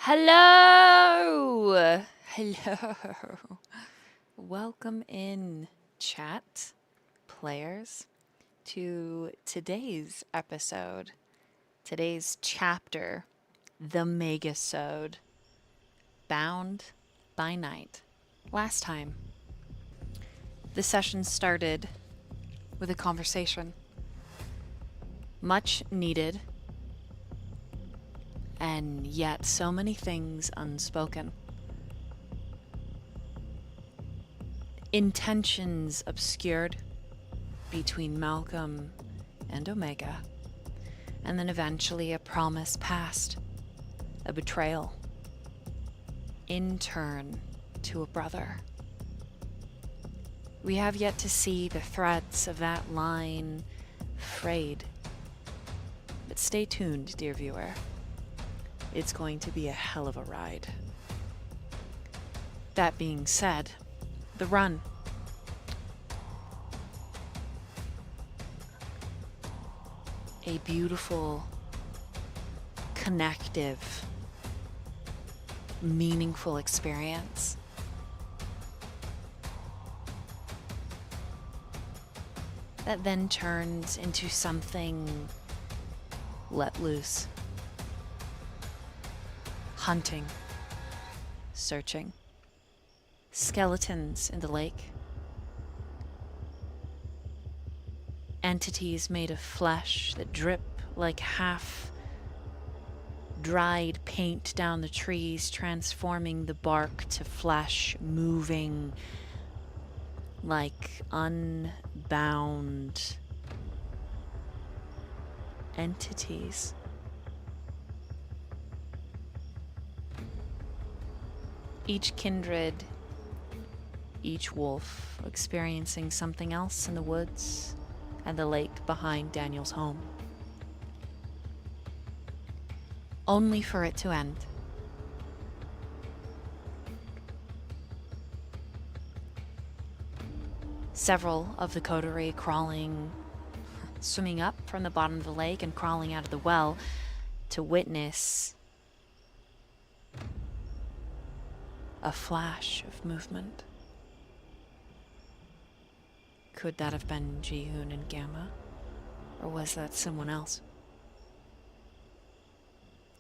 Hello! Hello. Welcome in, chat players, to today's episode, today's chapter, the Megasode, Bound by Night. Last time, the session started with a conversation. Much needed, and yet so many things unspoken. Intentions obscured between Malcolm and Omega, and then eventually a promise passed, a betrayal, in turn to a brother. We have yet to see the threads of that line frayed, but stay tuned, dear viewer. It's going to be a hell of a ride. That being said, the run. A beautiful, connective, meaningful experience. That then turns into something let loose. Hunting, searching, skeletons in the lake, entities made of flesh that drip like half-dried paint down the trees, transforming the bark to flesh, moving like unbound entities. Each kindred, each wolf experiencing something else in the woods and the lake behind Daniel's home. Only for it to end. Several of the coterie swimming up from the bottom of the lake and crawling out of the well to witness a flash of movement. Could that have been Ji-hoon and Gamma? Or was that someone else?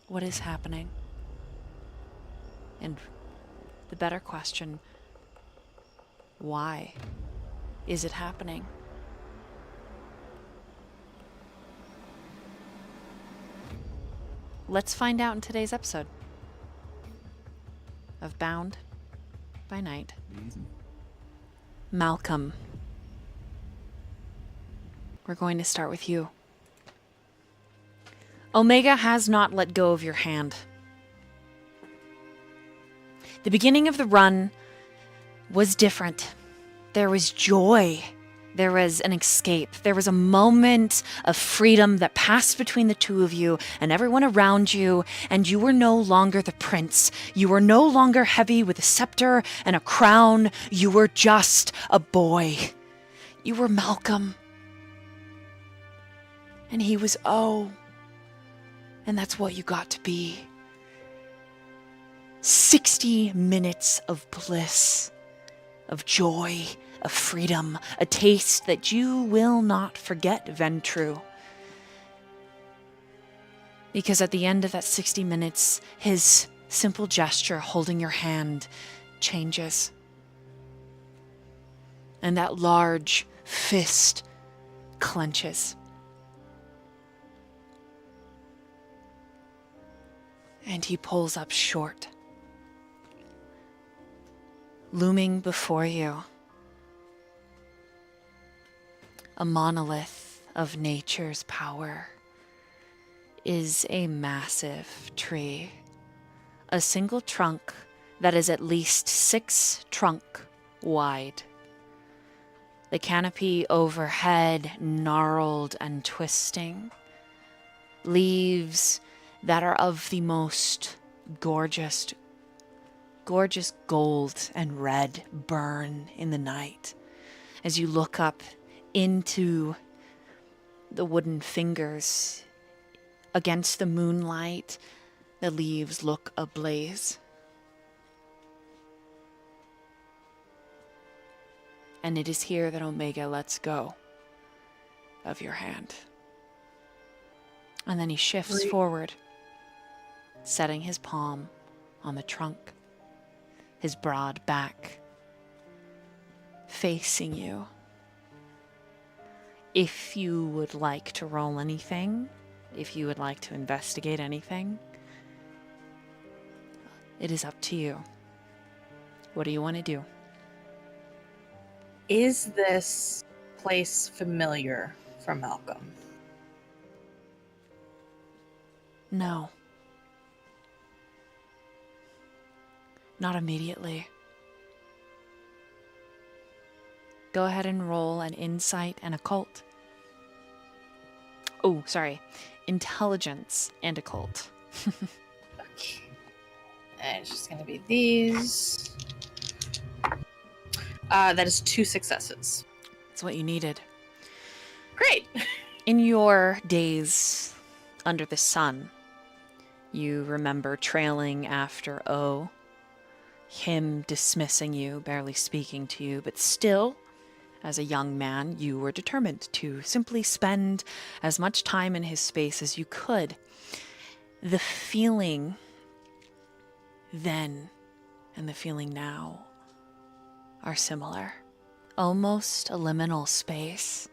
What is happening? And the better question, why is it happening? Let's find out in today's episode of Bound by Night. Malcolm. We're going to start with you. Omega has not let go of your hand. The beginning of the run was different. There was joy. There was an escape. There was a moment of freedom that passed between the two of you and everyone around you, and you were no longer the prince. You were no longer heavy with a scepter and a crown. You were just a boy. You were Malcolm. And he was O. And that's what you got to be. 60 minutes of bliss, of joy, of freedom, a taste that you will not forget, Ventru. Because at the end of that 60 minutes, his simple gesture holding your hand changes. And that large fist clenches. And he pulls up short. Looming before you, a monolith of nature's power, is a massive tree. A single trunk that is at least 6 trunk wide. The canopy overhead gnarled and twisting. Leaves that are of the most gorgeous gold and red burn in the night as you look up into the wooden fingers against the moonlight. The leaves look ablaze. And it is here that Omega lets go of your hand. And then he shifts forward, setting his palm on the trunk, his broad back facing you. If you would like to roll anything, if you would like to investigate anything, it is up to you. What do you want to do? Is this place familiar for Malcolm? No. Not immediately. Go ahead and roll an insight and occult. Oh, sorry. Intelligence and occult. Okay. And it's just going to be these. That is 2 successes. That's what you needed. Great. In your days under the sun, you remember trailing after O, him dismissing you, barely speaking to you, but still, as a young man, you were determined to simply spend as much time in his space as you could. The feeling then and the feeling now are similar. Almost a liminal space.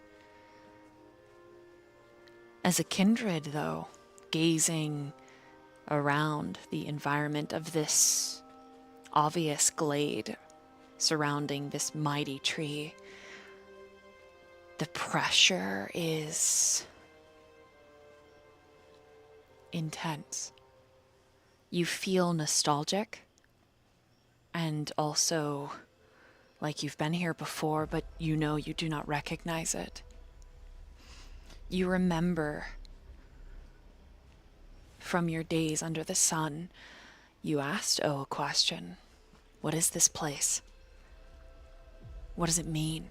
As a kindred, though, gazing around the environment of this obvious glade surrounding this mighty tree, the pressure is intense. You feel nostalgic and also like you've been here before, but you know you do not recognize it. You remember from your days under the sun, you asked O a question. What is this place? What does it mean?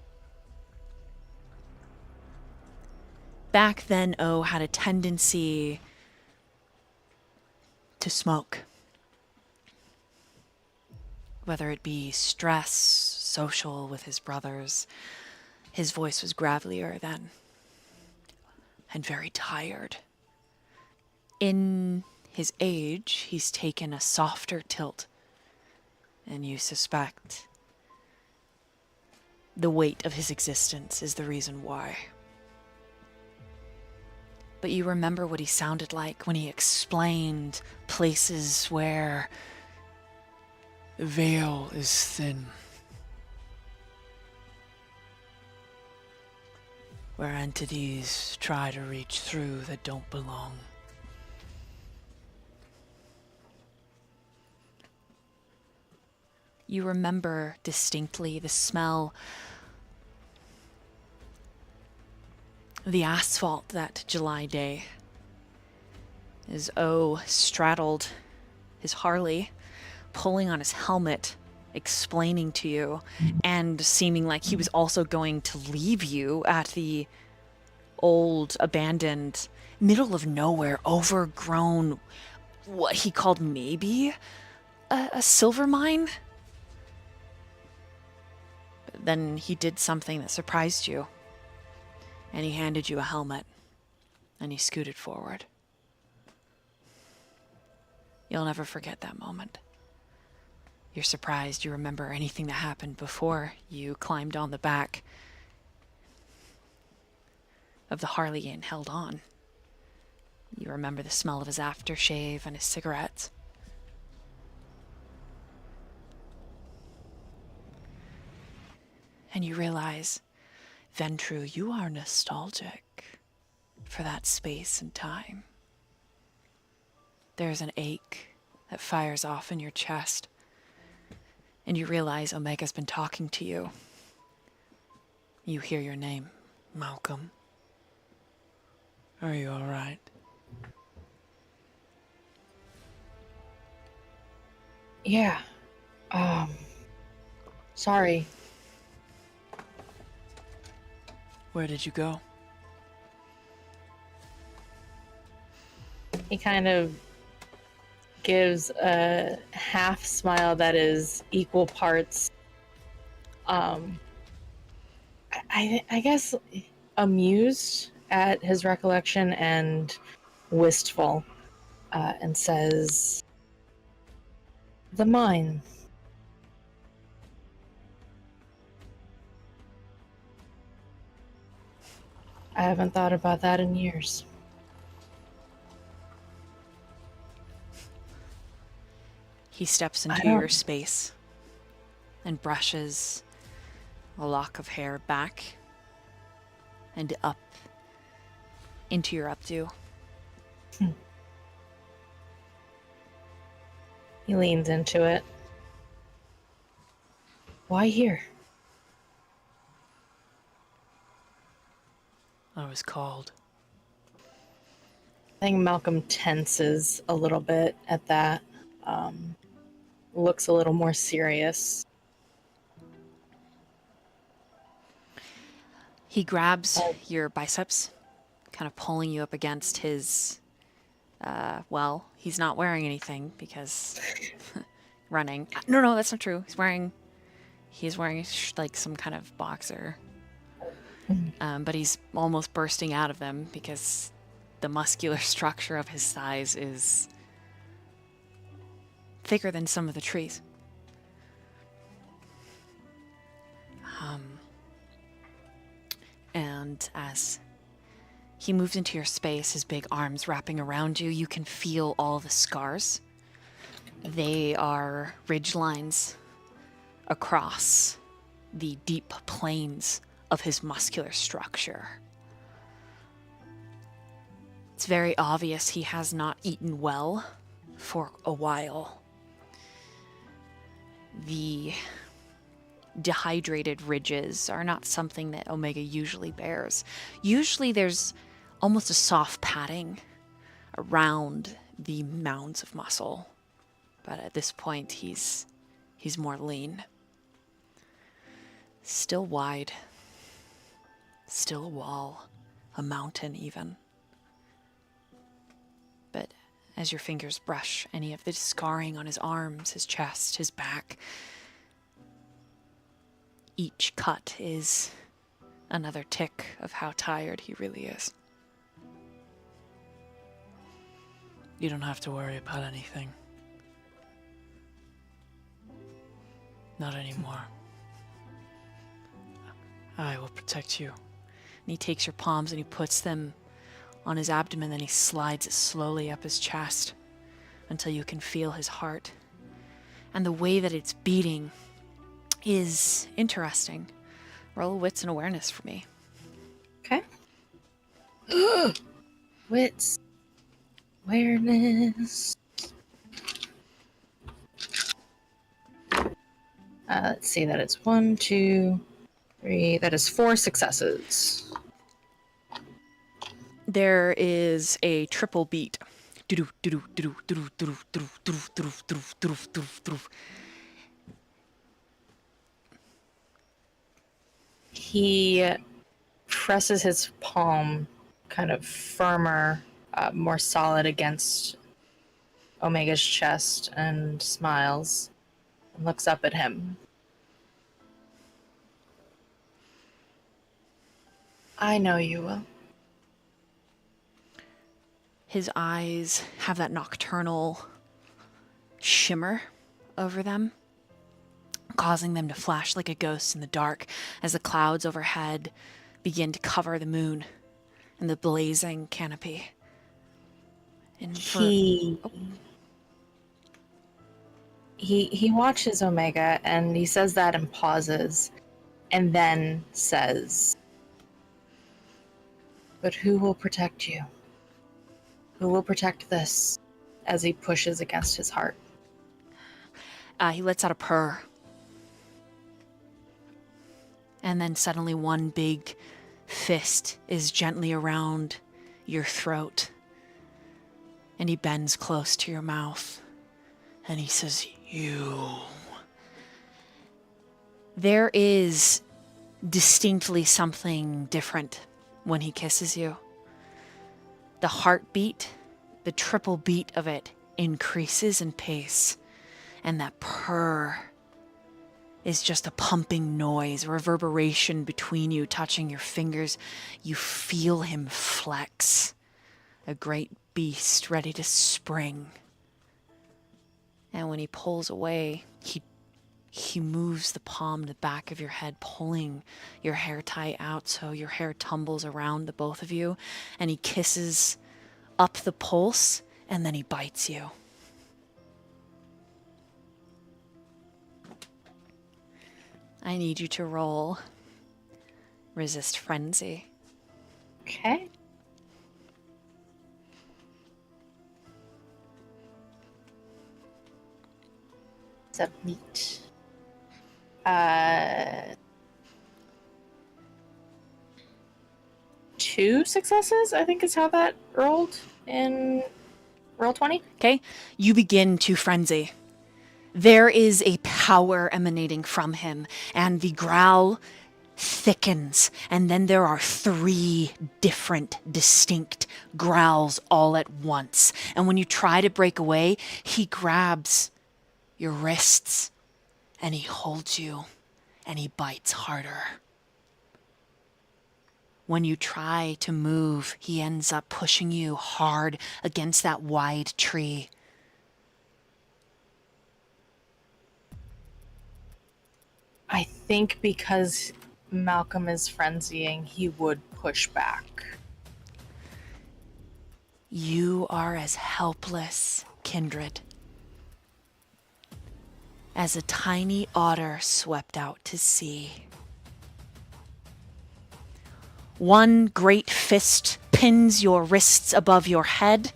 Back then, O had a tendency to smoke. Whether it be stress, social with his brothers, his voice was gravelier then, and very tired. In his age, he's taken a softer tilt, and you suspect the weight of his existence is the reason why. But you remember what he sounded like when he explained places where the veil is thin, where entities try to reach through that don't belong. You remember distinctly the smell, the asphalt that July day, as O straddled his Harley, pulling on his helmet, explaining to you, and seeming like he was also going to leave you at the old, abandoned, middle of nowhere, overgrown, what he called maybe a silver mine. But then he did something that surprised you, and he handed you a helmet, and he scooted forward. You'll never forget that moment. You're surprised you remember anything that happened before you climbed on the back of the Harley and held on. You remember the smell of his aftershave and his cigarettes. And you realize, Ventru, you are nostalgic for that space and time. There's an ache that fires off in your chest. And you realize Omega's been talking to you. You hear your name, Malcolm. Are you all right? Yeah. Sorry. Where did you go? He kind of gives a half smile that is equal parts, I guess, amused at his recollection and wistful, and says, "The mine." I haven't thought about that in years. He steps into your space and brushes a lock of hair back and up into your updo. He leans into it. Why here? I was called. I think Malcolm tenses a little bit at that. Looks a little more serious. He grabs your biceps, kind of pulling you up against his, well, he's not wearing anything because running. No, that's not true. He's wearing like some kind of boxer. But he's almost bursting out of them because the muscular structure of his thighs is thicker than some of the trees. And as he moves into your space, his big arms wrapping around you, you can feel all the scars. They are ridge lines across the deep planes of his muscular structure. It's very obvious he has not eaten well for a while. The dehydrated ridges are not something that Omega usually bears. Usually there's almost a soft padding around the mounds of muscle. But at this point, he's more lean. Still wide. Still a wall. A mountain, even. But as your fingers brush any of the scarring on his arms, his chest, his back, each cut is another tick of how tired he really is. You don't have to worry about anything. Not anymore. I will protect you. And he takes your palms and he puts them on his abdomen, then he slides it slowly up his chest until you can feel his heart. And the way that it's beating is interesting. Roll wits and awareness for me. Okay. Wits. Awareness. Let's see, that it's 1, 2, 3. That is 4 successes. There is a triple beat. He presses his palm kind of firmer, more solid against Omega's chest and smiles and looks up at him. I know you will. His eyes have that nocturnal shimmer over them, causing them to flash like a ghost in the dark as the clouds overhead begin to cover the moon and the blazing canopy. And He watches Omega and he says that and pauses and then says, "But who will protect you? Who will protect this?" As he pushes against his heart. he lets out a purr. And then suddenly one big fist is gently around your throat. And he bends close to your mouth. And he says, "You." There is distinctly something different when he kisses you. The heartbeat, the triple beat of it increases in pace, and that purr is just a pumping noise, reverberation between you, touching your fingers. You feel him flex, a great beast ready to spring. And when he pulls away, he moves the palm to the back of your head, pulling your hair tie out so your hair tumbles around the both of you. And he kisses up the pulse, and then he bites you. I need you to roll resist frenzy. Okay. Submit. 2 successes, I think is how that rolled in roll 20. Okay, you begin to frenzy. There is a power emanating from him, and the growl thickens, and then there are 3 different, distinct growls all at once. And when you try to break away, he grabs your wrists, and he holds you, and he bites harder. When you try to move, he ends up pushing you hard against that wide tree. I think because Malcolm is frenzying, he would push back. You are as helpless, Kindred, as a tiny otter swept out to sea. One great fist pins your wrists above your head.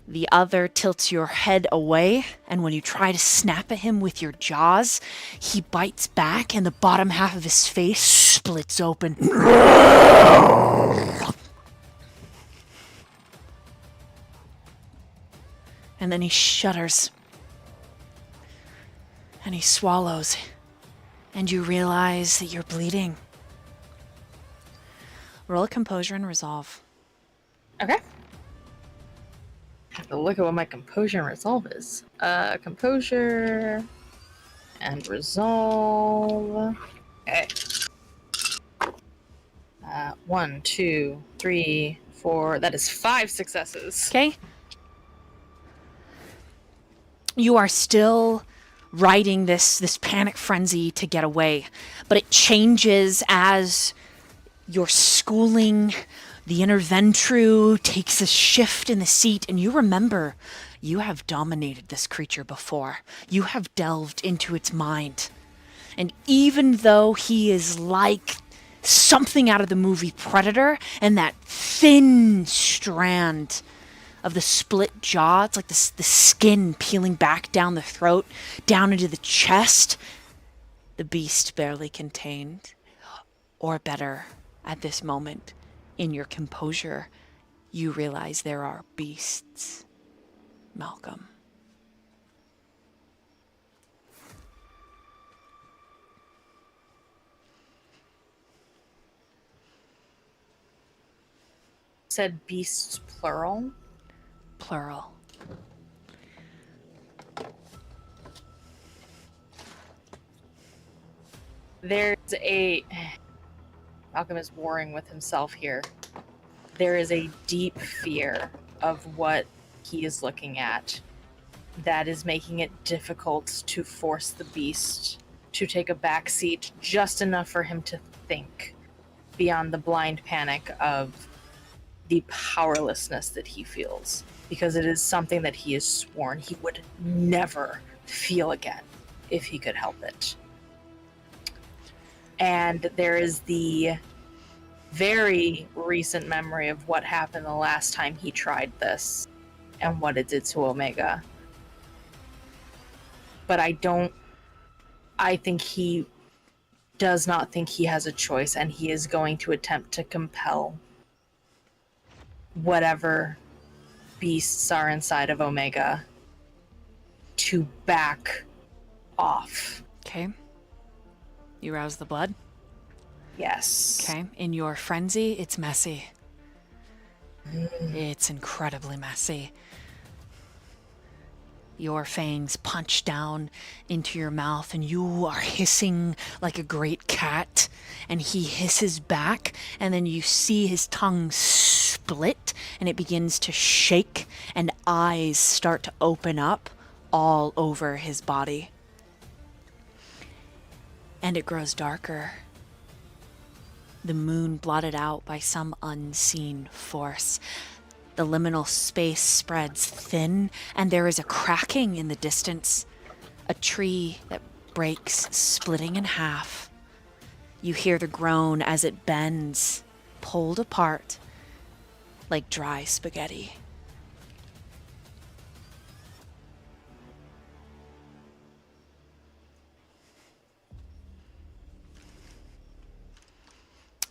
The other tilts your head away, and when you try to snap at him with your jaws, he bites back and the bottom half of his face splits open. And then he shudders. And he swallows. And you realize that you're bleeding. Roll a composure and resolve. Okay. Have to look at what my composure and resolve is. Composure and resolve. Okay. 1, 2, 3, 4. That is 5 successes. Okay? You are still riding this panic frenzy to get away, but it changes as your schooling, the inner Ventru takes a shift in the seat, and you remember you have dominated this creature before. You have delved into its mind. And even though he is like something out of the movie Predator, and that thin strand of the split jaw, it's like the skin peeling back down the throat, down into the chest, the beast barely contained. Or better, at this moment, in your composure, you realize there are beasts, Malcolm. Said beasts plural. Plural. There's a... Malcolm is warring with himself here. There is a deep fear of what he is looking at that is making it difficult to force the beast to take a back seat just enough for him to think beyond the blind panic of the powerlessness that he feels, because it is something that he has sworn he would never feel again if he could help it. And there is the very recent memory of what happened the last time he tried this and what it did to Omega. But I think he does not think he has a choice, and he is going to attempt to compel whatever beasts are inside of Omega to back off. Okay. You rouse the blood? Yes. Okay. In your frenzy, it's messy. It's incredibly messy. Your fangs punch down into your mouth, and you are hissing like a great cat. And he hisses back, and then you see his tongue split, and it begins to shake, and eyes start to open up all over his body. And it grows darker. The moon blotted out by some unseen force. The liminal space spreads thin, and there is a cracking in the distance. A tree that breaks, splitting in half. You hear the groan as it bends, pulled apart, like dry spaghetti.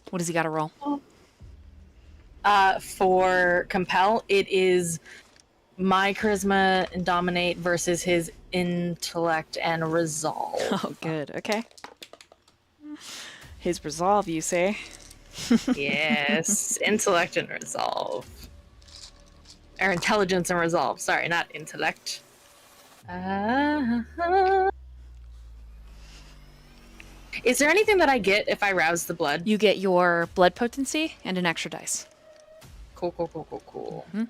What does he got to roll? For compel, it is my charisma and dominate versus his intellect and resolve. Oh, good. Okay. His resolve, you say? Yes, intellect and resolve. Or intelligence and resolve. Sorry, not intellect. Is there anything that I get if I rouse the blood? You get your blood potency and an extra dice. Cool. Mm-hmm.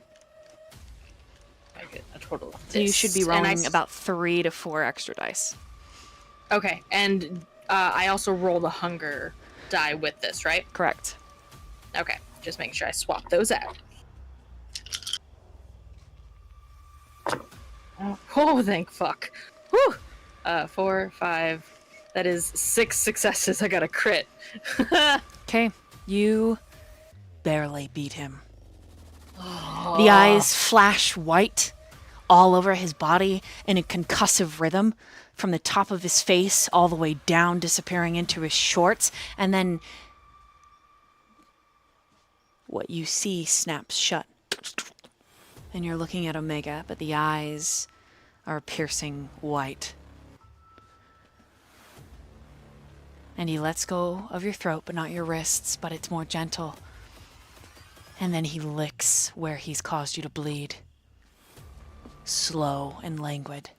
I get a total of this. So you should be rolling about 3 to 4 extra dice. Okay, and I also roll the hunger die with this, right? Correct. Okay, just making sure I swap those out. Oh, thank fuck. Whew! 4, 5. That is 6 successes. I got a crit. Okay, you barely beat him. The eyes flash white all over his body in a concussive rhythm from the top of his face all the way down, disappearing into his shorts, and then what you see snaps shut. And you're looking at Omega, but the eyes are piercing white. And he lets go of your throat, but not your wrists, but it's more gentle. And then he licks where he's caused you to bleed. Slow and languid.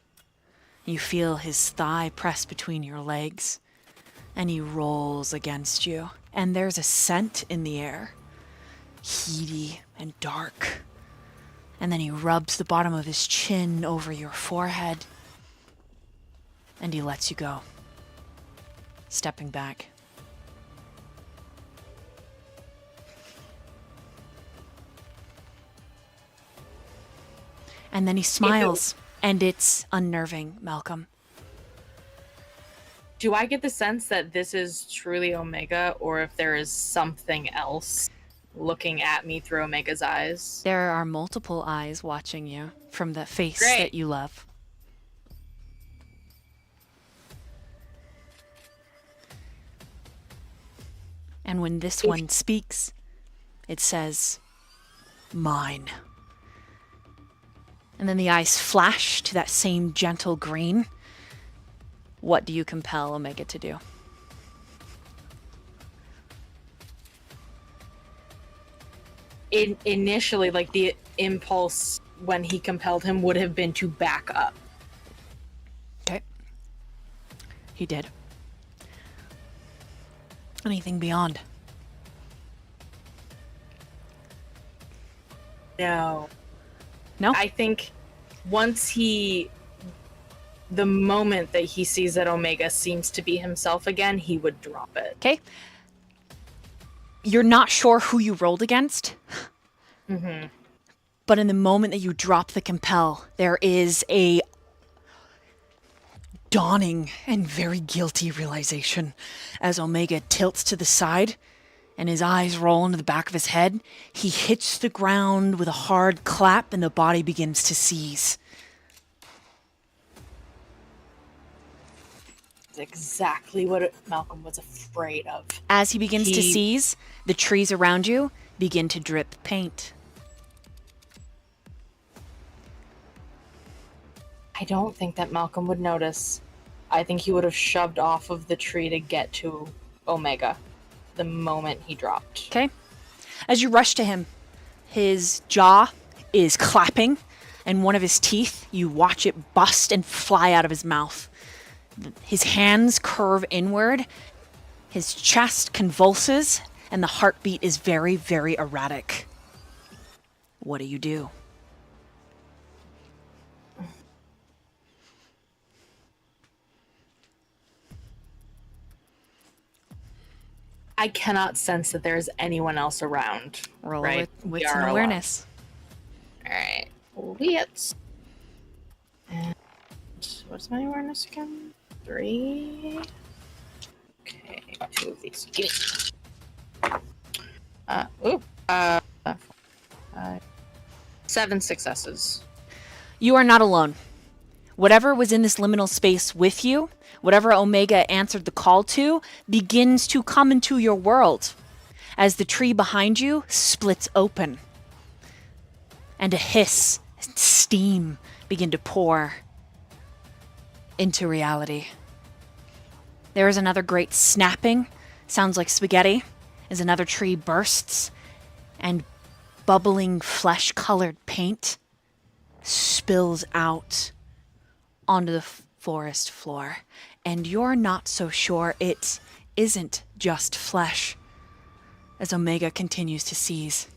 You feel his thigh press between your legs, and he rolls against you. And there's a scent in the air, heaty and dark. And then he rubs the bottom of his chin over your forehead, and he lets you go, stepping back. And then he smiles, and it's unnerving, Malcolm. Do I get the sense that this is truly Omega, or if there is something else looking at me through Omega's eyes? There are multiple eyes watching you from the face Great. that you love. And when this one speaks, it says, mine. And then the eyes flash to that same gentle green. What do you compel Omega to do? Initially, like, the impulse when he compelled him would have been to back up. Okay. He did. Anything beyond? No. No? I think the moment that he sees that Omega seems to be himself again, he would drop it. Okay. You're not sure who you rolled against. Mm-hmm. But in the moment that you drop the compel, there is a dawning and very guilty realization as Omega tilts to the side and his eyes roll into the back of his head. He hits the ground with a hard clap and the body begins to seize. It's exactly what Malcolm was afraid of. As he begins to seize, the trees around you begin to drip paint. I don't think that Malcolm would notice. I think he would have shoved off of the tree to get to Omega the moment he dropped. Okay. As you rush to him, his jaw is clapping and one of his teeth, you watch it bust and fly out of his mouth. His hands curve inward, his chest convulses, and the heartbeat is very, very erratic. What do you do? I cannot sense that there's anyone else around. Roll right? wits and awareness. Alright. Wits. And what's my awareness again? 3. Okay, 2 of these. Give me. 7 successes. You are not alone. Whatever was in this liminal space with you, whatever Omega answered the call to, begins to come into your world as the tree behind you splits open. And a hiss and steam begin to pour into reality. There is another great snapping, sounds like spaghetti, as another tree bursts, and bubbling flesh-colored paint spills out onto the forest floor. And you're not so sure it isn't just flesh, as Omega continues to seize.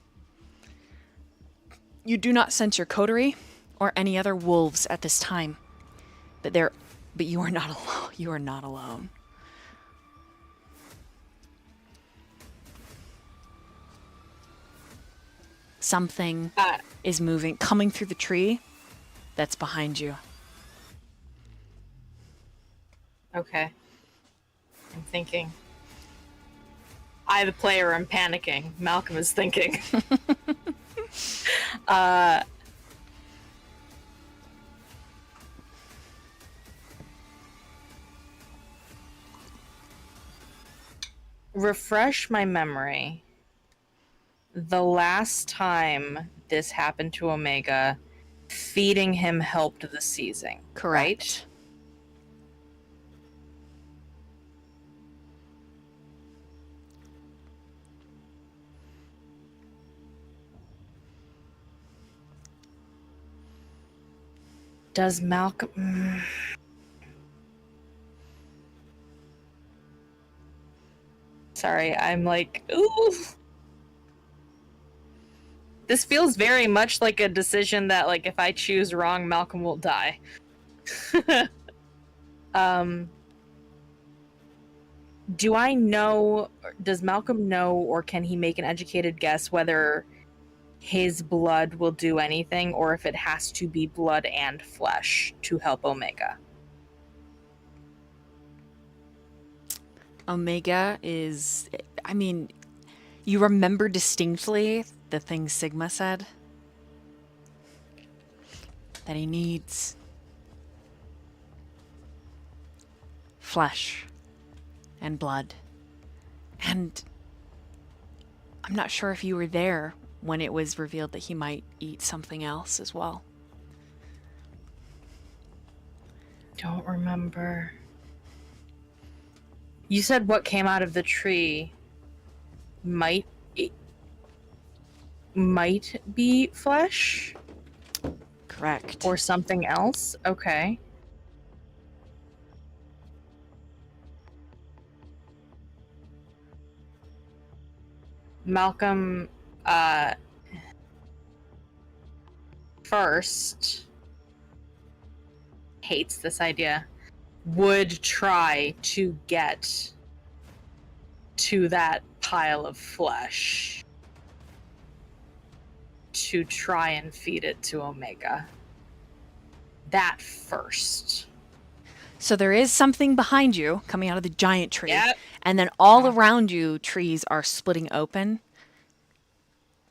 You do not sense your coterie or any other wolves at this time, but you are not alone. You are not alone. Something is moving, coming through the tree that's behind you. Okay. I'm thinking. I, the player, am panicking. Malcolm is thinking. Refresh my memory. The last time this happened to Omega, feeding him helped the seizing. Correct. Right? Does Malcolm... Sorry, I'm like, ooh. This feels very much like a decision that, like, if I choose wrong, Malcolm will die. Do I know, does Malcolm know, or can he make an educated guess whether his blood will do anything, or if it has to be blood and flesh to help Omega? Omega is, I mean, you remember distinctly the thing Sigma said? That he needs flesh and blood. And I'm not sure if you were there when it was revealed that he might eat something else as well. Don't remember. You said what came out of the tree might be flesh? Correct. Or something else? Okay. Malcolm, first hates this idea. Would try to get to that pile of flesh to try and feed it to Omega. That first. So there is something behind you coming out of the giant tree. Yep. And then all around you, trees are splitting open.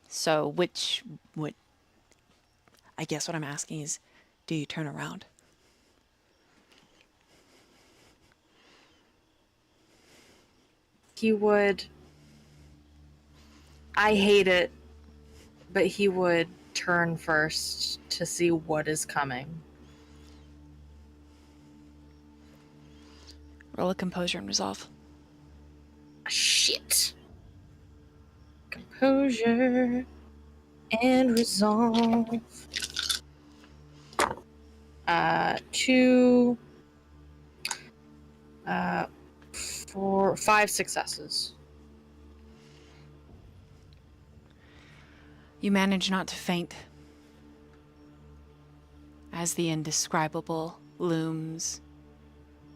So I guess what I'm asking is, do you turn around? He would... I hate it, but he would turn first to see what is coming. Roll a composure and resolve. Shit. Composure and resolve. 2, 4, 5 successes. You manage not to faint as the indescribable looms,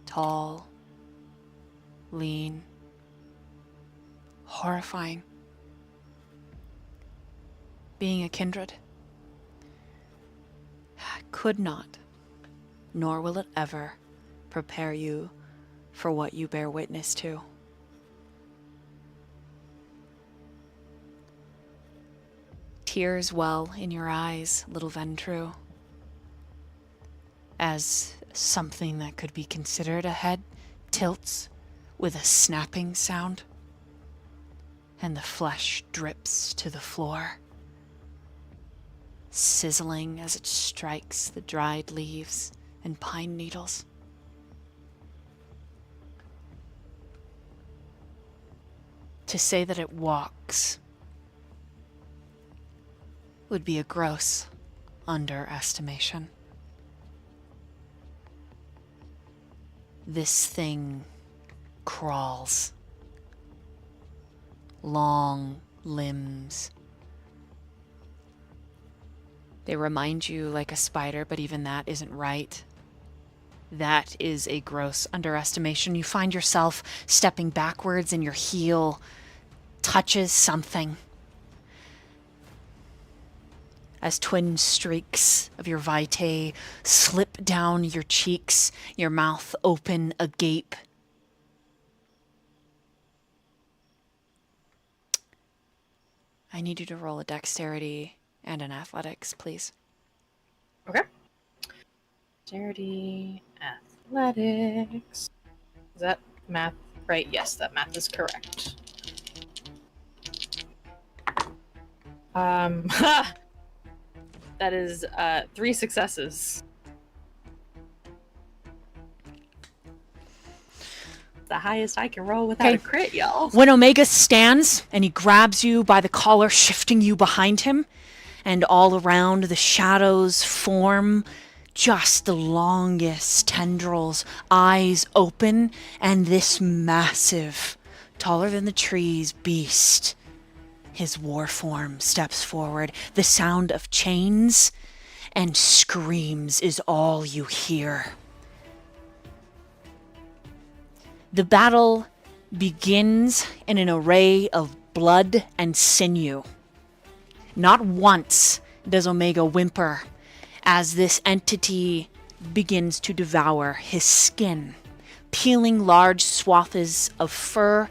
tall, lean, horrifying. Being a kindred could not, nor will it ever, prepare you for what you bear witness to. Tears well in your eyes, little Ventrue, as something that could be considered a head tilts with a snapping sound, and the flesh drips to the floor, sizzling as it strikes the dried leaves and pine needles. To say that it walks would be a gross underestimation. This thing crawls. Long limbs. They remind you like a spider, but even that isn't right. That is a gross underestimation. You find yourself stepping backwards and your heel touches something. As twin streaks of your vitae slip down your cheeks, your mouth open agape. I need you to roll a dexterity and an athletics, please. Okay. Dexterity, athletics. Is that math right? Yes, that math is correct. That is 3 successes. The highest I can roll without a crit, y'all. When Omega stands and he grabs you by the collar, shifting you behind him, and all around the shadows form just the longest tendrils, eyes open, and this massive, taller than the trees beast, his war form, steps forward. The sound of chains and screams is all you hear. The battle begins in an array of blood and sinew. Not once does Omega whimper as this entity begins to devour his skin, peeling large swaths of fur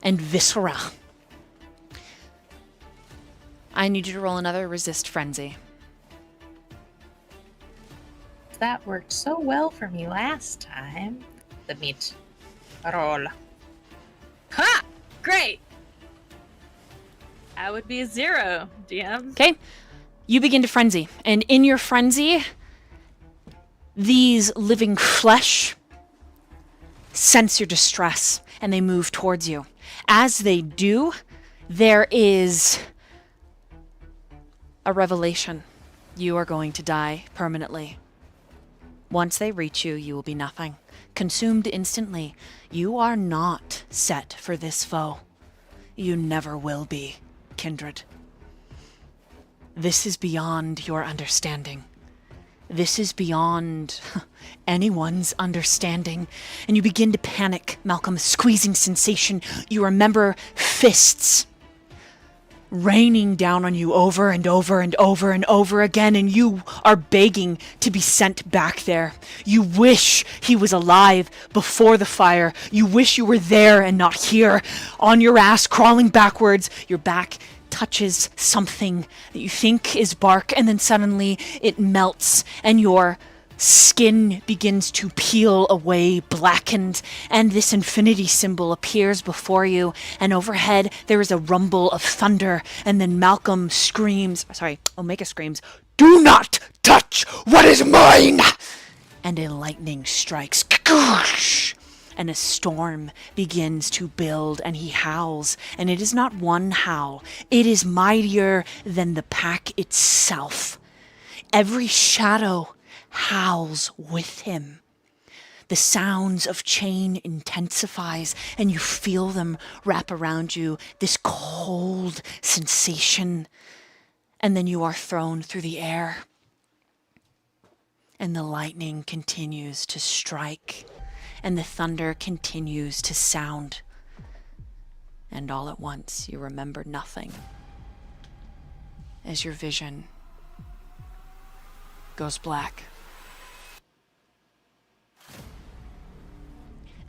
and viscera. I need you to roll another resist frenzy. That worked so well for me last time. Let me roll. Ha! Great! That would be a 0, DM. Okay, you begin to frenzy, and in your frenzy, these living flesh sense your distress, and they move towards you. As they do, there is a revelation. You are going to die permanently. Once they reach you, you will be nothing. Consumed instantly. You are not set for this foe. You never will be, Kindred. This is beyond your understanding. This is beyond anyone's understanding. And you begin to panic, Malcolm, a squeezing sensation. You remember fists raining down on you over and over and over and over again, and you are begging to be sent back there. You wish he was alive before the fire. You wish you were there and not here, on your ass, crawling backwards. Your back touches something that you think is bark, and then suddenly it melts, and your skin begins to peel away, blackened, and this infinity symbol appears before you, and overhead there is a rumble of thunder, and then Omega screams, "Do not touch what is mine!" And a lightning strikes, and a storm begins to build, and he howls, and it is not one howl, it is mightier than the pack itself. Every shadow howls with him. The sounds of chain intensifies, and you feel them wrap around you, this cold sensation. And then you are thrown through the air. And the lightning continues to strike, and the thunder continues to sound. And all at once you remember nothing, as your vision goes black.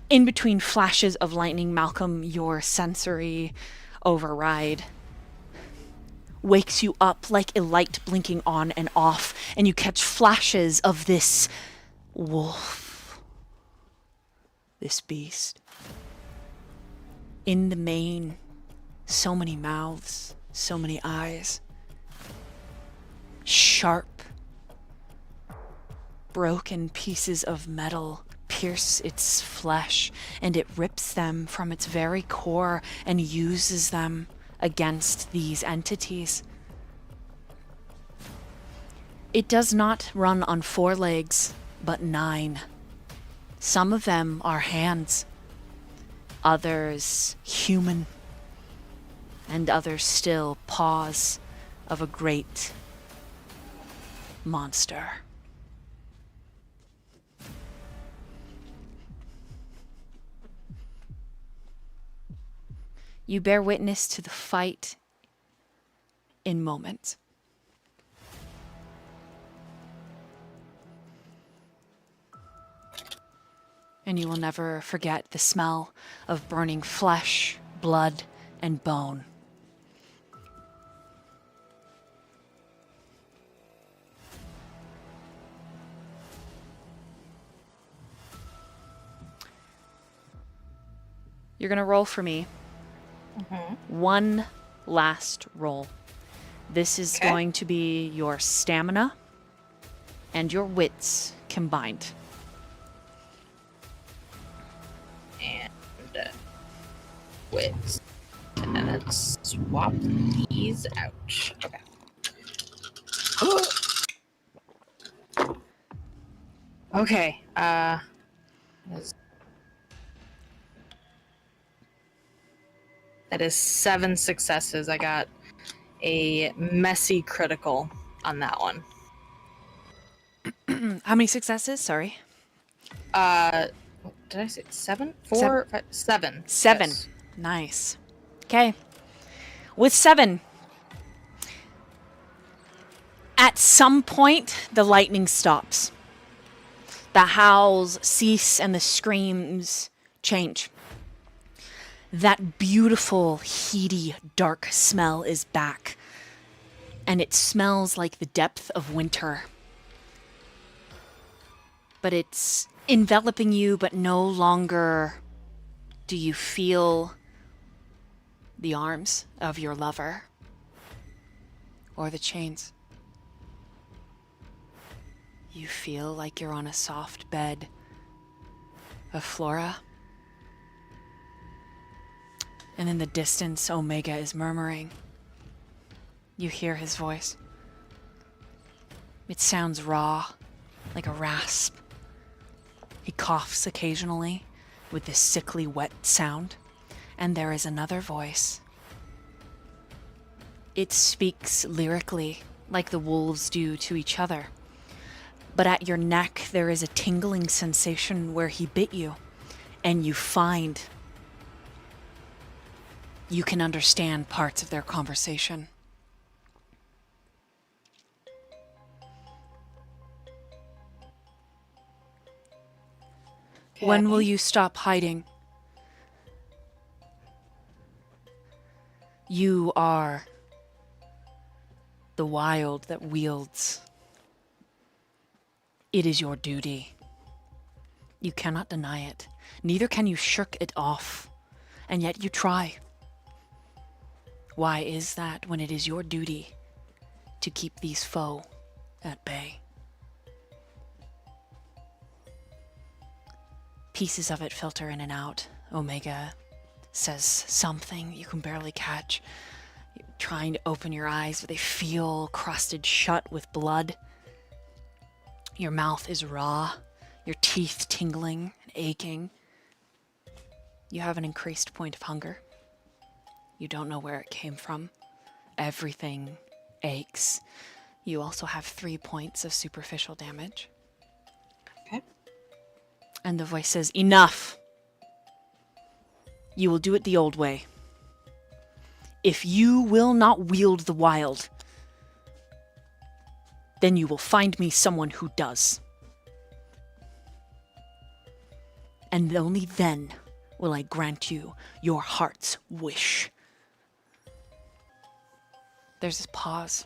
In between flashes of lightning, Malcolm, your sensory override wakes you up like a light blinking on and off, and you catch flashes of this wolf, this beast. In the mane, so many mouths, so many eyes, sharp, broken pieces of metal pierce its flesh, and it rips them from its very core and uses them against these entities. It does not run on 4 legs, but 9. Some of them are hands, others human, and others still paws of a great monster. You bear witness to the fight in moments. And you will never forget the smell of burning flesh, blood, and bone. You're going to roll for me. One last roll. This is going to be your stamina and your wits combined. And wits. And then let's swap these out. Okay. Okay. That is 7 successes. I got a messy critical on that one. How many successes? Sorry. What did I say 7? 4, 5, 7. 7. Yes. Nice. Okay. With 7, at some point, the lightning stops. The howls cease and the screams change. That beautiful, heady, dark smell is back. And it smells like the depth of winter. But it's enveloping you, but no longer do you feel the arms of your lover or the chains. You feel like you're on a soft bed of flora. And in the distance, Omega is murmuring. You hear his voice. It sounds raw, like a rasp. He coughs occasionally with this sickly, wet sound. And there is another voice. It speaks lyrically, like the wolves do to each other. But at your neck, there is a tingling sensation where he bit you, and you find you can understand parts of their conversation. Okay. When will you stop hiding? You are the wild that wields. It is your duty. You cannot deny it. Neither can you shirk it off. And yet you try. Why is that when it is your duty to keep these foe at bay? Pieces of it filter in and out. Omega says something you can barely catch. You're trying to open your eyes, but they feel crusted shut with blood. Your mouth is raw, your teeth tingling and aching. You have an increased point of hunger. You don't know where it came from. Everything aches. You also have 3 points of superficial damage. Okay. And the voice says, "Enough! You will do it the old way. If you will not wield the wild, then you will find me someone who does. And only then will I grant you your heart's wish." There's this pause.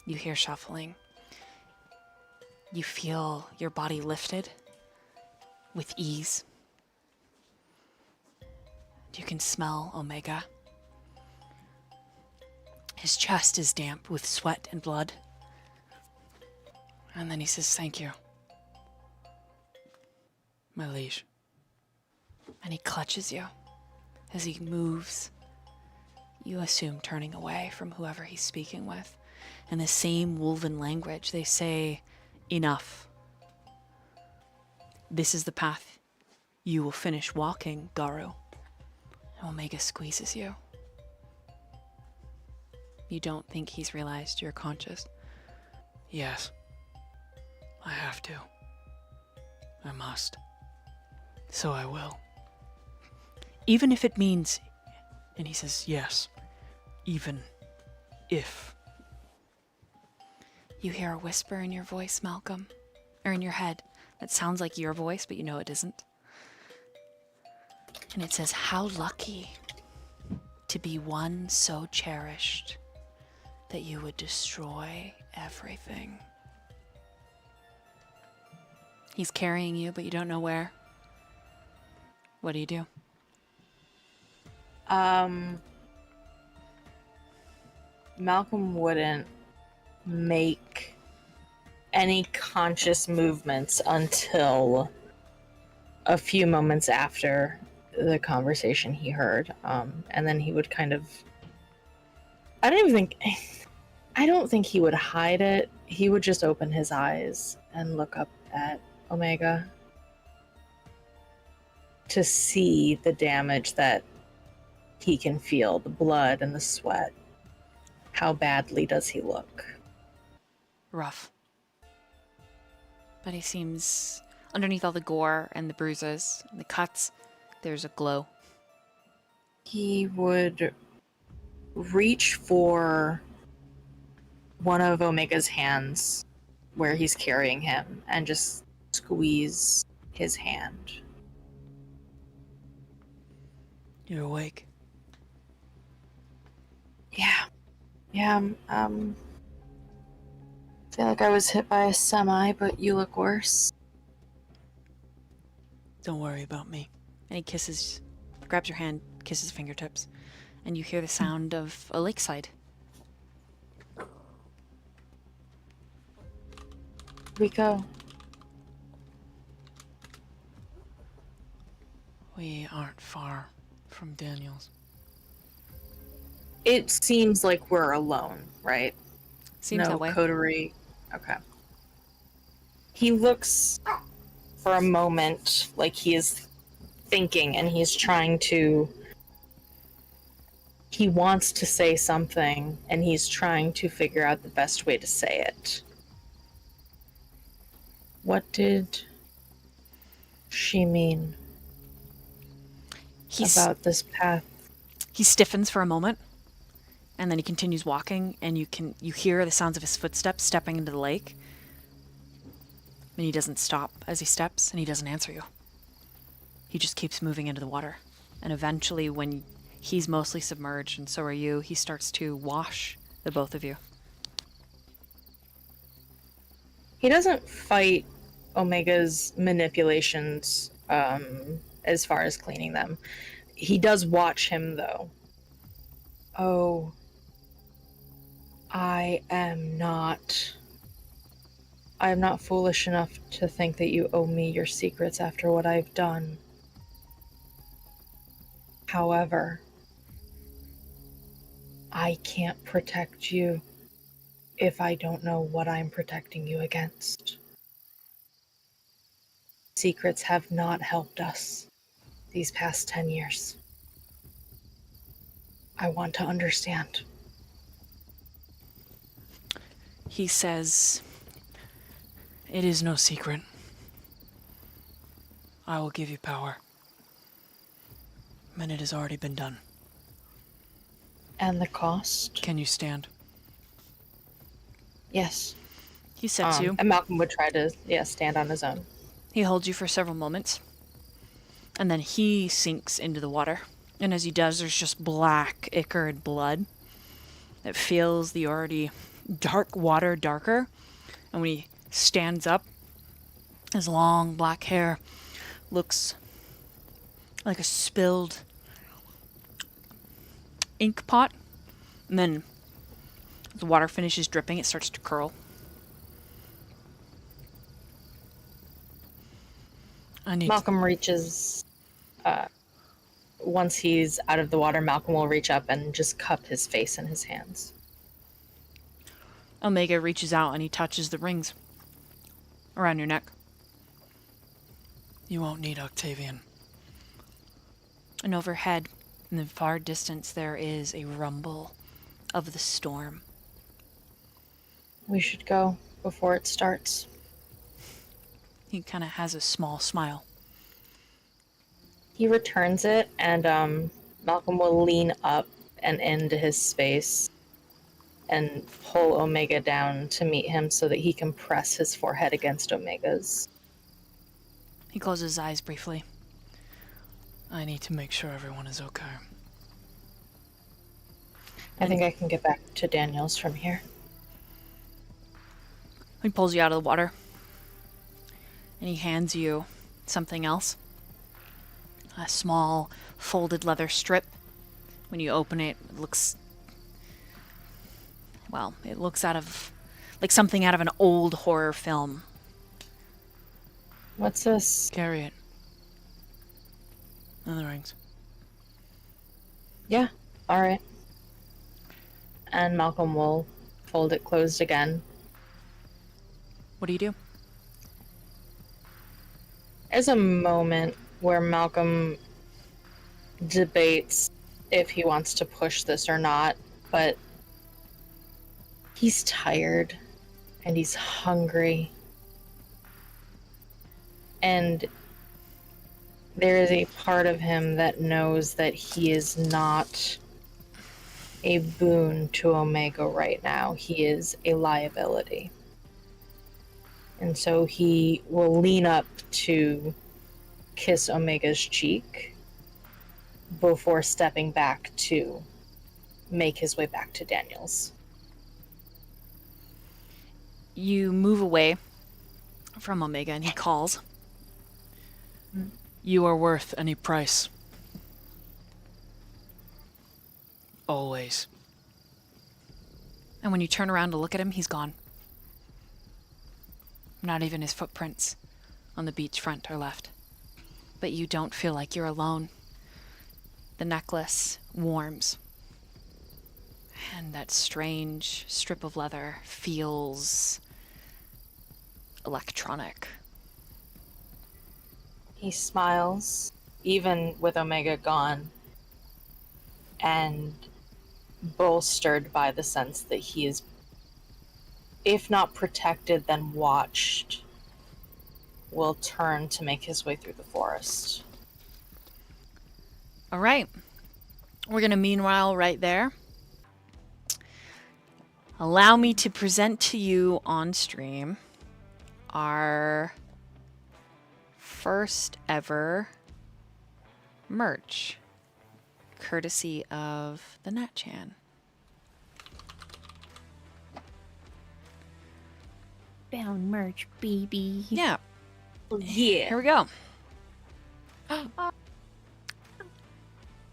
You hear shuffling. You feel your body lifted with ease. You can smell Omega. His chest is damp with sweat and blood. And then he says, "Thank you, my liege." And he clutches you as he moves. You assume turning away from whoever he's speaking with. In the same woven language, they say, "Enough. This is the path you will finish walking, Garu." And Omega squeezes you. You don't think he's realized you're conscious. "Yes, I have to. I must. So I will. Even if it means..." And he says, "Yes, even if." You hear a whisper in your voice, Malcolm, or in your head, that sounds like your voice, but you know it isn't. And it says, "How lucky to be one so cherished that you would destroy everything." He's carrying you, but you don't know where. What do you do? Malcolm wouldn't make any conscious movements until a few moments after the conversation he heard. And then he would kind of... I don't think he would hide it. He would just open his eyes and look up at Omega to see the damage that he can feel, the blood and the sweat. How badly does he look? Rough. But he seems, underneath all the gore and the bruises and the cuts, there's a glow. He would reach for one of Omega's hands where he's carrying him and just squeeze his hand. "You're awake." Yeah, feel like I was hit by a semi, but you look worse. "Don't worry about me." And he grabs your hand, kisses fingertips, and you hear the sound of a lakeside. Rico. "We aren't far from Daniel's." It seems like we're alone, right? Seems no that way. coterie. Okay. He looks for a moment like he is thinking and he's trying to... He wants to say something and he's trying to figure out the best way to say it. What did she mean about this path? He stiffens for a moment, and then he continues walking, and you hear the sounds of his footsteps stepping into the lake. And he doesn't stop as he steps, and he doesn't answer you. He just keeps moving into the water. And eventually, when he's mostly submerged, and so are you, he starts to wash the both of you. He doesn't fight Omega's manipulations as far as cleaning them. He does watch him, though. "Oh, I am not foolish enough to think that you owe me your secrets after what I've done. However, I can't protect you if I don't know what I'm protecting you against." secrets have not helped us these past 10 years. I want to understand. He says, "It is no secret. I will give you power. And it has already been done." And the cost? Can you stand? Yes. He sets you. And Malcolm would try to, stand on his own. He holds you for several moments, and then he sinks into the water. And as he does, there's just black, ichor blood that fills the already dark water darker. And when he stands up, his long black hair looks like a spilled ink pot. And then as the water finishes dripping, it starts to curl. Malcolm reaches, once he's out of the water, Malcolm will reach up and just cup his face in his hands. Omega reaches out and he touches the rings around your neck. You won't need Octavian. And overhead, in the far distance, there is a rumble of the storm. We should go before it starts. He kind of has a small smile. He returns it, and Malcolm will lean up and into his space and pull Omega down to meet him so that he can press his forehead against Omega's. He closes his eyes briefly. I need to make sure everyone is okay. I think I can get back to Daniels from here. He pulls you out of the water. And he hands you something else. A small folded leather strip. When you open it, it looks... well, it looks like something out of an old horror film. What's this? Carry it. And the rings. Yeah, alright. And Malcolm will fold it closed again. What do you do? There's a moment where Malcolm debates if he wants to push this or not, but he's tired and he's hungry. And there is a part of him that knows that he is not a boon to Omega right now. He is a liability. And so he will lean up to kiss Omega's cheek before stepping back to make his way back to Daniels. You move away from Omega and he calls. You are worth any price. Always. And when you turn around to look at him, he's gone. Not even his footprints on the beachfront are left. But you don't feel like you're alone. The necklace warms. And that strange strip of leather feels electronic. He smiles, even with Omega gone, and bolstered by the sense that he is, if not protected, then watched, will turn to make his way through the forest. All right. We're going to meanwhile right there. Allow me to present to you on stream our first ever merch, courtesy of the Natchan. Bound merch, baby. Yeah. Yeah. Here we go.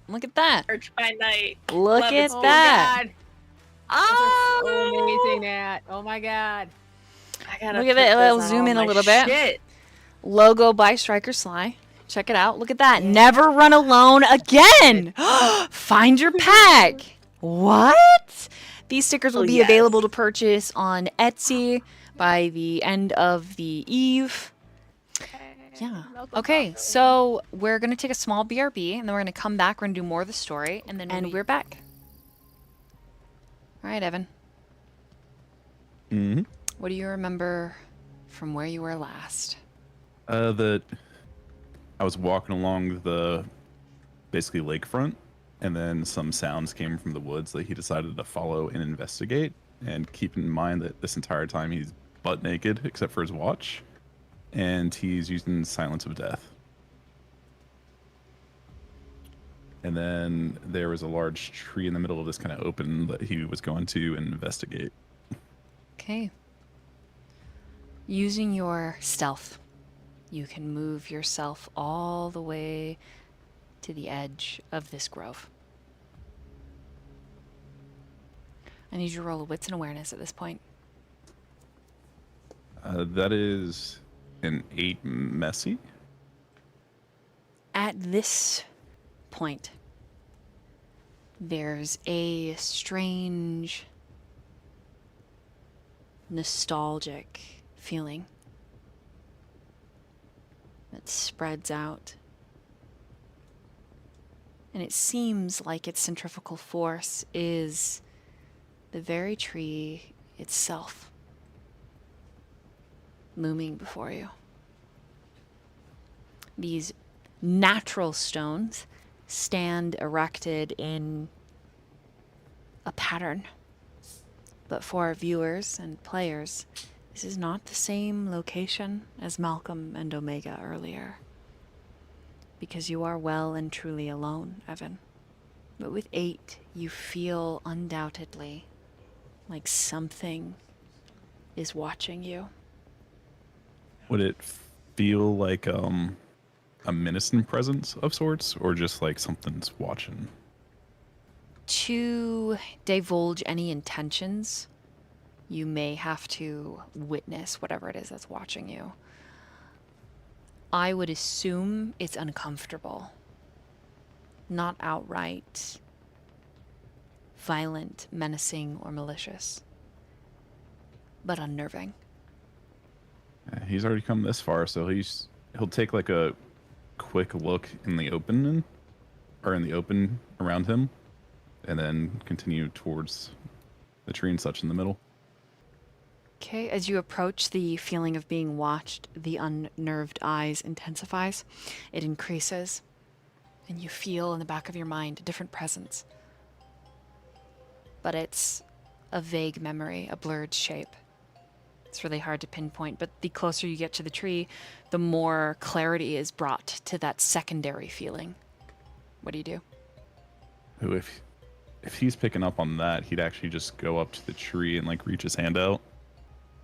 Look at that. Merch by night. Look Love at it. Oh, that. Oh, so amazing, Nat. Oh my god. I gotta Look at put it. this It'll on zoom all in a my little bit. shit. Logo by Striker Sly. Check it out. Look at that. Never run alone again. Find your pack. What? These stickers will be yes. available to purchase on Etsy by the end of the eve. Yeah. Malcolm Okay, Malcolm. so we're going to take a small BRB, and then we're going to come back. We're going to do more of the story, and we're back. All right, Evan. Mm-hmm. What do you remember from where you were last? That I was walking along the basically lakefront, and then some sounds came from the woods that he decided to follow and investigate. And keep in mind that this entire time he's butt naked except for his watch, and he's using Silence of Death. And then there was a large tree in the middle of this kind of open that he was going to investigate. Okay. Using your stealth, you can move yourself all the way to the edge of this grove. I need you to roll a wits and awareness at this point. That is an 8 messy. At this point, there's a strange, nostalgic feeling that spreads out. And it seems like its centrifugal force is the very tree itself looming before you. These natural stones stand erected in a pattern. But for our viewers and players, this is not the same location as Malcolm and Omega earlier. Because you are well and truly alone, Evan. But with 8, you feel undoubtedly like something is watching you. Would it feel like a menacing presence of sorts, or just like something's watching? To divulge any intentions, you may have to witness whatever it is that's watching you. I would assume it's uncomfortable. Not outright violent, menacing, or malicious, but unnerving. He's already come this far, so he'll take like a quick look in the open around him, and then continue towards the tree and such in the middle. Okay, as you approach, the feeling of being watched, the unnerved eyes intensifies. It increases, and you feel in the back of your mind a different presence. But it's a vague memory, a blurred shape. It's really hard to pinpoint, but the closer you get to the tree, the more clarity is brought to that secondary feeling. What do you do? Who, if he's picking up on that, he'd actually just go up to the tree and like reach his hand out.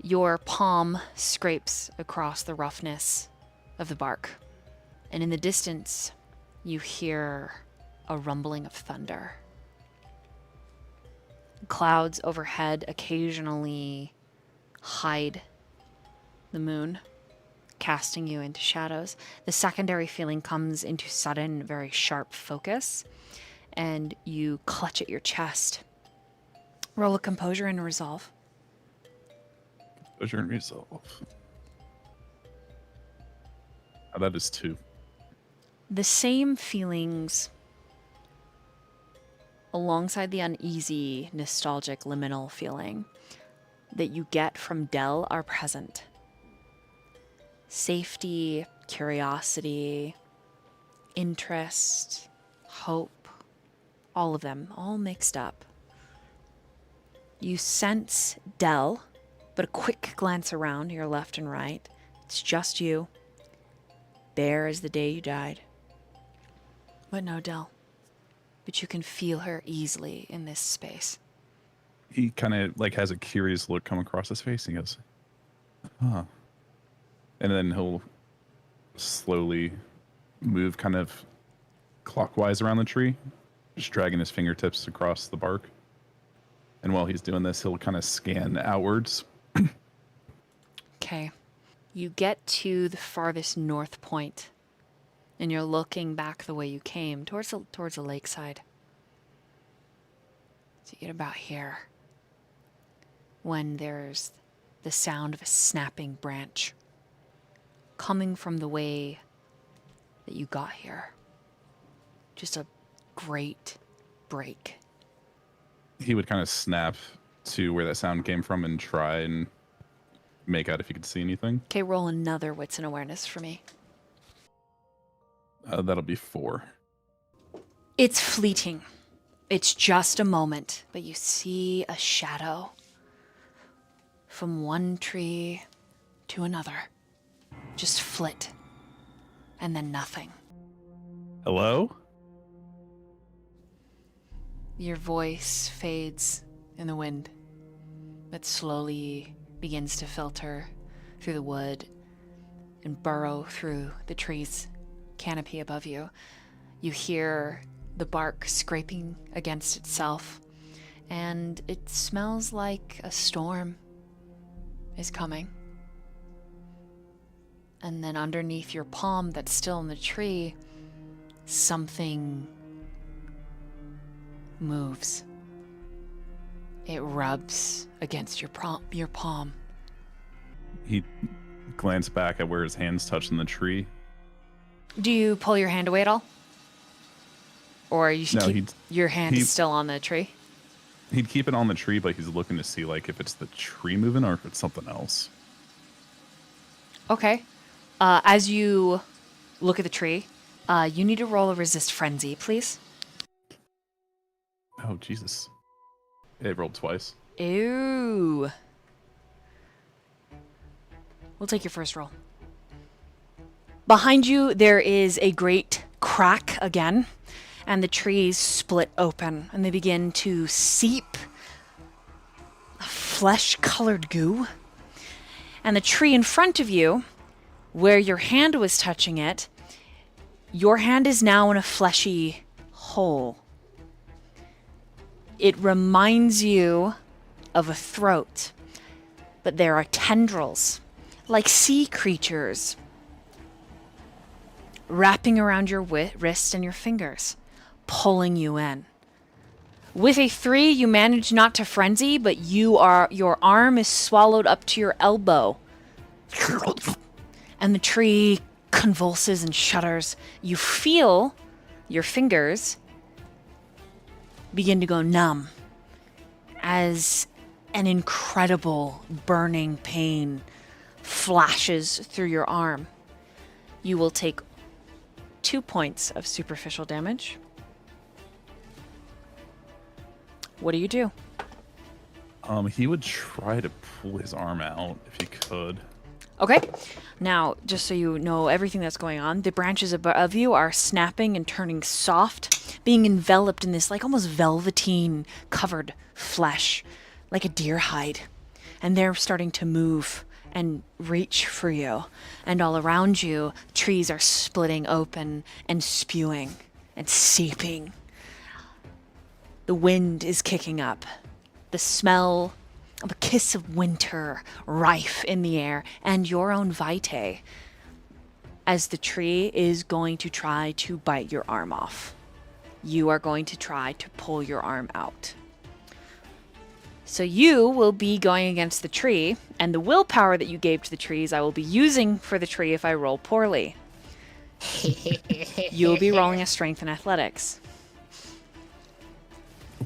Your palm scrapes across the roughness of the bark, and in the distance, you hear a rumbling of thunder. Clouds overhead occasionally hide the moon, casting you into shadows. The secondary feeling comes into sudden, very sharp focus, and you clutch at your chest. Roll a composure and a resolve. Composure and resolve. Oh, that is 2. The same feelings alongside the uneasy, nostalgic, liminal feeling that you get from Dell are present. Safety, curiosity, interest, hope, all of them, all mixed up. You sense Dell, but a quick glance around your left and right. It's just you, bare as the day you died. But no Dell. But you can feel her easily in this space. He kind of like has a curious look come across his face, and he goes, "Huh." And then he'll slowly move kind of clockwise around the tree, just dragging his fingertips across the bark. And while he's doing this, he'll kind of scan outwards. Okay. You get to the farthest north point, and you're looking back the way you came, towards the lakeside. So you get about here, when there's the sound of a snapping branch. coming from the way that you got here. Just a great break. He would kind of snap to where that sound came from and try and make out if he could see anything. Okay, roll another wits and awareness for me. That'll be 4. It's fleeting. It's just a moment, but you see a shadow from one tree to another. Just flit. And then nothing. Hello? Your voice fades in the wind. It slowly begins to filter through the wood and burrow through the tree's canopy above you. You hear the bark scraping against itself, and it smells like a storm is coming. And then underneath your palm that's still in the tree, something moves. It rubs against your palm. He glanced back at where his hands touched in the tree. Do you pull your hand away at all? Or you should No, keep your hand is still on the tree? He'd keep it on the tree, but he's looking to see like if it's the tree moving or if it's something else. Okay. As you look at the tree, you need to roll a resist frenzy, please. Oh, Jesus. It rolled twice. Ew. We'll take your first roll. Behind you, there is a great crack again, and the trees split open, and they begin to seep a flesh-colored goo. And the tree in front of you, where your hand was touching it, your hand is now in a fleshy hole. It reminds you of a throat, but there are tendrils, like sea creatures, wrapping around your wrist and your fingers, pulling you in. With a 3, you manage not to frenzy, but your arm is swallowed up to your elbow. And the tree convulses and shudders. You feel your fingers begin to go numb as an incredible burning pain flashes through your arm. You will take 2 points of superficial damage. What do you do? He would try to pull his arm out if he could. Okay. Now, just so you know everything that's going on, the branches above you are snapping and turning soft, being enveloped in this like almost velveteen covered flesh, like a deer hide. And they're starting to move and reach for you. And all around you, trees are splitting open and spewing and seeping. The wind is kicking up. The smell of a kiss of winter rife in the air, and your own vitae, as the tree is going to try to bite your arm off. You are going to try to pull your arm out. So you will be going against the tree, and the willpower that you gave to the trees I will be using for the tree if I roll poorly. You'll be rolling a strength and athletics.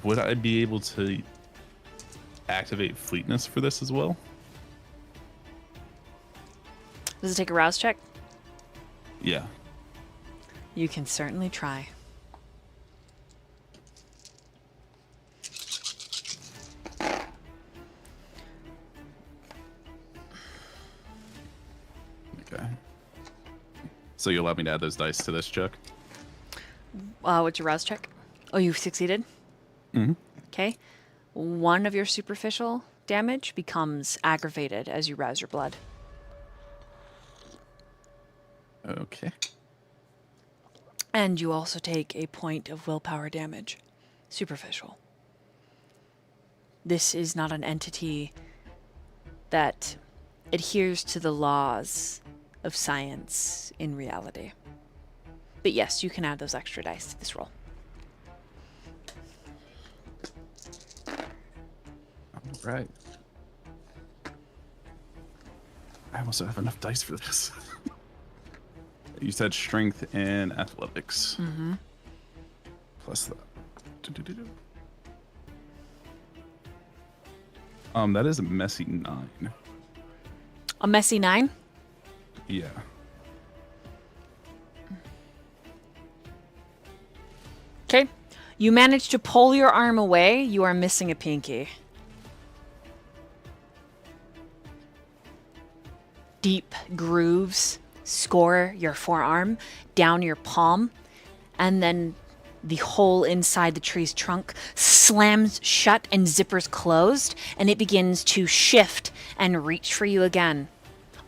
Would I be able to activate fleetness for this as well? Does it take a rouse check? Yeah. You can certainly try. Okay. So you allow me to add those dice to this check? What's your rouse check? Oh, you've succeeded? Mm-hmm. Okay. 1 of your superficial damage becomes aggravated as you rouse your blood. Okay. And you also take a point of willpower damage. Superficial. This is not an entity that adheres to the laws of science in reality. But yes, you can add those extra dice to this roll. Right. I also have enough dice for this. You said strength and athletics. Mm-hmm. Plus that. Do-do-do-do. That is a messy 9. A messy 9? Yeah. Okay. You manage to pull your arm away. You are missing a pinky. Deep grooves score your forearm down your palm, and then the hole inside the tree's trunk slams shut and zippers closed, and it begins to shift and reach for you again.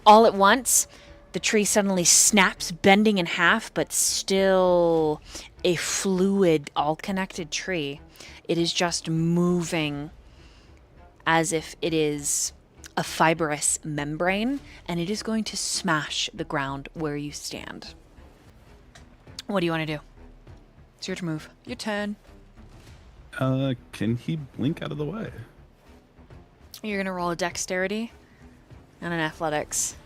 All at once, the tree suddenly snaps, bending in half, but still a fluid, all-connected tree. It is just moving as if it is a fibrous membrane, and it is going to smash the ground where you stand. What do you want to do? It's your move. Your turn. Can he blink out of the way? You're going to roll a dexterity and an athletics.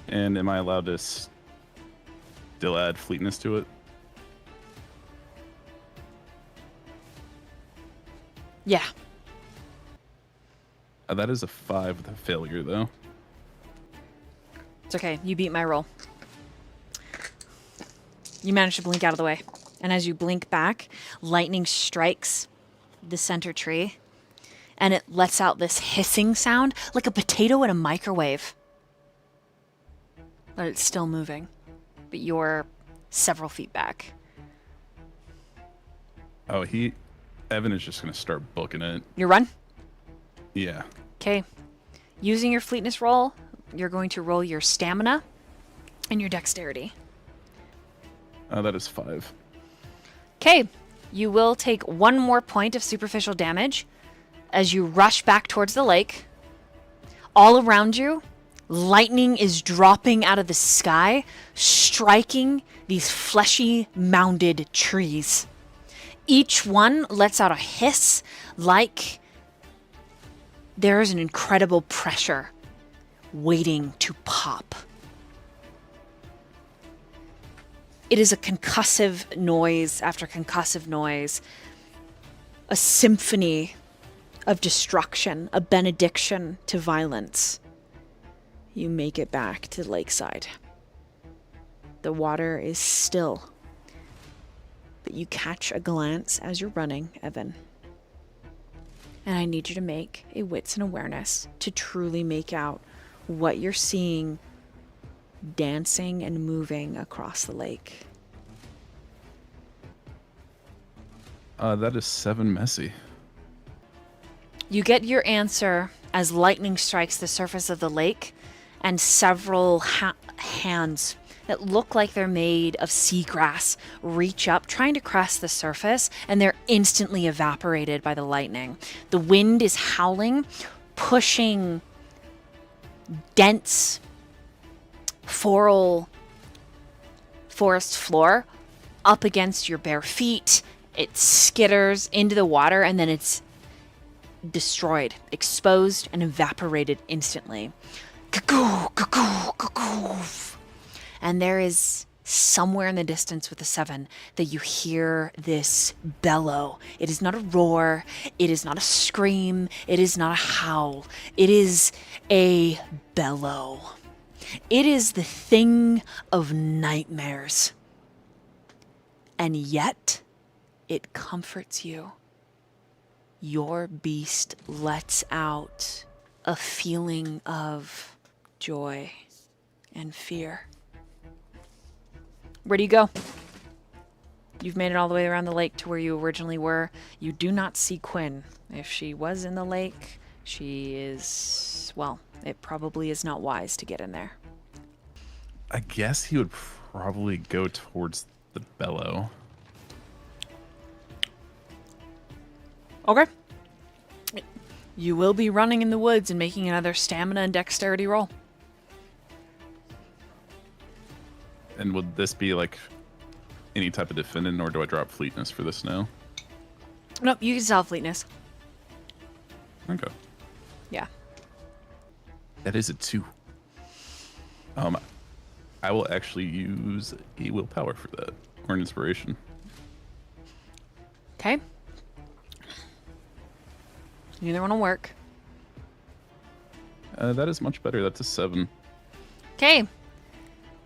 And am I allowed to still add fleetness to it? Yeah. That is a 5 with a failure, though. It's okay. You beat my roll. You manage to blink out of the way. And as you blink back, lightning strikes the center tree, and it lets out this hissing sound like a potato in a microwave. But it's still moving. But you're several feet back. Oh, Evan is just going to start booking it. You run? Yeah. Okay. Using your fleetness roll, you're going to roll your stamina and your dexterity. That is 5. Okay. You will take 1 more point of superficial damage as you rush back towards the lake. All around you, lightning is dropping out of the sky, striking these fleshy, mounded trees. Each one lets out a hiss like there is an incredible pressure waiting to pop. It is a concussive noise after concussive noise, a symphony of destruction, a benediction to violence. You make it back to the lakeside. The water is still, but you catch a glance as you're running, Evan. And I need you to make a wits and awareness to truly make out what you're seeing dancing and moving across the lake. That is 7 messy. You get your answer as lightning strikes the surface of the lake, and several hands that look like they're made of seagrass reach up, trying to crest the surface, and they're instantly evaporated by the lightning. The wind is howling, pushing dense floral forest floor up against your bare feet. It skitters into the water, and then it's destroyed, exposed, and evaporated instantly. Cuckoo, cuckoo, cuckoo. And there is somewhere in the distance with the 7 that you hear this bellow. It is not a roar. It is not a scream. It is not a howl. It is a bellow. It is the thing of nightmares. And yet, it comforts you. Your beast lets out a feeling of joy and fear. Where do you go? You've made it all the way around the lake to where you originally were. You do not see Quinn. If she was in the lake, she is, well, it probably is not wise to get in there. I guess he would probably go towards the bellow. Okay. You will be running in the woods and making another stamina and dexterity roll. And would this be like any type of defendant, or do I drop fleetness for this now? Nope, you can sell fleetness. Okay. Yeah. That is a 2. I will actually use a willpower for that, or an inspiration. Okay. Neither one will work. That is much better. That's a 7. Okay.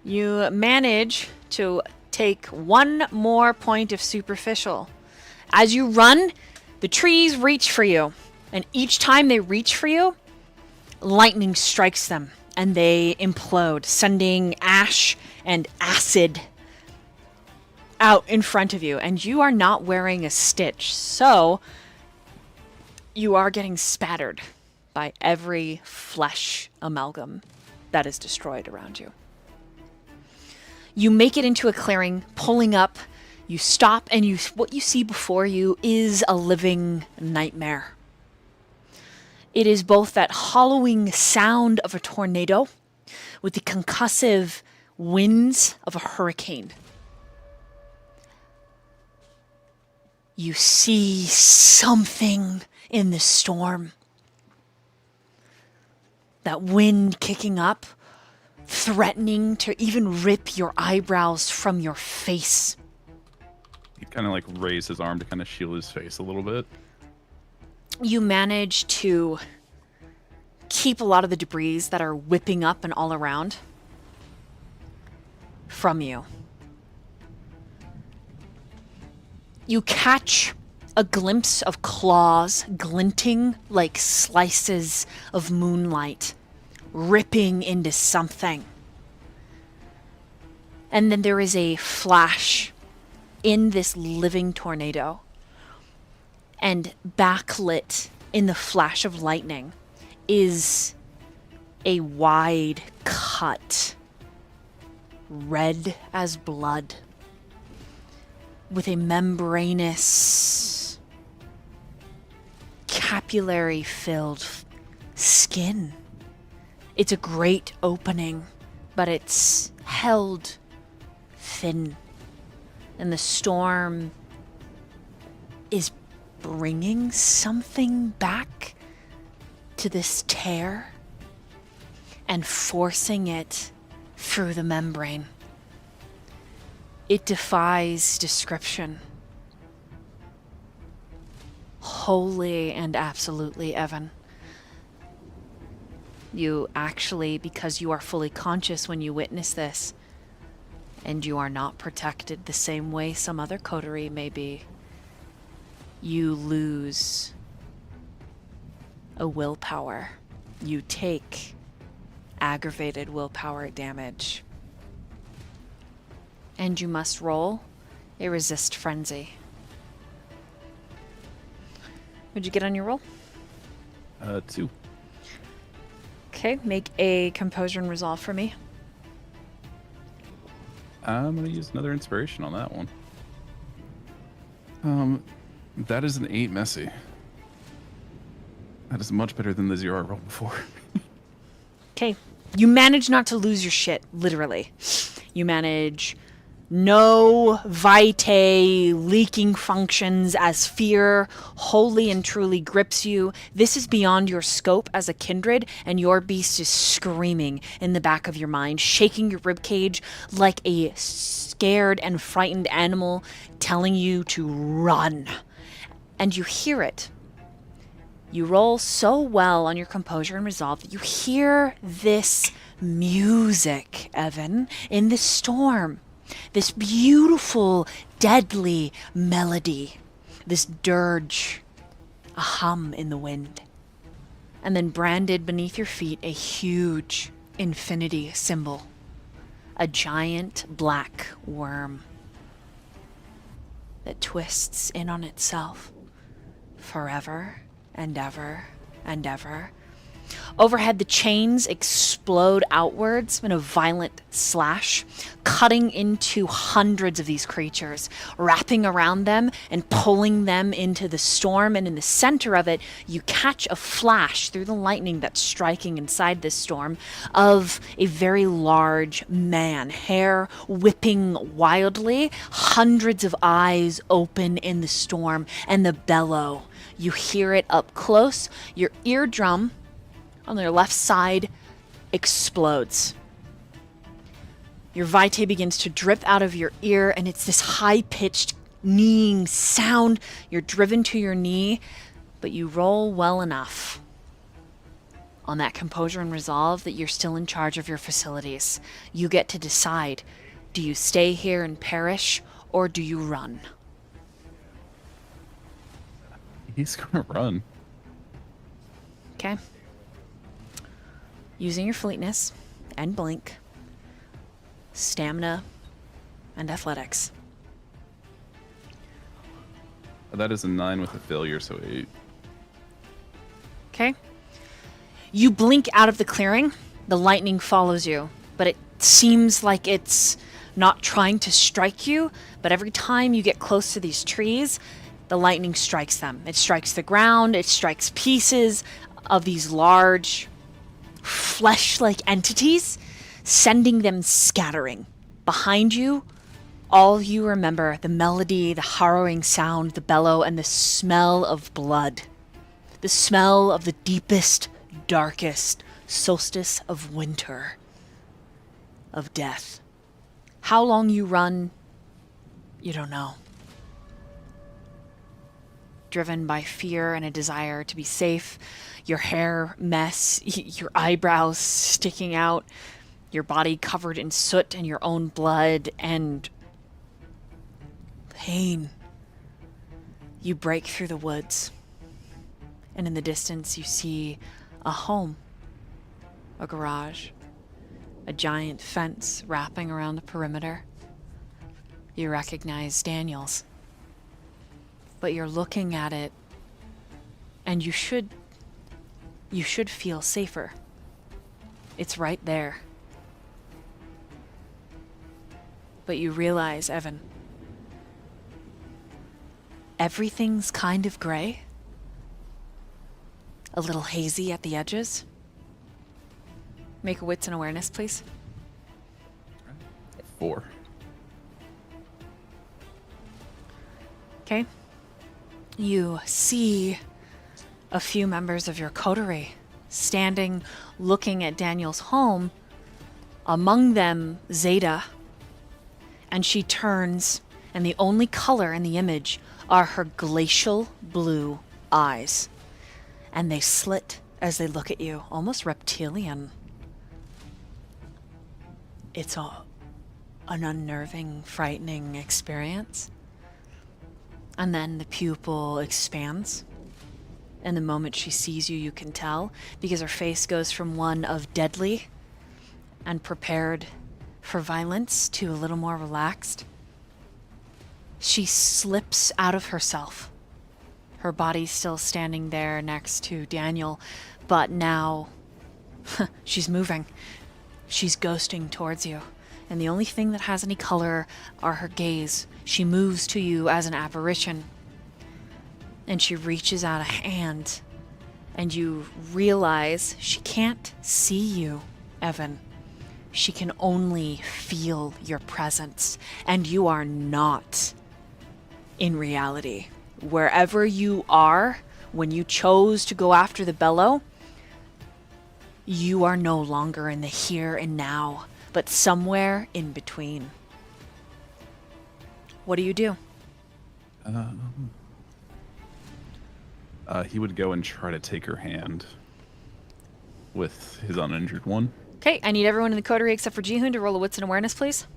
You manage to take one more point of superficial. As you run, the trees reach for you. And each time they reach for you, lightning strikes them and they implode, sending ash and acid out in front of you. And you are not wearing a stitch, so you are getting spattered by every flesh amalgam that is destroyed around you. You make it into a clearing, pulling up. You stop, and what you see before you is a living nightmare. It is both that hollowing sound of a tornado with the concussive winds of a hurricane. You see something in the storm. That wind kicking up, threatening to even rip your eyebrows from your face. He kind of like raised his arm to kind of shield his face a little bit. You manage to keep a lot of the debris that are whipping up and all around from you. You catch a glimpse of claws glinting like slices of moonlight, ripping into something. And then there is a flash in this living tornado. And backlit in the flash of lightning is a wide cut, red as blood, with a membranous, capillary-filled skin. It's a great opening, but it's held thin. And the storm is bringing something back to this tear and forcing it through the membrane. It defies description. Wholly and absolutely, Evan. You actually, because you are fully conscious when you witness this, and you are not protected the same way some other coterie may be, you lose a willpower. You take aggravated willpower damage. And you must roll a resist frenzy. What'd you get on your roll? 2. Okay, make a composure and resolve for me. I'm going to use another inspiration on that one. That is an 8 messy. That is much better than the 0 I rolled before. Okay, you manage not to lose your shit, literally. You manage no vitae leaking functions as fear wholly and truly grips you. This is beyond your scope as a kindred, and your beast is screaming in the back of your mind, shaking your ribcage like a scared and frightened animal telling you to run. And you hear it. You roll so well on your composure and resolve that you hear this music, Evan, in the storm. This beautiful, deadly melody. This dirge, a hum in the wind. And then branded beneath your feet, a huge infinity symbol. A giant black worm that twists in on itself forever and ever and ever. Overhead, the chains explode outwards in a violent slash, cutting into hundreds of these creatures, wrapping around them and pulling them into the storm. And in the center of it, you catch a flash through the lightning that's striking inside this storm of a very large man, hair whipping wildly, hundreds of eyes open in the storm, and the bellow. You hear it up close. Your eardrum on their left side explodes. Your vitae begins to drip out of your ear, and it's this high-pitched kneeing sound. You're driven to your knee, but you roll well enough on that composure and resolve that you're still in charge of your facilities. You get to decide, do you stay here and perish, or do you run? He's gonna run. Okay. Using your fleetness and blink, stamina, and athletics. That is a 9 with a failure, so 8. Okay. You blink out of the clearing. The lightning follows you, but it seems like it's not trying to strike you, but every time you get close to these trees, the lightning strikes them. It strikes the ground, it strikes pieces of these large flesh-like entities, sending them scattering. Behind you, all you remember, the melody, the harrowing sound, the bellow, and the smell of blood. The smell of the deepest, darkest solstice of winter, of death. How long you run, you don't know. Driven by fear and a desire to be safe, your hair mess, your eyebrows sticking out, your body covered in soot and your own blood, and pain. You break through the woods, and in the distance you see a home, a garage, a giant fence wrapping around the perimeter. You recognize Daniel's, but you're looking at it, and you should feel safer. It's right there. But you realize, Evan, everything's kind of gray. A little hazy at the edges. Make a wits and awareness, please. 4. Okay. You see a few members of your coterie standing, looking at Daniel's home. Among them, Zeta. And she turns, and the only color in the image are her glacial blue eyes. And they slit as they look at you, almost reptilian. It's an unnerving, frightening experience. And then the pupil expands. And the moment she sees you, you can tell, because her face goes from one of deadly and prepared for violence to a little more relaxed. She slips out of herself. Her body still standing there next to Daniel, but now she's moving. She's ghosting towards you. And the only thing that has any color are her gaze. She moves to you as an apparition. And she reaches out a hand. And you realize she can't see you, Evan. She can only feel your presence. And you are not in reality. Wherever you are, when you chose to go after the bellow, you are no longer in the here and now, but somewhere in between. What do you do? He would go and try to take her hand with his uninjured one. Okay, I need everyone in the coterie except for Jihoon to roll a wits and awareness, please.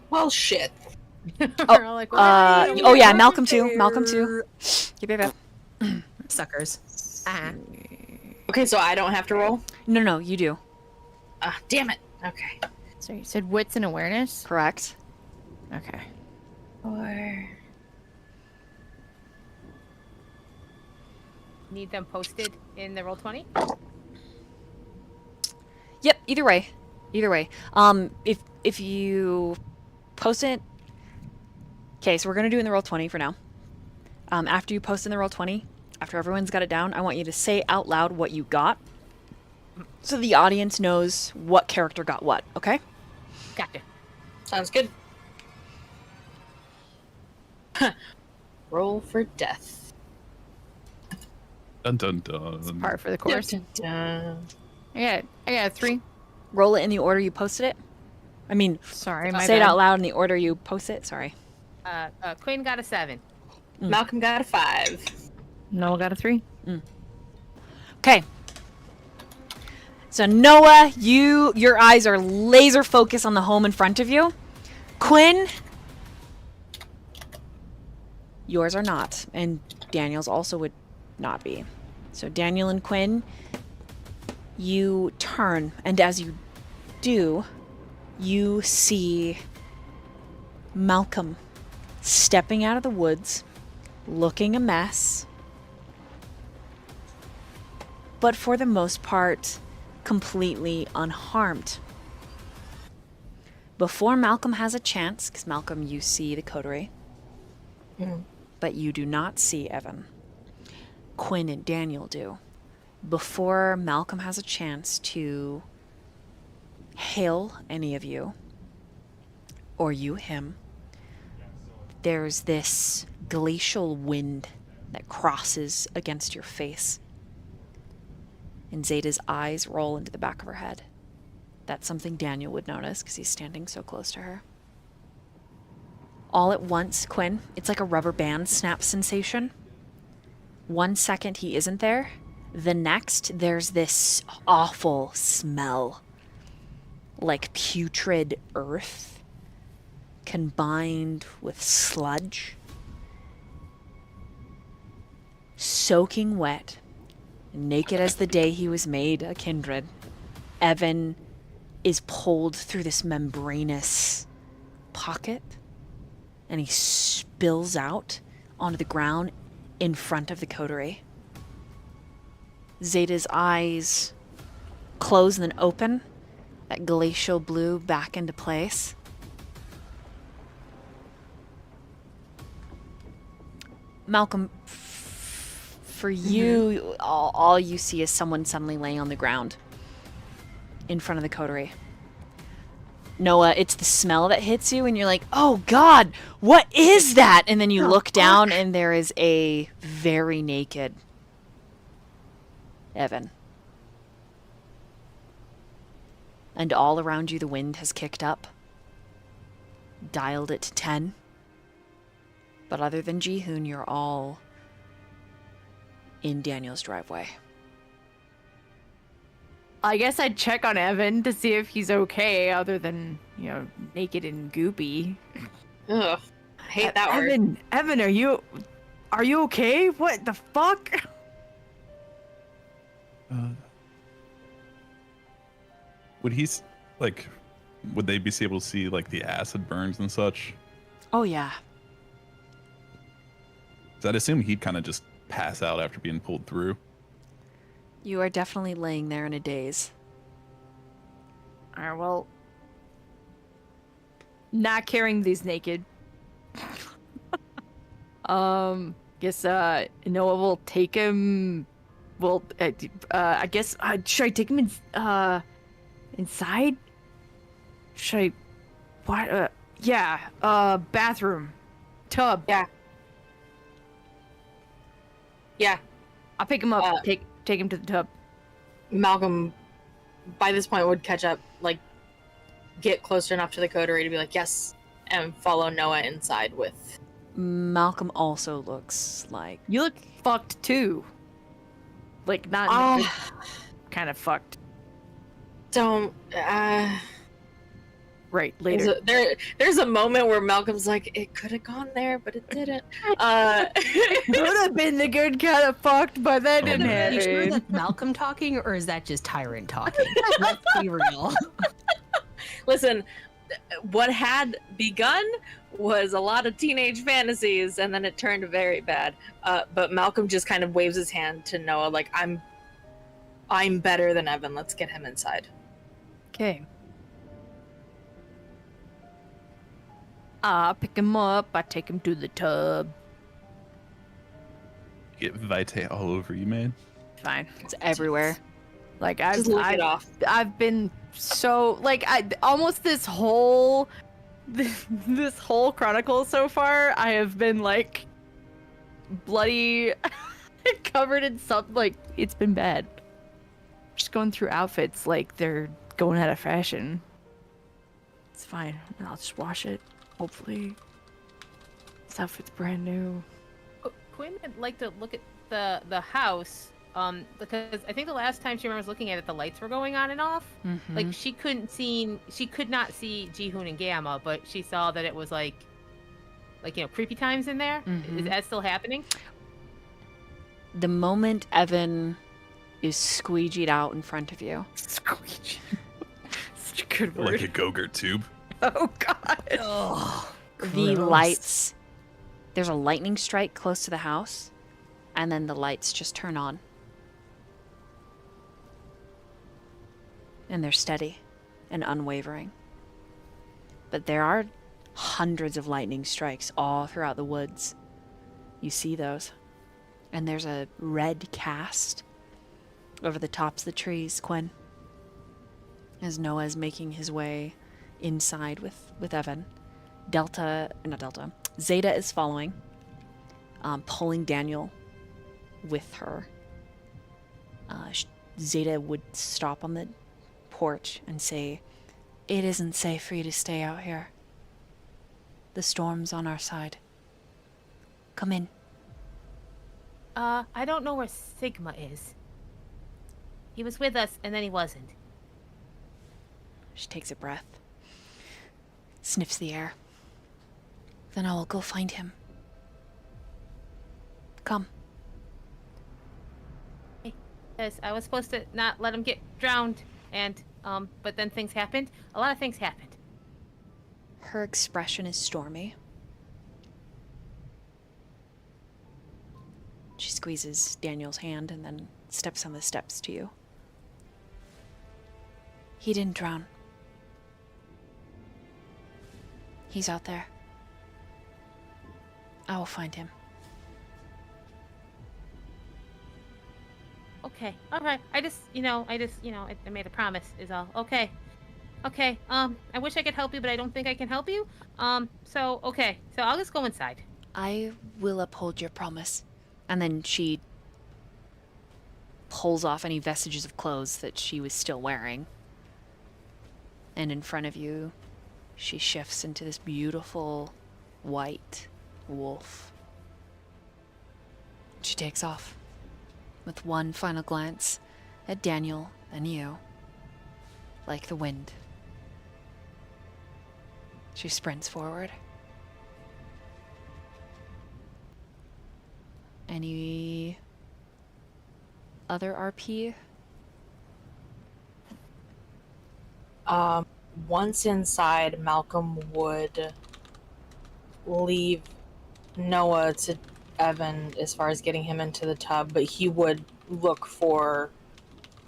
Well, shit. We're all like, Oh yeah, Malcolm too. Malcolm too. Yep. Suckers. Ah. Okay, so I don't have to roll? No, you do. Ah, damn it. Okay. So you said wits and awareness? Correct. Okay. 4. Need them posted in the Roll20? Yep, either way. If you post it. Okay, so we're gonna do it in the Roll20 for now. After you post in the Roll20, after everyone's got it down, I want you to say out loud what you got, so the audience knows what character got what. Okay? Gotcha. Sounds good. Roll for death. Dun dun dun. Par for the course. Dun, dun, dun. I got a 3. Roll it in the order you posted it. I mean, Sorry, my say it bad. out loud in the order you post it. Sorry. Quinn got a 7. Malcolm got a 5. Noah got a 3. Okay. So Noah, your eyes are laser focused on the home in front of you. Quinn, yours are not, and Daniel's also would not be. So Daniel and Quinn, you turn, and as you do, you see Malcolm stepping out of the woods, looking a mess, but for the most part, completely unharmed. Before Malcolm has a chance, because Malcolm, you see the coterie, but you do not see Evan. Quinn and Daniel do. Before Malcolm has a chance to hail any of you, or you him, there's this glacial wind that crosses against your face. And Zeta's eyes roll into the back of her head. That's something Daniel would notice because he's standing so close to her. All at once, Quinn, it's like a rubber band snap sensation. 1 second he isn't there. The next, there's this awful smell. Like putrid earth combined with sludge. Soaking wet, naked as the day he was made a kindred, Evan is pulled through this membranous pocket and he spills out onto the ground in front of the coterie. Zeta's eyes close and then open, that glacial blue back into place. Malcolm, for you, all you see is someone suddenly laying on the ground in front of the coterie. Noah, it's the smell that hits you, and you're like, oh God, what is that? And then you look down, and there is a very naked Evan. And all around you, the wind has kicked up, dialed it to 10. But other than Jihoon, you're all in Daniel's driveway. I guess I'd check on Evan to see if he's okay, other than, naked and goopy. Ugh. I hate that word. Evan, are you okay? What the fuck? Would would they be able to see like the acid burns and such? Oh, yeah. 'Cause I'd assume he'd kind of just pass out after being pulled through. You are definitely laying there in a daze. Alright, well, not carrying these naked. Guess Noah will take him. Well, I guess should I take him inside? Should I? What? Yeah. Bathroom, tub. Yeah. I'll pick him up. Take him to the tub. Malcolm, by this point, would catch up, get closer enough to the coterie to be like, yes, and follow Noah inside with. Malcolm also looks like... You look fucked too. Not in the kind of fucked. Don't. Right, later. There's a moment where Malcolm's like, it could have gone there, but it didn't. Could have been the good kind of fucked, but that didn't Are happen. you sure that's Malcolm talking, or is that just Tyrant talking? Let's be real. Listen, what had begun was a lot of teenage fantasies, and then it turned very bad. But Malcolm just kind of waves his hand to Noah, like, I'm better than Evan. Let's get him inside. Okay. I pick him up. I take him to the tub. Get Vitae all over you, man. Fine. It's everywhere. Just lick it off. I've been so almost this whole chronicle so far. I have been bloody, covered in something. It's been bad. Just going through outfits they're going out of fashion. It's fine. I'll just wash it. Hopefully. This outfit's brand new. Quinn would like to look at the house, because I think the last time she remembers looking at it, the lights were going on and off. Like she could not see Jihoon and Gamma, but she saw that it was like creepy times in there. Is that still happening? The moment Evan is squeegeed out in front of you, Squeegee. Such a good word. Like a Go-Gurt tube. Oh god. the lights, there's a lightning strike close to the house, and then the lights just turn on. And they're steady and unwavering. But there are hundreds of lightning strikes all throughout the woods. You see those. And there's a red cast over the tops of the trees, Quinn. As Noah's making his way inside with Evan. Zeta is following, pulling Daniel with her. Zeta would stop on the porch and say, "It isn't safe for you to stay out here. The storm's on our side. Come in." I don't know where Sigma is. He was with us, and then he wasn't. She takes a breath, sniffs the air. "Then I will go find him. Come." Yes, I was supposed to not let him get drowned, and, but then things happened. A lot of things happened. Her expression is stormy. She squeezes Daniel's hand and then steps on the steps to you. "He didn't drown. He's out there. I will find him." Okay, alright. I made a promise, is all. Okay. I wish I could help you, but I don't think I can help you. So I'll just go inside. "I will uphold your promise." And then she pulls off any vestiges of clothes that she was still wearing. And in front of you, she shifts into this beautiful white wolf. She takes off with one final glance at Daniel and you, like the wind. She sprints forward. Any other RP? Once inside, Malcolm would leave Noah to Evan as far as getting him into the tub, but he would look for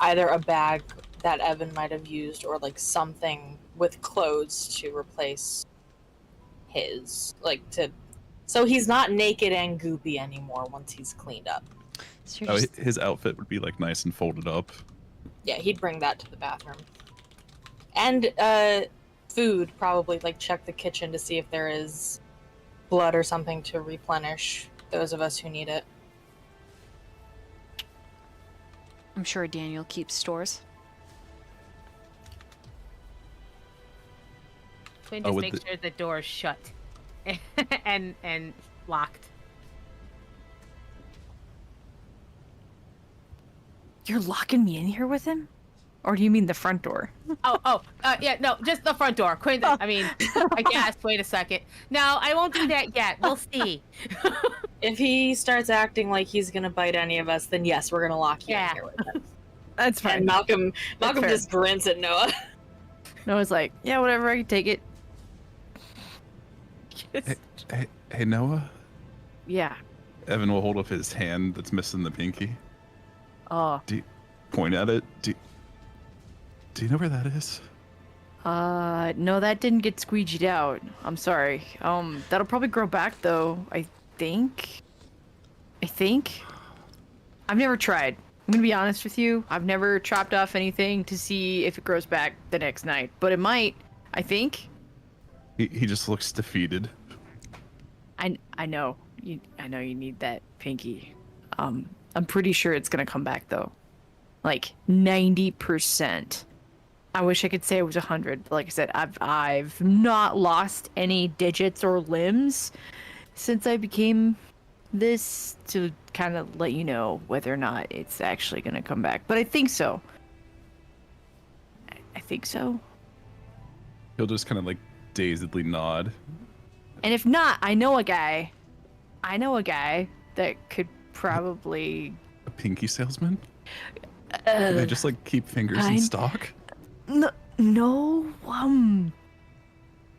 either a bag that Evan might have used or like something with clothes to replace his, so he's not naked and goopy anymore once he's cleaned up. So you're just- His outfit would be like nice and folded up. Yeah, he'd bring that to the bathroom. And food, probably, like check the kitchen to see if there is blood or something to replenish those of us who need it. I'm sure Daniel keeps stores. Quinn Oh, just with makes sure the door's shut and locked. You're locking me in here with him? Or do you mean the front door? Yeah, no, just the front door. Quinn, I mean, I guess. Wait a second. No, I won't do that yet. We'll see. If he starts acting like he's gonna bite any of us, then yes, we're gonna lock you Yeah. in here with him. That's fine. And Malcolm fair. just grins at Noah. Noah's like, yeah, whatever, I can take it. Hey, Noah? Yeah. Evan will hold up his hand that's missing the pinky. Oh. Point at it. Do you know where that is? No, that didn't get squeegeed out. I'm sorry. That'll probably grow back though, I think. I've never tried. I'm gonna be honest with you. I've never chopped off anything to see if it grows back the next night, but it might, I think. He just looks defeated. I know. I know you need that pinky. I'm pretty sure it's gonna come back though. Like 90%. I wish I could say it was 100. But like I said, I've not lost any digits or limbs since I became this, to kind of let you know whether or not it's actually gonna come back. But I think so. I think so. He'll just kind of like dazedly nod. And if not, I know a guy. I know a guy that could probably. A pinky salesman? Do they just like keep fingers in stock? No,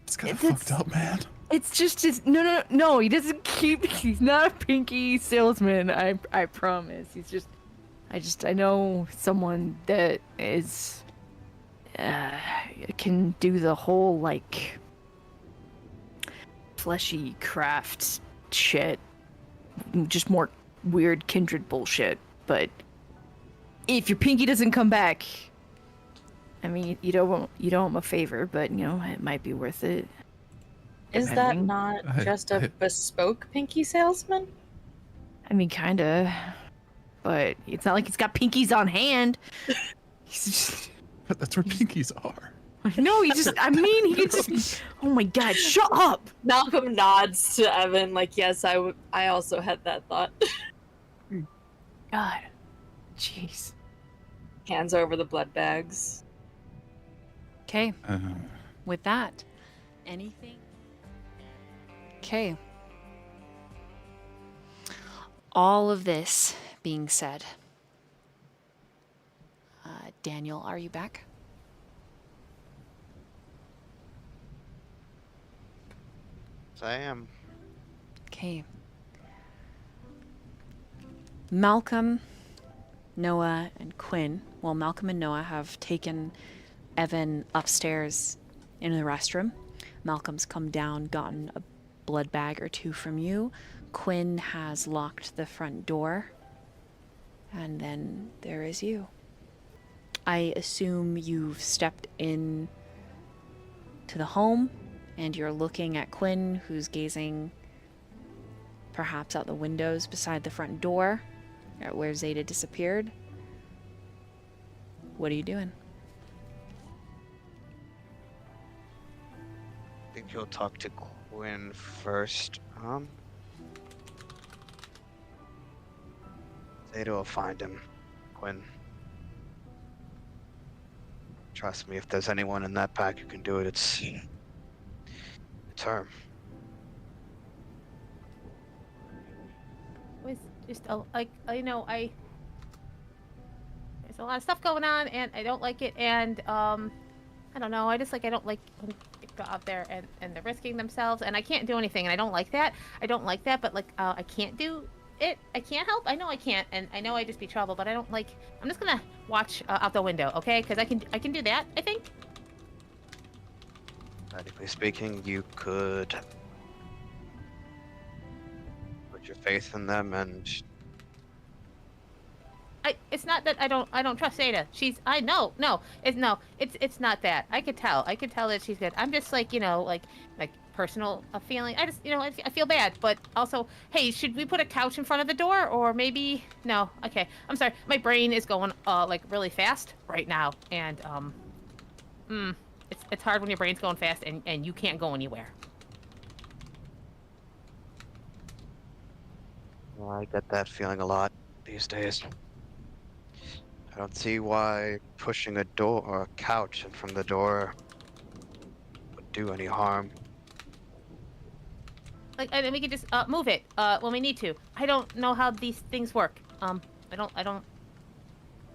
It's kind of fucked up, man. It's just his. No. He doesn't keep. He's not a pinky salesman. I promise. He's just. I know someone that is. Can do the whole like. Fleshy craft shit. Just more weird kindred bullshit. But if your pinky doesn't come back, I mean, you don't want my favor, but you know it might be worth it. Is that not just a bespoke pinky salesman? I mean, kinda, but it's not like he's got pinkies on hand. He's just, That's where pinkies are. no, he just. I mean, he just. Oh my god, shut up! Malcolm nods to Evan, like, yes, I also had that thought. God, jeez. Hands over the blood bags. Okay. With that, anything? Okay. All of this being said, Daniel, are you back? Yes, I am. Okay. Malcolm, Noah, and Quinn. Well, Malcolm and Noah have taken Evan upstairs in the restroom. Malcolm's come down, gotten a blood bag or two from you. Quinn has locked the front door. And then there is you. I assume you've stepped in to the home and you're looking at Quinn, who's gazing perhaps out the windows beside the front door at where Zeta disappeared. What are you doing? I think you'll talk to Quinn first. Zeta will find him. Quinn. Trust me, if there's anyone in that pack who can do it, it's her. Was just like there's a lot of stuff going on and I don't like it, and I don't know, I don't like when people go out there and they're risking themselves and I can't do anything, and I don't like that, but like I can't do it, I can't help, I know I can't, and I know I just be trouble, but I'm just gonna watch out the window, okay, because I can do that, I think. Practically speaking, you could put your faith in them, and it's not that I don't trust Zeta. It's not that. I could tell that she's good. I'm just like personal feeling. I just I feel bad, but also, hey, should we put a couch in front of the door, or maybe no? Okay, I'm sorry. My brain is going like really fast right now, and it's hard when your brain's going fast and you can't go anywhere. well, I get that feeling a lot these days. I don't see why pushing a door or a couch in front of the door would do any harm. And then we could just move it when we need to. I don't know how these things work. I don't.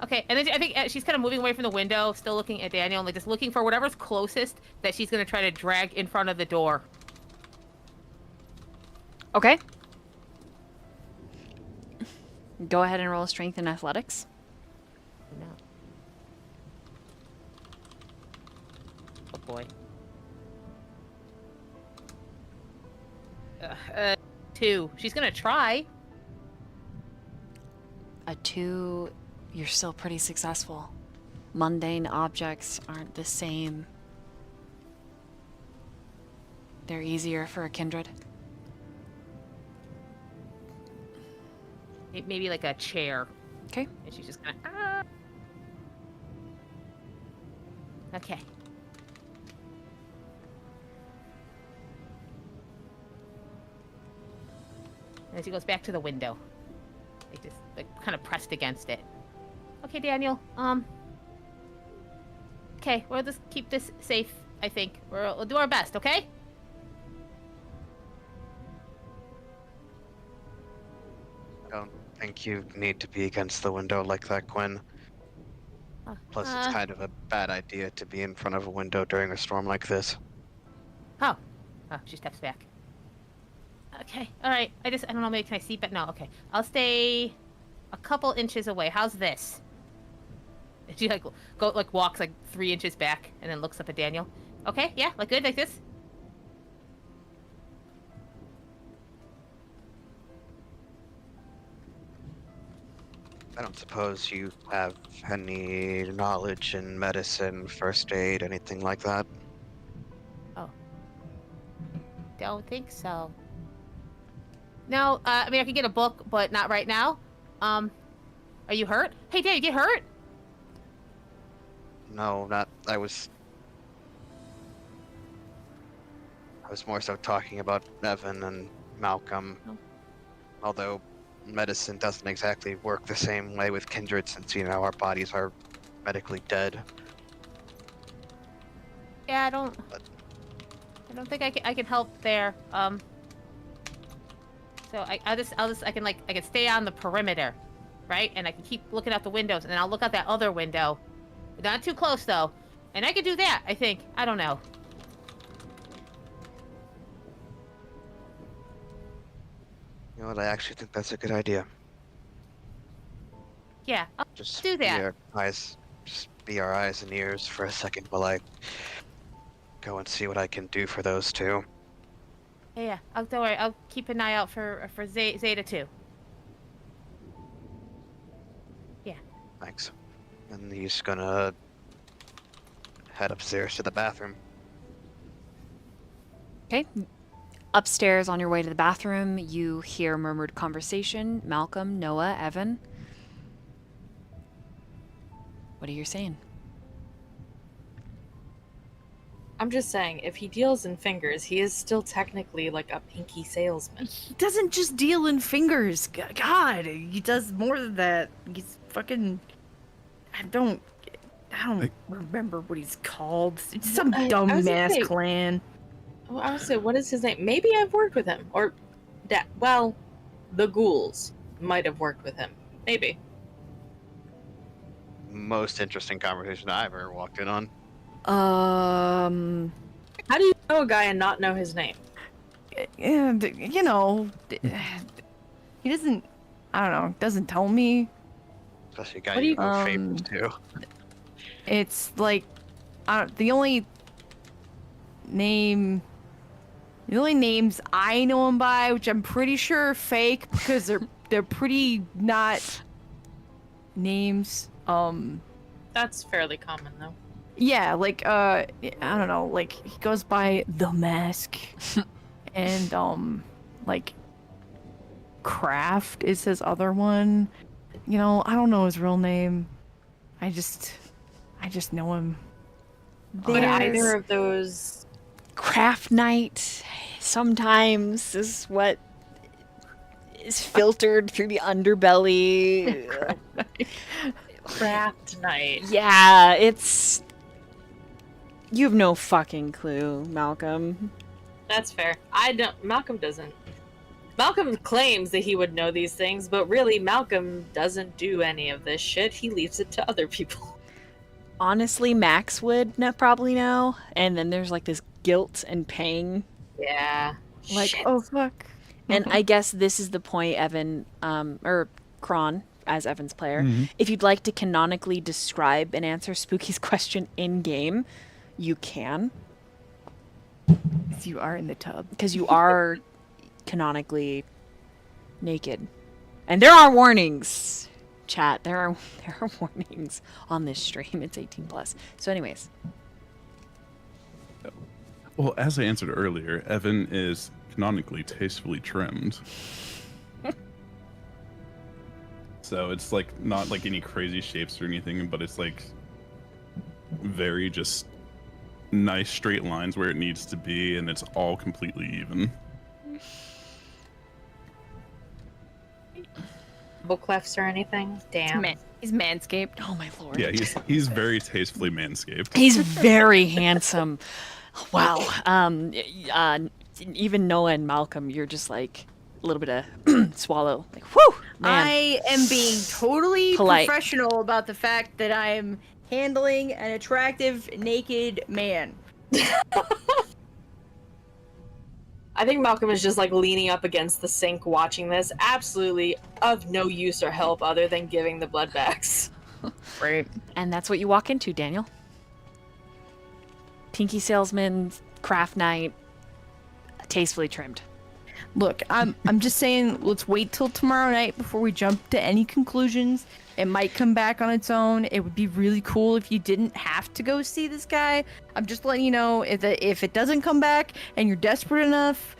Okay, and then I think she's kind of moving away from the window, still looking at Daniel, and like just looking for whatever's closest that she's gonna try to drag in front of the door. Okay. Go ahead and roll strength and athletics. No. Oh boy. 2. She's gonna try. A 2, you're still pretty successful. Mundane objects aren't the same. They're easier for a kindred. Maybe like a chair. Okay. And she's just gonna Okay. And she goes back to the window. Like just like kind of pressed against it. Okay, Daniel. Okay, we'll just keep this safe, I think. We'll do our best, okay? I don't think you need to be against the window like that, Gwen. Plus, it's kind of a bad idea to be in front of a window during a storm like this. Oh, she steps back. Okay, all right. I don't know. Maybe can I see? But no. Okay, I'll stay a couple inches away. How's this? She walks like 3 inches back and then looks up at Daniel. Okay, yeah, like good, like this. I don't suppose you have any knowledge in medicine, first aid, anything like that? Oh, don't think so. No, I mean I could get a book, but not right now. Are you hurt? Hey, Dad, you get hurt? No, not. I was more so talking about Evan and Malcolm. Oh. Although medicine doesn't exactly work the same way with Kindred, since our bodies are medically dead. Yeah, I don't think I can help there. So I can stay on the perimeter, right? And I can keep looking out the windows, and then I'll look out that other window. Not too close though, and I can do that. I think. I don't know. You know what? I actually think that's a good idea. Yeah, I'll Just do that. be our eyes and ears for a second while I go and see what I can do for those two. Yeah. Don't worry. I'll keep an eye out for Zeta too. Yeah. Thanks. And he's gonna head upstairs to the bathroom. Okay. Upstairs on your way to the bathroom, you hear murmured conversation. Malcolm, Noah, Evan. What are you saying? I'm just saying, if he deals in fingers, he is still technically like a pinky salesman. He doesn't just deal in fingers. God, he does more than that. He's fucking. I don't remember what he's called. It's some dumbass clan. Well, I would say, what is his name? Maybe I've worked with him, or that. Well, the ghouls might have worked with him. Maybe. Most interesting conversation I've ever walked in on. How do you know a guy and not know his name? And you know, he doesn't. I don't know. Doesn't tell me. Especially a guy you go favors to. It's like, the only names I know him by, which I'm pretty sure are fake because they're pretty not names. That's fairly common, though. Yeah, like I don't know, like he goes by the Mask, and like Kraft is his other one. You know, I don't know his real name. I just know him. But either of those Craft night sometimes is what is filtered through the underbelly. craft night. Yeah, it's... You have no fucking clue, Malcolm. That's fair. Malcolm doesn't. Malcolm claims that he would know these things, but really Malcolm doesn't do any of this shit. He leaves it to other people. Honestly, Max would probably know. And then there's like this guilt and pang. Yeah. Like, Shit. oh fuck. And I guess this is the point, Evan, or Chron, as Evan's player. Mhm. If you'd like to canonically describe and answer Spooky's question in-game, you can. Because you are in the tub. Because you are canonically naked. And there are warnings, chat. There are warnings on this stream. It's 18+. So anyways. Well, as I answered earlier, Evan is canonically tastefully trimmed. So it's like not like any crazy shapes or anything, but it's like very just nice straight lines where it needs to be, and it's all completely even. Book clefts or anything? Damn. He's manscaped. Oh my lord. Yeah, he's very tastefully manscaped. He's very handsome. Wow. Even Noah and Malcolm, you're just like a little bit of swallow. Like, whew, man. I am being totally Polite. professional about the fact that I am handling an attractive naked man. I think Malcolm is just like leaning up against the sink watching this, absolutely of no use or help other than giving the blood bags. Right. And that's what you walk into, Daniel. Pinky salesman, craft night, tastefully trimmed. Look, I'm just saying, let's wait till tomorrow night before we jump to any conclusions. It might come back on its own. It would be really cool if you didn't have to go see this guy. I'm just letting you know, if it doesn't come back and you're desperate enough,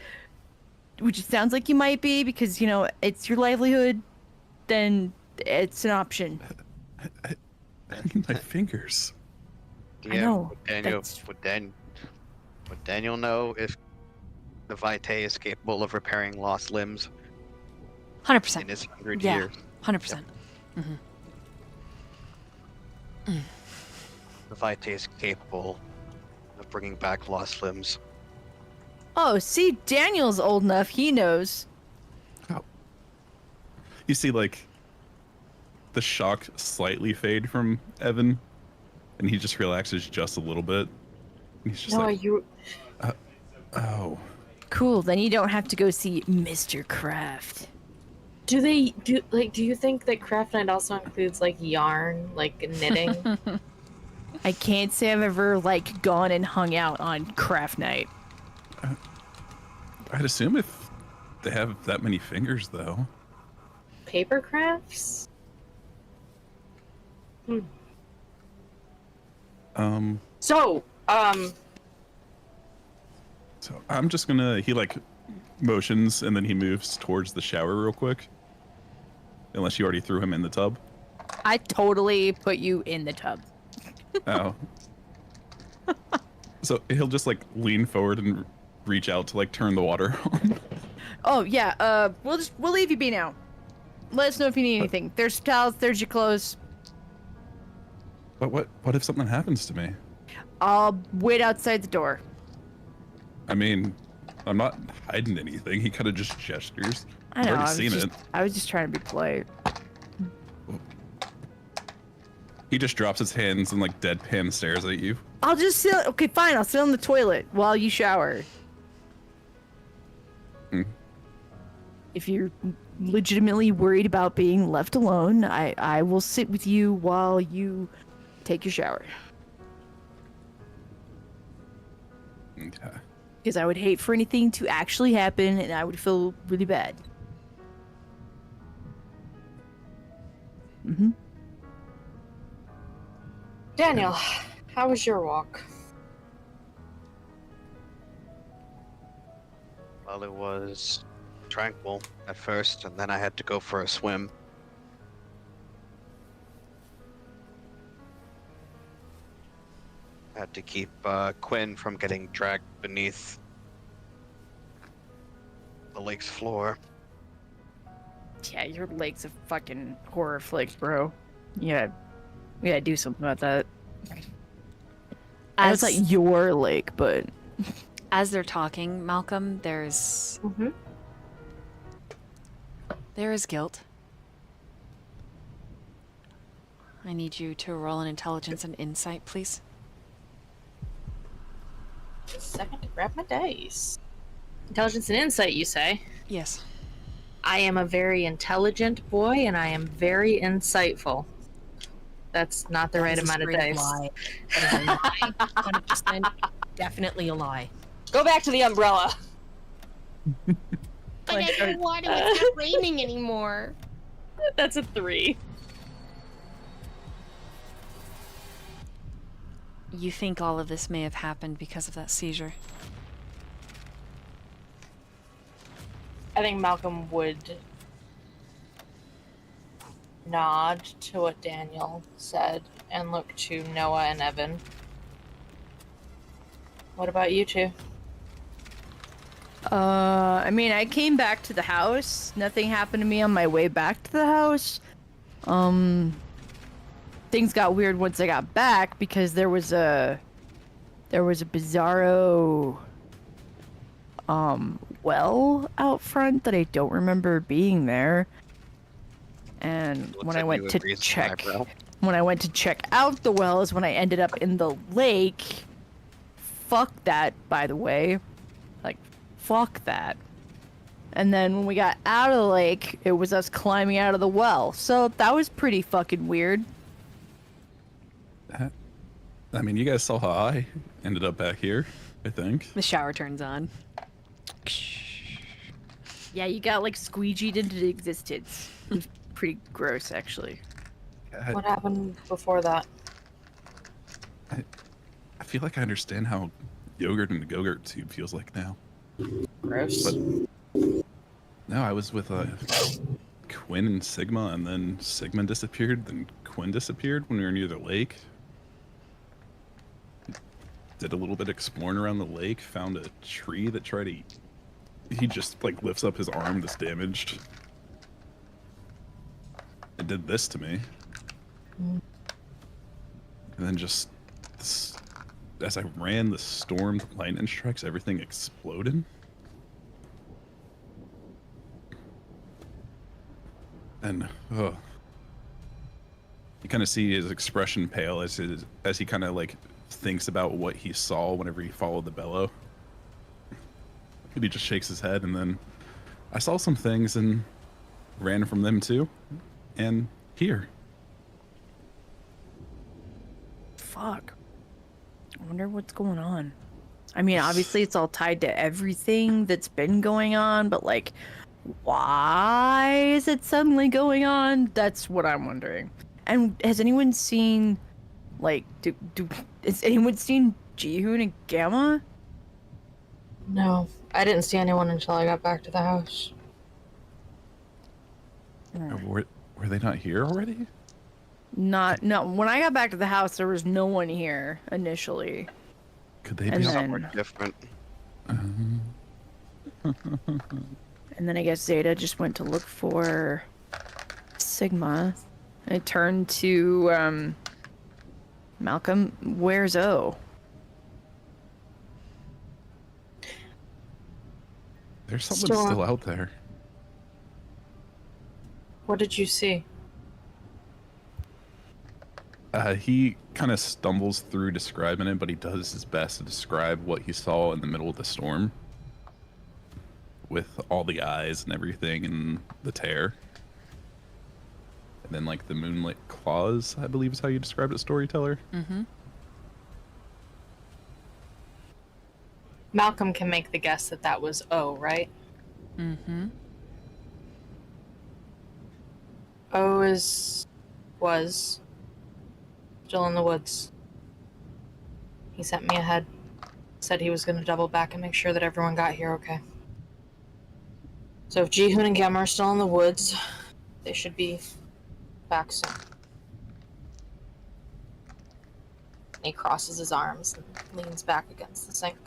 which it sounds like you might be because, you know, it's your livelihood, then it's an option. My fingers. I know, Would Daniel know if the Vitae is capable of repairing lost limbs 100%. in his 100 Yeah, years? 100%. The Vitae is capable of bringing back lost limbs. Oh, see, Daniel's old enough. He knows. You see, like, the shock slightly fade from Evan, and he just relaxes just a little bit. And he's just like, you. oh. Cool. Then you don't have to go see Mr. Kraft. Do you think that craft night also includes like yarn, like knitting? I can't say I've ever like gone and hung out on craft night. I'd assume if they have that many fingers, though. Paper crafts? So I'm just gonna, he like motions and then he moves towards the shower real quick. Unless you already threw him in the tub. I totally put you in the tub. Oh. So he'll just like lean forward and reach out to like turn the water on. Oh yeah, we'll leave you be now. Let us know if you need anything. There's towels, there's your clothes. But what if something happens to me? I'll wait outside the door. I mean, I'm not hiding anything. He kind of just gestures. I know. I've already seen it. I was just trying to be polite. He just drops his hands and like deadpan stares at you. I'll just sit. Okay, fine. I'll sit on the toilet while you shower. If you're legitimately worried about being left alone, I will sit with you while you take your shower. Okay. Because I would hate for anything to actually happen, and I would feel really bad. Daniel, how was your walk? Well, it was tranquil at first, and then I had to go for a swim. I had to keep Quinn from getting dragged beneath the lake's floor. Yeah, your lake's a fucking horror flick, bro. Yeah, we gotta do something about that. It's like your lake, but As they're talking, Malcolm, there is guilt. I need you to roll an intelligence and insight, please. Just a second to grab my dice. Intelligence and insight, you say? Yes. I am a very intelligent boy, and I am very insightful. That's not the right amount of dice. Lie. That is a lie. 100% definitely a lie. Go back to the umbrella. But I don't want to. It's not raining anymore. That's a 3. You think all of this may have happened because of that seizure? I think Malcolm would nod to what Daniel said and look to Noah and Evan. What about you two? I mean, I came back to the house. Nothing happened to me on my way back to the house. Things got weird once I got back because there was a bizarro well out front that I don't remember being there. And Looks when I like you went to would raise an check eyebrow. out the well is when I ended up in the lake. Fuck that, by the way. Like, fuck that. And then when we got out of the lake, it was us climbing out of the well. So that was pretty fucking weird. I mean, you guys saw how I ended up back here, I think. The shower turns on. Yeah, you got like squeegeed into existence. It was pretty gross, actually. What happened before that? I feel like I understand how yogurt in the Go-Gurt tube feels like now. Gross. But no, I was with Quinn and Sigma, and then Sigma disappeared, then Quinn disappeared when we were near the lake. Did a little bit of exploring around the lake, found a tree that tried to eat. He just like lifts up his arm that's damaged. It did this to me. And then just as I ran, the storm, the lightning strikes, everything exploded. And you kind of see his expression pale as he kind of like thinks about what he saw whenever he followed the bellow. And he just shakes his head, and then I saw some things and ran from them too. And here. Fuck. I wonder what's going on. I mean, obviously it's all tied to everything that's been going on, but like, why is it suddenly going on? That's what I'm wondering. And has anyone seen, like, has anyone seen Jihoon and Gamma? No, I didn't see anyone until I got back to the house. Were they not here already? No. When I got back to the house, there was no one here initially. Could they And be then- Somewhat different. And then I guess Zeta just went to look for Sigma. I turned to Malcolm. Where's O? There's something Still- still out there. What did you see? He kind of stumbles through describing it, but he does his best to describe what he saw in the middle of the storm. With all the eyes and everything and the tear. And then like the moonlit claws, I believe is how you described it, storyteller. Mm-hmm. Malcolm can make the guess that that was O, right? Mm-hmm. O was still in the woods. He sent me ahead. Said he was going to double back and make sure that everyone got here okay. So if Jihoon and Gamma are still in the woods, they should be back soon. He crosses his arms and leans back against the sink.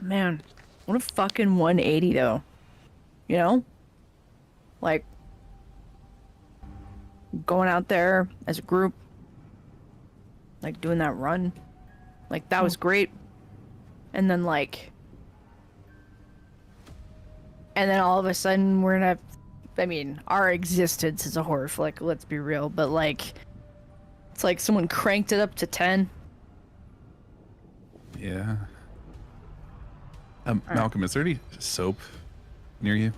Man, what a fucking 180 though. You know? Like, going out there as a group, like doing that run. Like, that was great. And then, like, and then all of a sudden we're gonna, I mean, our existence is a horror flick, let's be real, but like, it's like someone cranked it up to 10. Yeah. Malcolm, is there any soap near you?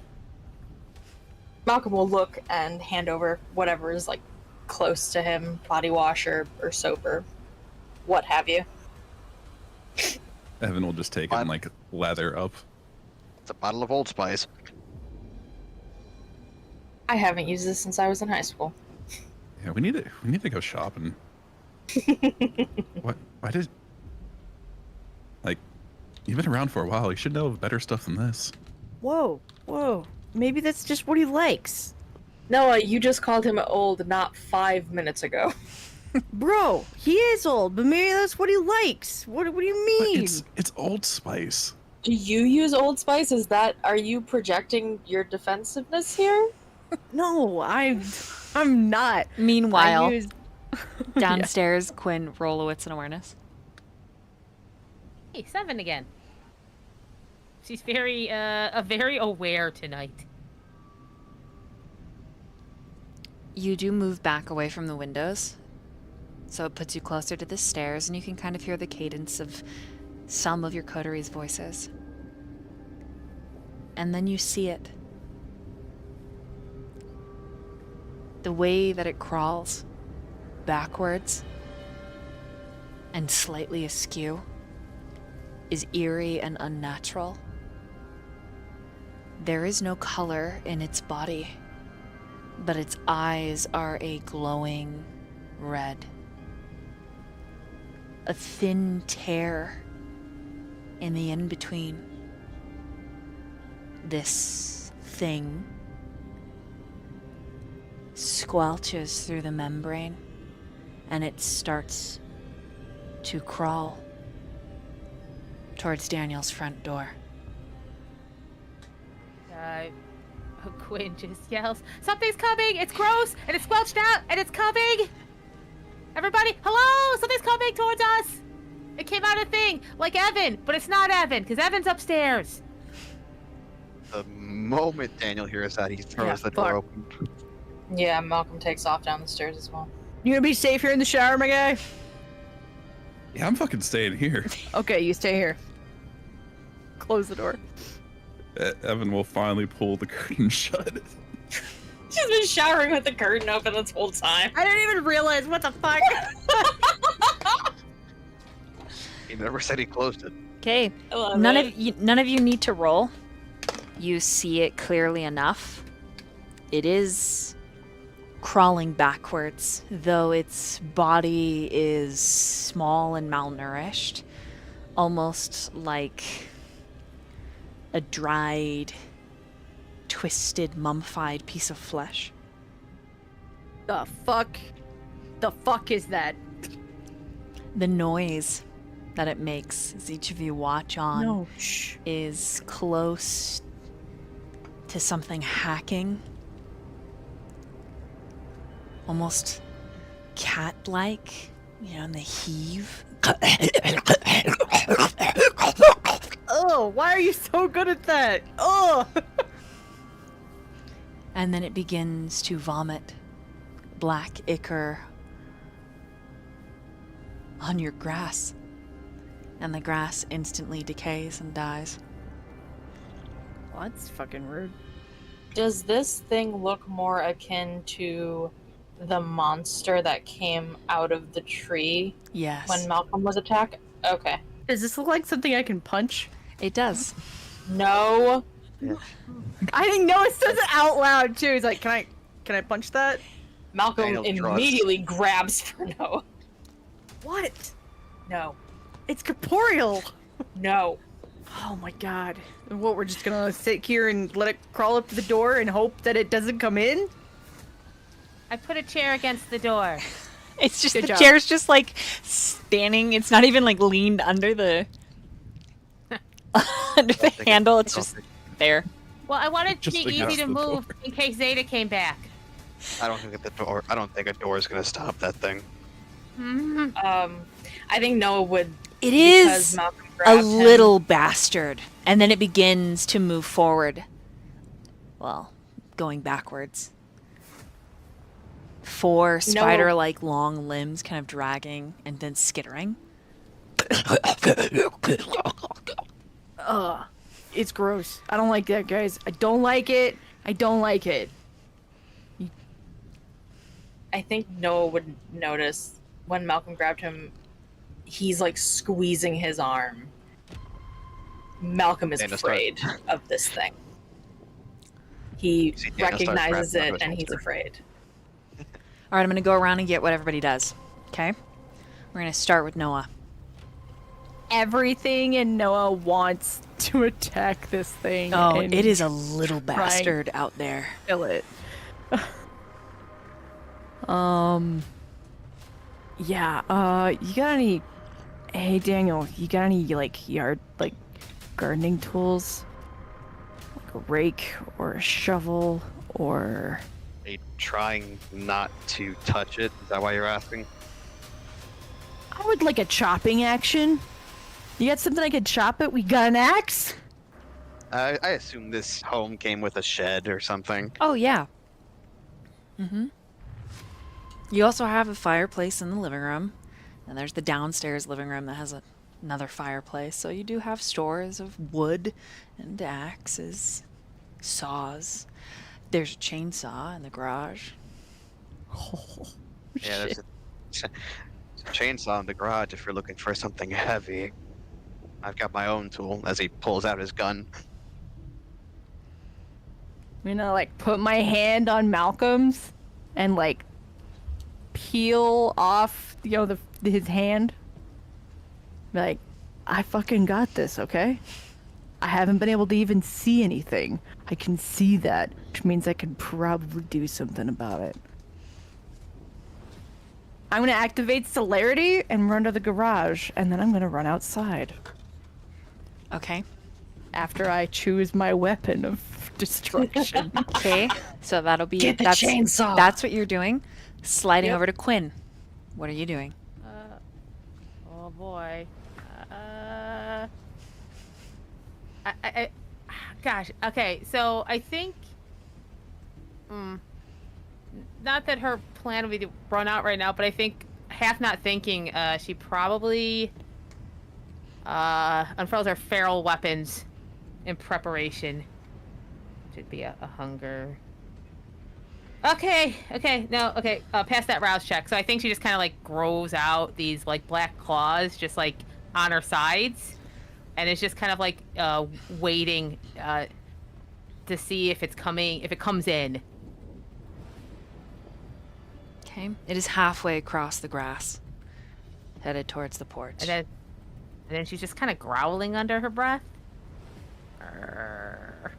Malcolm will look and hand over whatever is like close to him, body wash or soap or what have you. Evan will just take it and like lather up. It's a bottle of Old Spice. I haven't used this since I was in high school. Yeah, we need to go shopping. Why did like you've been around for a while, you should know of better stuff than this. Whoa. maybe that's just what he likes. Noah, you just called him old not 5 minutes ago. Bro, he is old, but maybe that's what he likes. What do you But mean? it's Old Spice. Do you use Old Spice? Are you projecting your defensiveness here? No, I'm not. Meanwhile, I use... downstairs, Quinn, roll a wits and awareness. Hey, 7 again. She's very aware tonight. You do move back away from the windows, so it puts you closer to the stairs, and you can kind of hear the cadence of some of your coteries' voices. And then you see it. The way that it crawls, backwards and slightly askew, is eerie and unnatural. There is no color in its body, but its eyes are a glowing red. A thin tear in the in-between. This thing squelches through the membrane, and it starts to crawl towards Daniel's front door. Quinn just yells, "Something's coming! It's gross, and it's squelched out, and it's coming! Everybody, hello! Something's coming towards us! It came out a thing, like Evan, but it's not Evan, because Evan's upstairs." The moment Daniel hears that, he throws the door fuck. open. Yeah, Malcolm takes off down the stairs as well. You gonna be safe here in the shower, my guy? Yeah, I'm fucking staying here. Okay, you stay here. Close the door. Evan will finally pull the curtain shut. She's been showering with the curtain open this whole time. I didn't even realize what the fuck. He never said he closed it. Okay, none of you need to roll. You see it clearly enough. It is crawling backwards, though its body is small and malnourished, almost like a dried, twisted, mummified piece of flesh. The fuck? The fuck is that? The noise that it makes as each of you watch on No, shh. is close to something hacking, almost cat-like, and the heave. Oh, why are you so good at that? Oh! And then it begins to vomit black ichor on your grass. And the grass instantly decays and dies. Well, that's fucking rude. Does this thing look more akin to the monster that came out of the tree Yes. when Malcolm was attacked? Okay. Does this look like something I can punch? It does. No. I didn't know it says it out loud too. He's like, can I punch that? Malcolm Daniel draws. immediately grabs for no. What? No. It's corporeal. No. Oh my god. And what, we're just gonna sit here and let it crawl up to the door and hope that it doesn't come in? I put a chair against the door. It's just Good the job. chair's just like standing. It's not even like leaned under the under the handle. It's just there. Well, I wanted it to Just be easy against to the door. move in case Zeta came back. I don't think a door is gonna stop that thing. I think Noah would. It because is Malcolm a grabbed him. little bastard, and then it begins to move forward. Well, going backwards. 4 spider-like long limbs kind of dragging and then skittering. Ugh. It's gross. I don't like that, guys. I don't like it. I don't like it. I think Noah would notice when Malcolm grabbed him. He's like squeezing his arm. Malcolm is Daniel afraid of this thing. He See, Daniel starts recognizes grabbing it onto and his he's holster. afraid. All right, I'm going to go around and get what everybody does. Okay? We're going to start with Noah. everything, and Noah wants to attack this thing. Oh, and it is a little bastard out there. kill it. Yeah, you got any... Hey, Daniel, you got any, like, gardening tools? Like a rake or a shovel or... Are you trying not to touch it? Is that why you're asking? I would like a chopping action. You got something I could chop it? We got an axe? I assume this home came with a shed or something. Oh, yeah. Mm-hmm. You also have a fireplace in the living room. And there's the downstairs living room that has another fireplace. So you do have stores of wood and axes, saws. There's a chainsaw in the garage. Yeah, there's a chainsaw in the garage if you're looking for something heavy. I've got my own tool as he pulls out his gun. I'm gonna, like, put my hand on Malcolm's and, like, peel off, his hand. Be like, I fucking got this, okay? I haven't been able to even see anything. I can see that, which means I can probably do something about it. I'm gonna activate celerity and run to the garage, and then I'm gonna run outside. Okay. After I choose my weapon of destruction. Okay. So that'll be... Get the that's, chainsaw! That's what you're doing. Sliding Yep. over to Quinn. What are you doing? Oh boy. Gosh. Okay. So I think. Not that her plan would be to run out right now, but I think, half not thinking, she probably unfurls her feral weapons in preparation. Should be a hunger. Okay, no, okay, pass that rouse check. So I think she just kind of, like, grows out these, like, black claws just, like, on her sides. And it's just kind of, like, waiting to see if it comes in. Okay. It is halfway across the grass. Headed towards the porch. And then she's just kind of growling under her breath. Arr.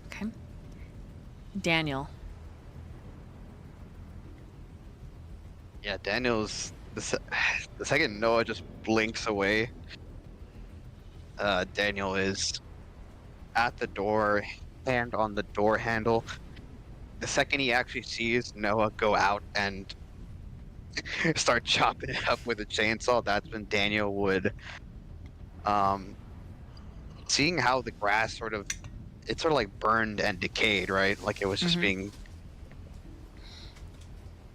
Okay. Daniel. Yeah, Daniel's... The second Noah just blinks away, Daniel is at the door, hand on the door handle. The second he actually sees Noah go out and start chopping it up with a chainsaw, that's when Daniel would, seeing how the grass sort of like burned and decayed, right? Like it was just being...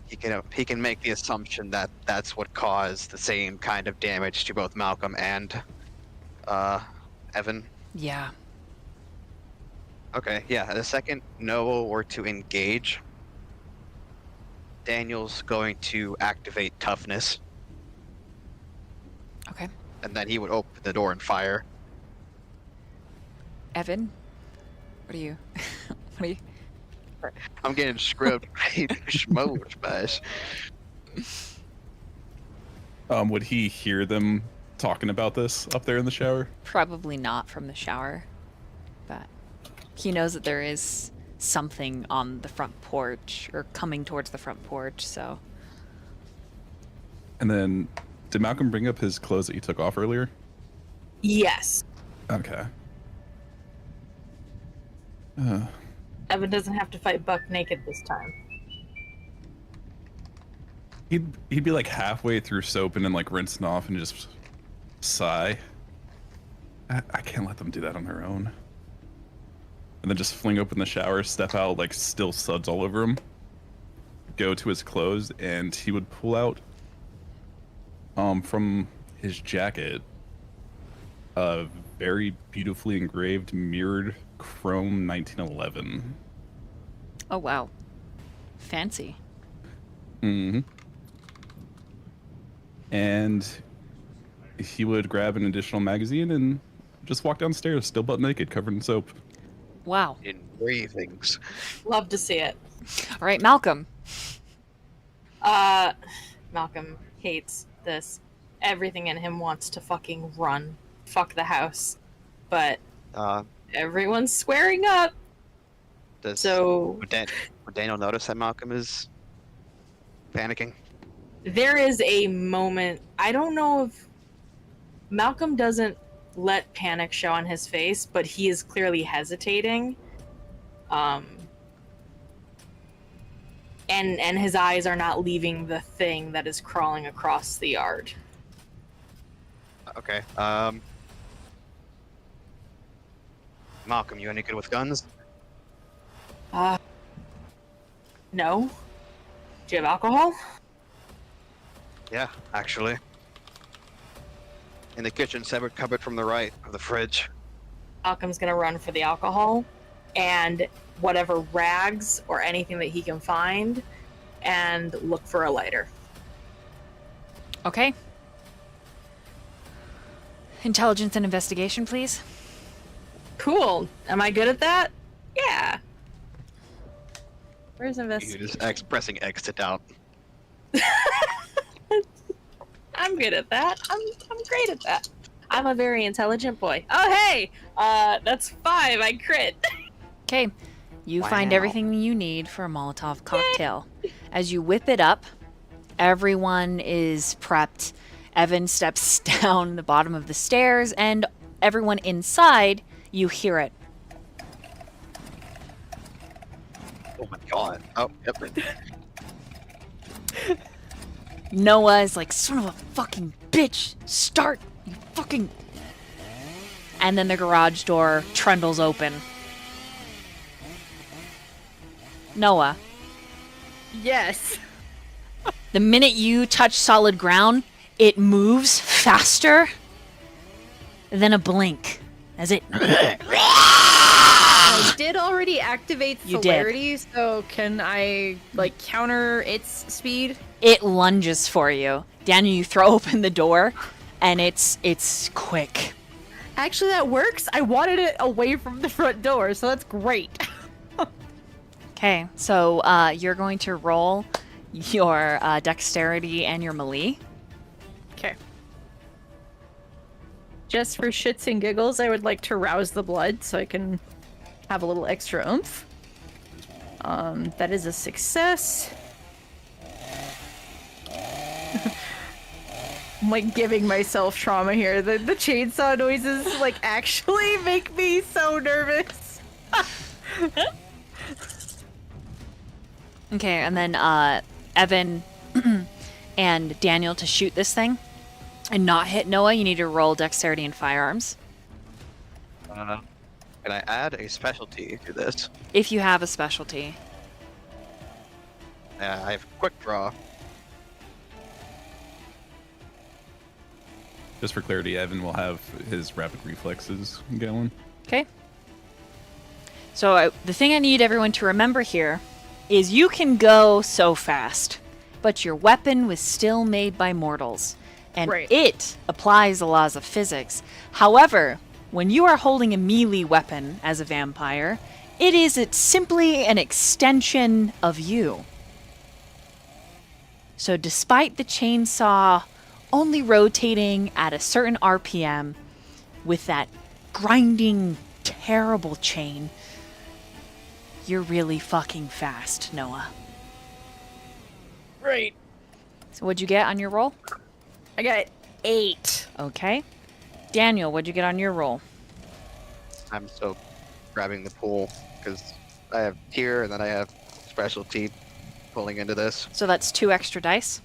He can make the assumption that that's what caused the same kind of damage to both Malcolm and Evan. Yeah. Okay, yeah. The second Noah were to engage, Daniel's going to activate toughness, Okay. and then he would open the door and fire. Evan? What are you... what are you... I'm getting scrubbed schmoes, guys. Would he hear them talking about this up there in the shower? Probably not from the shower. But he knows that there is something on the front porch, or coming towards the front porch, so... And then, did Malcolm bring up his clothes that he took off earlier? Yes. Okay. Evan doesn't have to fight Buck naked this time. He'd be like halfway through soaping and like rinsing off and just sigh. I can't let them do that on their own. And then just fling open the shower, step out, like still suds all over him. Go to his clothes, and he would pull out from his jacket a very beautifully engraved mirrored chrome 1911. Oh, wow. Fancy. Mm-hmm. And he would grab an additional magazine and just walk downstairs, still butt naked, covered in soap. Wow. Engravings. Love to see it. All right, Malcolm. Malcolm hates this everything in him wants to fucking run. Fuck the house. But everyone's squaring up. Would Daniel notice that Malcolm is panicking? There is a moment. I don't know if Malcolm doesn't let panic show on his face, but he is clearly hesitating. And his eyes are not leaving the thing that is crawling across the yard. Okay. Malcolm, you any good with guns? No. Do you have alcohol? Yeah, actually. In the kitchen, separate cupboard from the right of the fridge. Malcolm's gonna run for the alcohol and whatever rags or anything that he can find and look for a lighter. Okay. Intelligence and investigation, please. Cool. Am I good at that? Yeah. Where's You investigation? just pressing X to doubt. I'm good at that. I'm great at that. I'm a very intelligent boy. Oh hey! That's 5. I crit. Okay. You find Wow. everything you need for a Molotov cocktail. As you whip it up, everyone is prepped. Evan steps down the bottom of the stairs, and everyone inside, you hear it. Oh my god. Oh, yep. Noah is like, son of a fucking bitch, start, you fucking... And then the garage door trundles open. Noah, Yes. the minute you touch solid ground, it moves faster than a blink. As it... I did already activate You did. celerity, so can I, like, counter its speed? It lunges for you. Daniel, you throw open the door, and it's quick. Actually, that works. I wanted it away from the front door, so that's great. Okay, so you're going to roll your dexterity and your melee. Okay. Just for shits and giggles, I would like to rouse the blood so I can have a little extra oomph. That is a success. I'm like giving myself trauma here. The chainsaw noises like actually make me so nervous. Okay, and then Evan and Daniel to shoot this thing and not hit Noah, you need to roll dexterity and firearms. Can I add a specialty to this? If you have a specialty. I have quick draw. Just for clarity, Evan will have his rapid reflexes going. Okay. So the thing I need everyone to remember here is you can go so fast, but your weapon was still made by mortals, and Right. it applies the laws of physics. However, when you are holding a melee weapon as a vampire, it's simply an extension of you. So despite the chainsaw only rotating at a certain RPM with that grinding, terrible chain, you're really fucking fast, Noah. Right. So what'd you get on your roll? I got 8. Okay. Daniel, what'd you get on your roll? I'm still grabbing the pool because I have tier and then I have specialty pulling into this. So that's 2 extra dice.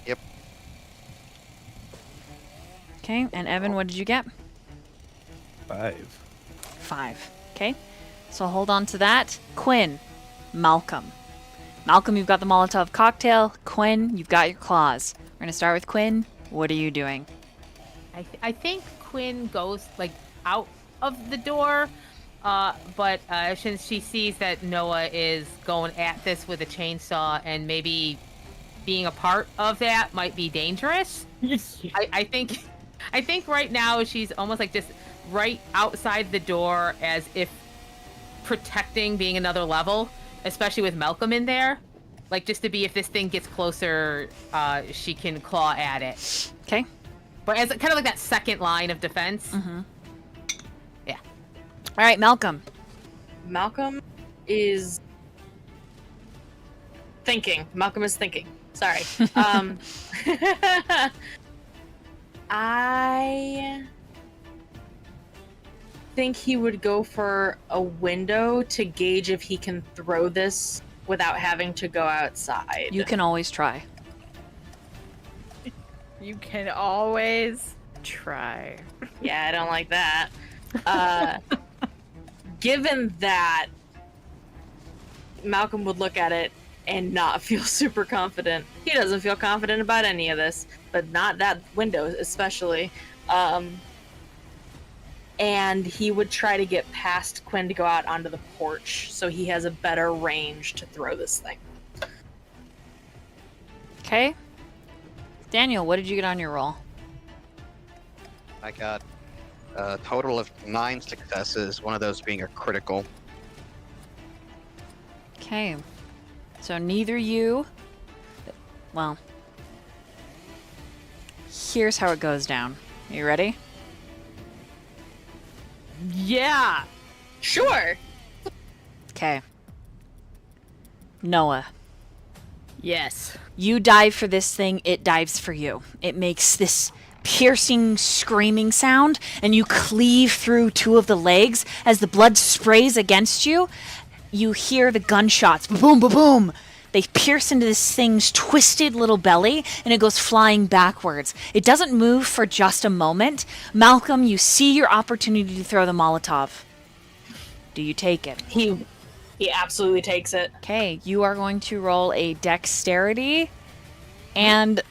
Yep. Okay, and Evan, what did you get? 5. 5. Okay. So hold on to that. Quinn, Malcolm. Malcolm, you've got the Molotov cocktail. Quinn, you've got your claws. We're going to start with Quinn. What are you doing? I think Quinn goes like out of the door, but since she sees that Noah is going at this with a chainsaw and maybe being a part of that might be dangerous, I think right now she's almost like just right outside the door as if protecting being another level, especially with Malcolm in there. Like, just to be, if this thing gets closer, she can claw at it. Okay. But as kind of like that second line of defense. Mm-hmm. Yeah. All right, Malcolm. Malcolm is thinking. Malcolm is thinking. Sorry. I think he would go for a window to gauge if he can throw this without having to go outside. You can always try. You can always try. Yeah, I don't like that. Given that, Malcolm would look at it and not feel super confident. He doesn't feel confident about any of this, but not that window especially. And he would try to get past Quinn to go out onto the porch so he has a better range to throw this thing. Okay. Daniel, what did you get on your roll? I got a total of 9 successes, one of those being a critical. Okay. So neither you... Well... Here's how it goes down. You ready? Yeah. Sure! Okay. Noah. Yes. You dive for this thing, it dives for you. It makes this piercing, screaming sound, and you cleave through 2 of the legs. As the blood sprays against you, you hear the gunshots. Boom, boom, boom! They pierce into this thing's twisted little belly, and it goes flying backwards. It doesn't move for just a moment. Malcolm, you see your opportunity to throw the Molotov. Do you take it? He absolutely takes it. Okay, you are going to roll a dexterity and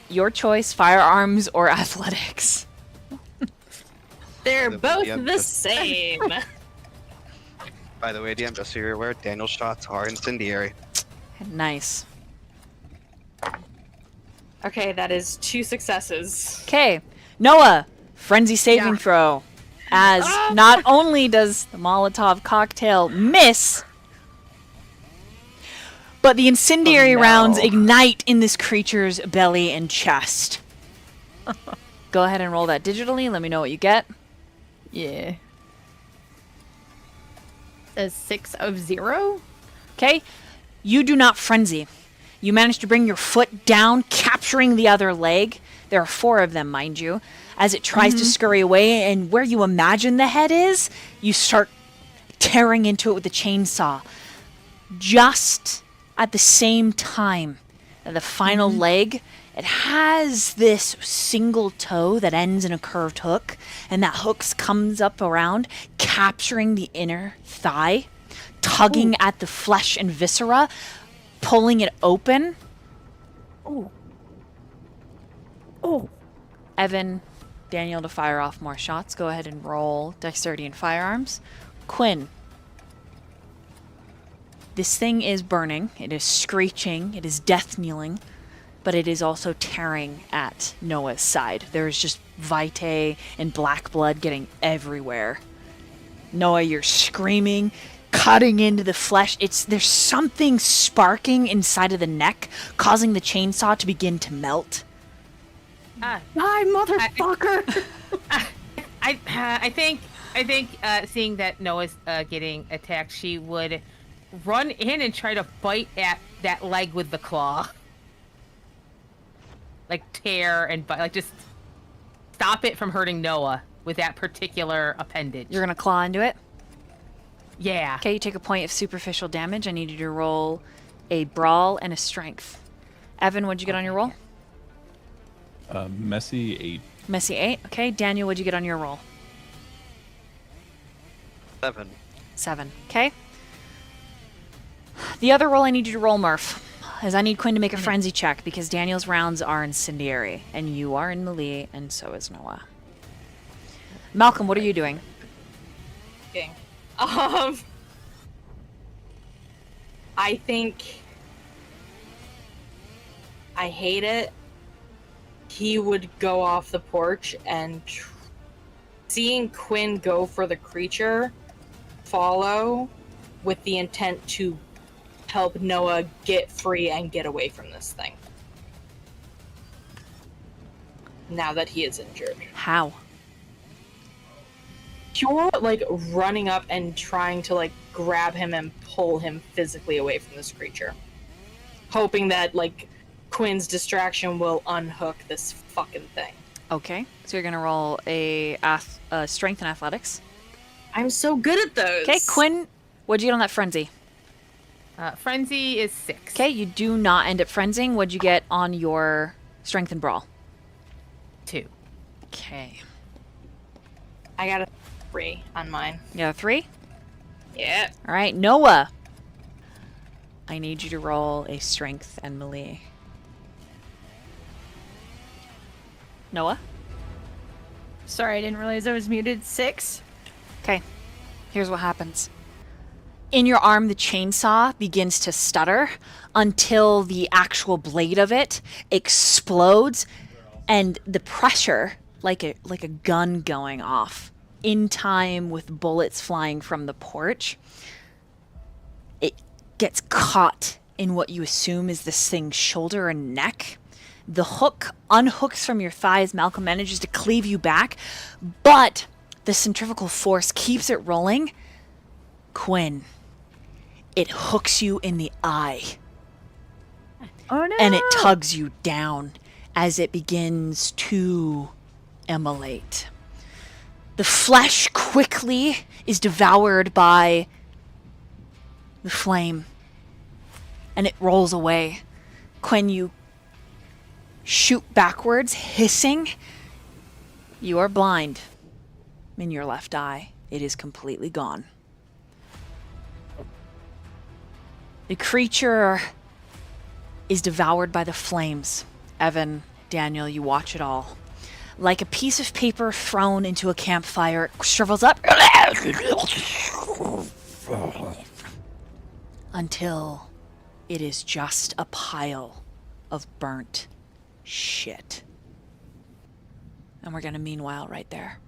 your choice, firearms or athletics. They're both Yeah, the same. By the way, DM, just so you're aware, Daniel's shots are incendiary. Nice. Okay, that is 2 successes. Okay, Noah, frenzy saving Yeah. throw. As not only does the Molotov cocktail miss, but the incendiary rounds ignite in this creature's belly and chest. Go ahead and roll that digitally. Let me know what you get. Yeah. A 6 of 0? Okay? You do not frenzy. You manage to bring your foot down, capturing the other leg. There are 4 of them, mind you. As it tries to scurry away, and where you imagine the head is, you start tearing into it with the chainsaw. Just at the same time, the final leg, it has this single toe that ends in a curved hook, and that hook comes up around, capturing the inner thigh, tugging at the flesh and viscera, pulling it open. Oh. Oh. Evan, Daniel to fire off more shots. Go ahead and roll dexterity and firearms. Quinn. This thing is burning. It is screeching. It is death kneeling. But it is also tearing at Noah's side. There is just vitae and black blood getting everywhere. Noah, you're screaming, cutting into the flesh. There's something sparking inside of the neck, causing the chainsaw to begin to melt. Die, motherfucker! I think seeing that Noah's getting attacked, she would run in and try to bite at that leg with the claw. Like tear and bite, like just stop it from hurting Noah with that particular appendage. You're going to claw into it? Yeah. Okay, you take a point of superficial damage. I need you to roll a brawl and a strength. Evan, what'd you get on your roll? Messy 8. Messy 8. Okay, Daniel, what'd you get on your roll? 7. 7. Okay. The other roll I need you to roll, Murph, is I need Quinn to make a frenzy check because Daniel's rounds are incendiary, and you are in melee, and so is Noah. Malcolm, what are you doing? I think I hate it. He would go off the porch and seeing Quinn go for the creature, follow with the intent to help Noah get free and get away from this thing. Now that he is injured. How? You're like running up and trying to like grab him and pull him physically away from this creature. Hoping that like Quinn's distraction will unhook this fucking thing. Okay, so you're gonna roll a strength and athletics. I'm so good at those. Okay, Quinn, what'd you get on that frenzy? Frenzy is 6. Okay, you do not end up frenzying. What'd you get on your strength and brawl? 2. Okay. I got a 3 on mine. You got a 3? Yeah. All right, Noah. I need you to roll a strength and melee. Noah? Sorry, I didn't realize I was muted. 6. Okay, here's what happens. In your arm, the chainsaw begins to stutter until the actual blade of it explodes, and the pressure, like a gun going off, in time with bullets flying from the porch, it gets caught in what you assume is this thing's shoulder and neck. The hook unhooks from your thighs. Malcolm manages to cleave you back, but the centrifugal force keeps it rolling. Quinn, it hooks you in the eye. Oh no! And it tugs you down as it begins to immolate. The flesh quickly is devoured by the flame, and it rolls away. Quinn, you shoot backwards, hissing. You are blind in your left eye. It is completely gone. The creature is devoured by the flames. Evan, Daniel, you watch it all. Like a piece of paper thrown into a campfire, it shrivels up until it is just a pile of burnt shit. And we're gonna meanwhile right there.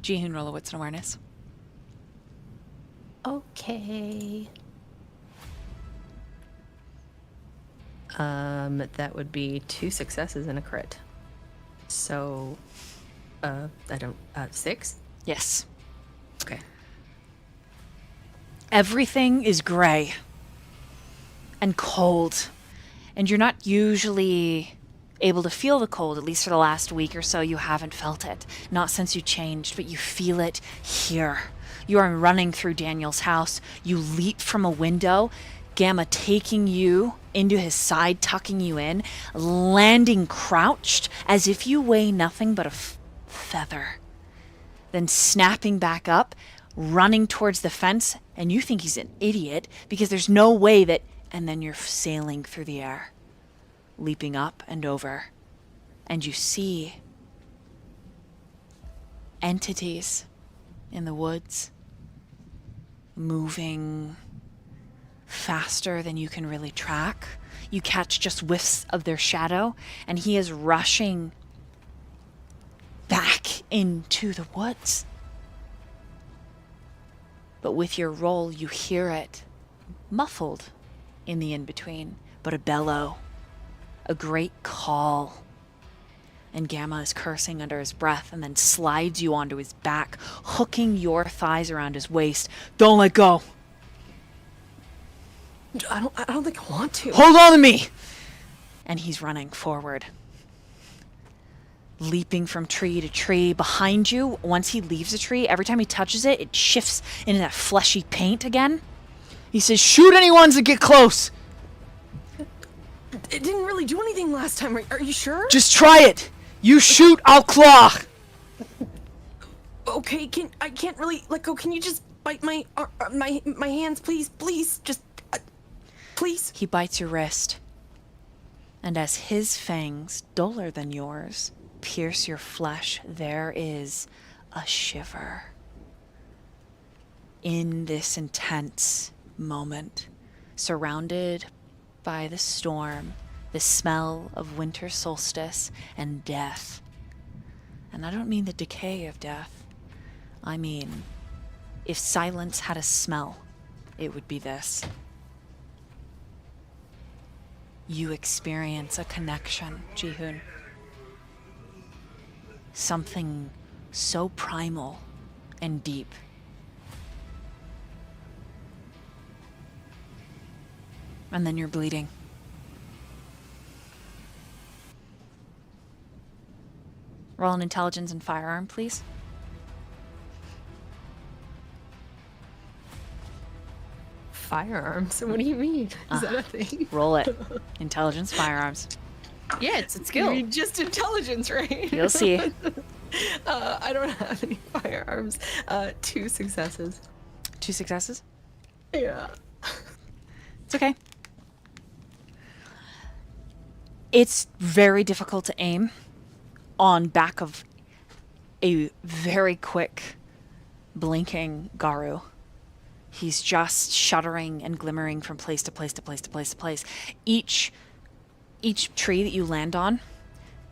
Jihoon, roll a wits and awareness. Okay. That would be 2 successes and a crit. So, I don't, 6? Yes. Okay. Everything is gray and cold, and you're not usually able to feel the cold. At least for the last week or so, you haven't felt it. Not since you changed, but you feel it here. You are running through Daniel's house. You leap from a window, Gamma taking you into his side, tucking you in, landing crouched as if you weigh nothing but a feather. Then snapping back up, running towards the fence, and you think he's an idiot because there's no way that... And then you're sailing through the air, leaping up and over, and you see entities in the woods moving faster than you can really track. You catch just whiffs of their shadow, and he is rushing back into the woods. But with your roll, you hear it muffled in the in-between, but a bellow, a great call. And Gamma is cursing under his breath and then slides you onto his back, hooking your thighs around his waist. Don't let go. I don't think I want to. Hold on to me! And he's running forward, leaping from tree to tree. Behind you, once he leaves a tree, every time he touches it, it shifts into that fleshy paint again. He says, shoot anyone that get close! It didn't really do anything last time. Are you sure? Just try it! You shoot, I'll claw! Okay, I can't really let go. Can you just bite my hands, please? Please, just please. He bites your wrist, and as his fangs, duller than yours, pierce your flesh, there is a shiver. In this intense moment, surrounded by the storm, the smell of winter solstice and death. And I don't mean the decay of death. I mean If silence had a smell, it would be this. You experience a connection, Jihoon. Something so primal and deep. And then you're bleeding. Roll an intelligence and firearm, please. Firearms? What do you mean? Is that a thing? Roll it. Intelligence, firearms. Yeah, it's a skill. You mean just intelligence, right? You'll see. I don't have any firearms. 2 successes. 2 successes? Yeah. It's okay. It's very difficult to aim on back of a very quick, blinking Garu. He's just shuddering and glimmering from place to place to place to place to place. Each tree that you land on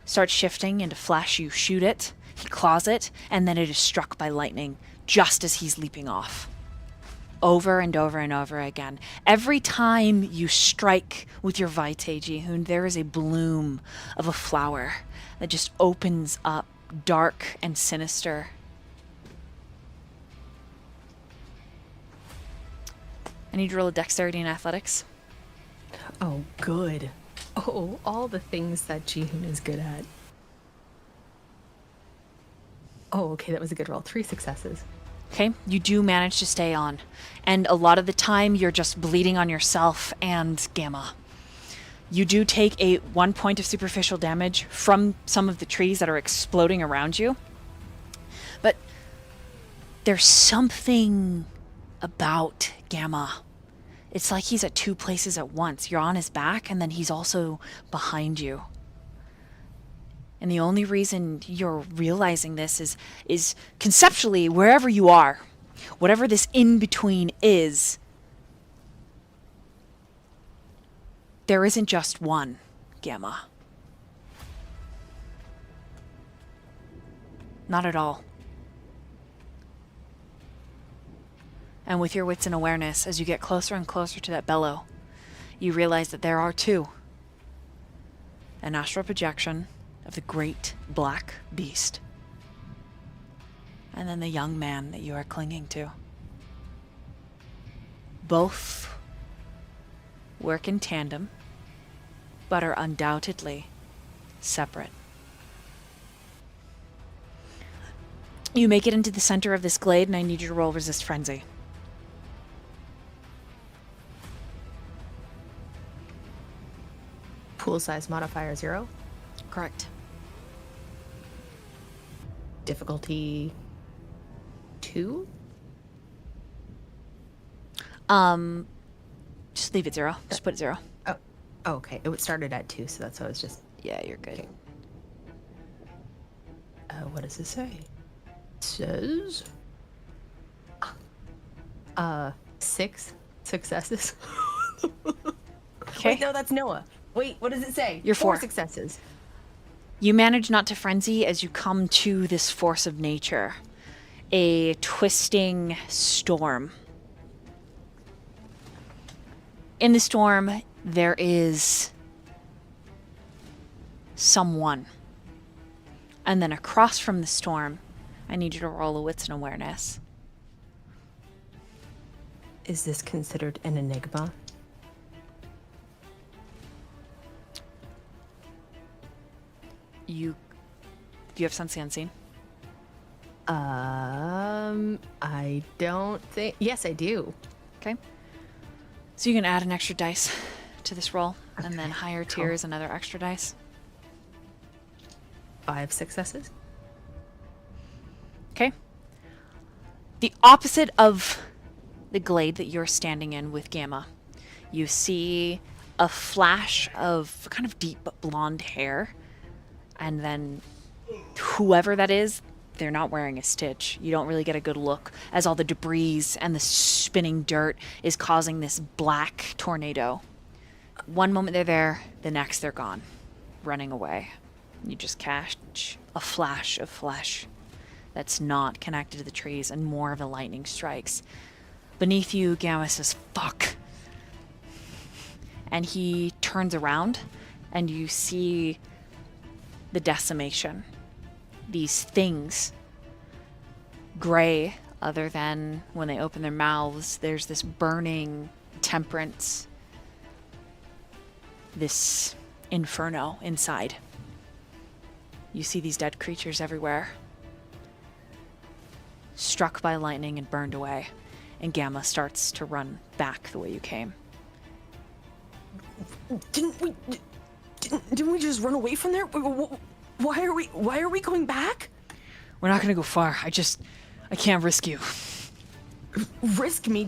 starts shifting into flesh. You shoot it, he claws it, and then it is struck by lightning just as he's leaping off. Over and over and over again. Every time you strike with your Vitae, Jihoon, there is a bloom of a flower that just opens up, dark and sinister. I need to roll a dexterity and athletics. Oh, good. Oh, all the things that Jihoon is good at. Oh, okay, that was a good roll. 3 successes. Okay, you do manage to stay on. And a lot of the time, you're just bleeding on yourself and Gamma. You do take 1 point of superficial damage from some of the trees that are exploding around you. But there's something about Gamma. It's like he's at 2 places at once. You're on his back, and then he's also behind you. And the only reason you're realizing this is conceptually, wherever you are, whatever this in-between is, there isn't just one Gamma. Not at all. And with your wits and awareness, as you get closer and closer to that bellow, you realize that there are 2. An astral projection of the great black beast, and then the young man that you are clinging to. Both work in tandem, but are undoubtedly separate. You make it into the center of this glade, and I need you to roll Resist Frenzy. Pool size modifier 0. Correct. Difficulty 2. Just leave it 0. Just put it 0. Oh, okay. It started at 2, so that's why I was just. Yeah, you're good. Okay. What does it say? It says 6 successes. Okay. Wait, no, that's Noah. Wait, what does it say? You're 4 successes. You manage not to frenzy as you come to this force of nature. A twisting storm. In the storm, there is someone. And then across from the storm, I need you to roll a wits and awareness. Is this considered an enigma? Do you have Sense the Unseen? I don't think. Yes, I do. Okay. So you can add an extra dice to this roll, and then higher cool. tier is another extra dice. 5 successes. Okay. The opposite of the glade that you're standing in with Gamma, you see a flash of kind of deep blonde hair, and then whoever that is, they're not wearing a stitch. You don't really get a good look as all the debris and the spinning dirt is causing this black tornado. One moment they're there, the next they're gone, running away. You just catch a flash of flesh. that's not connected to the trees, and more of the lightning strikes. Beneath you, Gamma says, "Fuck." And he turns around, and you see the decimation. These things, gray, other than when they open their mouths, there's this burning temperance, this inferno inside. You see these dead creatures everywhere, struck by lightning and burned away, and Gamma starts to run back the way you came. Didn't we just run away from there? Why are we going back? We're not gonna go far. I can't risk you. Risk me?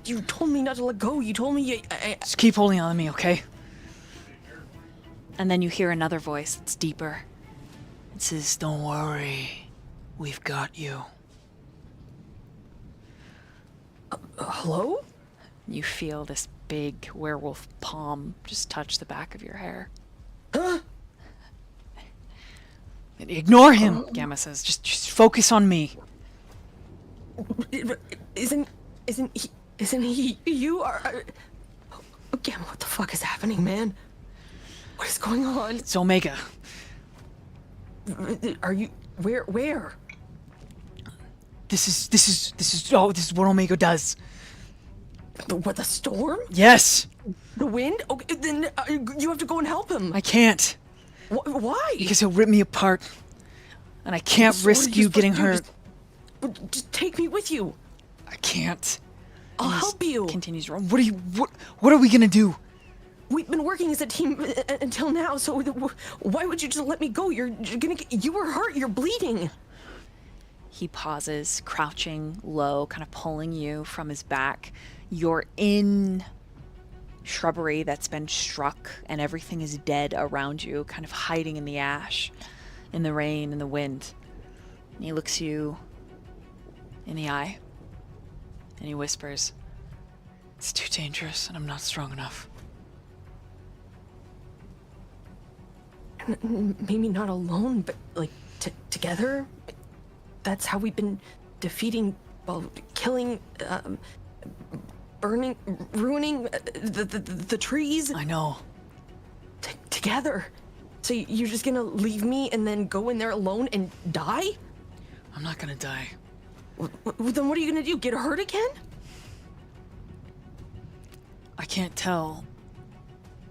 You told me not to let go. You told me Just keep holding on to me, okay? And then you hear another voice that's deeper. It says, "Don't worry. We've got you." Hello? You feel this big werewolf palm just touch the back of your hair. Huh? Ignore him, Gamma says. Just focus on me. Isn't he you? Gamma, what the fuck is happening, man? What is going on? It's Omega. Are you where? This is what Omega does. What, the storm? Yes. The wind? Okay, then you have to go and help him. I can't. Why? Because he'll rip me apart. And I can't So what are risk you you getting supposed hurt. to do? Just take me with you. I can't. I'll help you. Continues rolling. What are we gonna do? We've been working as a team until now, so why would you just let me go? You were hurt. You're bleeding. He pauses, crouching low, kind of pulling you from his back. You're in shrubbery that's been struck, and everything is dead around you, kind of hiding in the ash, in the rain, in the wind. And he looks you in the eye, and he whispers, It's too dangerous, and I'm not strong enough. Maybe not alone, but like together. That's how we've been defeating, killing, burning, ruining the trees. I know. Together. So you're just gonna leave me and then go in there alone and die? I'm not gonna die. Then what are you gonna do? Get hurt again? I can't tell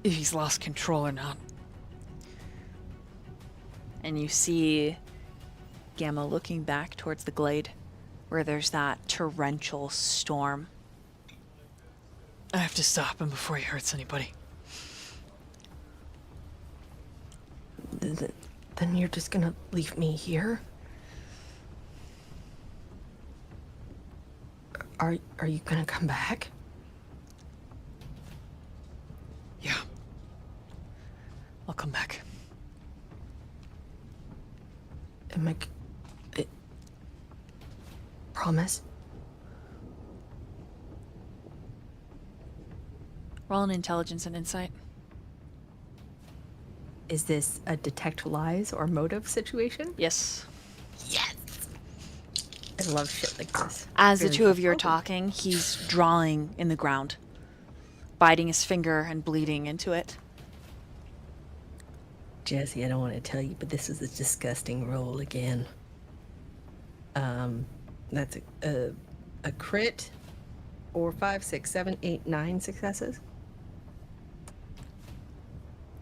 if he's lost control or not. and you see Gamma looking back towards the glade where there's that torrential storm. I have to stop him before he hurts anybody. Then you're just gonna leave me here? Are you gonna come back? Yeah. I'll come back. Promise? Roll an intelligence and insight. Is this a detect lies or motive situation? Yes. Yes! I love shit like this. As the Very two of you are helpful. talking, he's drawing in the ground, biting his finger and bleeding into it. Jesse, I don't want to tell you, but this is a disgusting roll again. That's a crit, 4, 5, 6, 7, 8, 9 successes.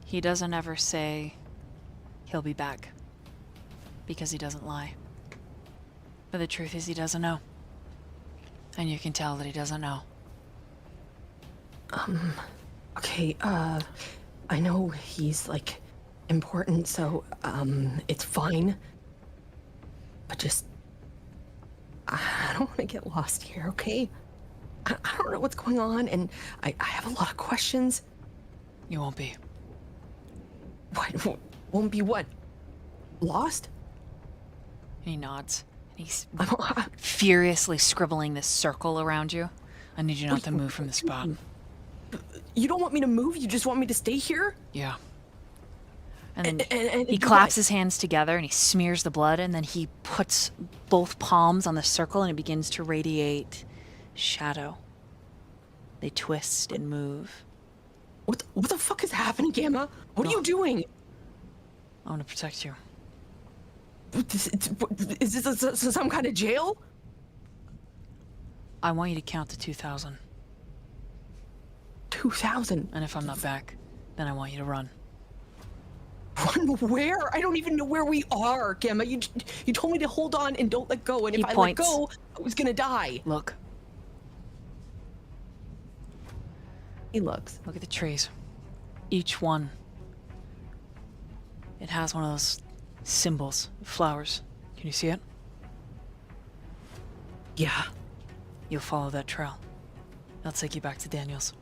He doesn't ever say he'll be back because he doesn't lie. But the truth is he doesn't know. And you can tell that he doesn't know. Okay, I know he's, like, important, so, it's fine. But just... I don't want to get lost here, okay? I don't know what's going on, and I have a lot of questions. You won't be. What? Won't be what? Lost? And he nods. And he's I'm- furiously scribbling this circle around you. I need you not to move from the spot. You don't want me to move? You just want me to stay here? Yeah. And then And he you claps guys- his hands together and he smears the blood, and then he puts both palms on the circle and it begins to radiate shadow. They twist and move. What the fuck is happening, Gamma? What are you doing? I want to protect you. Is this some kind of jail? I want you to count to 2,000. 2,000. And if I'm not back, then I want you to run. Run where? I don't even know where we are, Gamma. You told me to hold on and don't let go. And He if I points. let go, I was gonna die. Look. He looks. Look at the trees. Each one. It has one of those symbols, flowers. Can you see it? Yeah. You'll follow that trail. It'll take you back to Daniel's.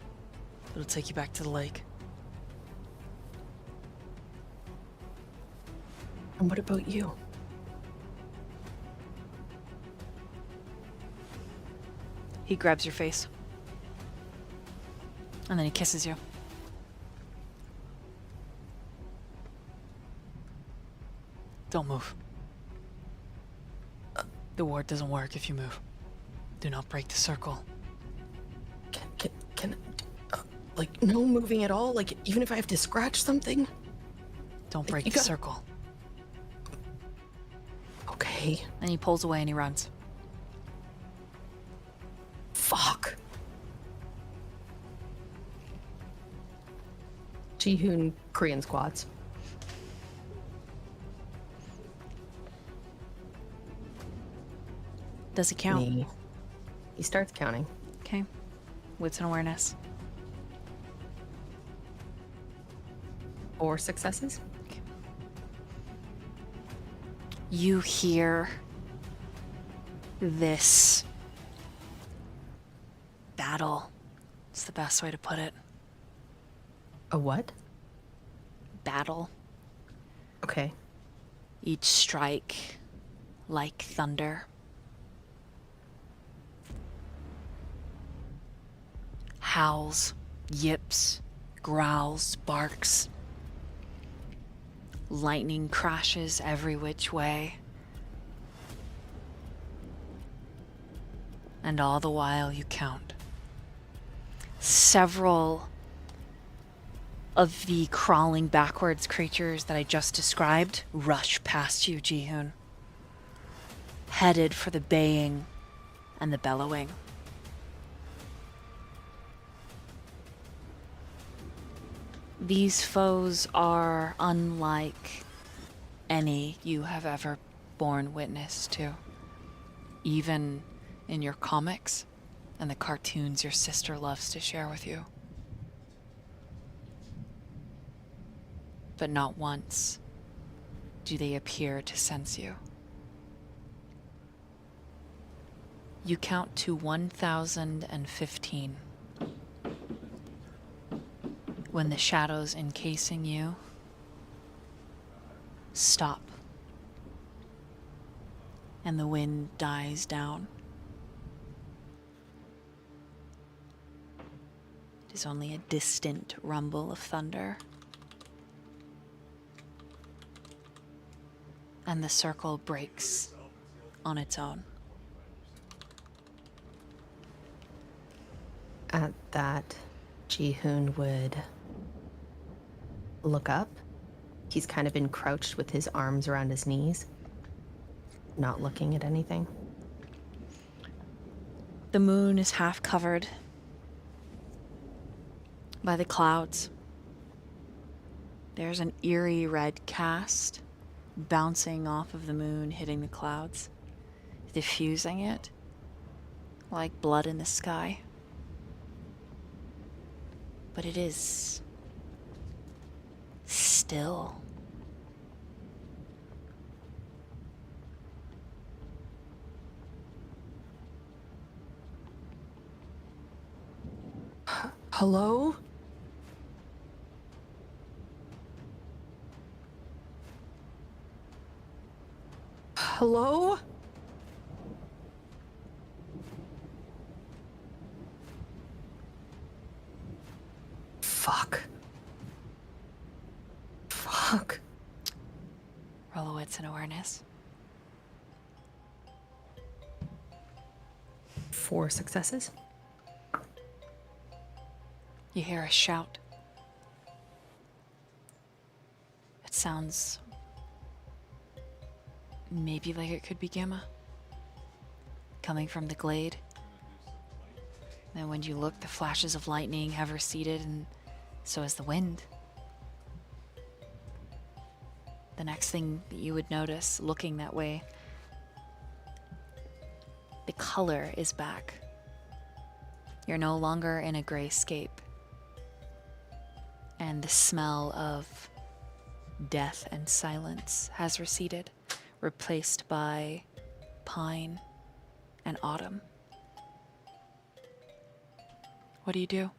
It'll take you back to the lake. And what about you? He grabs your face. And then he kisses you. Don't move. The ward doesn't work if you move. Do not break the circle. Can like no moving at all? Like even if I have to scratch something? Don't break You the gotta- circle. Okay. And he pulls away and he runs. Fuck. Jihoon Korean squats. Does he count? He starts counting. Okay. Wits and awareness. 4 successes. You hear this battle. It's the best way to put it. A what? Battle. Okay. Each strike like thunder. Howls, yips, growls, barks. Lightning crashes every which way. And all the while you count. Several of the crawling backwards creatures that I just described rush past you, Jihoon. Headed for the baying and the bellowing. These foes are unlike any you have ever borne witness to. Even in your comics and the cartoons your sister loves to share with you. But not once do they appear to sense you. You count to 1,015. When the shadows encasing you stop and the wind dies down. It is only a distant rumble of thunder. And the circle breaks on its own. At that, Jihoon would look up. He's kind of been crouched with his arms around his knees, not looking at anything. The moon is half covered by the clouds. There's an eerie red cast bouncing off of the moon, hitting the clouds, diffusing it like blood in the sky. But it is still. Hello? Hello? Fuck. Fuck. Fuck. Roll a wits and awareness. 4 successes. You hear a shout. It sounds maybe like it could be Gamma. Coming from the glade. Then when you look, the flashes of lightning have receded, and so has the wind. The next thing that you would notice, looking that way, the color is back. You're no longer in a grayscape. And the smell of death and silence has receded, replaced by pine and autumn. What do you do?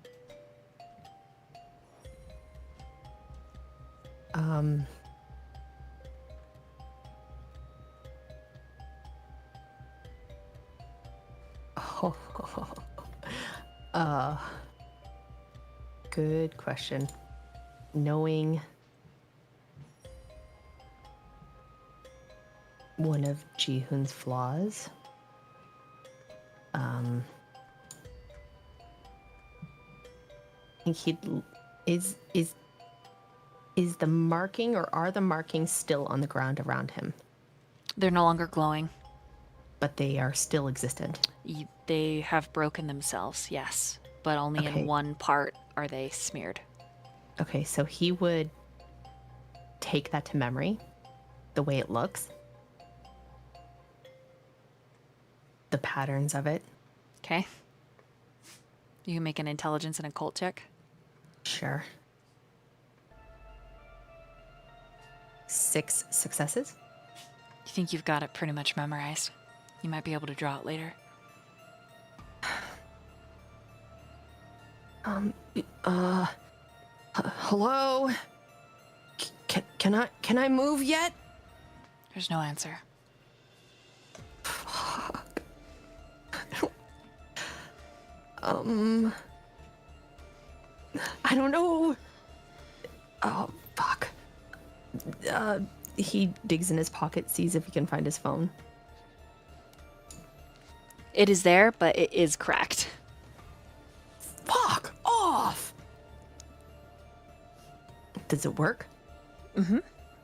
Good question. Knowing one of Jihoon's flaws, I think is the marking, or are the markings still on the ground around him? They're no longer glowing. But they are still existent. They have broken themselves, yes, but only Okay. in one part are they smeared. Okay, so he would take that to memory, the way it looks, the patterns of it. Okay. You can make an intelligence and occult check. Sure. 6 successes. You think you've got it pretty much memorized. You might be able to draw it later. Hello? Can I move yet? There's no answer. I don't know. Oh, fuck. He digs in his pocket, sees if he can find his phone. It is there, but it is cracked. Fuck off! Does it work?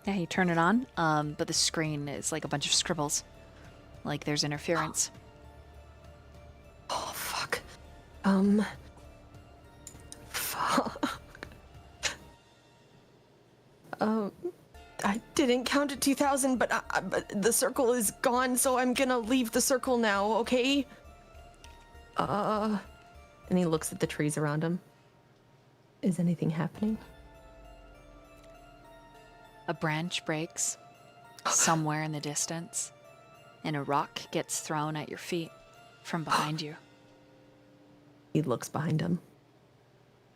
Yeah, you turn it on, but the screen is like a bunch of scribbles. Like there's interference. Oh, fuck. Fuck. I didn't count to 2,000, but the circle is gone, so I'm gonna leave the circle now, okay? And he looks at the trees around him. Is anything happening? A branch breaks somewhere in the distance, and a rock gets thrown at your feet from behind you. He looks behind him.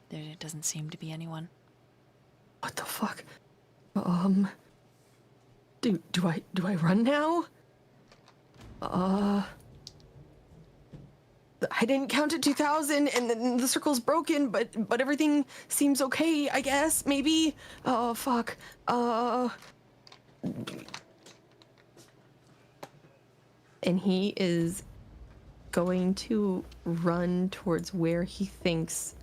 There doesn't seem to be anyone. What the fuck? Do I run now? I didn't count to 2,000, and then the circle's broken, but everything seems okay, I guess, maybe? Oh, fuck. And he is going to run towards where he thinks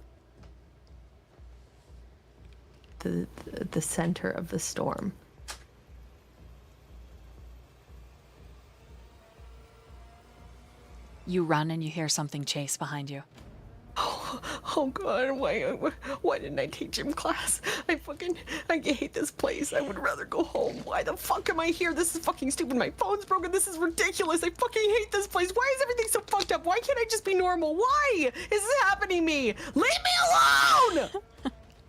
the center of the storm. You run and you hear something chase behind you. Oh god, why didn't I take gym class? I hate this place. I would rather go home. Why the fuck am I here? This is fucking stupid. My phone's broken. This is ridiculous. I fucking hate this place. Why is everything so fucked up? Why can't I just be normal? Why is this happening to me? Leave me alone!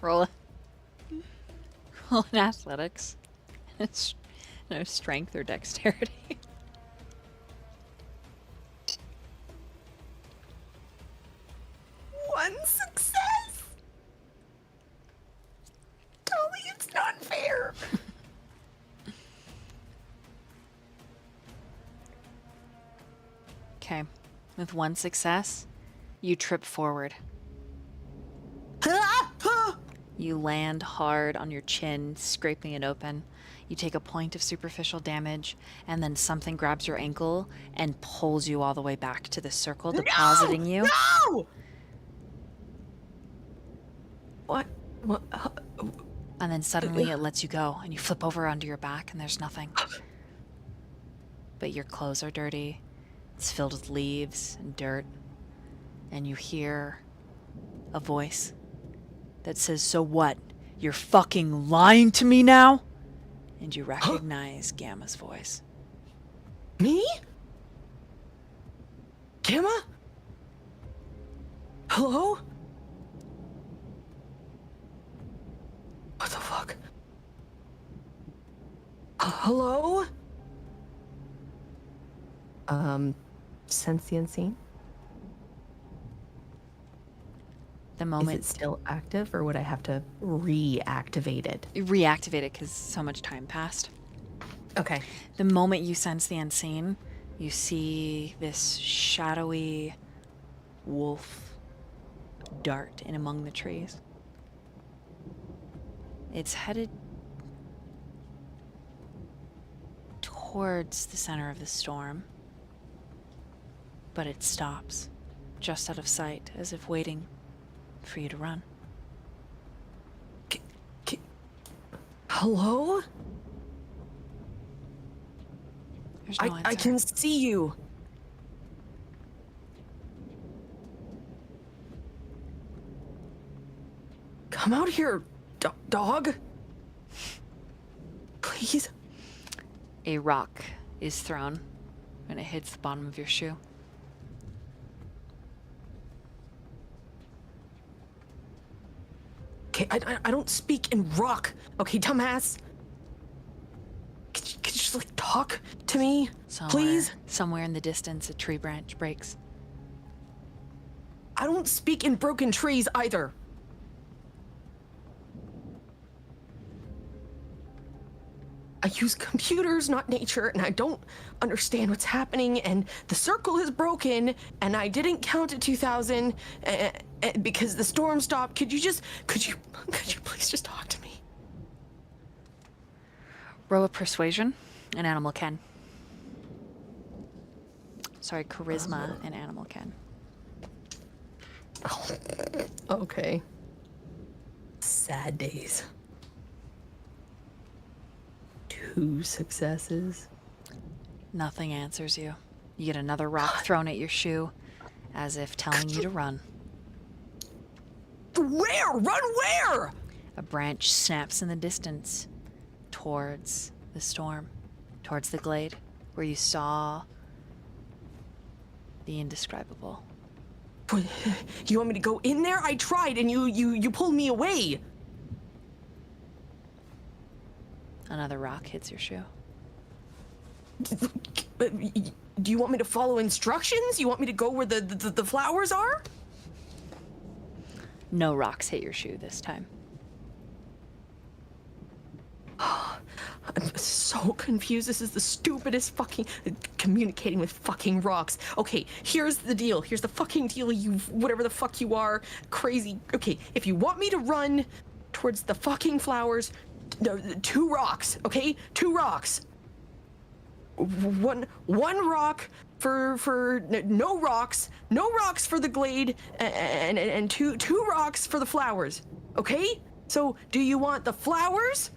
Roll an athletics. No strength or dexterity. One success. Tell me it's not fair. Okay. With one success, you trip forward. You land hard on your chin, scraping it open. You take a point of superficial damage, and then something grabs your ankle and pulls you all the way back to the circle, depositing you. No! What? What? And then suddenly it lets you go, and you flip over onto your back, and there's nothing. But your clothes are dirty. It's filled with leaves and dirt. And you hear a voice that says, "So what? You're fucking lying to me now?" And you recognize Gamma's voice. Me? Gamma? Hello? What the fuck? Hello? Sense the unseen? The Is moment it still active, or would I have to reactivate it? you reactivate it because so much time passed. Okay. The moment you sense the unseen, you see this shadowy wolf dart in among the trees. It's headed towards the center of the storm, but it stops just out of sight, as if waiting for you to run. Hello? There's no answer. I can see you. Come out here, dog. Please. A rock is thrown, and it hits the bottom of your shoe. Okay, I don't speak in rock. Okay, dumbass. Could you just like talk to me, please? Somewhere in the distance, a tree branch breaks. I don't speak in broken trees either. I use computers, not nature, and I don't understand what's happening, and the circle is broken, and I didn't count to 2,000 because the storm stopped. Could you please just talk to me? Roll a persuasion, an animal can. Sorry, charisma, an animal can. Okay. Sad days. 2 successes. Nothing answers you. You get another rock thrown at your shoe, as if telling you to run. Where? Run where? A branch snaps in the distance, towards the storm, towards the glade, where you saw the indescribable. You want me to go in there? I tried, and you pulled me away. Another rock hits your shoe. Do you want me to follow instructions? You want me to go where the flowers are? No rocks hit your shoe this time. I'm so confused. This is the stupidest fucking communicating with fucking rocks. Okay, here's the deal. Here's the fucking deal, you whatever the fuck you are, crazy. Okay, if you want me to run towards the fucking flowers, no, 2 rocks, okay? 2 rocks. One rock for no rocks for the glade, and two rocks for the flowers. Okay? So do you want the flowers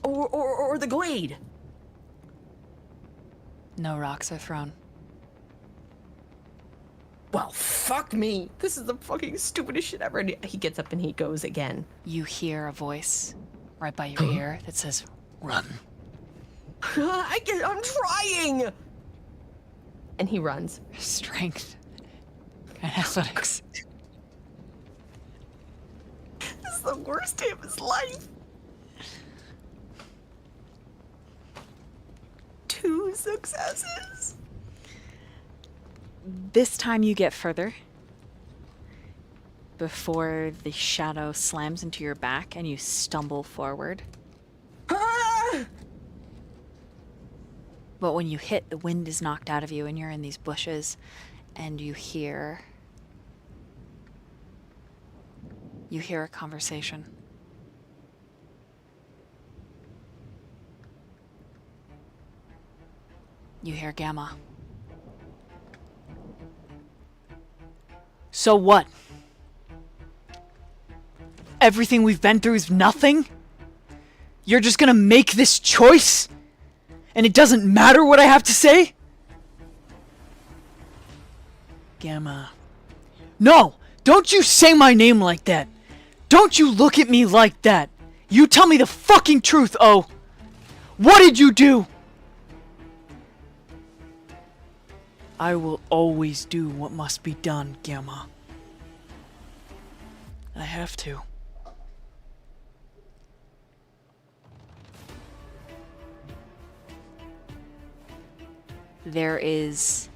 or the glade? No rocks are thrown. Well, fuck me. This is the fucking stupidest shit ever. And he gets up and he goes again. You hear a voice right by your ear that says, "Run." I'm trying. And he runs. Strength and athletics. This is the worst day of his life. 2 successes. This time you get further before the shadow slams into your back and you stumble forward. Ah! But when you hit, the wind is knocked out of you and you're in these bushes and you hear You hear a conversation. You hear Gamma. So what? Everything we've been through is nothing? You're just gonna make this choice? And it doesn't matter what I have to say? Gamma. No! Don't you say my name like that! Don't you look at me like that! You tell me the fucking truth, Oh! What did you do? I will always do what must be done, Gamma. I have to. There is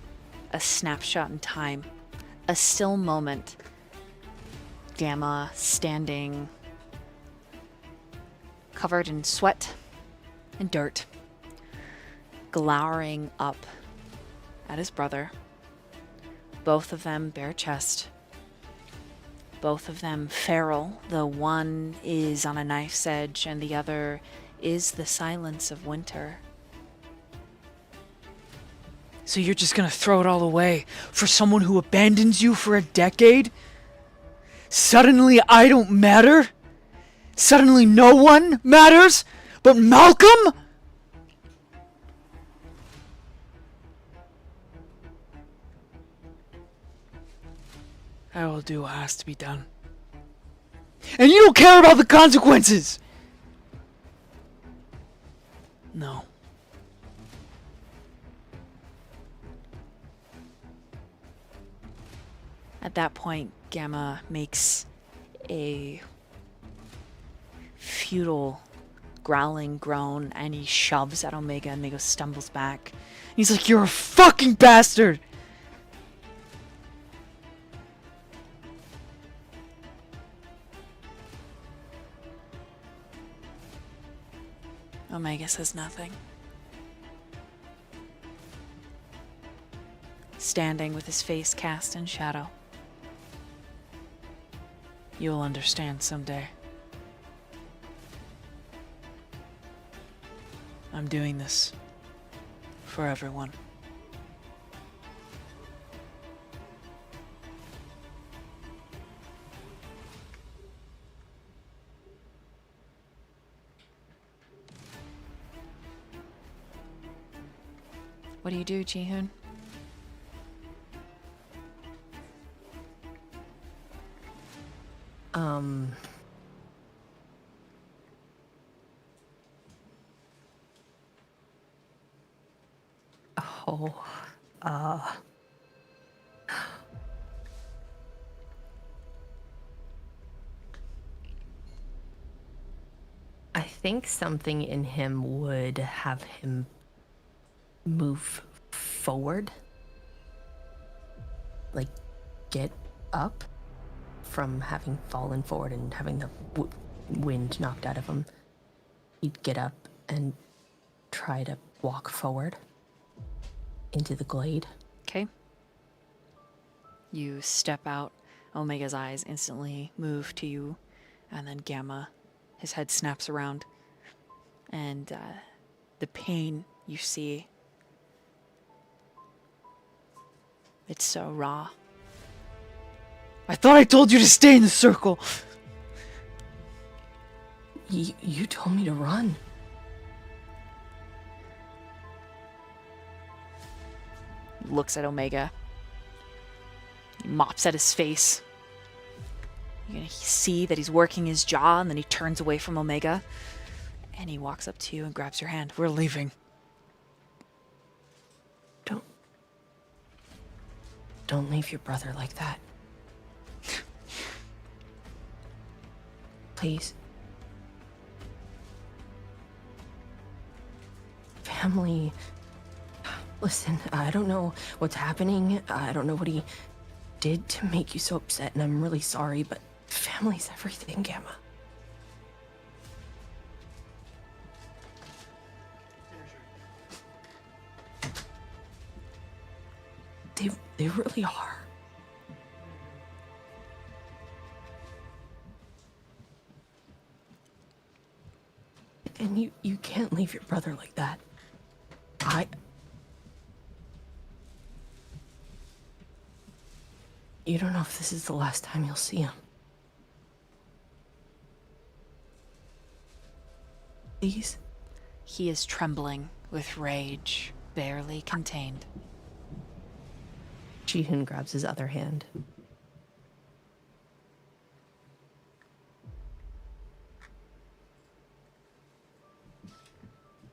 a snapshot in time, a still moment. Gamma standing, covered in sweat and dirt, glowering up at his brother. Both of them bare chest. Both of them feral. The one is on a knife's edge and the other is the silence of winter. So you're just gonna throw it all away for someone who abandons you for a decade? Suddenly I don't matter? Suddenly no one matters but Malcolm? I will do what has to be done. And you don't care about the consequences! No. At that point, Gamma makes a futile, growling groan, and he shoves at Omega, and Omega stumbles back. He's like, "You're a fucking bastard!" Omega says nothing. Standing with his face cast in shadow. You'll understand someday. I'm doing this for everyone. What do you do, Jihoon? I think something in him would have him move forward. Like, get up from having fallen forward and having the wind knocked out of him. He'd get up and try to walk forward into the glade. Okay. You step out. Omega's eyes instantly move to you, and then Gamma, his head snaps around, and the pain you see, it's so raw. I thought I told you to stay in the circle. You told me to run. Looks at Omega. He mops at his face. You can see that he's working his jaw, and then he turns away from Omega. And he walks up to you and grabs your hand. We're leaving. Don't leave your brother like that. Please. Family. Listen, I don't know what's happening. I don't know what he did to make you so upset, and I'm really sorry, but family's everything, Gamma. They really are. And you can't leave your brother like that. You don't know if this is the last time you'll see him. Please? He is trembling with rage, barely contained. Jihoon grabs his other hand.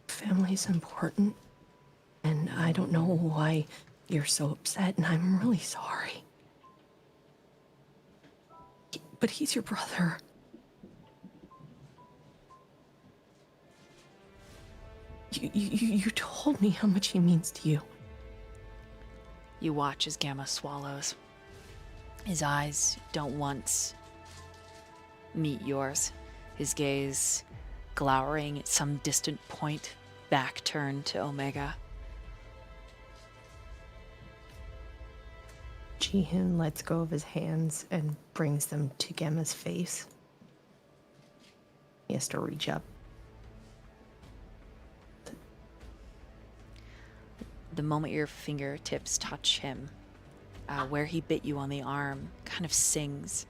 Family's important, and I don't know why you're so upset, and I'm really sorry. But he's your brother. You told me how much he means to you. You watch as Gamma swallows. His eyes don't once meet yours. His gaze glowering at some distant point, back turned to Omega. Jihoon lets go of his hands and brings them to Gamma's face. He has to reach up. The moment your fingertips touch him, where he bit you on the arm kind of sings.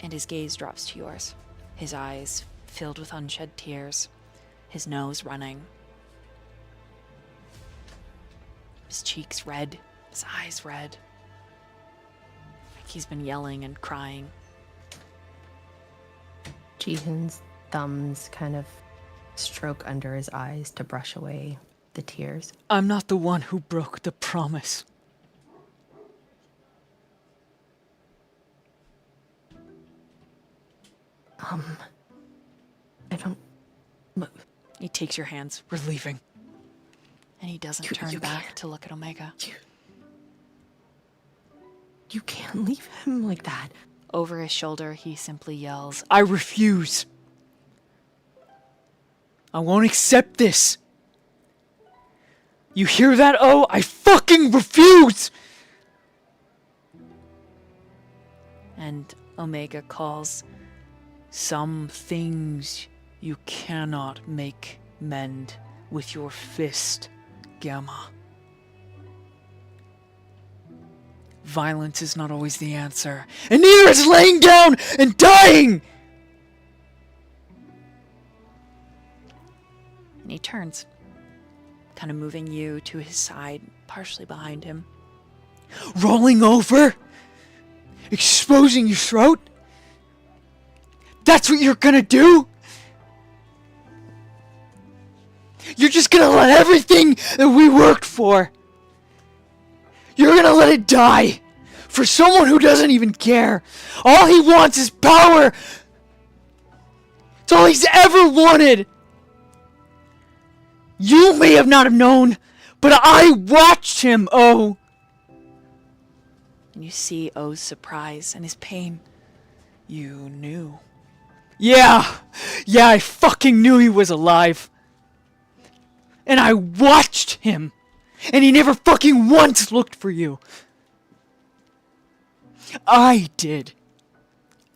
And his gaze drops to yours, his eyes filled with unshed tears, his nose running, his cheeks red, his eyes red, like he's been yelling and crying. Jihoon's thumbs kind of stroke under his eyes to brush away the tears. I'm not the one who broke the promise. I don't... He takes your hands. We're leaving. And he doesn't You turn can't. back to look at Omega. You can't leave him like that. Over his shoulder, he simply yells, I refuse. I won't accept this. You hear that, Oh? I fucking refuse! and Omega calls, Some things you cannot make mend with your fist, Gamma. Violence is not always the answer, and neither is laying down and dying! and he turns, kind of moving you to his side, partially behind him. Rolling over? Exposing your throat? That's what you're gonna do? You're just gonna let everything that we worked for, you're gonna let it die for someone who doesn't even care. All he wants is power. It's all he's ever wanted. You may have not have known, but I watched him, Oh. And you see O's surprise and his pain. You knew. Yeah, I fucking knew he was alive. And I watched him. And he never fucking once looked for you. I did.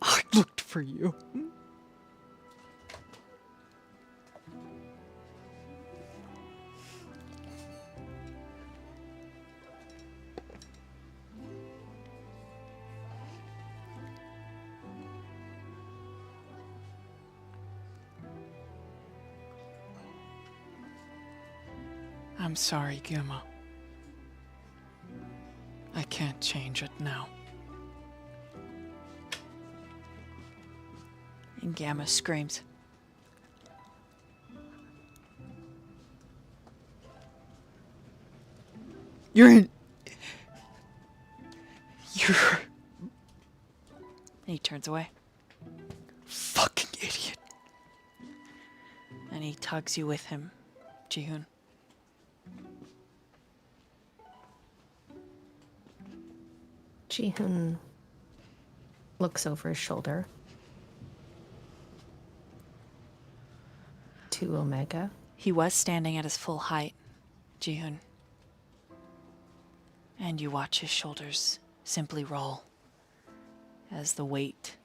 I looked for you. I'm sorry, Gamma. I can't change it now. And Gamma screams. You're... And he turns away. fucking idiot. And he tugs you with him, Jihoon. Jihoon looks over his shoulder to Omega. He was standing at his full height, Jihoon. And you watch his shoulders simply roll as the weight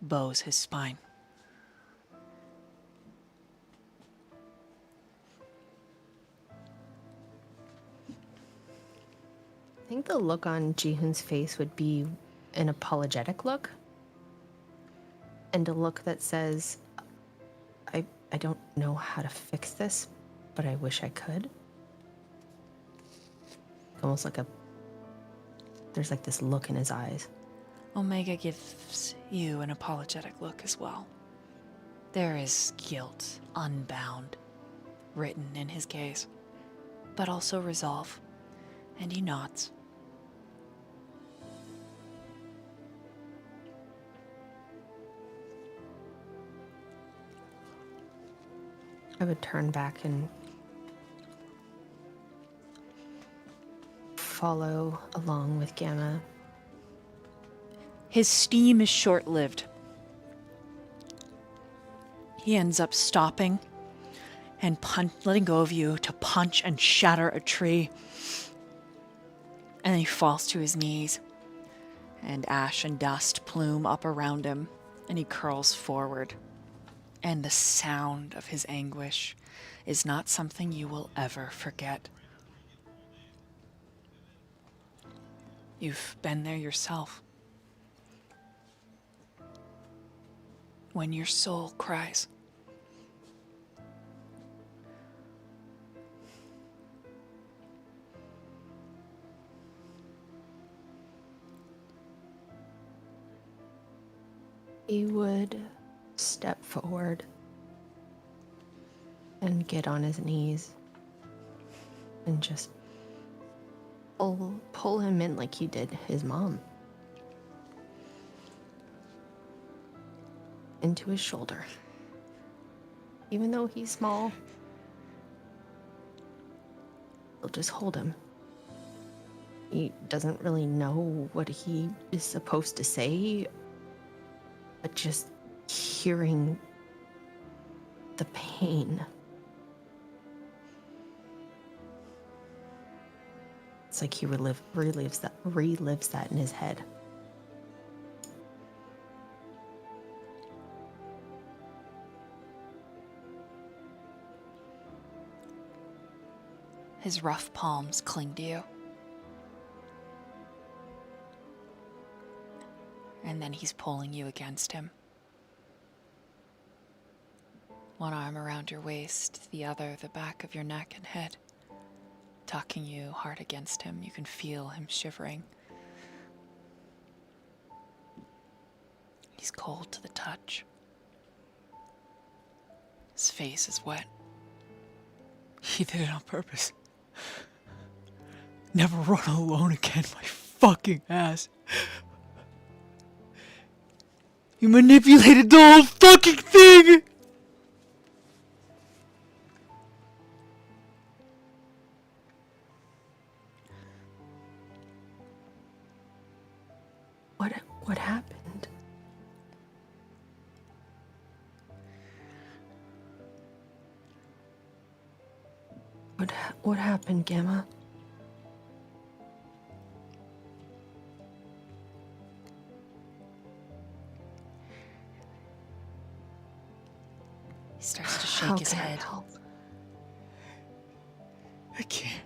bows his spine. I think the look on Jihoon's face would be an apologetic look. And a look that says, I don't know how to fix this, but I wish I could. Almost like there's like this look in his eyes. Omega gives you an apologetic look as well. There is guilt, unbound, written in his gaze, but also resolve, and he nods. I would turn back and follow along with Gamma. His steam is short-lived. He ends up stopping and letting go of you to punch and shatter a tree. And then he falls to his knees, and ash and dust plume up around him, and he curls forward. And the sound of his anguish is not something you will ever forget. You've been there yourself. When your soul cries. He would step forward and get on his knees and just pull him in like he did his mom. Into his shoulder. Even though he's small, he'll just hold him. He doesn't really know what he is supposed to say, but just hearing the pain. It's like he relives that in his head. His rough palms cling to you. And then he's pulling you against him. One arm around your waist, the other the back of your neck and head, tucking you hard against him. You can feel him shivering. He's cold to the touch. His face is wet. He did it on purpose. Never run alone again, my fucking ass. You manipulated the whole fucking thing! What happened? What happened, Gamma? He starts to shake How his can I head. help? I can't.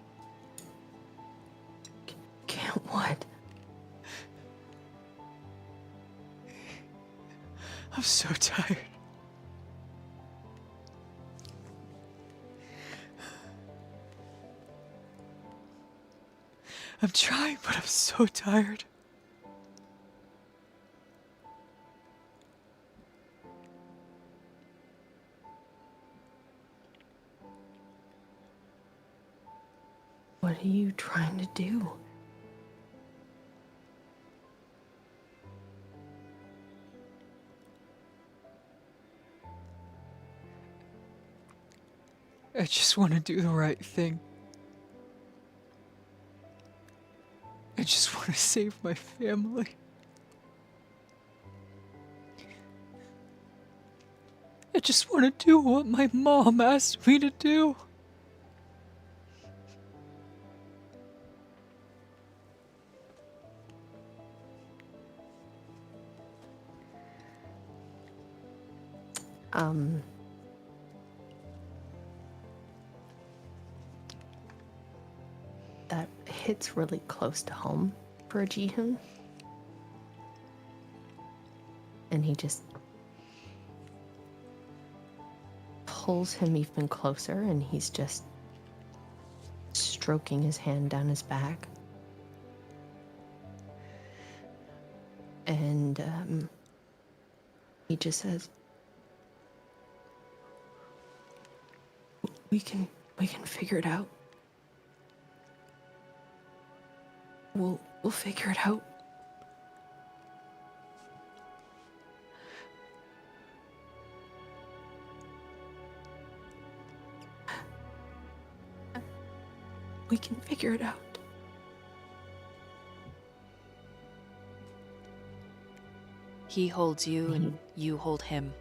Can't what? I'm so tired. I'm trying, but I'm so tired. What are you trying to do? I just want to do the right thing. I just want to save my family. I just want to do what my mom asked me to do. That hits really close to home for a Jihoon. And he just pulls him even closer, and he's just stroking his hand down his back. And he just says, we can figure it out. We'll figure it out. We can figure it out. He holds you and you hold him.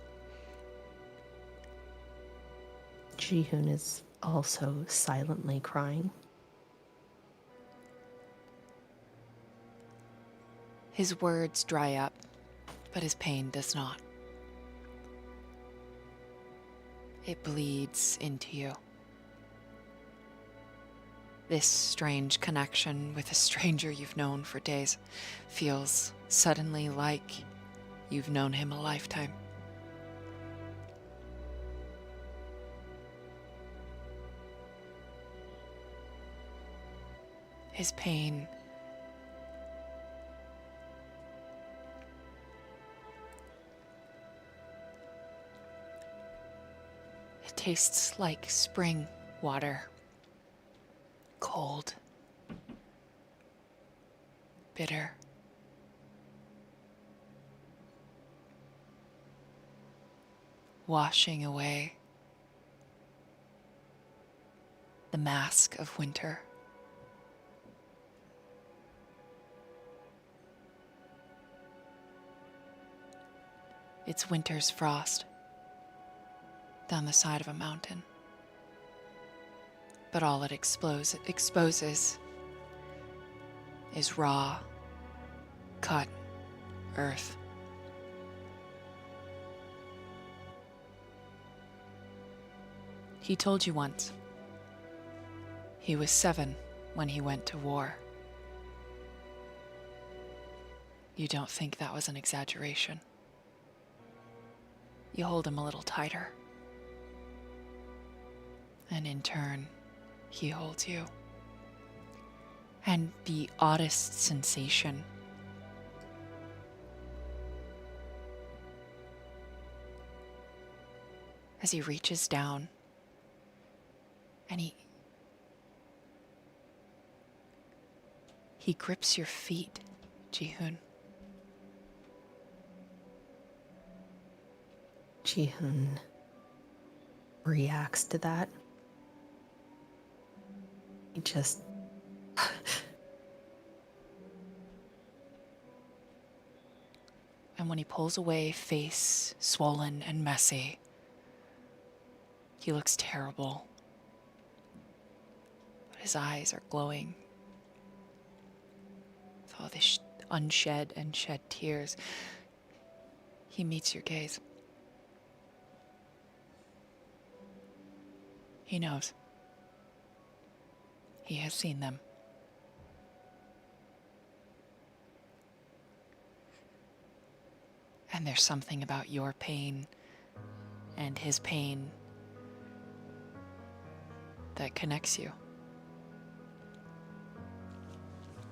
Jihoon is also silently crying. His words dry up, but his pain does not. It bleeds into you. This strange connection with a stranger you've known for days feels suddenly like you've known him a lifetime. His pain it tastes like spring water. Cold, bitter, washing away the mask of winter. It's winter's frost down the side of a mountain. But all it exposes is raw, cut earth. He told you once. He was 7 when he went to war. You don't think that was an exaggeration? You hold him a little tighter. And in turn, he holds you. And the oddest sensation as he reaches down and he grips your feet, Jihoon. Jihoon reacts to that. He just and when he pulls away, face swollen and messy, he looks terrible. But his eyes are glowing with all this unshed and shed tears. He meets your gaze. He knows. He has seen them. And there's something about your pain and his pain that connects you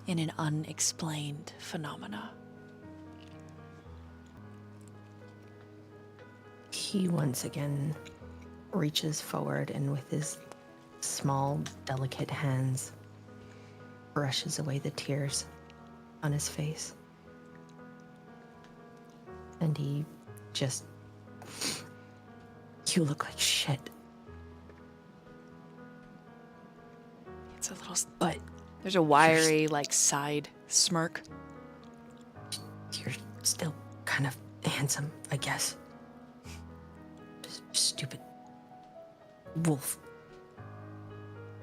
in an unexplained phenomena. He once again reaches forward and with his small, delicate hands brushes away the tears on his face. And he just... You look like shit. It's a little... But there's a wiry, side smirk. you're still kind of handsome, I guess. Just stupid wolf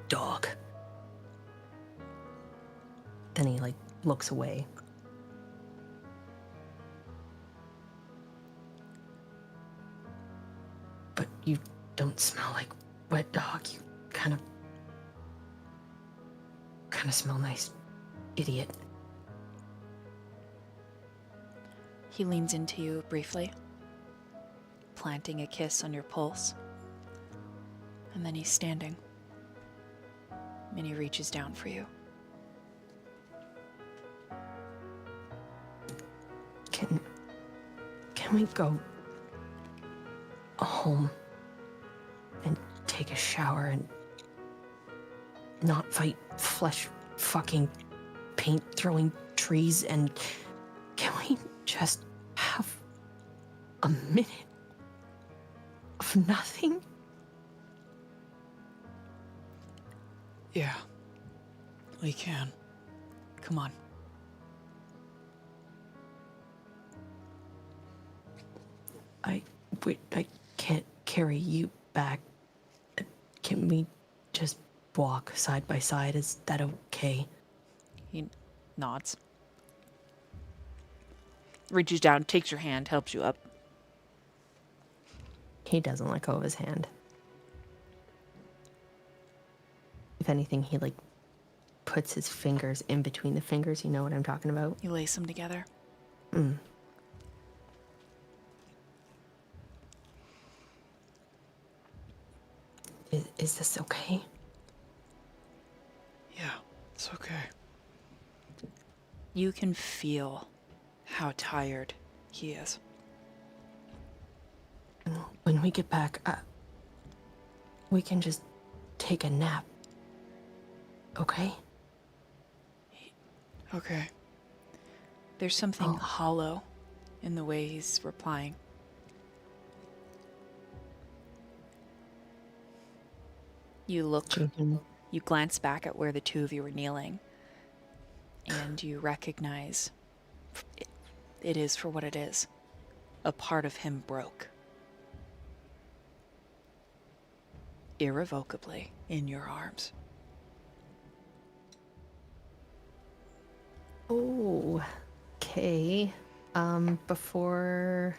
dog. Then he looks away. You don't smell like wet dog. You kind of smell nice, idiot. He leans into you briefly, planting a kiss on your pulse. And then he's standing. And he reaches down for you. Can we go home and take a shower and not fight flesh fucking paint throwing trees, and can we just have a minute of nothing? Yeah. We can. Come on. I can't carry you back. Can we just walk side by side? Is that okay? He nods. Reaches down, takes your hand, helps you up. He doesn't let go of his hand. If anything, he like puts his fingers in between the fingers. You know what I'm talking about? You lace them together. Mm. Is this okay? Yeah, it's okay. You can feel how tired he is. When we get back, we can just take a nap. Okay? Okay. There's something hollow in the way he's replying. You look, you glance back at where the two of you were kneeling, and you recognize it is for what it is. A part of him broke. Irrevocably in your arms. Oh, okay. Before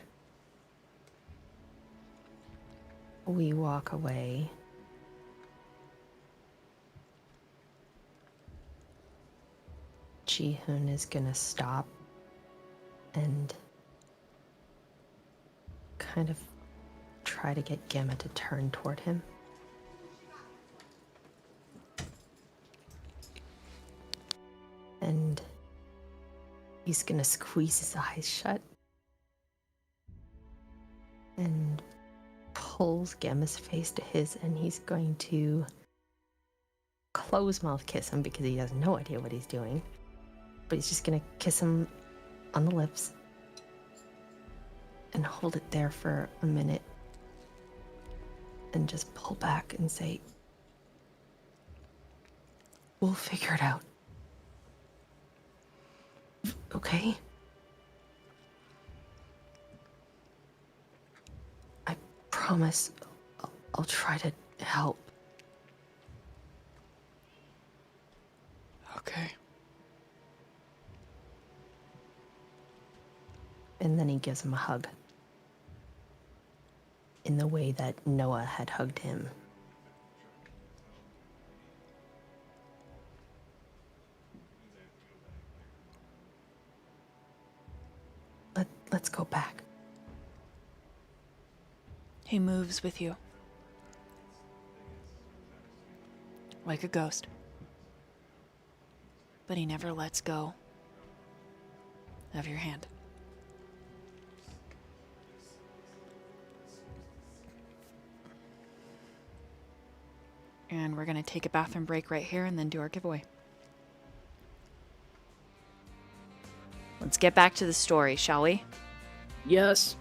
we walk away, Ji-hoon is gonna stop and kind of try to get Gamma to turn toward him. And he's gonna squeeze his eyes shut and pulls Gamma's face to his, and he's going to close mouth kiss him because he has no idea what he's doing. But he's just gonna kiss him on the lips and hold it there for a minute and just pull back and say, "We'll figure it out. Okay? I promise I'll try to help." Okay. And then he gives him a hug in the way that Noah had hugged him. Let's go back. He moves with you. Like a ghost. But he never lets go of your hand. And we're going to take a bathroom break right here and then do our giveaway. Let's get back to the story, shall we? Yes.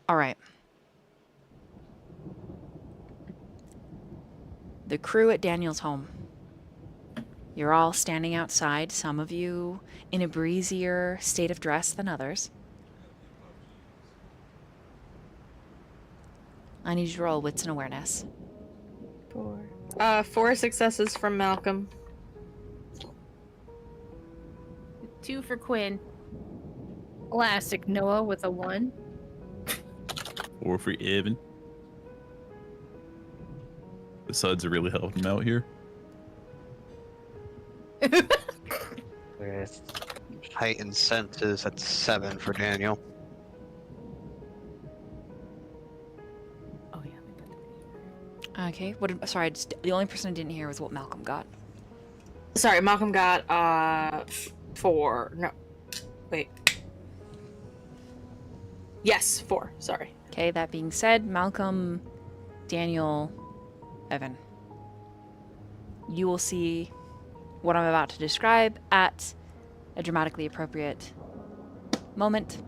All right. The crew at Daniel's home. You're all standing outside, some of you in a breezier state of dress than others. I need you to roll wits and awareness. 4 successes from Malcolm. 2 for Quinn. Classic Noah with a 1. Or for Evan. The suds are really helping him out here. With heightened senses at 7 for Daniel. Oh yeah. Okay. Sorry, the only person I didn't hear was what Malcolm got. Sorry, Malcolm got 4. No, wait. Yes, 4. Sorry. Okay, that being said, Malcolm, Daniel, Evan. You will see what I'm about to describe at a dramatically appropriate moment.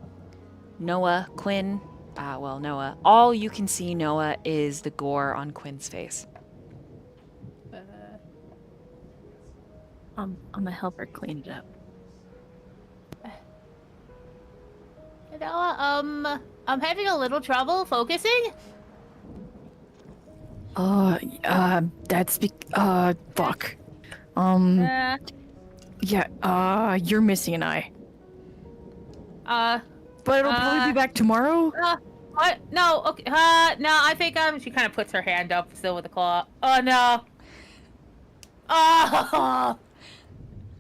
Noah, Quinn, Noah. All you can see, Noah, is the gore on Quinn's face. I'm gonna help her clean it up. Noah, I'm having a little trouble focusing. Fuck. Uh, You're missing an eye. But it'll probably be uh, back tomorrow. what? No, okay. No, I think she kind of puts her hand up still with the claw. Oh no. Oh.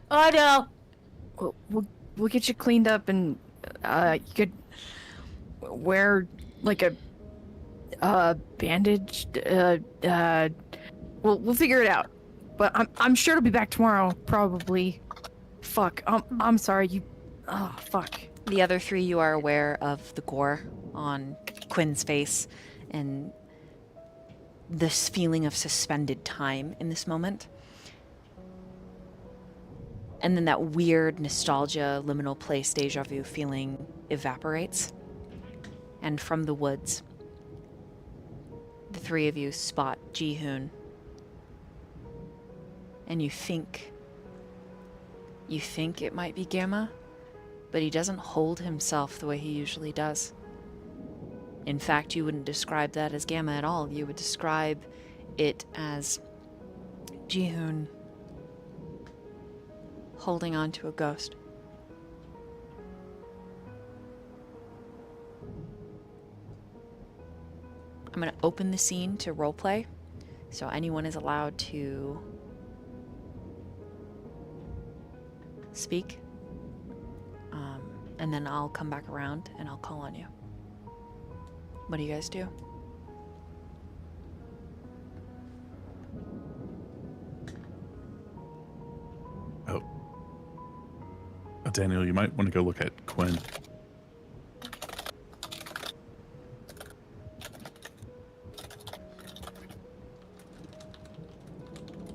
Oh no. We'll get you cleaned up and you could wear like a bandage. We'll figure it out. But I'm sure it'll be back tomorrow, probably. Fuck. I'm sorry. Oh, fuck. The other three, you are aware of the gore on Quinn's face and this feeling of suspended time in this moment. And then that weird nostalgia, liminal place, deja vu feeling evaporates. And from the woods, the three of you spot Ji-hoon. And you think it might be Gamma, but he doesn't hold himself the way he usually does. In fact, you wouldn't describe that as Gamma at all. You would describe it as Ji-hoon holding on to a ghost. I'm going to open the scene to roleplay, so anyone is allowed to speak, and then I'll come back around and I'll call on you. What do you guys do? Daniel, you might want to go look at Quinn.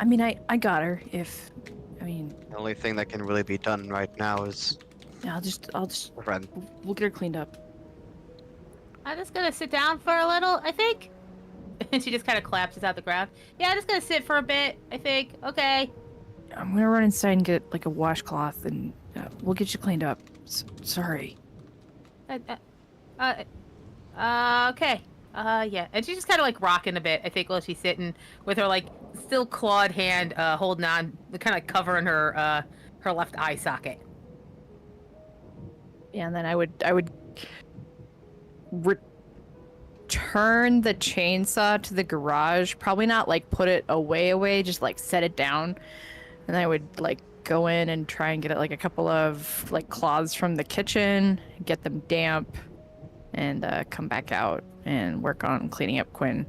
I mean, I got her. The only thing that can really be done right now is I'll just friend. we'll get her cleaned up. I'm just gonna sit down for a little, I think. And she just kind of collapses out the ground. Yeah, I'm just gonna sit for a bit, I think. Okay. I'm gonna run inside and get like a washcloth and we'll get you cleaned up. Sorry. Okay. Yeah. And she's just kind of like rocking a bit, I think, while she's sitting with her like still clawed hand holding on, kind of covering her her left eye socket. Yeah, and then I would return the chainsaw to the garage. Probably not like put it away, just like set it down. And I would like go in and try and get it like a couple of like cloths from the kitchen, get them damp, and come back out and work on cleaning up Quinn.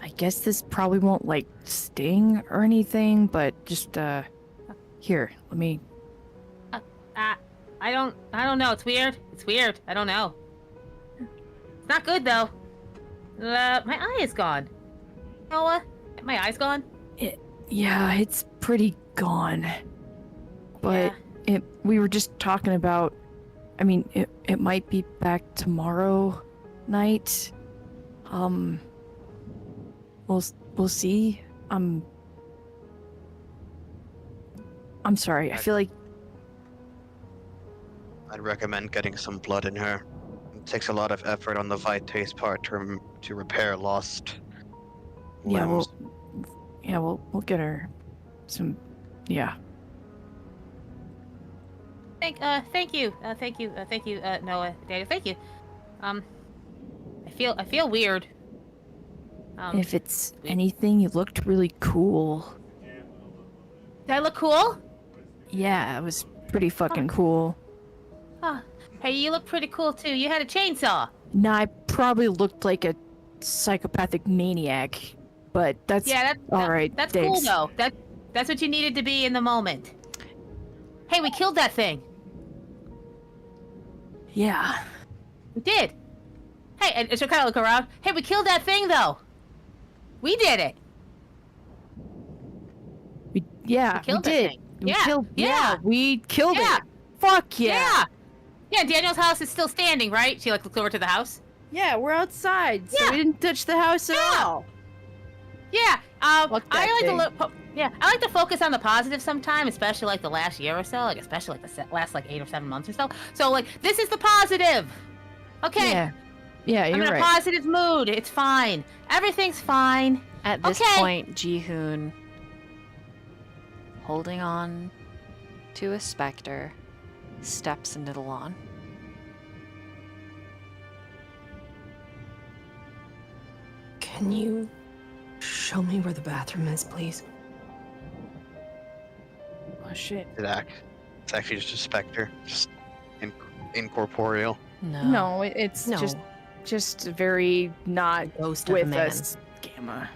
I guess this probably won't like sting or anything, but just here, let me. I don't know. It's weird. It's weird. I don't know. It's not good though. My eye is gone. Noah, my eye's gone. Yeah, it's pretty gone. But we were just talking about. I mean, it might be back tomorrow night. We'll see. I'm sorry. I feel like I'd recommend getting some blood in her. It takes a lot of effort on the Vitae's part to repair lost limbs. we'll get her some. Yeah. Thank you, Noah, Daniel. Thank you. I feel weird. If it's anything, you looked really cool. Did I look cool? Yeah, it was pretty fucking cool. Huh. Hey, you look pretty cool too. You had a chainsaw. Nah, I probably looked like a psychopathic maniac, but that's all right. That's thanks. cool though. That's what you needed to be in the moment. Hey, we killed that thing. Yeah. We did. Hey, and so kind of look around. Hey, we killed that thing though. We did it. We We killed that did. thing. We Yeah, killed, yeah. we killed Yeah. it. Fuck yeah. Yeah, Daniel's house is still standing, right? She like looks over to the house. Yeah, we're outside, so Yeah. we didn't touch the house at Yeah. all. Yeah. Fuck that I like thing. to look. Yeah, I like to focus on the positive sometimes, especially like the last year or so, like especially like the last like 8 or 7 months or so. So like this is the positive. Okay. Yeah. Yeah, I'm you're in a right. positive mood. It's fine. Everything's fine. At this Okay. point, Jihoon, holding on to a specter, steps into the lawn. Can you show me where the bathroom is, please? Oh shit. It's actually just a specter, just incorporeal. No, it's No. just very not Ghost of a with man. us, Gamma.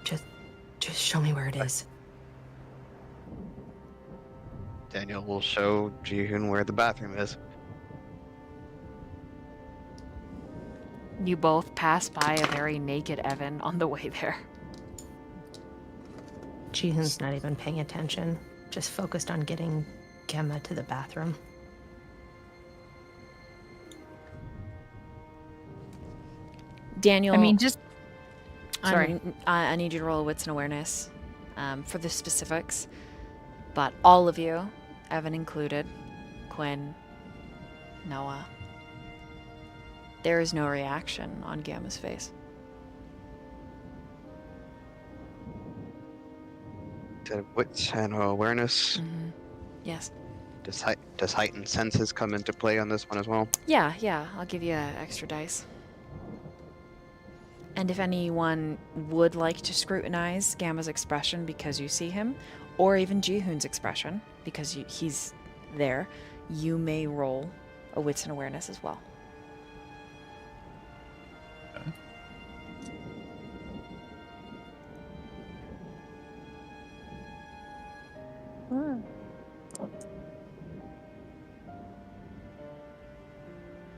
Just show me where it is. Daniel will show Jihoon where the bathroom is. You both pass by a very naked Evan on the way there. Jihoon's not even paying attention, just focused on getting Gemma to the bathroom. Daniel, I mean, just sorry. I need you to roll a wits and awareness for the specifics. But all of you, Evan included, Quinn, Noah, there is no reaction on Gamma's face. To wits and awareness. Yes. Does heightened senses come into play on this one as well? Yeah, I'll give you extra dice. And if anyone would like to scrutinize Gamma's expression because you see him, or even Jihoon's expression because he's there, you may roll a wits and awareness as well.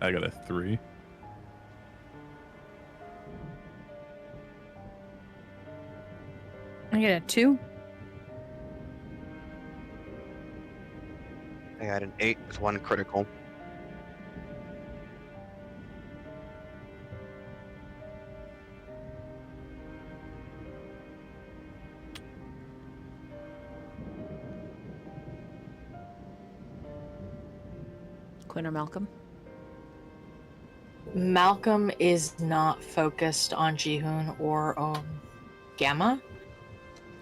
I got a 3. I get a 2. I got an 8 with 1 critical. Quinn or Malcolm? Malcolm is not focused on Jihoon or Gamma.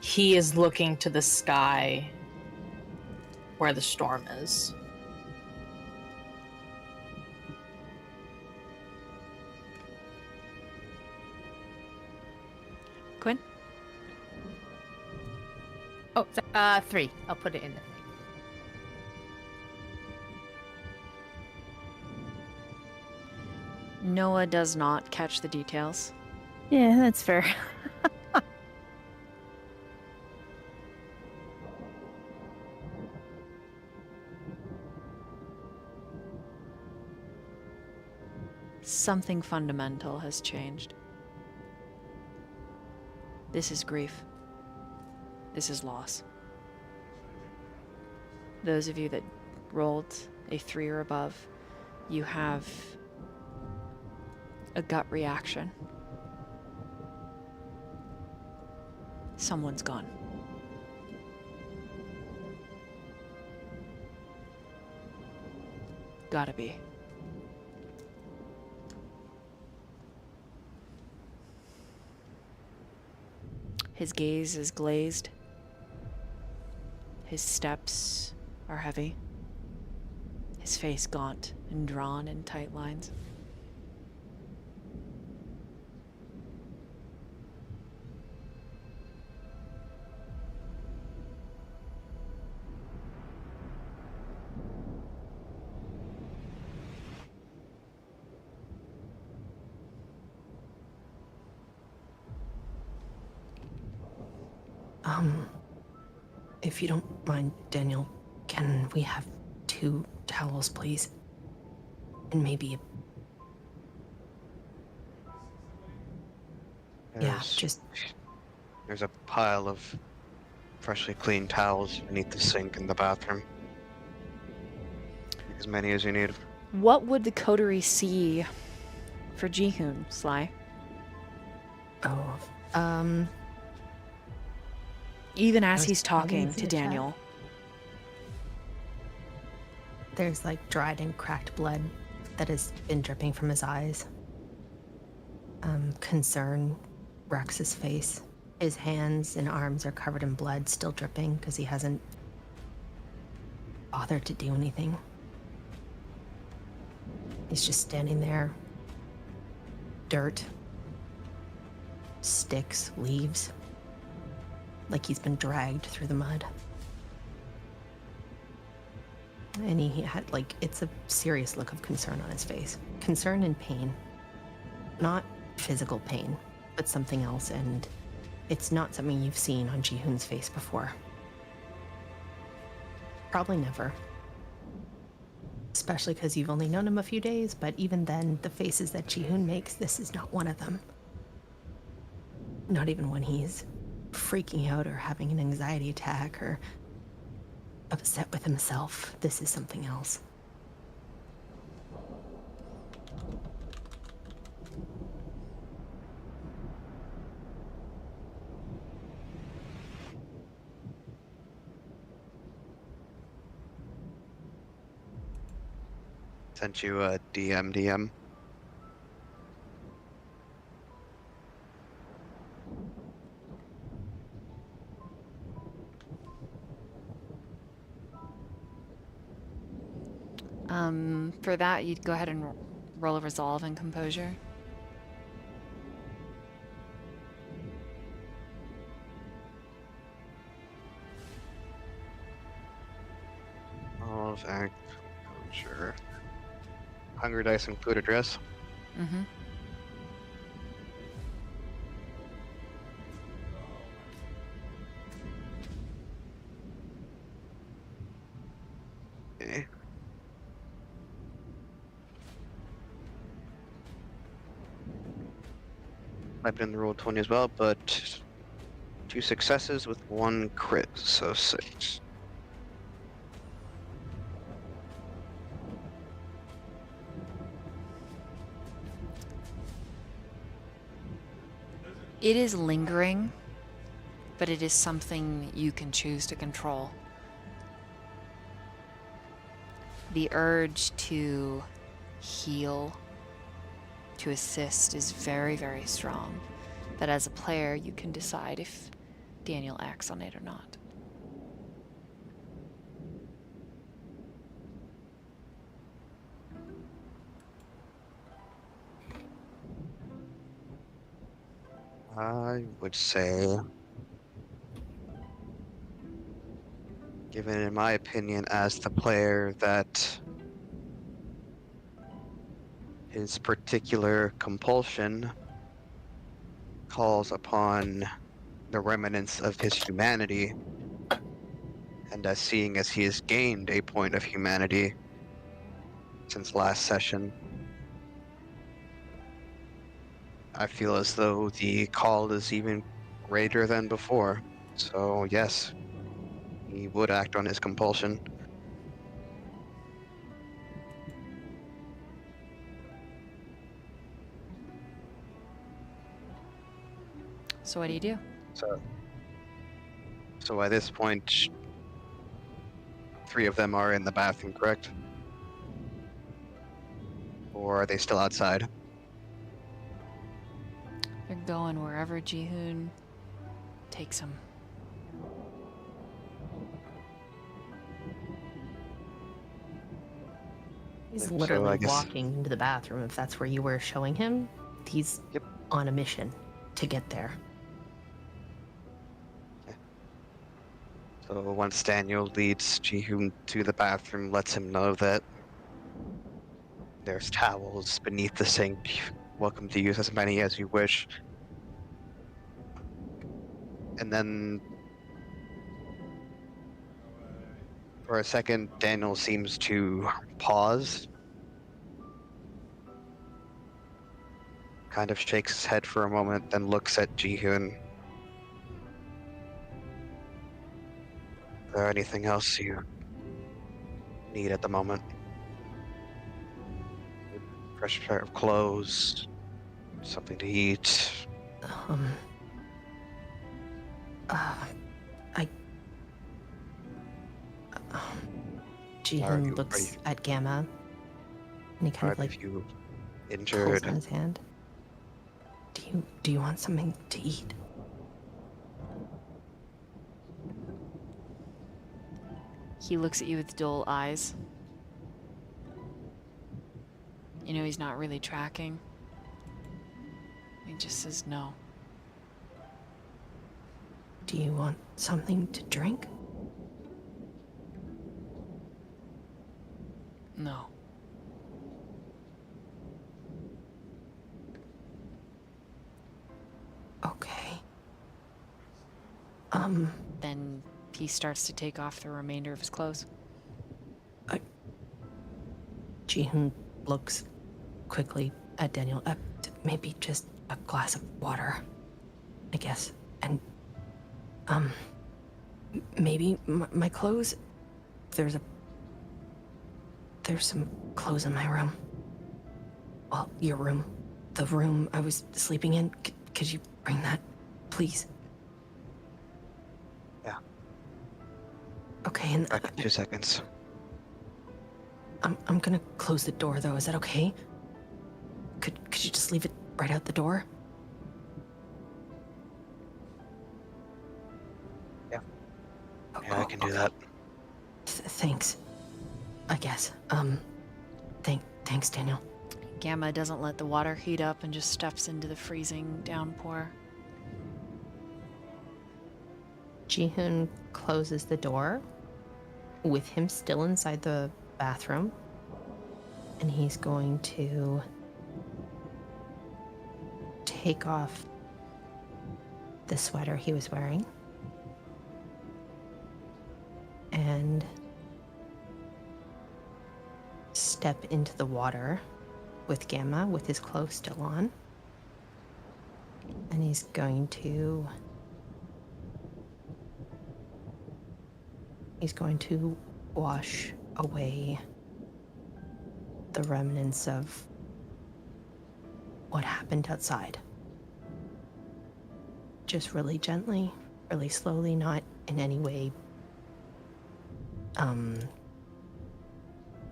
He is looking to the sky where the storm is. Quinn? Oh, 3. I'll put it in the thing. Noah does not catch the details. Yeah, that's fair. Something fundamental has changed. This is grief. This is loss. Those of you that rolled a 3 or above, you have a gut reaction. Someone's gone. Gotta be. His gaze is glazed. His steps are heavy. His face gaunt and drawn in tight lines. If you don't mind, Daniel, can we have 2 towels, please? And maybe There's a pile of freshly cleaned towels beneath the sink in the bathroom. Take as many as you need. What would the coterie see for Jihoon, Sly? Even as he's talking to Daniel. There's like dried and cracked blood that has been dripping from his eyes. Concern wrecks his face. His hands and arms are covered in blood, still dripping because he hasn't bothered to do anything. He's just standing there. Dirt. Sticks, leaves. Like he's been dragged through the mud. And he had, like, it's a serious look of concern on his face. Concern and pain. Not physical pain, but something else, and it's not something you've seen on Jihoon's face before. Probably never. Especially because you've only known him a few days, but even then, the faces that Jihoon makes, this is not one of them. Not even when he's freaking out or having an anxiety attack or upset with himself. This is something else. Sent you a DM. For that, you'd go ahead and roll a resolve and composure. Oh, thank. Sure. Hunger dice include address. Mm-hmm. Okay. I've been in the roll 20 as well, but 2 successes with 1 crit, so 6. It is lingering, but it is something you can choose to control. The urge to heal, to assist is very, very strong. But as a player, you can decide if Daniel acts on it or not. I would say, given in my opinion as the player, that his particular compulsion calls upon the remnants of his humanity, and as seeing as he has gained a point of humanity since last session, I feel as though the call is even greater than before. So yes, he would act on his compulsion. So what do you do? So at this point, 3 of them are in the bathroom, correct? Or are they still outside? They're going wherever Jihoon takes them. He's So, literally I guess- walking into the bathroom. If that's where you were showing him, he's Yep. on a mission to get there. So once Daniel leads Jihoon to the bathroom, lets him know that there's towels beneath the sink. Welcome to use as many as you wish. And then for a second, Daniel seems to pause. Kind of shakes his head for a moment, then looks at Jihoon. Is there anything else you need at the moment? Fresh pair of clothes, something to eat. Um. I. Jihoon looks at Gamma, and he kind of like you pulls injured? on his hand. Do you want something to eat? He looks at you with dull eyes. You know he's not really tracking. He just says no. Do you want something to drink? No. Okay. Then he starts to take off the remainder of his clothes. Jihoon looks quickly at Daniel. Maybe just a glass of water, I guess. And, maybe my clothes. There's some clothes in my room. Well, your room. The room I was sleeping in. Could you bring that, please? Yeah. Okay, and Back in 2 seconds. I'm gonna close the door though. Is that okay? Could you just leave it right out the door? Yeah. Oh, Yeah, I can do okay. that. Thanks. I guess. Thanks, Daniel. Gamma doesn't let the water heat up and just steps into the freezing downpour. Jihoon closes the door with him still inside the bathroom, and he's going to take off the sweater he was wearing and step into the water with Gamma with his clothes still on. And he's going to wash away the remnants of what happened outside. Just really gently, really slowly, not in any way,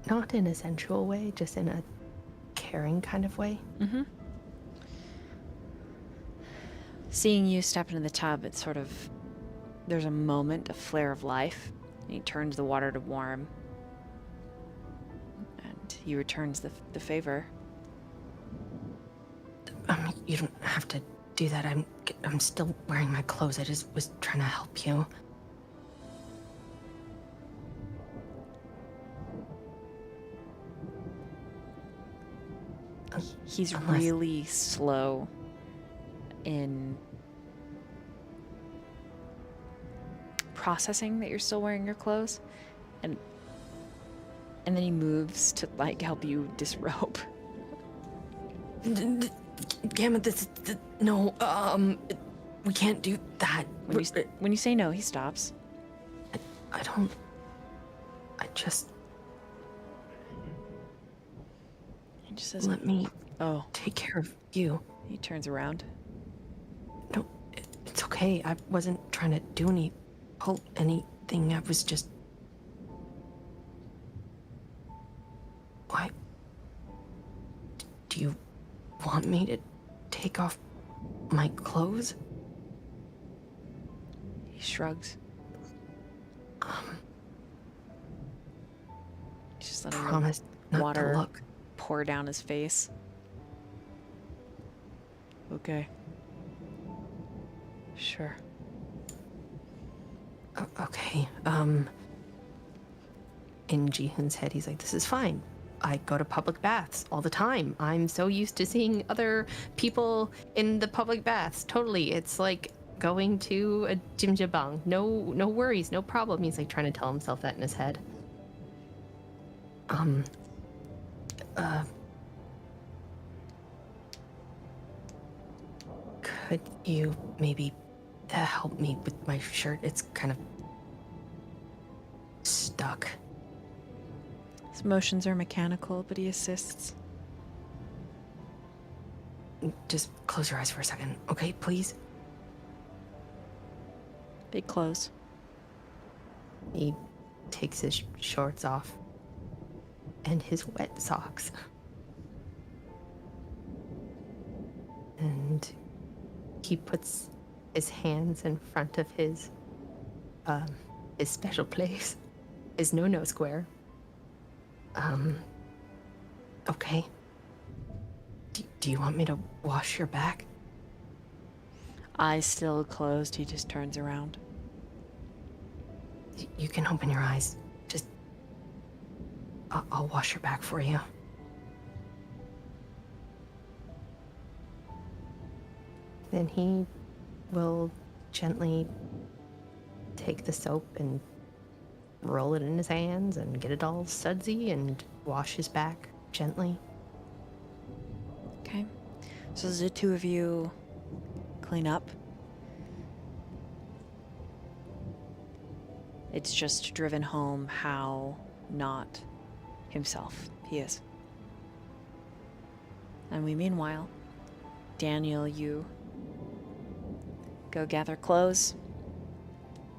not in a sensual way, just in a caring kind of way. Mm-hmm. Seeing you step into the tub, it's sort of, there's a moment, a flare of life, and he turns the water to warm. And he returns the favor. You don't have to do that. I'm still wearing my clothes. I just was trying to help you. He's Unless- really slow in processing that you're still wearing your clothes, and then he moves to like help you disrobe. Gamma, no, we can't do that. When you say no, he stops. I just He just says, let me "Oh." take care of you. He turns around. No, it's okay. I wasn't trying to do pull anything. I was just... Why? Do you want me to take off my clothes? He shrugs. Just let him Promise not water to look. pour down his face. Okay. Sure. Okay. In Jihoon's head, he's like, "This is fine. I go to public baths all the time. I'm so used to seeing other people in the public baths. Totally. It's like going to a jjimjilbang. No worries, no problem." He's like trying to tell himself that in his head. Could you maybe help me with my shirt? It's kind of stuck. His motions are mechanical, but he assists. Just close your eyes for a second, okay, please? They close. He takes his shorts off and his wet socks. And he puts his hands in front of his special place, his no square. Okay. Do you want me to wash your back? Eyes still closed, he just turns around. You can open your eyes. Just... I'll wash your back for you. Then he will gently take the soap and roll it in his hands and get it all sudsy and wash his back gently. Okay. So as the two of you clean up, it's just driven home how not himself he is. And meanwhile, Daniel, you go gather clothes.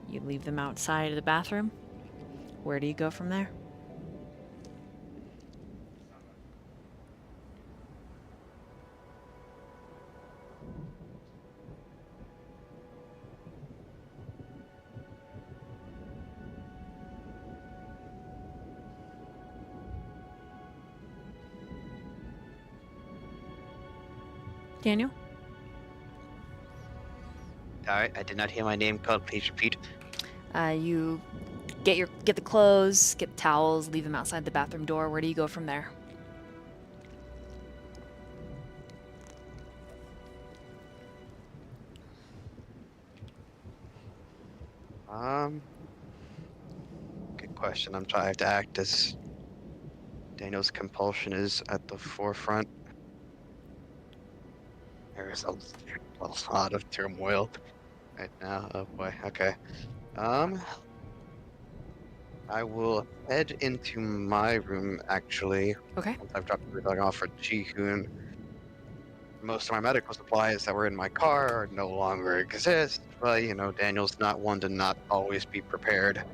You leave them outside of the bathroom. Where do you go from there? Daniel? Alright, I did not hear my name called. Please repeat. You get the clothes, get the towels, leave them outside the bathroom door. Where do you go from there? Good question. I'm trying to act as Daniel's compulsion is at the forefront. There's a lot of turmoil right now. Oh boy. Okay. I will head into my room actually. Okay. Once I've dropped everything off for Jihoon. Most of my medical supplies that were in my car no longer exist, but you know, Daniel's not one to not always be prepared.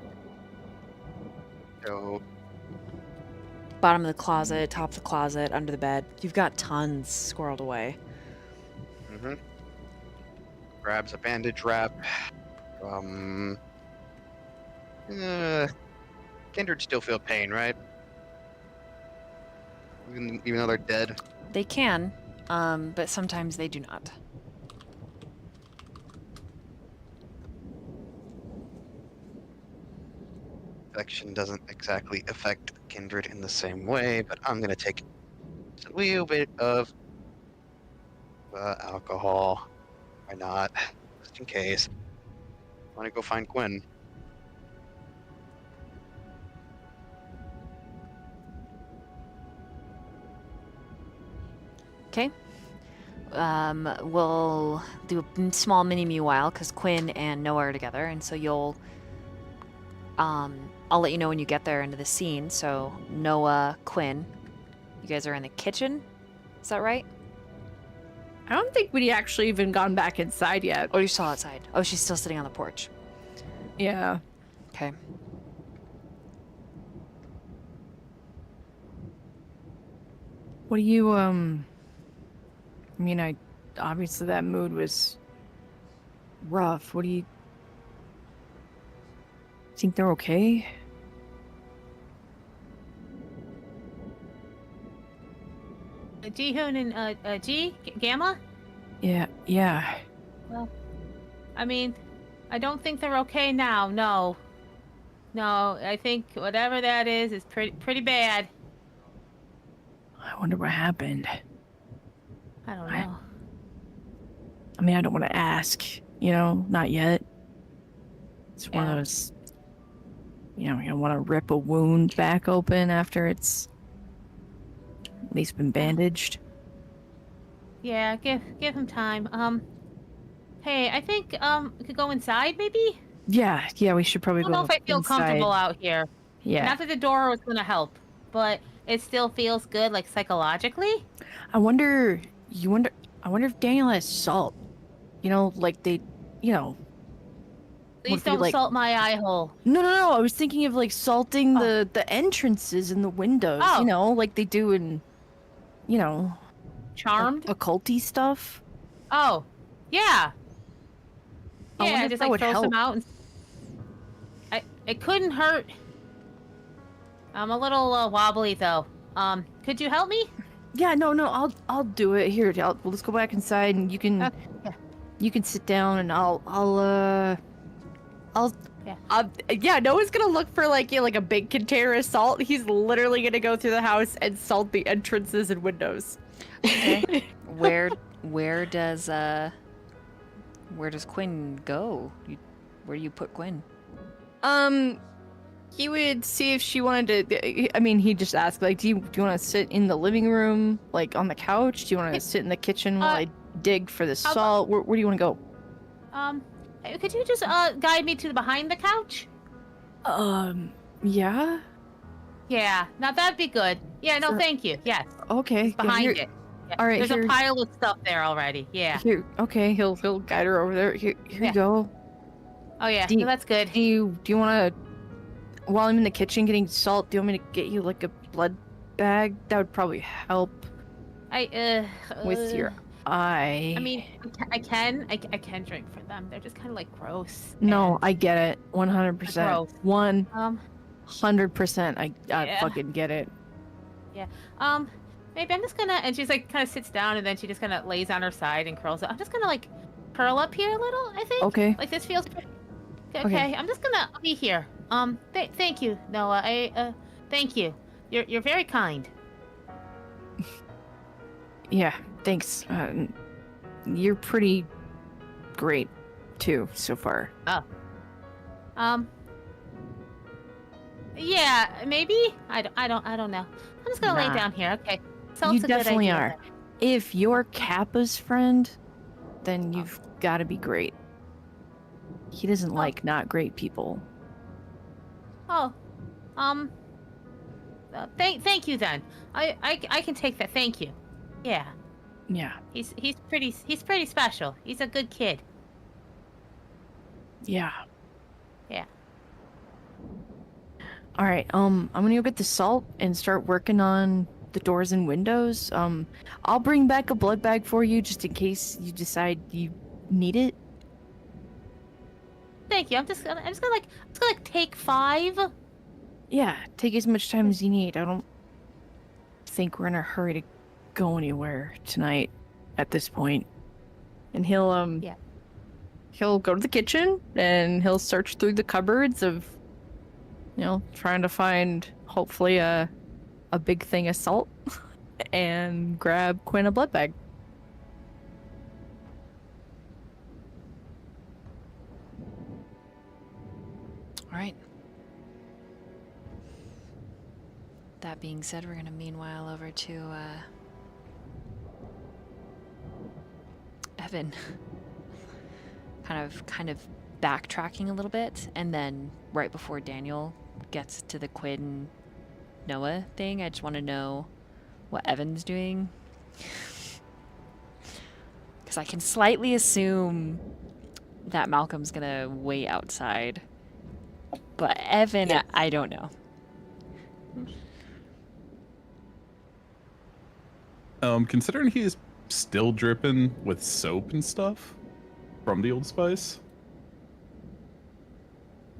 So, Bottom of the closet, top of the closet, under the bed. You've got tons squirreled away. grabs a bandage wrap. Kindred still feel pain, right? Even though they're dead. They can, but sometimes they do not. Infection doesn't exactly affect Kindred in the same way, but I'm gonna take a little bit of alcohol. Why not? Just in case. I want to go find Gwen. Okay. We'll do a small mini meanwhile because Quinn and Noah are together, and so you'll. I'll let you know when you get there into the scene. So Noah, Quinn, you guys are in the kitchen. Is that right? I don't think we'd actually even gone back inside yet. Or you saw outside? Oh, she's still sitting on the porch. Yeah. Okay. What do you, I mean, obviously that mood was rough. What do you think they're okay? Jihoon and Gamma? Yeah. Well, I mean, I don't think they're okay now. No. No, I think whatever that is pretty bad. I wonder what happened. I don't know. I mean, I don't want to ask, not yet. It's one Yeah. of those, you don't want to rip a wound back open after it's at least been bandaged. Yeah, give him time. Hey, I think we could go inside maybe? Yeah, we should probably I don't go know if I feel inside. comfortable out here. Yeah. Not that the door was gonna help, but it still feels good, like psychologically. I wonder if Daniel has salt. Like they, Please if we, don't like- salt my eye hole. No. I was thinking of like salting the entrances and the windows. Oh. Like they do in, Charmed? occulty stuff. Oh, yeah. I wonder Yeah, if just that like would throw some help. out. It couldn't hurt. I'm a little wobbly though. Could you help me? Yeah, no, I'll do it. Here, let's go back inside, and you can Yeah. you can sit down, and I'll Yeah. Noah's gonna look for like a big container of salt. He's literally gonna go through the house and salt the entrances and windows. Okay. Where does Quinn go? Where do you put Quinn? He would see if she wanted to. I mean, he just asked like, do you want to sit in the living room, like on the couch? Do you want to sit in the kitchen while I dig for the how salt? Where do you want to go? Hey, could you just guide me to behind the couch? Yeah. Yeah, now that'd be good. Yeah, no, Sure. thank you. Yes, Okay. behind here, it. Yeah. all right, There's here- a pile of stuff there already. Yeah. Here. Okay. He'll guide her over there. Here Yeah. you go. Oh yeah, Do you- no, that's good. Do you want to? While I'm in the kitchen getting salt, do you want me to get you like a blood bag? That would probably help with your eye. I mean, I can drink for them. They're just kind of like gross. No, and, I get it. 100%. Gross. 100%. I Yeah. fucking get it. maybe I'm just gonna, and she's like kind of sits down and then she just kind of lays on her side and curls up. I'm just gonna like curl up here a little. I think. Okay. Like this feels. Okay. Okay. I'm just gonna be here. Thank you, Noah. Thank you. You're very kind. Yeah, thanks. You're pretty great too so far. Yeah, maybe. I don't know. I'm just gonna lay Nah. down here. Okay. Salt's You a good definitely idea are. then. If you're Kappa's friend, then you've got to be great. He doesn't like not great people. Oh, thank you then. I can take that. Thank you. Yeah, Yeah. he's pretty special. He's a good kid. Yeah. Yeah. All right. I'm gonna go get the salt and start working on the doors and windows. I'll bring back a blood bag for you just in case you decide you need it. Thank you. I'm just gonna like take 5. Yeah. Take as much time as you need. I don't think we're in a hurry to go anywhere tonight at this point. And he'll Yeah. He'll go to the kitchen and he'll search through the cupboards of, trying to find hopefully a big thing of salt and grab Quinn a blood bag. All right. That being said, we're gonna meanwhile over to Evan. kind of backtracking a little bit, and then right before Daniel gets to the Quinn Noah thing, I just want to know what Evan's doing. Because I can slightly assume that Malcolm's gonna wait outside. But Evan, Yeah. I don't know. Considering he is still dripping with soap and stuff from the Old Spice,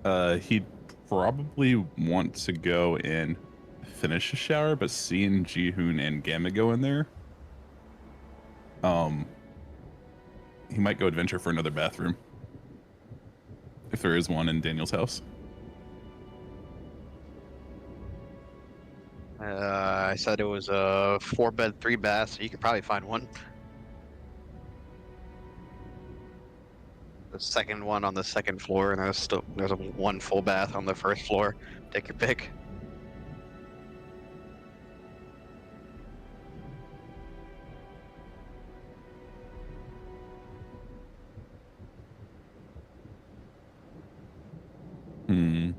he'd probably want to go and finish a shower, but seeing Jihoon and Gamma go in there, he might go adventure for another bathroom. If there is one in Daniel's house. I said it was a 4-bed, 3-bath, so you could probably find one. The second one on the second floor, and there's a 1 full bath on the first floor. Take your pick. Hmm.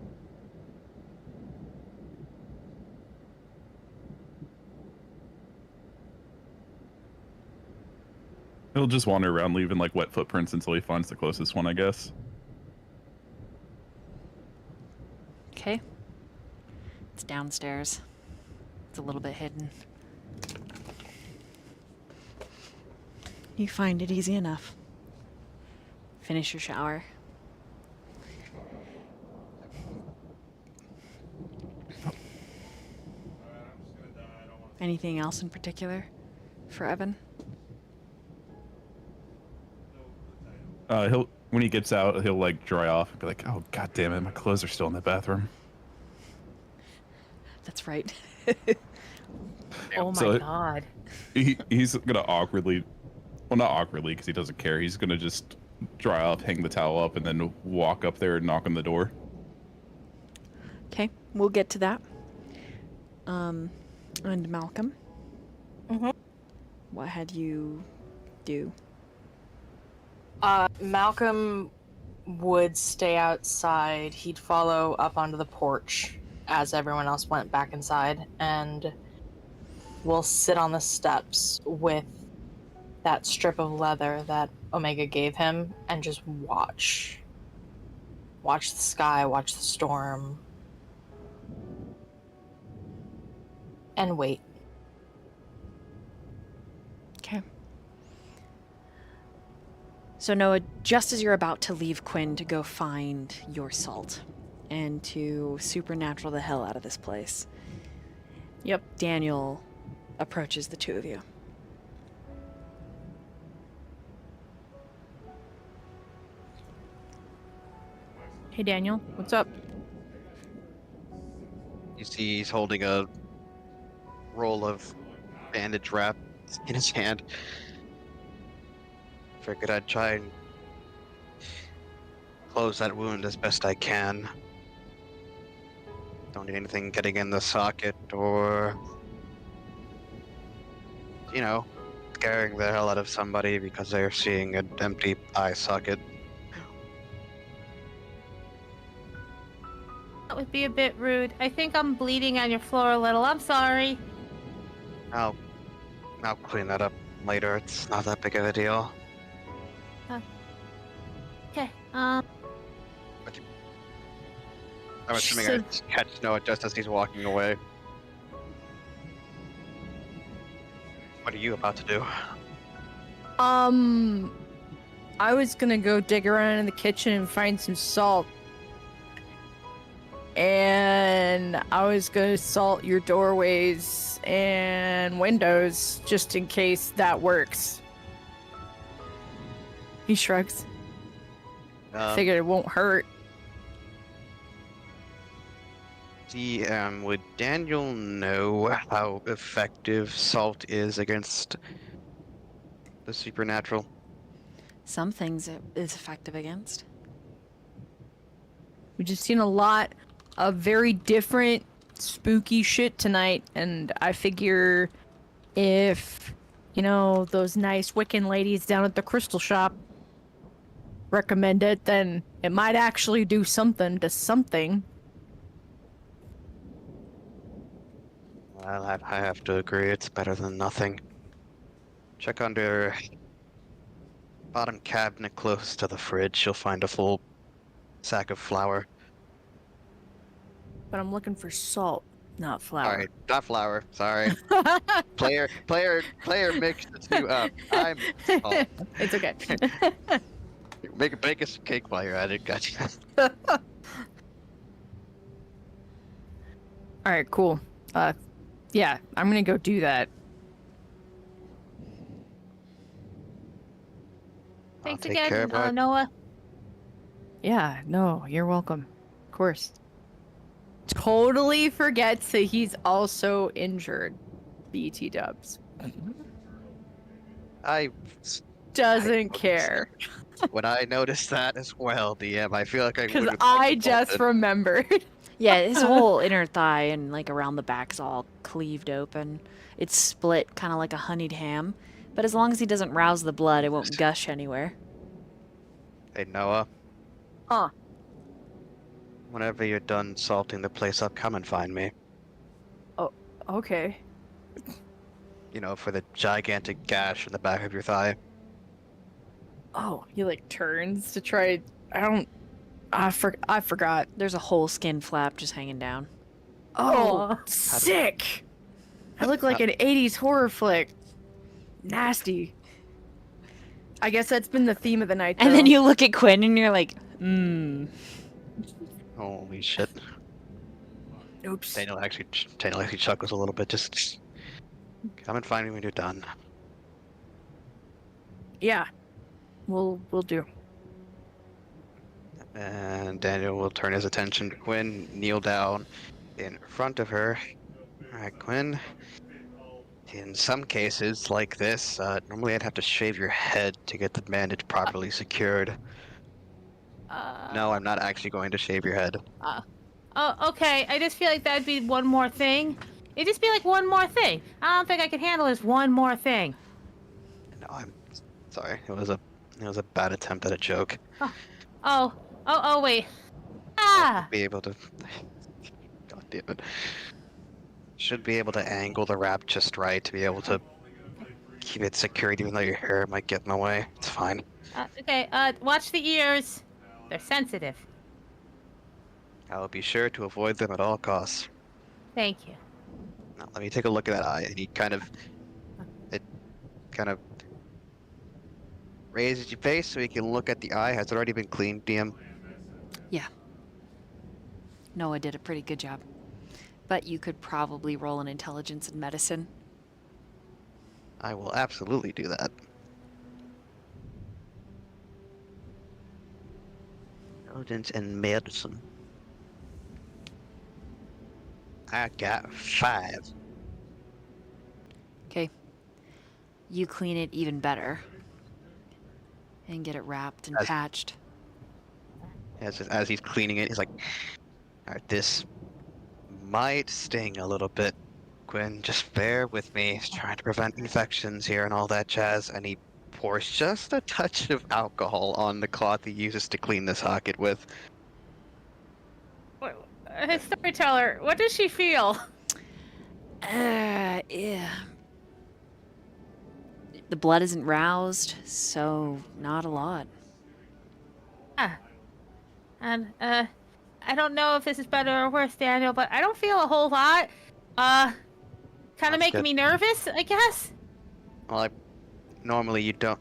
He'll just wander around, leaving like wet footprints until he finds the closest one, I guess. Okay. It's downstairs. It's a little bit hidden. You find it easy enough. Finish your shower. Anything else in particular for Evan? When he gets out, he'll like dry off and be like, "Oh, god damn it, my clothes are still in the bathroom." That's right. Oh my So- god. He's gonna awkwardly, well, not awkwardly because he doesn't care. He's gonna just dry off, hang the towel up, and then walk up there and knock on the door. Okay, we'll get to that. And Malcolm? Mhm. What had you do? Malcolm would stay outside. He'd follow up onto the porch as everyone else went back inside, and we'll sit on the steps with that strip of leather that Omega gave him and just watch. Watch the sky, watch the storm, and wait. Okay. So Noah, just as you're about to leave Quinn to go find your salt and to supernatural the hell out of this place, Yep. Daniel approaches the two of you. Hey, Daniel. What's up? You see he's holding a roll of bandage wrap in his hand. Figured I'd try and close that wound as best I can. Don't need anything getting in the socket or, you know, scaring the hell out of somebody because they're seeing an empty eye socket. That would be a bit rude. I think I'm bleeding on your floor a little. I'm sorry. I'll clean that up later. It's not that big of a deal. Okay. I'm assuming I catch Noah just as he's walking away. What are you about to do? I was gonna go dig around in the kitchen and find some salt. And I was gonna salt your doorways and windows just in case that works. He shrugs. Figured it won't hurt. Would Daniel know how effective salt is against the supernatural? Some things it is effective against. We've just seen a lot of very different spooky shit tonight, and I figure if, you know, those nice Wiccan ladies down at the crystal shop recommend it, then it might actually do something to something. Well, I have to agree, it's better than nothing. Check under bottom cabinet close to the fridge. You'll find a full sack of flour. But I'm looking for salt, not flour. Sorry, not flour. Sorry. player mixed the two up. I'm. Oh, It's okay. bake us a cake while you're at it. Gotcha. Alright, cool. Yeah, I'm gonna go do that. Thanks take care, again, bud. Noah. Yeah, no, you're welcome. Of course. Totally forgets that he's also injured. BT dubs. I Doesn't noticed care. when I noticed that as well, DM. I feel like I Because would have. I just remembered. Yeah, his whole inner thigh and like around the back's all cleaved open. It's split kind of like a honeyed ham. But as long as he doesn't rouse the blood, it won't gush anywhere. Hey Noah, Huh. whenever you're done salting the place up, come and find me. Okay. You know, for the gigantic gash in the back of your thigh. Oh, he like turns to try. I forgot. There's a whole skin flap just hanging down. Oh, sick! I look like an 80s horror flick. Nasty. I guess that's been the theme of the night, though. And then you look at Quinn and you're like, Holy shit. Oops. Daniel actually chuckles a little bit. Just come and find me when you're done. Yeah. We'll do. And Daniel will turn his attention to Quinn, kneel down in front of her. Alright, Quinn. In some cases like this, normally I'd have to shave your head to get the bandage properly secured. No, I'm not actually going to shave your head. Oh, okay. I just feel like that'd be one more thing. It'd just be like one more thing. I don't think I could handle this one more thing. No, I'm sorry. It was a bad attempt at a joke. Oh, wait. Ah! Be able to. God damn it. Should be able to angle the wrap just right to be able to keep it secured, even though your hair might get in the way. It's fine. Okay, watch the ears. They're sensitive. I will be sure to avoid them at all costs. Thank you. Now, let me take a look at that eye. And he kind of raises your face so he can look at the eye. Has it already been cleaned, DM? yeah. Noah did a pretty good job. But you could probably roll an intelligence in medicine. I will absolutely do that. Intelligence and medicine. I got 5. Okay. You clean it even better. And get it wrapped and patched. As he's cleaning it, he's like, alright, this might sting a little bit. Quinn, just bear with me. He's trying to prevent infections here and all that jazz. And he pours just a touch of alcohol on the cloth he uses to clean this socket with. Storyteller, what does she feel? Yeah. The blood isn't roused, so not a lot. And, I don't know if this is better or worse, Daniel, but I don't feel a whole lot. Kind of making me nervous, I guess. Well, normally you don't.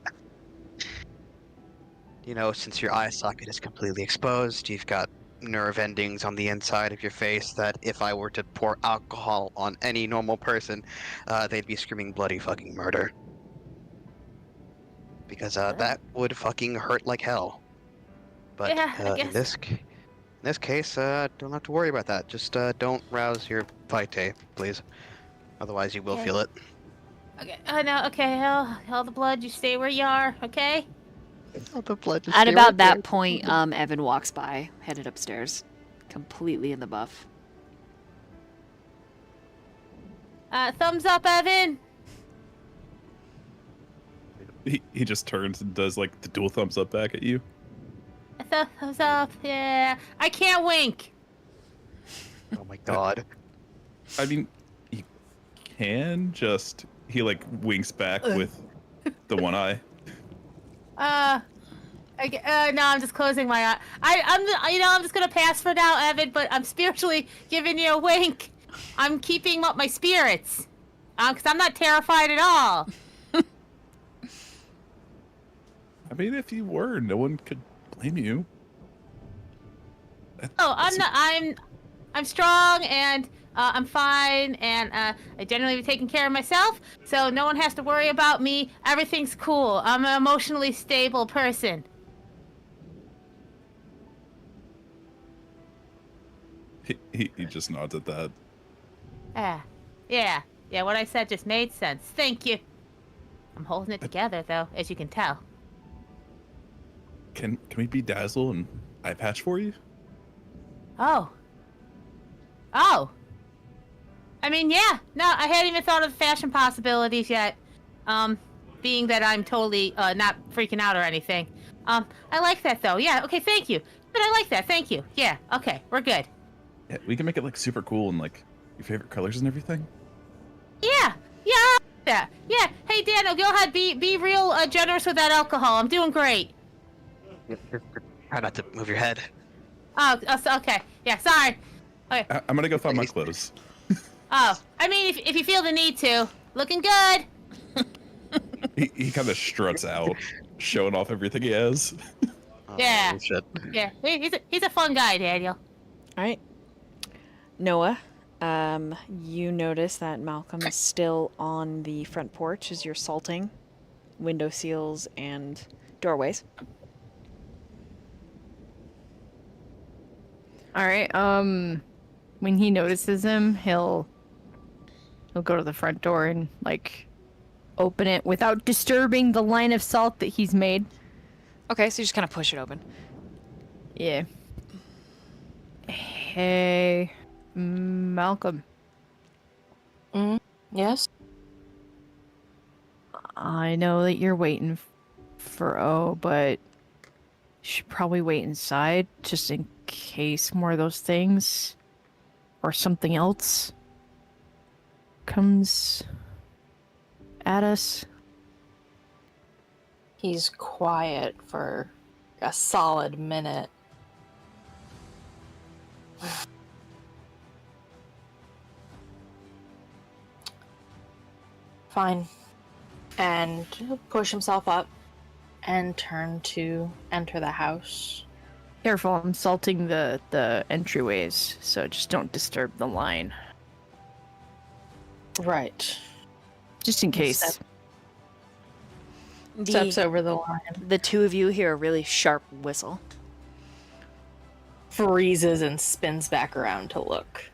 You know, since your eye socket is completely exposed, you've got nerve endings on the inside of your face that if I were to pour alcohol on any normal person, they'd be screaming bloody fucking murder. Because that would fucking hurt like hell. But Yeah, I in this case, don't have to worry about that. Just don't rouse your vitae, please. Otherwise, you will feel it. Okay, no, okay, all the blood, you stay where you are, okay? Oh, the blood just At stay about right that there. point, Evan walks by, headed upstairs, completely in the buff. Thumbs up, Evan! He just turns and does like the dual thumbs up back at you. Thumbs up, yeah. I can't wink! Oh my god. I mean, he can just he like winks back with the one eye. No, I'm just closing my eye. I'm just gonna pass for now, Evan, but I'm spiritually giving you a wink. I'm keeping up my spirits. Because I'm not terrified at all. I mean, if you were, no one could blame you. I'm strong and I'm fine, and I generally be taking care of myself, so no one has to worry about me. Everything's cool. I'm an emotionally stable person. He just nods at that. Yeah, what I said just made sense. Thank you. I'm holding it together, though, as you can tell. Can we be Dazzle and eye patch for you? Oh. I mean, yeah. No, I hadn't even thought of fashion possibilities yet. Being that I'm totally not freaking out or anything. I like that, though. Yeah, okay, thank you. But I like that, thank you. Yeah, okay, we're good. Yeah, we can make it like super cool and like your favorite colors and everything. Yeah, yeah. Hey, Daniel, go ahead. Be real generous with that alcohol. I'm doing great. Try not to move your head. Oh, okay. Yeah, sorry. Okay. I'm gonna go find my clothes. Oh, I mean, if you feel the need to. Looking good. He kind of struts out, showing off everything he has. Yeah. Oh, shit. Yeah, he's a fun guy, Daniel. All right. Noah, you notice that Malcolm is still on the front porch as you're salting window seals and doorways. All right. When he notices him, he'll go to the front door and like open it without disturbing the line of salt that he's made. Okay, so you just kind of push it open. Yeah. Hey, Malcolm. Yes? I know that you're waiting for O, but you should probably wait inside just in case more of those things or something else comes at us. He's quiet for a solid minute. Fine. And push himself up and turn to enter the house. Careful, I'm salting the entryways, so just don't disturb the line. Right. Just in case. Steps over the line. The two of you hear a really sharp whistle. Freezes and spins back around to look.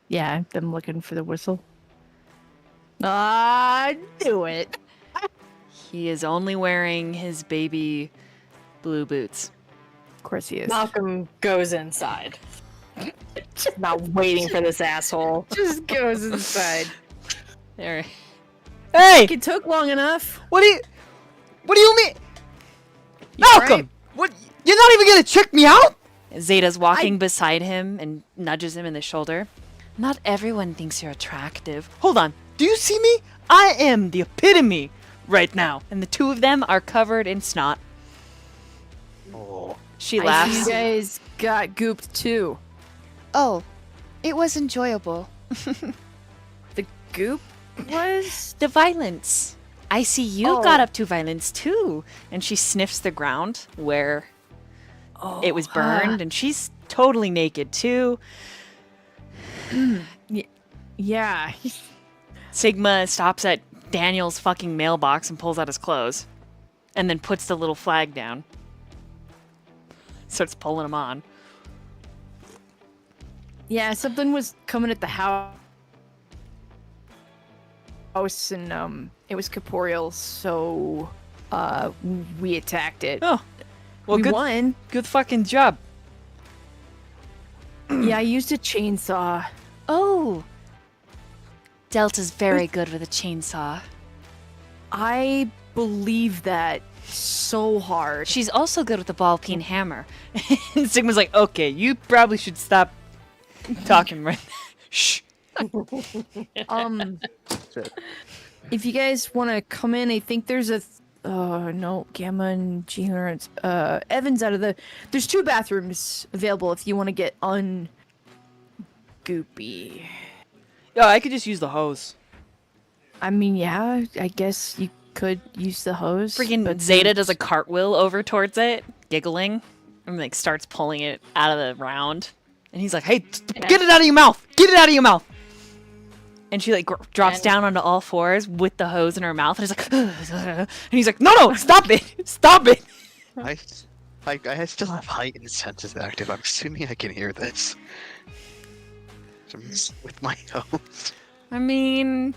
Yeah, I'm looking for the whistle. Ah, do it. He is only wearing his baby blue boots. Of course he is. Malcolm goes inside. Not waiting for this asshole. Just goes inside. There. Hey! It took long enough. What do you mean? You Malcolm! alright? What? You're not even gonna check me out? Zeta's walking beside him and nudges him in the shoulder. Not everyone thinks you're attractive. Hold on. Do you see me? I am the epitome right now. And the two of them are covered in snot. Oh. She I see laughs. you guys got gooped too. Oh, it was enjoyable. The goop was? The violence. I see you Oh. got up to violence too. And she sniffs the ground where it was burned, and she's totally naked too. Yeah. Sigma stops at Daniel's fucking mailbox and pulls out his clothes. And then puts the little flag down. Starts pulling them on. Yeah, something was coming at the house, and it was corporeal, so we attacked it. Oh. Well, we good, won. good fucking job. Yeah, I used a chainsaw. Oh. Delta's very good with a chainsaw. I believe that so hard. She's also good with the ball peen hammer. And Sigma's like, okay, you probably should stop talking right now. Shh. If you guys want to come in, I think there's a no, Gamma and G Evan's out of the. There's 2 bathrooms available if you want to get ungoopy. Yeah, I could just use the hose. I mean, yeah, I guess you could use the hose. Freaking but Zeta does a cartwheel over towards it, giggling, and like starts pulling it out of the round And he's like, hey, get it out of your mouth! Get it out of your mouth! And she like drops down onto all fours with the hose in her mouth, and he's like, and he's like, no, stop it! Stop it! I still have heightened senses active. I'm assuming I can hear this. With my hose. I mean,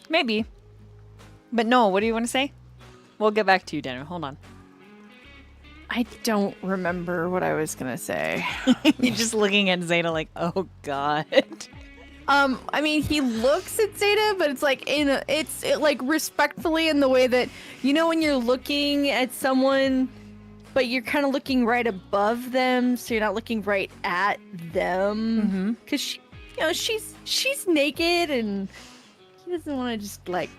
maybe. But no, what do you want to say? We'll get back to you, Daniel. Hold on. I don't remember what I was gonna say. You're just looking at Zeta like, oh god. I mean, he looks at Zeta, but it's like like respectfully in the way that, you know, when you're looking at someone, but you're kind of looking right above them, so you're not looking right at them, because she's naked, and he doesn't want to just like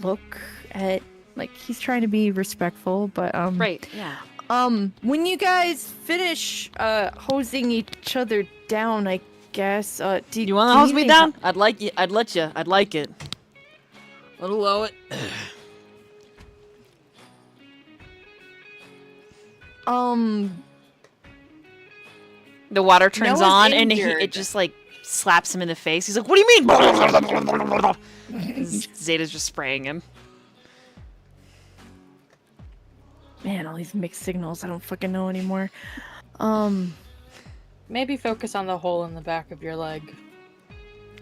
look at, like, he's trying to be respectful, but right, yeah. When you guys finish hosing each other down, I guess. Do you want to hose me down? I'd like it. I'd let you. I'd like it. Let allow it. The water turns on, and it just like slaps him in the face. He's like, "What do you mean?" Zeta's just spraying him. Man, all these mixed signals. I don't fucking know anymore. Maybe focus on the hole in the back of your leg.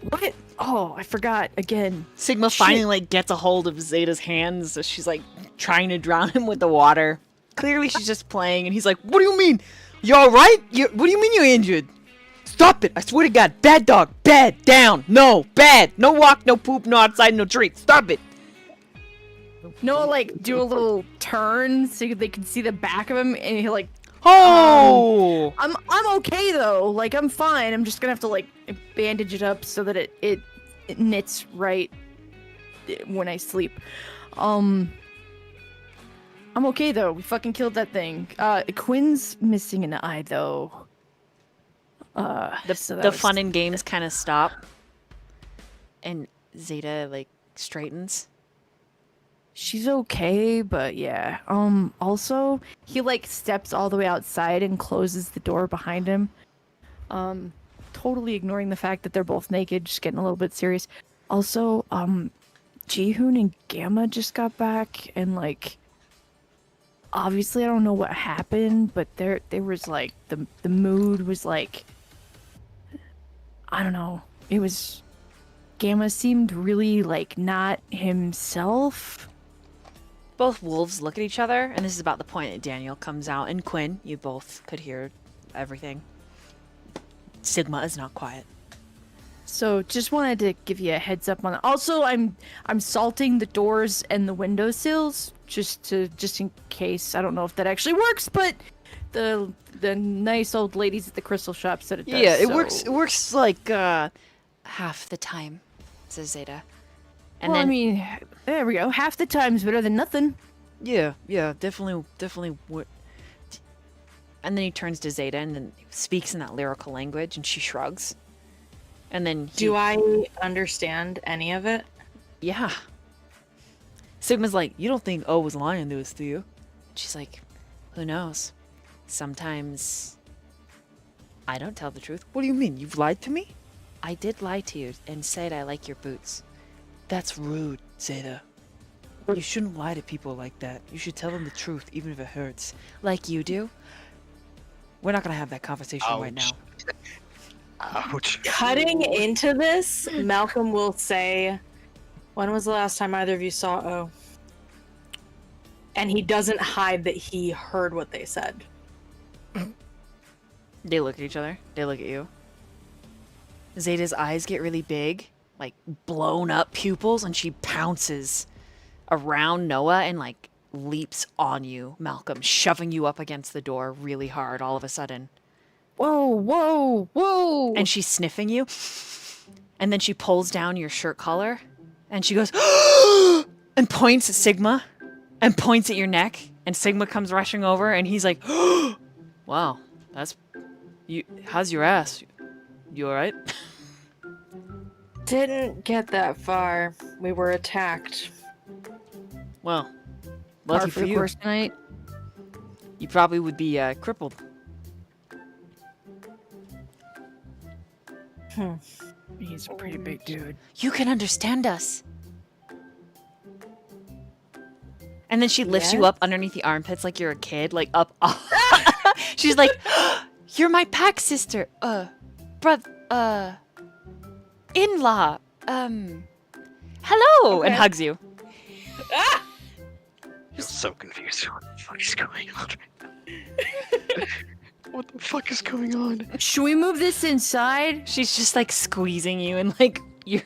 What? Oh, I forgot again. Sigma finally like gets a hold of Zeta's hands. So she's like trying to drown him with the water. Clearly, she's just playing, and he's like, "What do you mean? You all right? What do you mean you're injured? Stop it! I swear to God, bad dog, bad, down, no, bad, no walk, no poop, no outside, no treat. Stop it!" No, like do a little turn so they can see the back of him, and he'll like. Oh! I'm okay though. Like, I'm fine. I'm just gonna have to like bandage it up so that it knits right when I sleep. I'm okay though. We fucking killed that thing. Quinn's missing an eye though. The fun and games kind of stop, and Zeta like straightens. She's okay, but yeah. Also, he like steps all the way outside and closes the door behind him. Totally ignoring the fact that they're both naked, just getting a little bit serious. Also, Jihoon and Gamma just got back, and like, obviously I don't know what happened, but there was like the mood was like, I don't know. It was, Gamma seemed really like not himself. Both wolves look at each other, and this is about the point that Daniel comes out. And Quinn, you both could hear everything. Sigma is not quiet. So just wanted to give you a heads up on that. Also, I'm salting the doors and the windowsills just in case. I don't know if that actually works, but the nice old ladies at the crystal shop said it does. Yeah, it works. It works like half the time, says Zeta. And well, then, I mean, there we go. Half the time's better than nothing. Yeah, definitely. And then he turns to Zeta and then speaks in that lyrical language, and she shrugs. And then Do I understand any of it? Yeah. Sigma's like, "You don't think O was lying to us, do you?" She's like, "Who knows? Sometimes I don't tell the truth." "What do you mean? You've lied to me?" "I did lie to you and said I like your boots." "That's rude, Zeta. You shouldn't lie to people like that. You should tell them the truth, even if it hurts. Like you do." We're not gonna have that conversation right now. Ouch. Cutting into this, Malcolm will say, "When was the last time either of you saw O?" And he doesn't hide that he heard what they said. They look at each other. They look at you. Zeta's eyes get really big, like blown up pupils, and she pounces around Noah and like leaps on you, Malcolm, shoving you up against the door really hard all of a sudden. Whoa, whoa, whoa! And she's sniffing you. And then she pulls down your shirt collar and she goes, and points at Sigma and points at your neck. And Sigma comes rushing over and he's like, "Wow, that's you. How's your ass? You all right?" Didn't get that far. We were attacked. Well, lucky for you. Course tonight. You probably would be crippled. He's a pretty big dude. You can understand us. And then she lifts you up underneath the armpits like you're a kid, like up. She's like, "You're my pack sister, in-law, hello," and hugs you. I'm so confused. What the fuck is going on? What the fuck is going on? Should we move this inside? She's just like squeezing you, and like your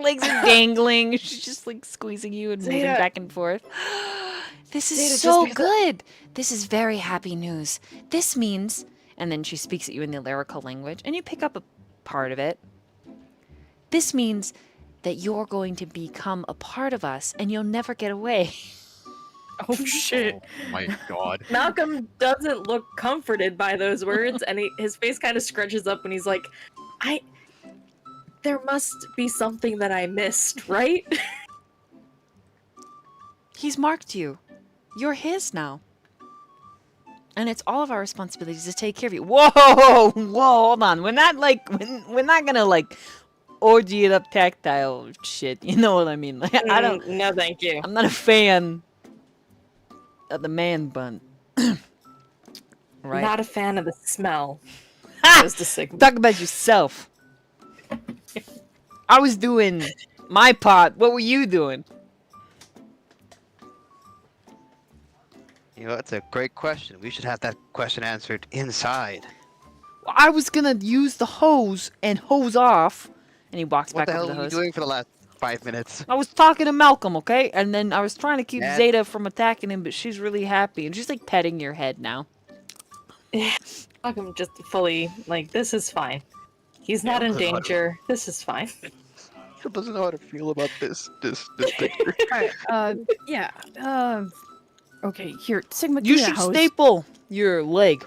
legs are dangling. She's just like squeezing you and moving Zeta. back and forth. This is Zeta, so just good. This is very happy news. This means, and then she speaks at you in the lyrical language, and you pick up a part of it. This means that you're going to become a part of us, and you'll never get away. Oh shit. Oh my god. Malcolm doesn't look comforted by those words, and his face kind of scrunches up, and he's like, there must be something that I missed, right? He's marked you. You're his now. And it's all of our responsibilities to take care of you. Whoa, hold on. We're not gonna like orgy it up tactile shit. You know what I mean? Like, I don't. No, thank you. I'm not a fan of the man bun. Right? Not a fan of the smell. Goes to Sigma. Talk about yourself. I was doing my part. What were you doing? You know, that's a great question. We should have that question answered inside. I was gonna use the hose and hose off. And he walks What back the over hell the were you hose. doing for the last 5 minutes? I was talking to Malcolm, okay? And then I was trying to keep Yeah. Zeta from attacking him, but she's really happy. And she's like petting your head now. Malcolm just fully, like, this is fine. He's not in danger. This is fine. He doesn't know how to feel about this picture. Alright, yeah. Okay, here, Sigma, You give me should that hose. staple your leg.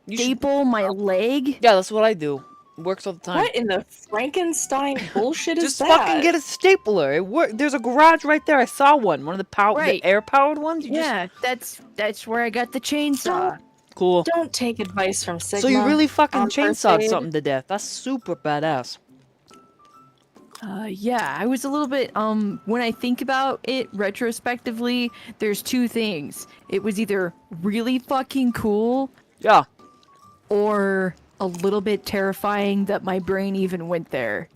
You should- Staple my leg? Yeah, that's what I do. It works all the time. What in the Frankenstein bullshit is Just that? fucking get a stapler. It There's a garage right there. I saw one. One of the Right. the air-powered ones. You Yeah, that's where I got the chainsaw. Just... Cool. Don't take advice from Sigma. So you really fucking on first chainsawed aid. something to death. That's super badass. Yeah, I was a little bit, when I think about it retrospectively, there's two things. It was either really fucking cool Yeah. or a little bit terrifying that my brain even went there.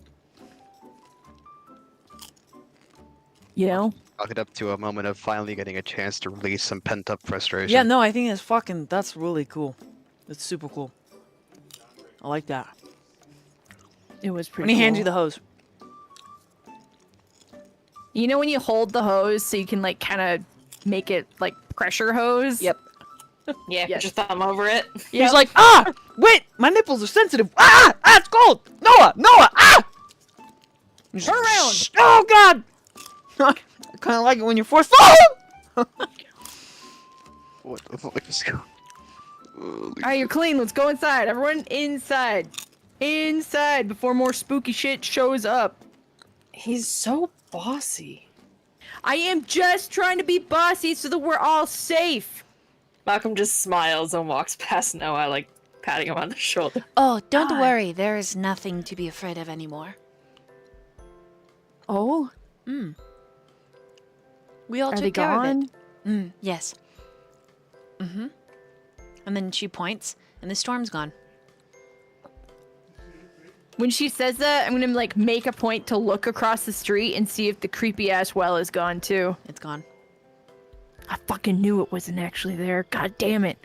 You know? Chalk it up to a moment of finally getting a chance to release some pent-up frustration. Yeah, no, I think that's really cool. It's super cool. I like that. It was pretty When he hands cool. you the hose. You know when you hold the hose so you can, like, kind of make it, like, pressure hose? Yep. Yeah, Yes. put your thumb over it. He's like, wait, my nipples are sensitive. It's cold. Noah, Turn around! Oh, God. I kind of like it when you're forced. What the fuck is going on? Alright, you're clean. Let's go inside. Everyone inside. Inside before more spooky shit shows up. He's so bossy. I am just trying to be bossy so that we're all safe. Malcolm just smiles and walks past Noah, like patting him on the shoulder. Oh, don't God. worry. There is nothing to be afraid of anymore. Oh? We all Are took they care of it. gone? Yes. Mm-hmm. And then she points, and the storm's gone. When she says that, I'm gonna, like, make a point to look across the street and see if the creepy-ass well is gone, too. It's gone. I fucking knew it wasn't actually there. God damn it.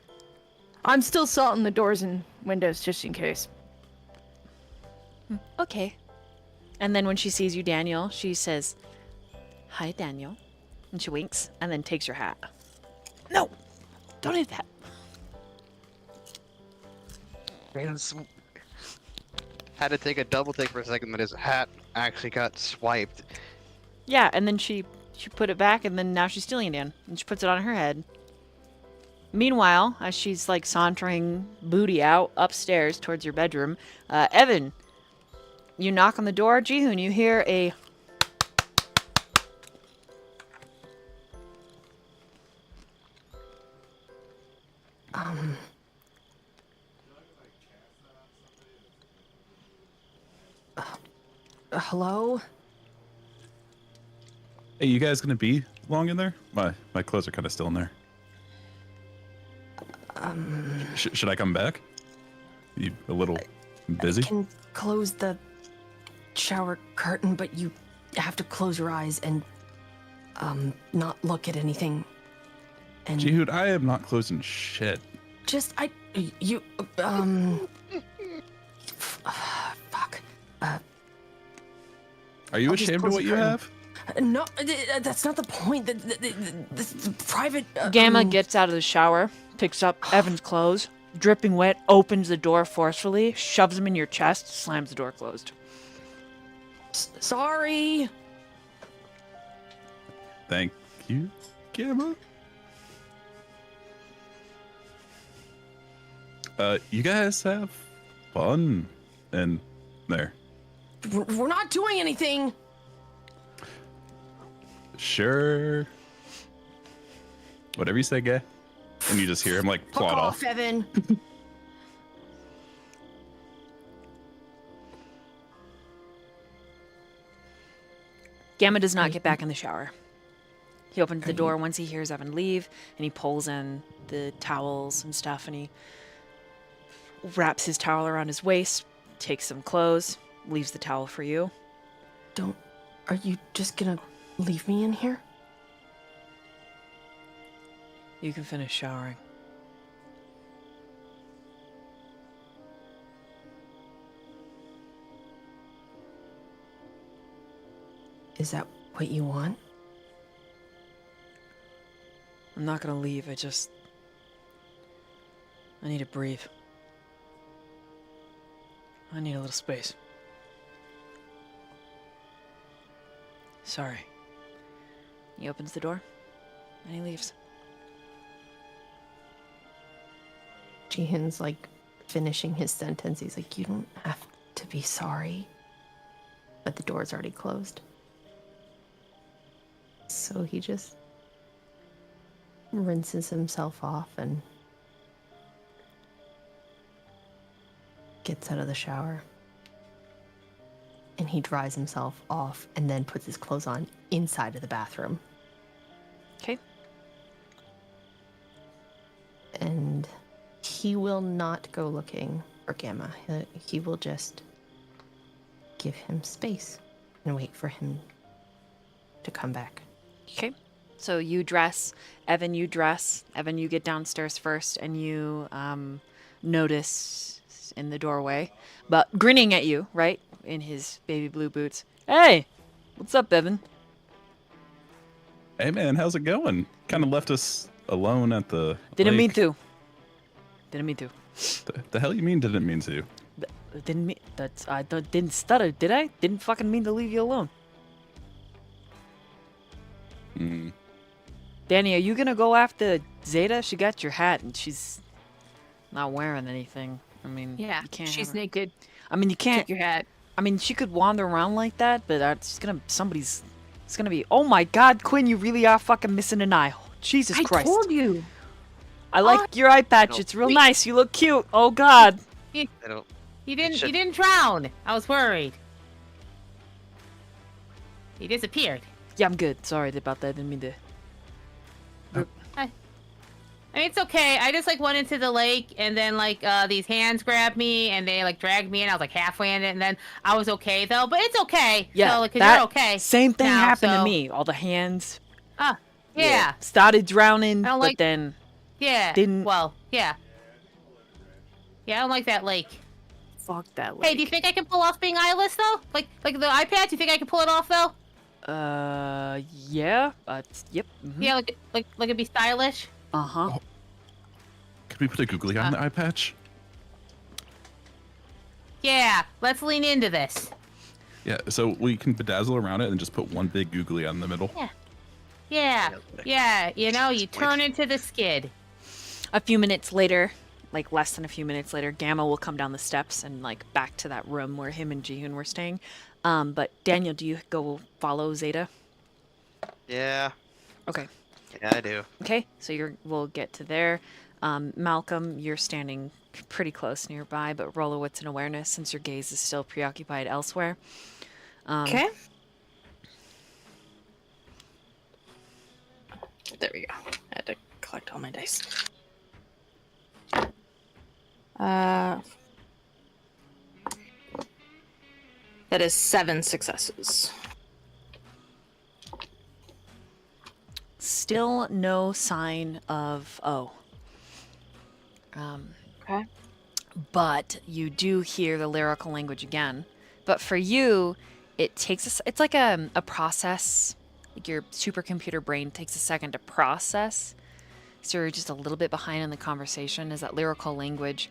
I'm still salting the doors and windows just in case. Okay. And then when she sees you, Daniel, she says, "Hi, Daniel." And she winks, and then takes your hat. No! Don't do that. Had to take a double take for a second that his hat actually got swiped. Yeah, and then she put it back, and then now she's stealing it again. And she puts it on her head. Meanwhile, as she's, like, sauntering booty out upstairs towards your bedroom, Evan, you knock on the door. Jihoon, you hear a... Hello? Hey, you guys gonna be long in there? My clothes are kind of still in there. Should I come back? You a little busy? I can close the shower curtain, but you have to close your eyes and not look at anything. And Jihoon, I am not closing shit. just you fuck. Are you I'll just ashamed of close what the you curtain. have? No, that's not the point. The private. Gamma gets out of the shower, picks up Evan's clothes, dripping wet, opens the door forcefully, shoves him in your chest, slams the door closed. Sorry. Thank you, Gamma. You guys have fun in there. We're not doing anything. Sure. Whatever you say, gay. And you just hear him like Fuck plod off, off. Evan. Gamma does not get back in the shower. He opens the door once he hears Evan leave, and he pulls in the towels and stuff, and he wraps his towel around his waist, takes some clothes, leaves the towel for you. Are you just gonna leave me in here? You can finish showering. Is that what you want? I'm not gonna leave, I need to breathe. I need a little space. Sorry. He opens the door, and he leaves. Jihin's like finishing his sentence. He's like, you don't have to be sorry. But the door's already closed. So he just rinses himself off and gets out of the shower. And he dries himself off and then puts his clothes on inside of the bathroom. Okay. And he will not go looking for Gamma. He will just give him space and wait for him to come back. Okay. So you dress. Evan, you dress. Evan, you get downstairs first, and you notice in the doorway, but grinning at you, right? In his baby blue boots. Hey! What's up, Evan? Hey man, how's it going? Kind of left us alone at the Didn't mean lake. to. Didn't mean to. The hell you mean didn't mean to? Didn't mean... didn't stutter, did I? Didn't fucking mean to leave you alone. Hmm. Danny, are you gonna go after Zeta? She got your hat and she's not wearing anything. I mean, Yeah, you can't she's have her. naked. I mean, you can't. Take your hat. I mean, she could wander around like that, but it's gonna be. Oh my God, Quinn, you really are fucking missing an eye. Jesus Christ! I told you. I like your eye patch. No. It's real nice. You look cute. Oh God. I don't. You didn't. should- You didn't drown. I was worried. He disappeared. Yeah, I'm good. Sorry about that. Didn't mean to. I mean, it's okay. I just like went into the lake, and then like these hands grabbed me, and they like dragged me in. I was like halfway in it, and then I was okay though. But it's okay. Yeah, so, like, 'cause that you're okay. same thing now, happened to so- me. All the hands. Yeah. Started drowning, I don't but like- then Yeah. Didn't- Well, yeah. Yeah, I don't like that lake. Fuck that lake. Hey, do you think I can pull off being eyeless though? Like the eye patch? You think I can pull it off though? yeah. Yep. Yeah, like it'd be stylish. Uh huh. Could we put a googly on the eye patch? Yeah. Let's lean into this. Yeah, so we can bedazzle around it and just put one big googly on the middle. Yeah. Yeah. You know, you turn into the skid. A few minutes later, like less than a few minutes later, Gamma will come down the steps and like back to that room where him and Jihoon were staying. But Daniel, do you go follow Zeta? Yeah. Okay. Yeah, I do. Okay, so we'll get to there. Malcolm, you're standing pretty close nearby, but roll a wits and awareness since your gaze is still preoccupied elsewhere. Okay. There we go. I had to collect all my dice. That is 7 successes. Still no sign of Okay. but you do hear the lyrical language again. But for you, it's like a process. Like your supercomputer brain takes a second to process. So you're just a little bit behind in the conversation as that lyrical language.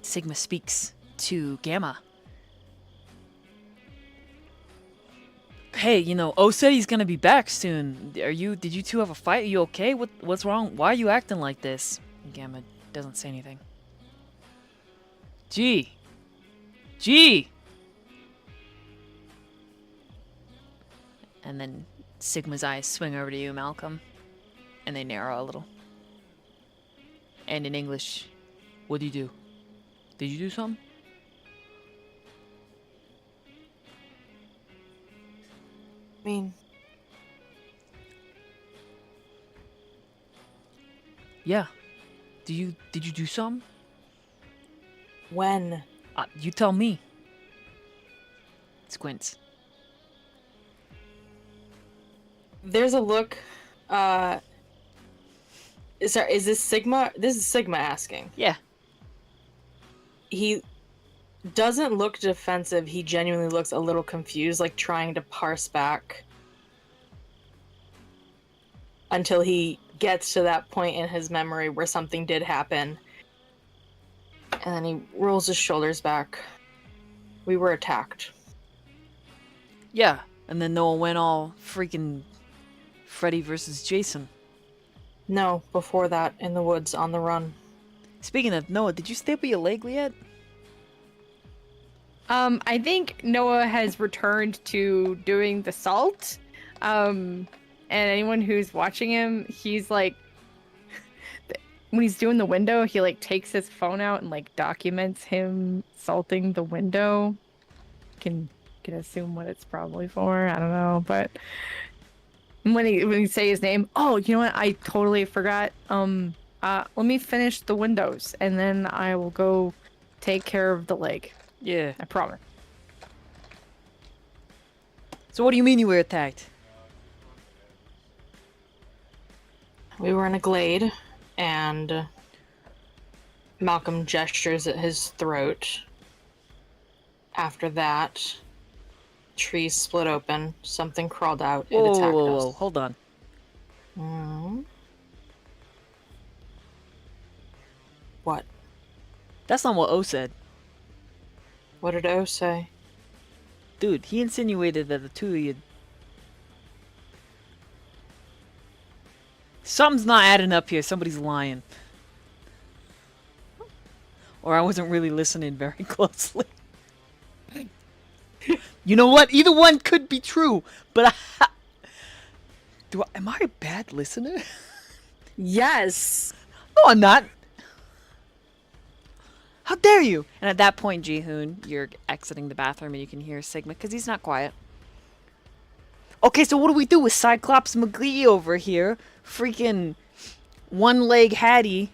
Sigma speaks to Gamma. Hey, you know, O said he's gonna be back soon. Did you two have a fight? Are you okay? What's wrong? Why are you acting like this? Gamma doesn't say anything. G. And then Sigma's eyes swing over to you, Malcolm. And they narrow a little. And in English, what do you do? Did you do something? I mean, Yeah. Did you do something? when? You tell me. Squints. There's a look. Is this Sigma? This is Sigma asking. Yeah. He doesn't look defensive. He genuinely looks a little confused, like trying to parse back until he gets to that point in his memory where something did happen. And then he rolls his shoulders back. We were attacked. Yeah. And then Noah went all freaking Freddy versus Jason. No, before that, in the woods, on the run. Speaking of Noah, did you staple your leg yet? I think Noah has returned to doing the salt. And anyone who's watching him, he's like, when he's doing the window, he like takes his phone out and like documents him salting the window. Can assume what it's probably for. I don't know, but when he say his name, oh, you know what? I totally forgot. Let me finish the windows and then I will go take care of the leg. Yeah. I promise. So what do you mean you were attacked? We were in a glade, and Malcolm gestures at his throat. After that, trees split open. Something crawled out. It attacked us. Hold on. What? That's not what O said. What did O say? Dude, he insinuated that the two of you... Something's not adding up here. Somebody's lying. Or I wasn't really listening very closely. You know what? Either one could be true, but am I a bad listener? Yes! No, I'm not. How dare you? And at that point, Jihoon, you're exiting the bathroom and you can hear Sigma because he's not quiet. Okay, so what do we do with Cyclops McGee over here? Freaking one-leg Hattie.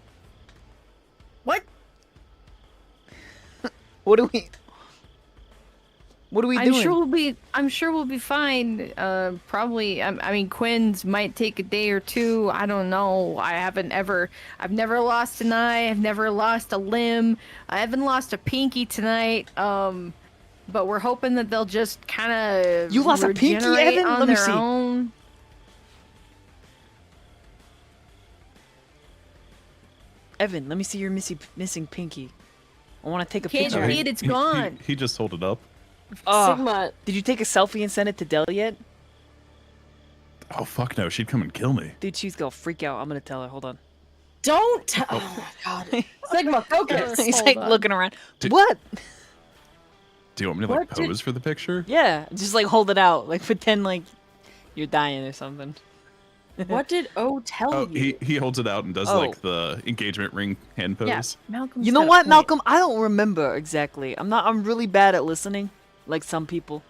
What? What do we doing? I'm sure we'll be fine. Probably. I mean, Quinn's might take a day or two. I don't know. I've never lost an eye. I've never lost a limb. I haven't lost a pinky tonight. But we're hoping that they'll just kind of You lost a pinky, Evan? Let me see. Own. Evan, let me see your missing pinky. I want to take a Can't picture. see it. It's gone. He just hold it up. Sigma. Did you take a selfie and send it to Dell yet? Oh fuck no, she'd come and kill me. Dude, she's gonna freak out. I'm gonna tell her. Hold on. Don't! Oh my god. Sigma, focus! He's like looking around. What? Do you want me to like pose for the picture? Yeah, just like hold it out. Like pretend like you're dying or something. What did O tell Oh, you? he holds it out and does like the engagement ring hand pose. Yeah, Malcolm's You know got a what, point. Malcolm? I don't remember exactly. I'm really bad at listening. like some people.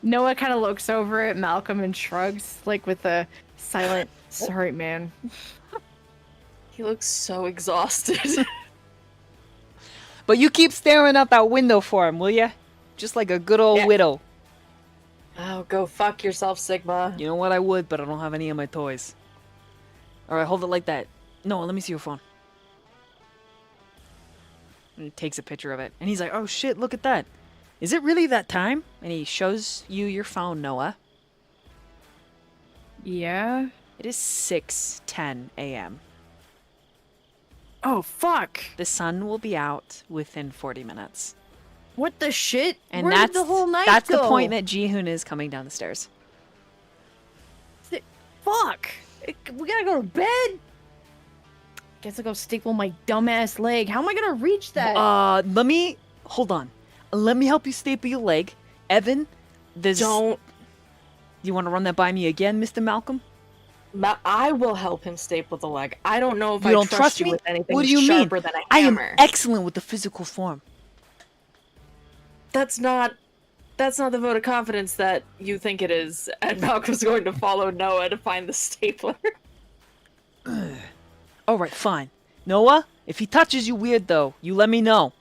Noah kind of looks over at Malcolm and shrugs, like with a silent, sorry, man. He looks so exhausted. But you keep staring out that window for him, will ya? Just like a good old Yeah. widow. Oh, go fuck yourself, Sigma. You know what? I would, but I don't have any of my toys. Alright, hold it like that. No, let me see your phone. And he takes a picture of it. And he's like, oh shit, look at that. Is it really that time? And he shows you your phone, Noah. Yeah? It is 6:10 a.m. Oh, fuck! The sun will be out within 40 minutes. What the shit? And Where that's did the whole night that's go? the point that Jihoon is coming down the stairs. Fuck! We gotta go to bed? Guess I'll go staple my dumbass leg. How am I gonna reach that? Hold on. Let me help you staple your leg. Evan, Don't. You want to run that by me again, Mr. Malcolm? I will help him staple the leg. I don't know if You I don't trust trust you me? with anything What do you mean? sharper than a I am hammer. excellent with the physical form. That's not the vote of confidence that you think it is. And Malcolm's going to follow Noah to find the stapler. Alright, fine. Noah, if he touches you weird though, you let me know.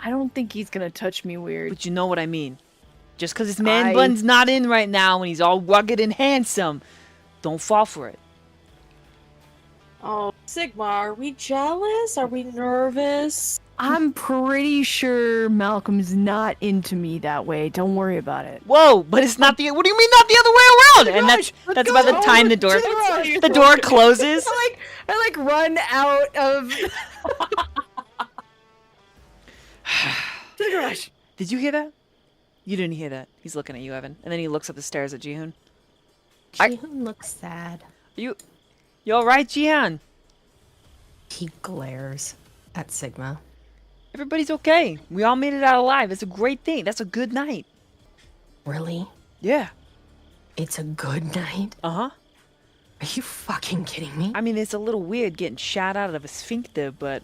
I don't think he's gonna touch me weird. But you know what I mean. Just because his man bun's not in right now and he's all rugged and handsome, don't fall for it. Oh, Sigma, are we jealous? Are we nervous? I'm pretty sure Malcolm's not into me that way. Don't worry about it. Whoa, but it's not the. What do you mean not the other way around? And that's about the time the door closes. I run out of the garage. Did you hear that? You didn't hear that. He's looking at you, Evan, and then he looks up the stairs at Jihoon. Jihoon looks sad. You all right, Jihan? He glares at Sigma. Everybody's okay. We all made it out alive. It's a great thing. That's a good night. Really? Yeah. It's a good night? Uh-huh. Are you fucking kidding me? I mean, it's a little weird getting shot out of a sphincter, but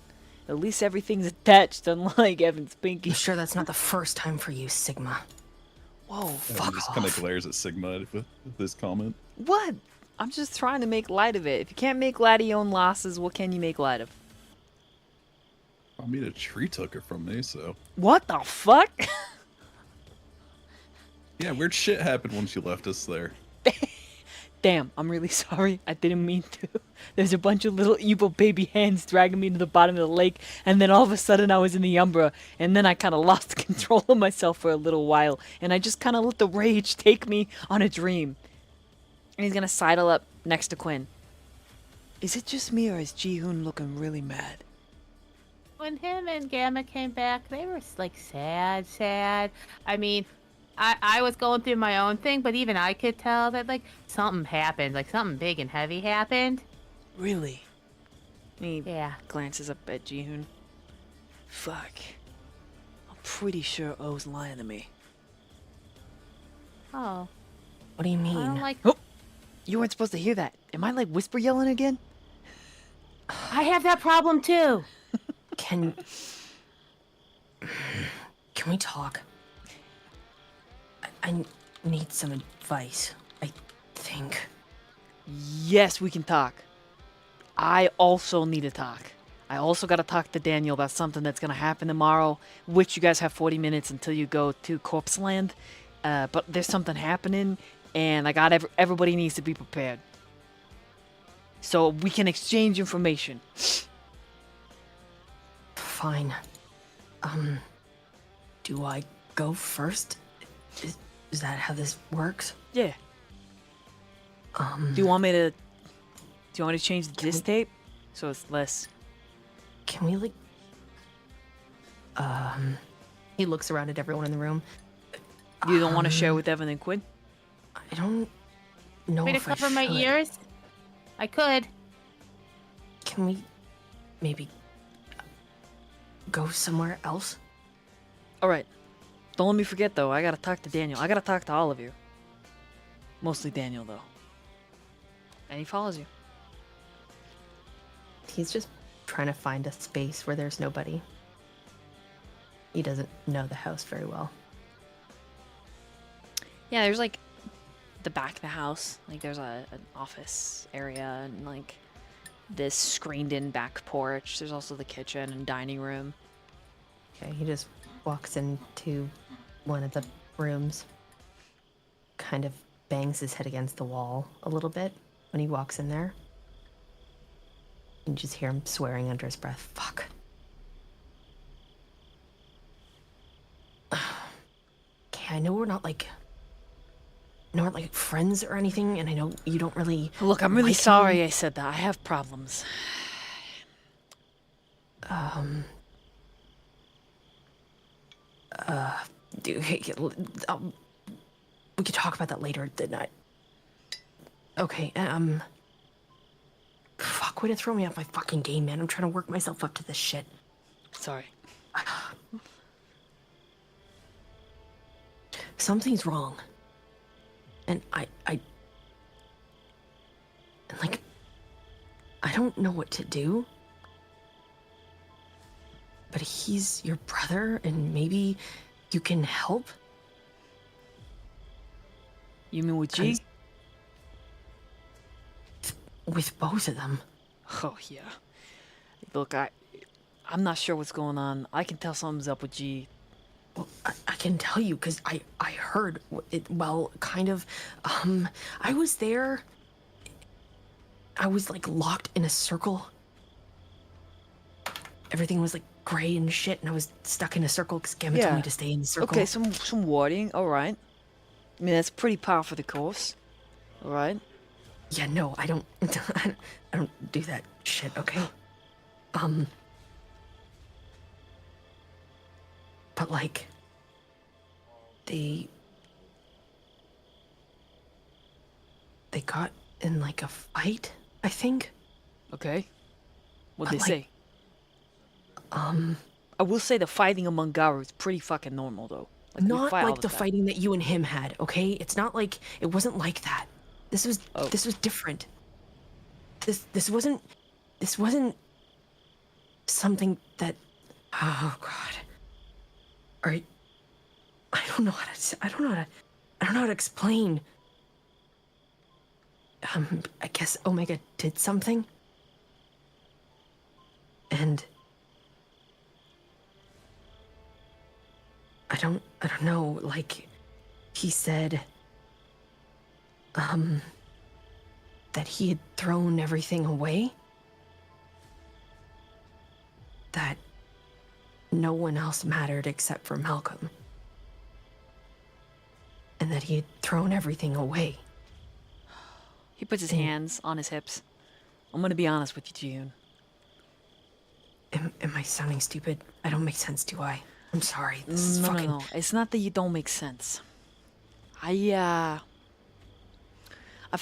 at least everything's attached, unlike Evan's pinky. You sure that's not the first time for you, Sigma? Whoa, Evan fuck just off. kind of glares at Sigma with this comment. What? I'm just trying to make light of it. If you can't make light of your own losses, what can you make light of? I mean, a tree took her from me, so. What the fuck? Yeah, weird shit happened when she left us there. Damn, I'm really sorry. I didn't mean to. There's a bunch of little evil baby hands dragging me to the bottom of the lake, and then all of a sudden I was in the Umbra, and then I kind of lost control of myself for a little while, and I just kind of let the rage take me on a dream. And he's gonna sidle up next to Quinn. Is it just me, or is Jihoon looking really mad? When him and Gamma came back, they were like sad. I mean, I was going through my own thing, but even I could tell that like something happened, like something big and heavy happened. Really? He Yeah. glances up at Jihoon. Fuck. I'm pretty sure O's lying to me. Oh, What do you I mean? don't like. Oh! You weren't supposed to hear that. Am I like whisper yelling again? I have that problem too. Can we talk? I need some advice, I think. Yes, we can talk. I also need to talk. I also got to talk to Daniel about something that's going to happen tomorrow, which you guys have 40 minutes until you go to Corpse Land. But there's something happening, and I got everybody needs to be prepared. So we can exchange information. Fine. Do I go first? Is that how this works? Yeah. Do you want me to change this tape so it's less? Can we, like... He looks around at everyone in the room. You don't want to share with Evan and Quinn? I don't know Want me to if I cover my should. ears? I could. Can we maybe go somewhere else? All right. Don't let me forget, though. I gotta talk to Daniel. I gotta talk to all of you. Mostly Daniel, though. And he follows you. He's just trying to find a space where there's nobody. He doesn't know the house very well. Yeah, there's like the back of the house. Like there's an office area and like this screened-in back porch. There's also the kitchen and dining room. Okay, he just walks into one of the rooms, kind of bangs his head against the wall a little bit when he walks in there. You just hear him swearing under his breath. Fuck. Okay, I know we're not like friends or anything, and I know you don't really Look, I'm really like sorry him. I said that. I have problems. Dude, hey, we could talk about that later. Okay, fuck, way to throw me off my fucking game, man. I'm trying to work myself up to this shit. Sorry. Something's wrong. And I don't know what to do. But he's your brother, and maybe you can help? You mean with G? With both of them. Oh, yeah. Look, I'm not sure what's going on. I can tell something's up with G. Well, I can tell you, because I heard it, well, kind of. I was there. I was, like, locked in a circle. Everything was, like, gray and shit, and I was stuck in a circle because Gamma told me to stay in the circle. Okay, some warding, alright. I mean, that's pretty par for the course. Alright? Yeah, no, I don't I don't do that shit, okay? But like they got in like a fight, I think. Okay. What'd they But, say? I will say the fighting among Garu is pretty fucking normal, though. Like, we Not fight all like the time. fighting that you and him had, okay? It's not like it wasn't like that. This was different. This wasn't something that, oh god. All right. I don't know how to explain. I guess Omega did something. And I don't know, like he said that he had thrown everything away. That no one else mattered except for Malcolm. And that he had thrown everything away. He puts his hands on his hips. I'm gonna be honest with you, June. Am I sounding stupid? I don't make sense, do I? I'm sorry. This is No, fucking... no. It's not that you don't make sense. I've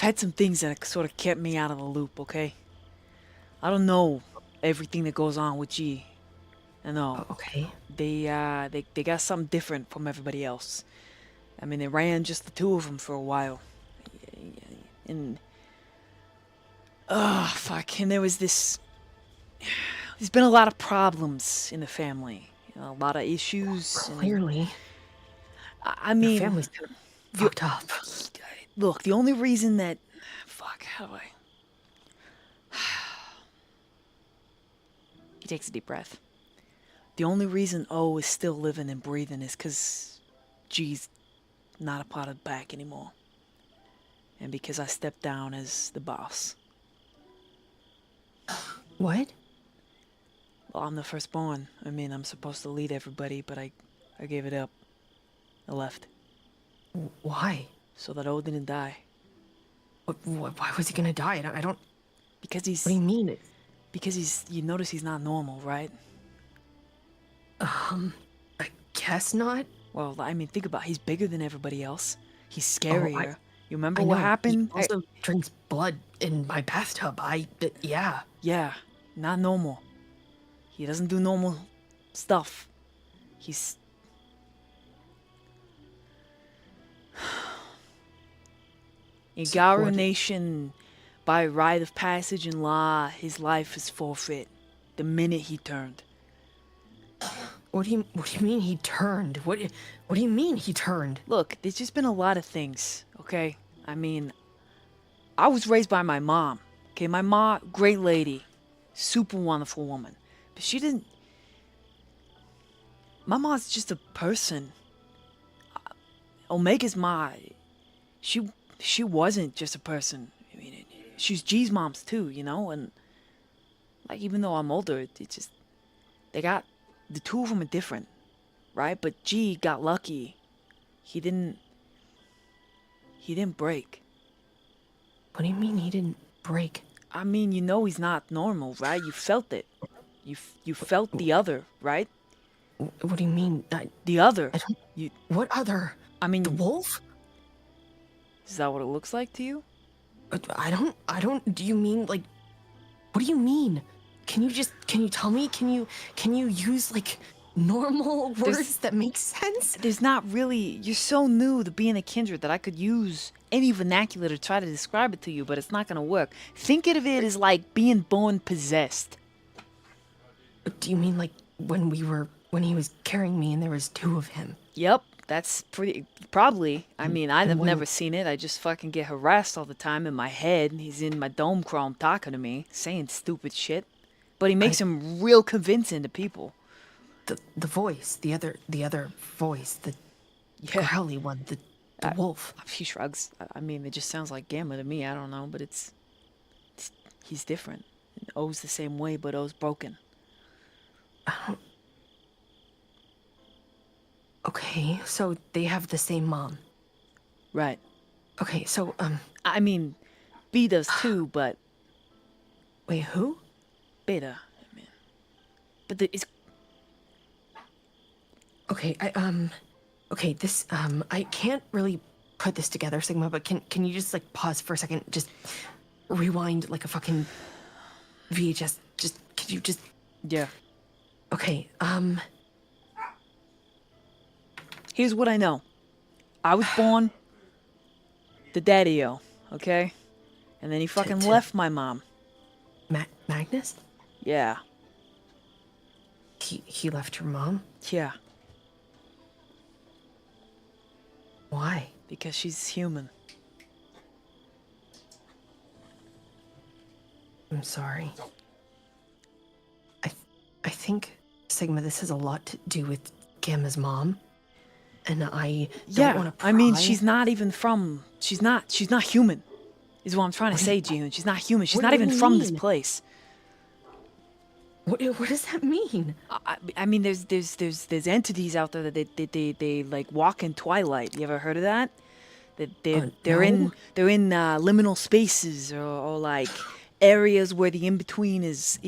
had some things that sort of kept me out of the loop, okay? I don't know everything that goes on with G. I know. Okay. They got something different from everybody else. I mean, they ran just the two of them for a while. And... oh, fuck. And there was this... there's been a lot of problems in the family. You know, a lot of issues. and- Clearly. I mean... Your family's kind of fucked up. Look, the only reason that... fuck, how do I... He takes a deep breath. The only reason O is still living and breathing is because G's not a part of the pack anymore. And because I stepped down as the boss. What? Well, I'm the firstborn. I mean, I'm supposed to lead everybody, but I gave it up. I left. Why? So that O didn't die. Why was he gonna die? I don't... Because he's... What do you mean? Because he's... you notice he's not normal, right? I guess not. Well, I mean, think about it. He's bigger than everybody else. He's scarier. You remember I what know. happened? He also drinks blood in my bathtub. Yeah. Yeah, not normal. He doesn't do normal stuff. He's... in Garu Nation, by rite of passage in law, his life is forfeit. the minute he turned. What do you mean he turned? What do you mean he turned? Look, there's just been a lot of things, okay? I mean, I was raised by my mom. Okay, my mom, great lady, super wonderful woman. But she didn't... My mom's just a person. Omega's ma, she wasn't just a person. I mean, she's G's mom's too, you know? And, like, even though I'm older, it just... The two of them are different, right? But G got lucky. He didn't break. What do you mean he didn't break? I mean, you know he's not normal, right? You felt it. You felt the other, right? What do you mean? The other. What other? I mean, The wolf? is that what it looks like to you? I don't. Do you mean like? What do you mean? Can you tell me? Can you use like normal words that make sense? There's not really. You're so new to being a kindred that I could use any vernacular to try to describe it to you, but it's not gonna work. Think of it as like being born possessed. Do you mean like when he was carrying me and there was two of him? Yep, that's probably. I mean, I've when- never seen it. I just fucking get harassed all the time in my head. He's in my dome Chron talking to me, saying stupid shit. But he makes him real convincing to people. The voice, the other voice, the growly one, the wolf. He shrugs. I mean, it just sounds like Gamma to me. I don't know, but he's different. O's the same way, but O's broken. Okay, so they have the same mom. Right. Okay, so I mean, B does too, but wait, who? Beta. I mean, but it's okay. Okay, this I can't really put this together, Sigma. But can you just like pause for a second? Just rewind like a fucking VHS. Could you just? Yeah. Okay. Here's what I know. I was born the daddy-o, okay? And then he fucking left my mom. Magnus? Yeah. He left your mom? Yeah. Why? Because she's human. I'm sorry. I think, Sigma, this has a lot to do with Gamma's mom. And I don't want to pry. I mean, she's not human. Is what I'm trying to say, Jihoon. She's not human. She's What not do you even from this mean? place. What does that mean? I mean, there's entities out there that they like walk in twilight. You ever heard of that? They're No. in liminal spaces or like areas where the in between is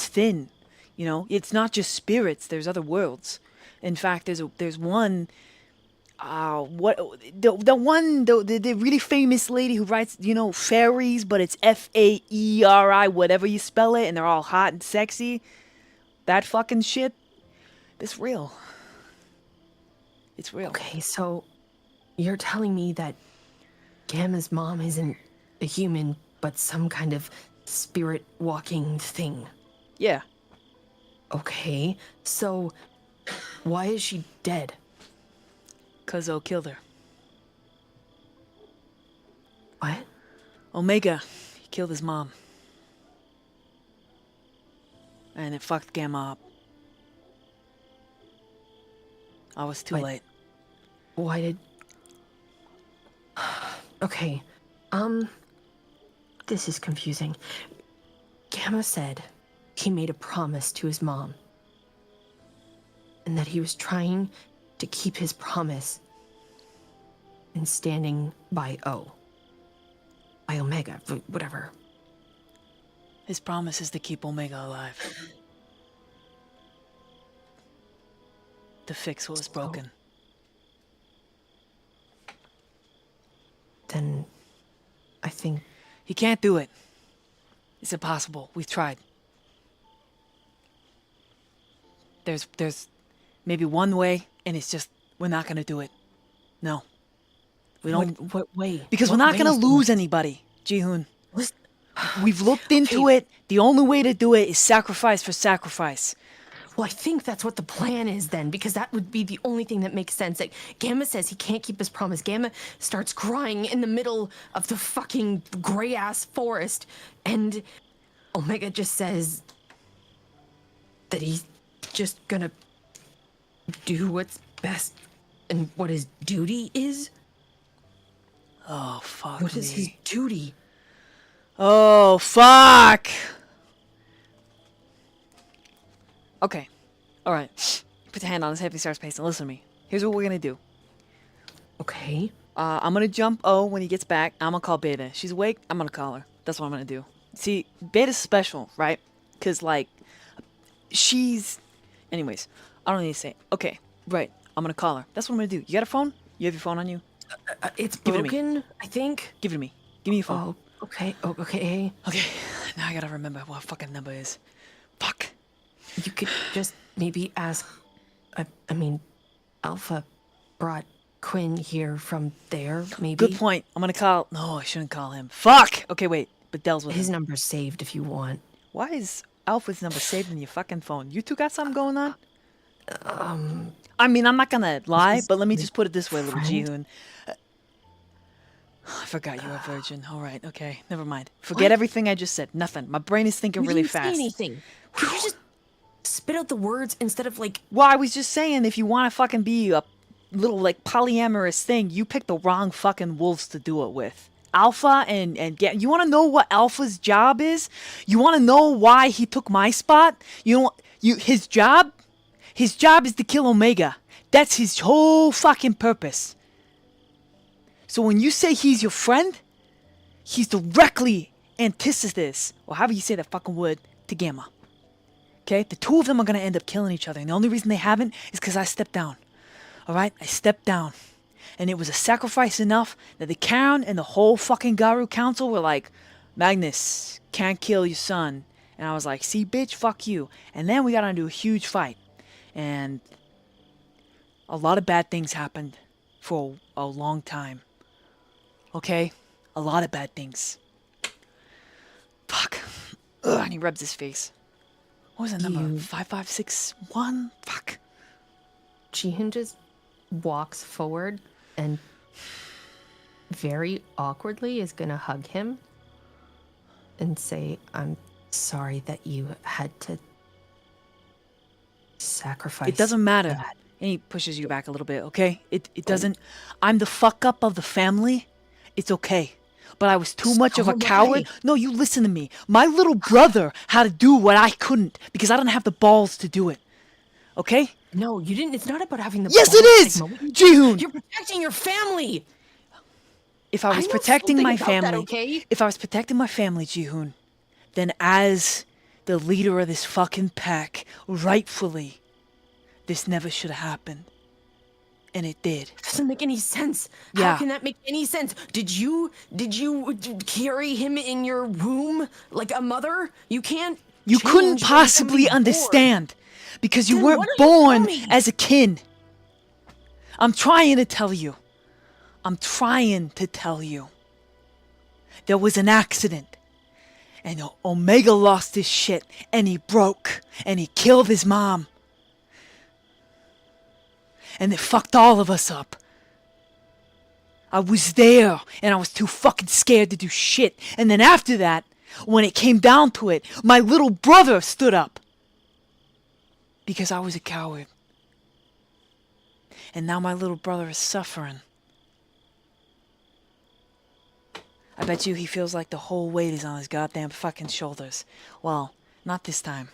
thin. You know, it's not just spirits. There's other worlds. In fact, there's one. The really famous lady who writes, you know, fairies, but it's Faeri, whatever you spell it, and they're all hot and sexy. That fucking shit, it's real. It's real. Okay, so you're telling me that Gamma's mom isn't a human, but some kind of spirit walking thing. Yeah. Okay, so why is she dead? 'Cause O killed her. What? Omega, he killed his mom. And it fucked Gamma up. I was too late. Why did... Okay, this is confusing. Gamma said he made a promise to his mom. And that he was trying to keep his promise and standing by O. By Omega, whatever. His promise is to keep Omega alive. To fix what was broken. Then I think... He can't do it. It's impossible. We've tried. There's maybe one way, and it's just, we're not gonna do it. No. We don't... What way? Because What we're not way gonna is the lose way? anybody, Jihoon. We've looked into it. The only way to do it is sacrifice for sacrifice. Well, I think that's what the plan is then, because that would be the only thing that makes sense. Like, Gamma says he can't keep his promise. Gamma starts crying in the middle of the fucking gray-ass forest, and Omega just says that he's just gonna do what's best and what his duty is. Oh, fuck What is his duty? Oh, fuck! Okay. Alright. Put your hand on his hip and starts pacing. Listen to me. Here's what we're gonna do. Okay. I'm gonna jump O when he gets back. I'm gonna call Beta. She's awake. I'm gonna call her. That's what I'm gonna do. See, Beta's special, right? Because, like, she's... Anyways, I don't need to say it. Okay, right. I'm gonna call her. That's what I'm gonna do. You got a phone? You have your phone on you? It's Give it to me. broken, I think. Give it to me. Give me your phone. Oh, okay. Oh, okay. Okay, now I gotta remember what fucking number is. Fuck. You could just maybe ask. I mean, Alpha brought Quinn here from there, maybe. Good point. I'm gonna call... No, I shouldn't call him. Fuck! Okay, wait. But Dell's with His him. number's saved if you want. Why is Alpha's number saved in your fucking phone? You two got something going on? I mean, I'm not gonna lie, but let me just put it this way, little Jihoon. I forgot you were a virgin. All right, okay, never mind. Forget everything I just said. Nothing. My brain is thinking You really didn't say fast. anything. Could you just spit out the words instead of like? Well, I was just saying, if you want to fucking be a little like polyamorous thing, you picked the wrong fucking wolves to do it with. Alpha and you want to know what Alpha's job is? You want to know why he took my spot? His job is to kill Omega. That's his whole fucking purpose. So when you say he's your friend, he's directly antithesis, or however you say that fucking word, to Gamma. Okay? The two of them are gonna end up killing each other, and the only reason they haven't is because I stepped down. Alright? I stepped down. And it was a sacrifice enough that the Chron and the whole fucking Garu Council were like, Magnus, can't kill your son. And I was like, see, bitch, fuck you. And then we got into a huge fight. And a lot of bad things happened for a long time. Okay? A lot of bad things. Fuck. Ugh, and he rubs his face. What was that number? 5561? Fuck. Jihoon just walks forward and very awkwardly is gonna hug him and say, I'm sorry that you had to sacrifice. It doesn't matter. that." And he pushes you back a little bit, okay? It doesn't... I'm the fuck up of the family. It's okay. But I was too much of a So am coward. I. No, you listen to me. My little brother had to do what I couldn't because I didn't have the balls to do it. Okay? No, you didn't. It's not about having the. Yes, balls, it is! Sigma. What are you- Jihoon! You're protecting your family. If I was know protecting something my about that, family, okay? if I was protecting my family, Jihoon, then as the leader of this fucking pack, rightfully, this never should have happened. And it did. Doesn't make any sense. Yeah. How can that make any sense? Did you carry him in your womb like a mother? You can't. You change couldn't when possibly somebody's born. understand because you Then weren't what are you born telling me? as a kin. I'm trying to tell you. I'm trying to tell you. There was an accident. And Omega lost his shit. And he broke. And he killed his mom. And it fucked all of us up. I was there. And I was too fucking scared to do shit. And then after that, when it came down to it, my little brother stood up. Because I was a coward. And now my little brother is suffering. I bet you he feels like the whole weight is on his goddamn fucking shoulders. Well, not this time.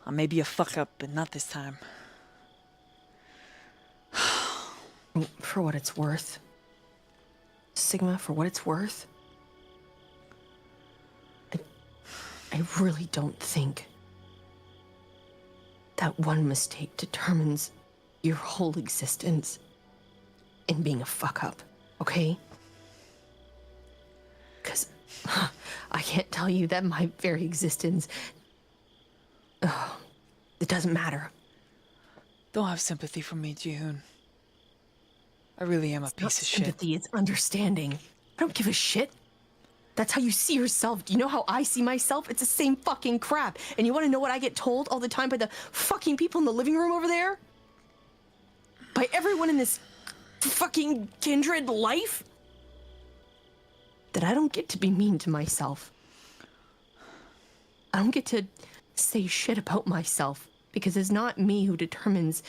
I may be a fuck up, but not this time. For what it's worth, Sigma, for what it's worth, I really don't think that one mistake determines your whole existence in being a fuck up, okay? Because I can't tell you that my very existence, it doesn't matter. Don't have sympathy for me, Jihoon. I really am a Not piece of shit. sympathy, it's understanding. I don't give a shit. That's how you see yourself. Do you know how I see myself? It's the same fucking crap. And you want to know what I get told all the time by the fucking people in the living room over there? By everyone in this fucking Kindred life? That I don't get to be mean to myself. I don't get to say shit about myself because it's not me who determines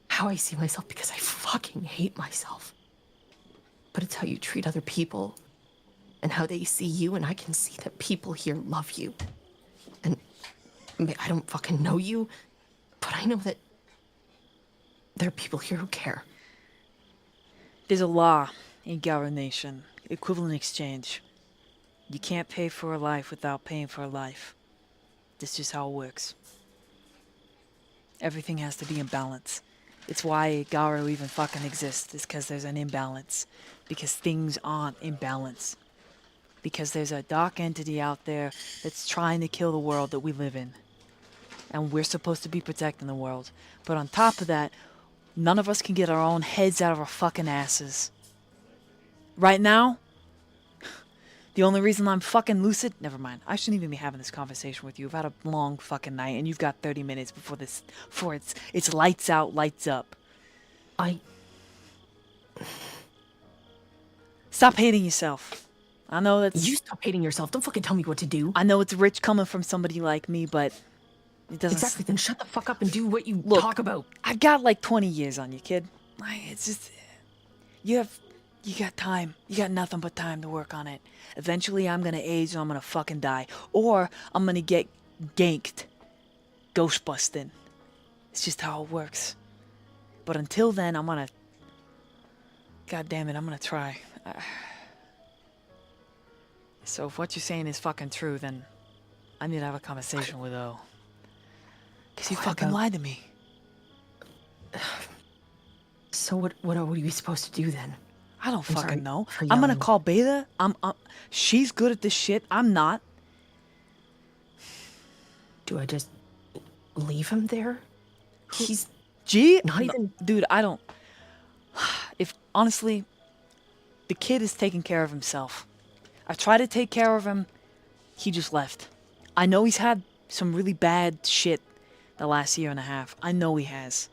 how I see myself, because I fucking hate myself. But it's how you treat other people and how they see you, and I can see that people here love you. And I don't fucking know you, but I know that there are people here who care. There's a law in Gara Nation. Equivalent exchange. You can't pay for a life without paying for a life. That's just how it works. Everything has to be in balance. It's why Gara even fucking exists. It's because there's an imbalance. Because things aren't in balance. Because there's a dark entity out there that's trying to kill the world that we live in. And we're supposed to be protecting the world. But on top of that, none of us can get our own heads out of our fucking asses. Right now, the only reason I'm fucking lucid... Never mind. I shouldn't even be having this conversation with you. I've had a long fucking night, and you've got 30 minutes before it's lights out, lights up. Stop hating yourself. I know that's... You stop hating yourself. Don't fucking tell me what to do. I know it's rich coming from somebody like me, but it doesn't... Exactly. Then shut the fuck up and do what you talk about. I got like 20 years on you, kid. It's just... You got time. You got nothing but time to work on it. Eventually, I'm gonna age and I'm gonna fucking die. Or I'm gonna get ganked. Ghost busting. It's just how it works. But until then, I'm gonna... God damn it, I'm gonna try. So if what you're saying is fucking true, then I need to have a conversation with O. Because he fucking lied to me. So what are we supposed to do then? I don't fucking know. for I'm gonna yelling. call Beta. She's good at this shit. I'm not. Do I just leave him there? He's G? not even... Dude, I don't... If, honestly, the kid is taking care of himself. I tried to take care of him. He just left. I know he's had some really bad shit the last year and a half. I know he has.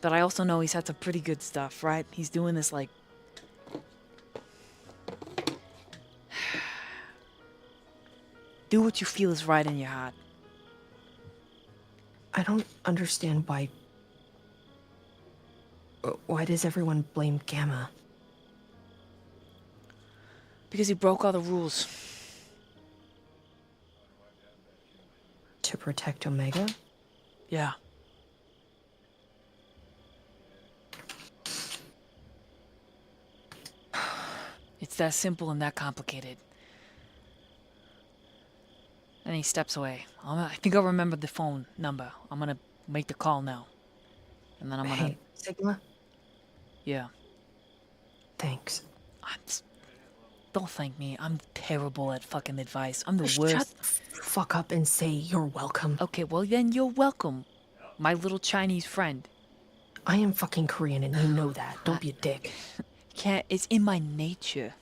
But I also know he's had some pretty good stuff, right? He's doing this, like... Do what you feel is right in your heart. I don't understand why... Why does everyone blame Gamma? Because he broke all the rules. To protect Omega? Yeah. It's that simple and that complicated. And he steps away. I think I'll remember the phone number. I'm gonna make the call now. And then I'm gonna... Hey, Sigma? Yeah. Thanks. Don't thank me. I'm terrible at fucking advice. I'm the Just worst. shut the fuck up and say you're welcome. Okay, well then you're welcome. My little Chinese friend. I am fucking Korean and you know that. Don't be a dick. Can't... It's in my nature.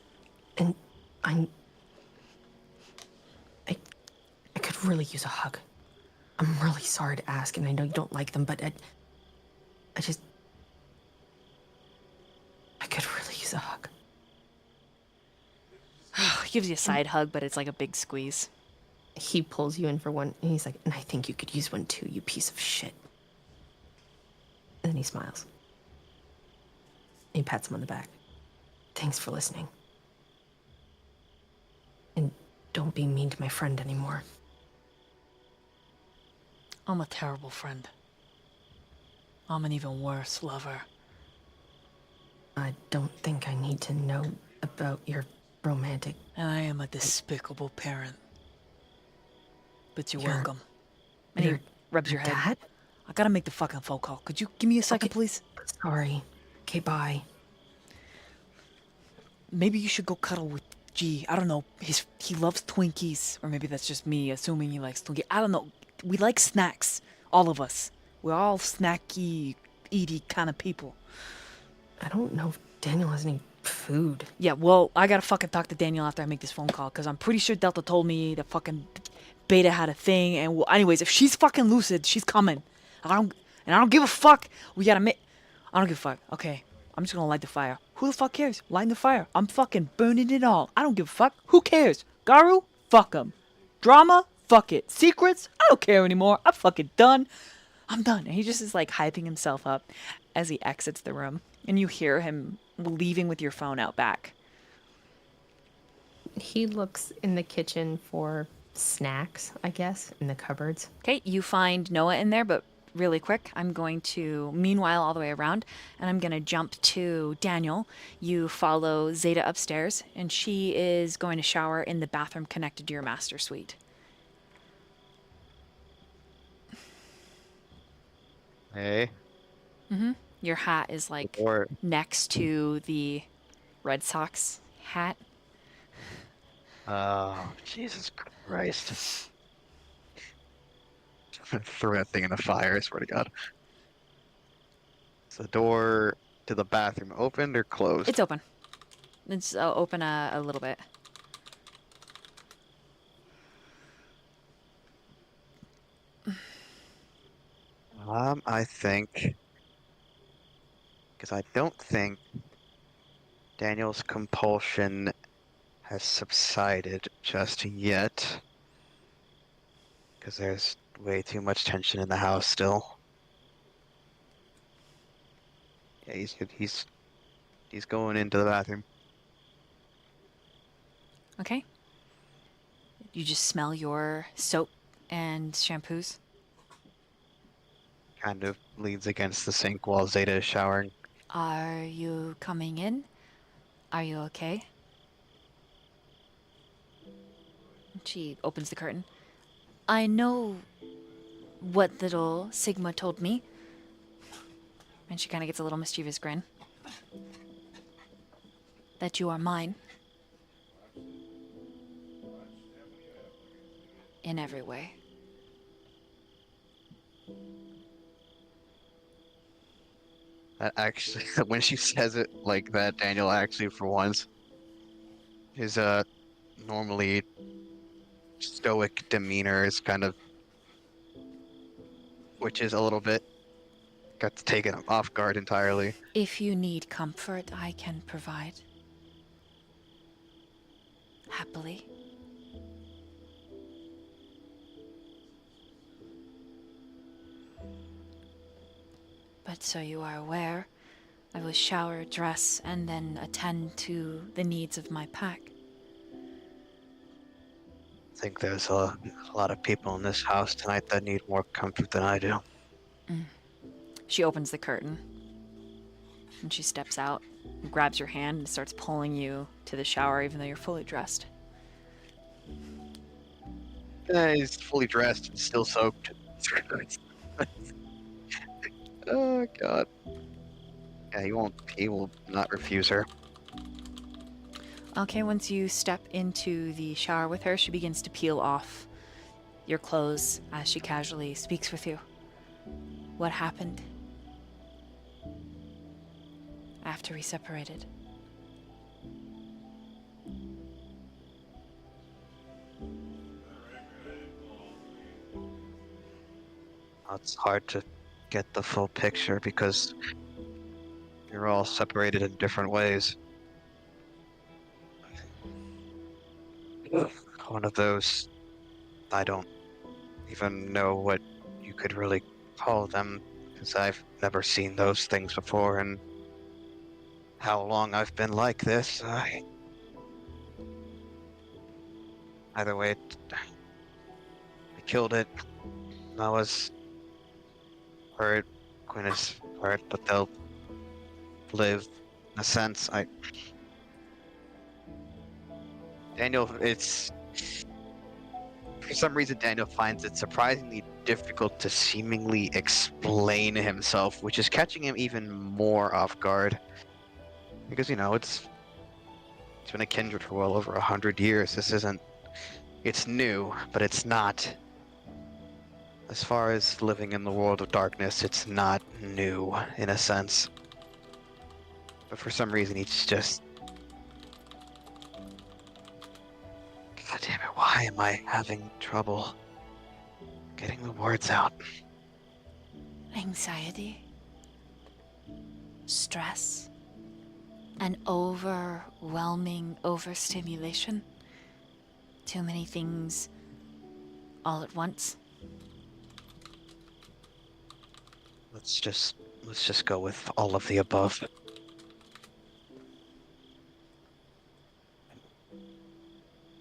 And I could really use a hug. I'm really sorry to ask, and I know you don't like them, but I could really use a hug. He gives you a side hug, but it's like a big squeeze. He pulls you in for one, and he's like, and I think you could use one too, you piece of shit. And then he smiles. And he pats him on the back. Thanks for listening. And don't be mean to my friend anymore. I'm a terrible friend. I'm an even worse lover. I don't think I need to know about your romantic... And I am a despicable parent. But you're You're- welcome. And he Your rubs your head. dad? I gotta make the fucking phone call. Could you give me a second, Okay. please? Sorry. Okay, bye. Maybe you should go cuddle with G. I don't know. He loves Twinkies. Or maybe that's just me assuming he likes Twinkies. I don't know. We like snacks. All of us. We're all snacky, eaty kind of people. I don't know if Daniel has any Food. Yeah, well, I gotta fucking talk to Daniel after I make this phone call, because I'm pretty sure Delta told me that fucking Beta had a thing, and anyways, if she's fucking lucid, she's coming. I don't give a fuck. We gotta make... I don't give a fuck. Okay, I'm just gonna light the fire. Who the fuck cares? Lighting the fire. I'm fucking burning it all. I don't give a fuck. Who cares? Garu? Fuck him. Drama? Fuck it. Secrets? I don't care anymore. I'm fucking done. I'm done. And he just is like hyping himself up as he exits the room. And you hear him leaving with your phone out back. He looks in the kitchen for snacks, I guess, in the cupboards. Okay, you find Noah in there, but really quick, I'm going to, meanwhile, all the way around, and I'm going to jump to Daniel. You follow Zeta upstairs, and she is going to shower in the bathroom connected to your master suite. Hey. Your hat is like Or next to the Red Sox hat. oh, Jesus Christ. Throw that thing in the fire, I swear to God. Is the door to the bathroom opened or closed? It's open. It's open a little bit. I think... Because I don't think Daniel's compulsion has subsided just yet. Because there's way too much tension in the house still. Yeah, he's going into the bathroom. Okay. You just smell your soap and shampoos. Kind of leans against the sink while Zeta is showering. Are you coming in? Are you okay? She opens the curtain. I know what little Sigma told me. And she kind of gets a little mischievous grin. That you are mine. In every way. That actually, when she says it like that, Daniel actually, for once, his normally stoic demeanor is kind of, which is a little bit, got taken off guard entirely. If you need comfort, I can provide. Happily. But so you are aware, I will shower, dress, and then attend to the needs of my pack. I think there's a lot of people in this house tonight that need more comfort than I do. She opens the curtain. And she steps out, and grabs your hand, and starts pulling you to the shower even though you're fully dressed. He's fully dressed and still soaked. Oh God. Yeah, he will not refuse her. Okay, once you step into the shower with her, she begins to peel off your clothes as she casually speaks with you. What happened after we separated? It's hard to get the full picture because you're all separated in different ways. One of those, I don't even know what you could really call them, because I've never seen those things before, and how long I've been like this. Either way, I killed it. I was hurt, Quinn is hurt, but they'll live. In a sense, Daniel, it's... For some reason, Daniel finds it surprisingly difficult to seemingly explain himself, which is catching him even more off guard. Because, you know, it's been a kindred for well over 100 years. This isn't... It's new, but it's not... As far as living in the world of darkness, it's not new, in a sense. But for some reason, he's just why am I having trouble getting the words out? Anxiety, stress, an overwhelming overstimulation. Too many things all at once. Let's just go with all of the above.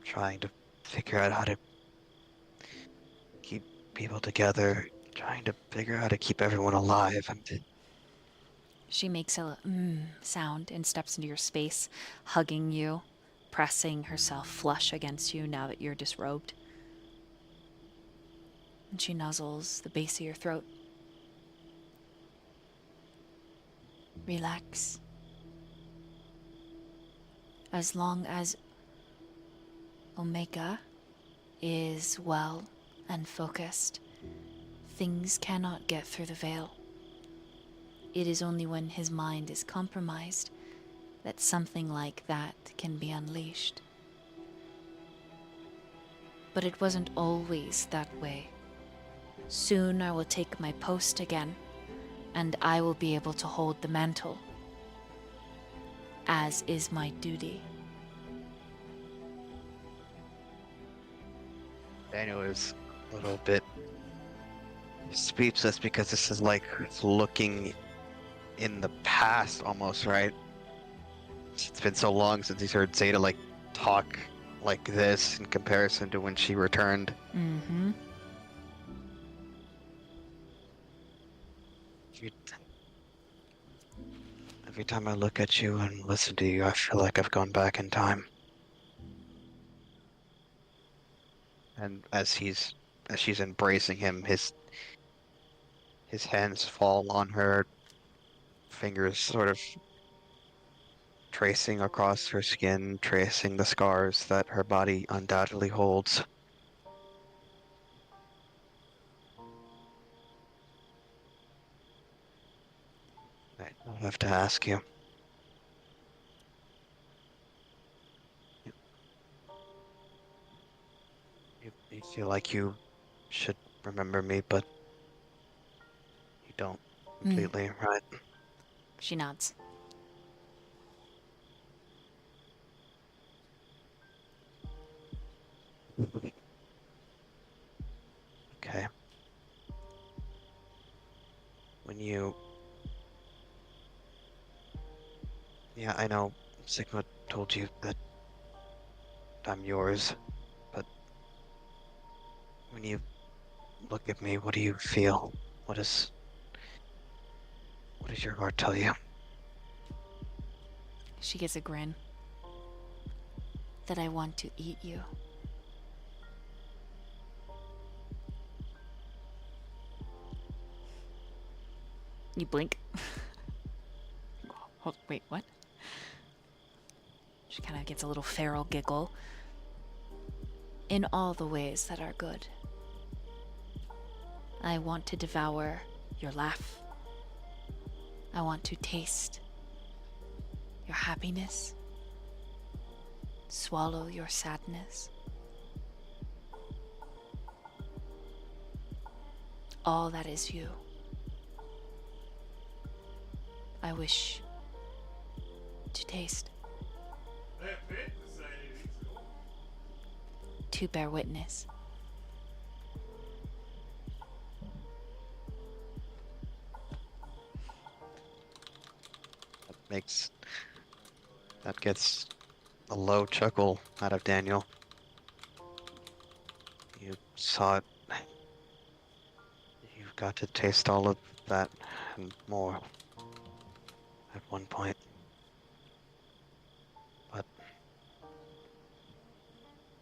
Trying to figure out how to keep people together, trying to figure out how to keep everyone alive. She makes a sound and steps into your space, hugging you, pressing herself flush against you now that you're disrobed. And she nuzzles the base of your throat. Relax. As long as Omega is well and focused, things cannot get through the veil. It is only when his mind is compromised that something like that can be unleashed. But it wasn't always that way. Soon I will take my post again, and I will be able to hold the mantle, as is my duty. Daniel is a little bit speechless because this is like looking in the past almost, right? It's been so long since he's heard Zeta like talk like this in comparison to when she returned. Mm-hmm. Every time I look at you and listen to you, I feel like I've gone back in time. And as she's embracing him, his hands fall on her, fingers sort of tracing across her skin, tracing the scars that her body undoubtedly holds. I have to ask you. You feel like you should remember me, but you don't completely, right? She nods. Okay. When you... Yeah, I know Sigma told you that I'm yours, but when you look at me, what do you feel? What does your heart tell you? She gets a grin. That I want to eat you. You blink. Hold, wait, what? She kind of gets a little feral giggle. In all the ways that are good. I want to devour your laugh. I want to taste your happiness. Swallow your sadness. All that is you. I wish to taste. To bear witness. That gets a low chuckle out of Daniel. You saw it. You've got to taste all of that and more at one point. But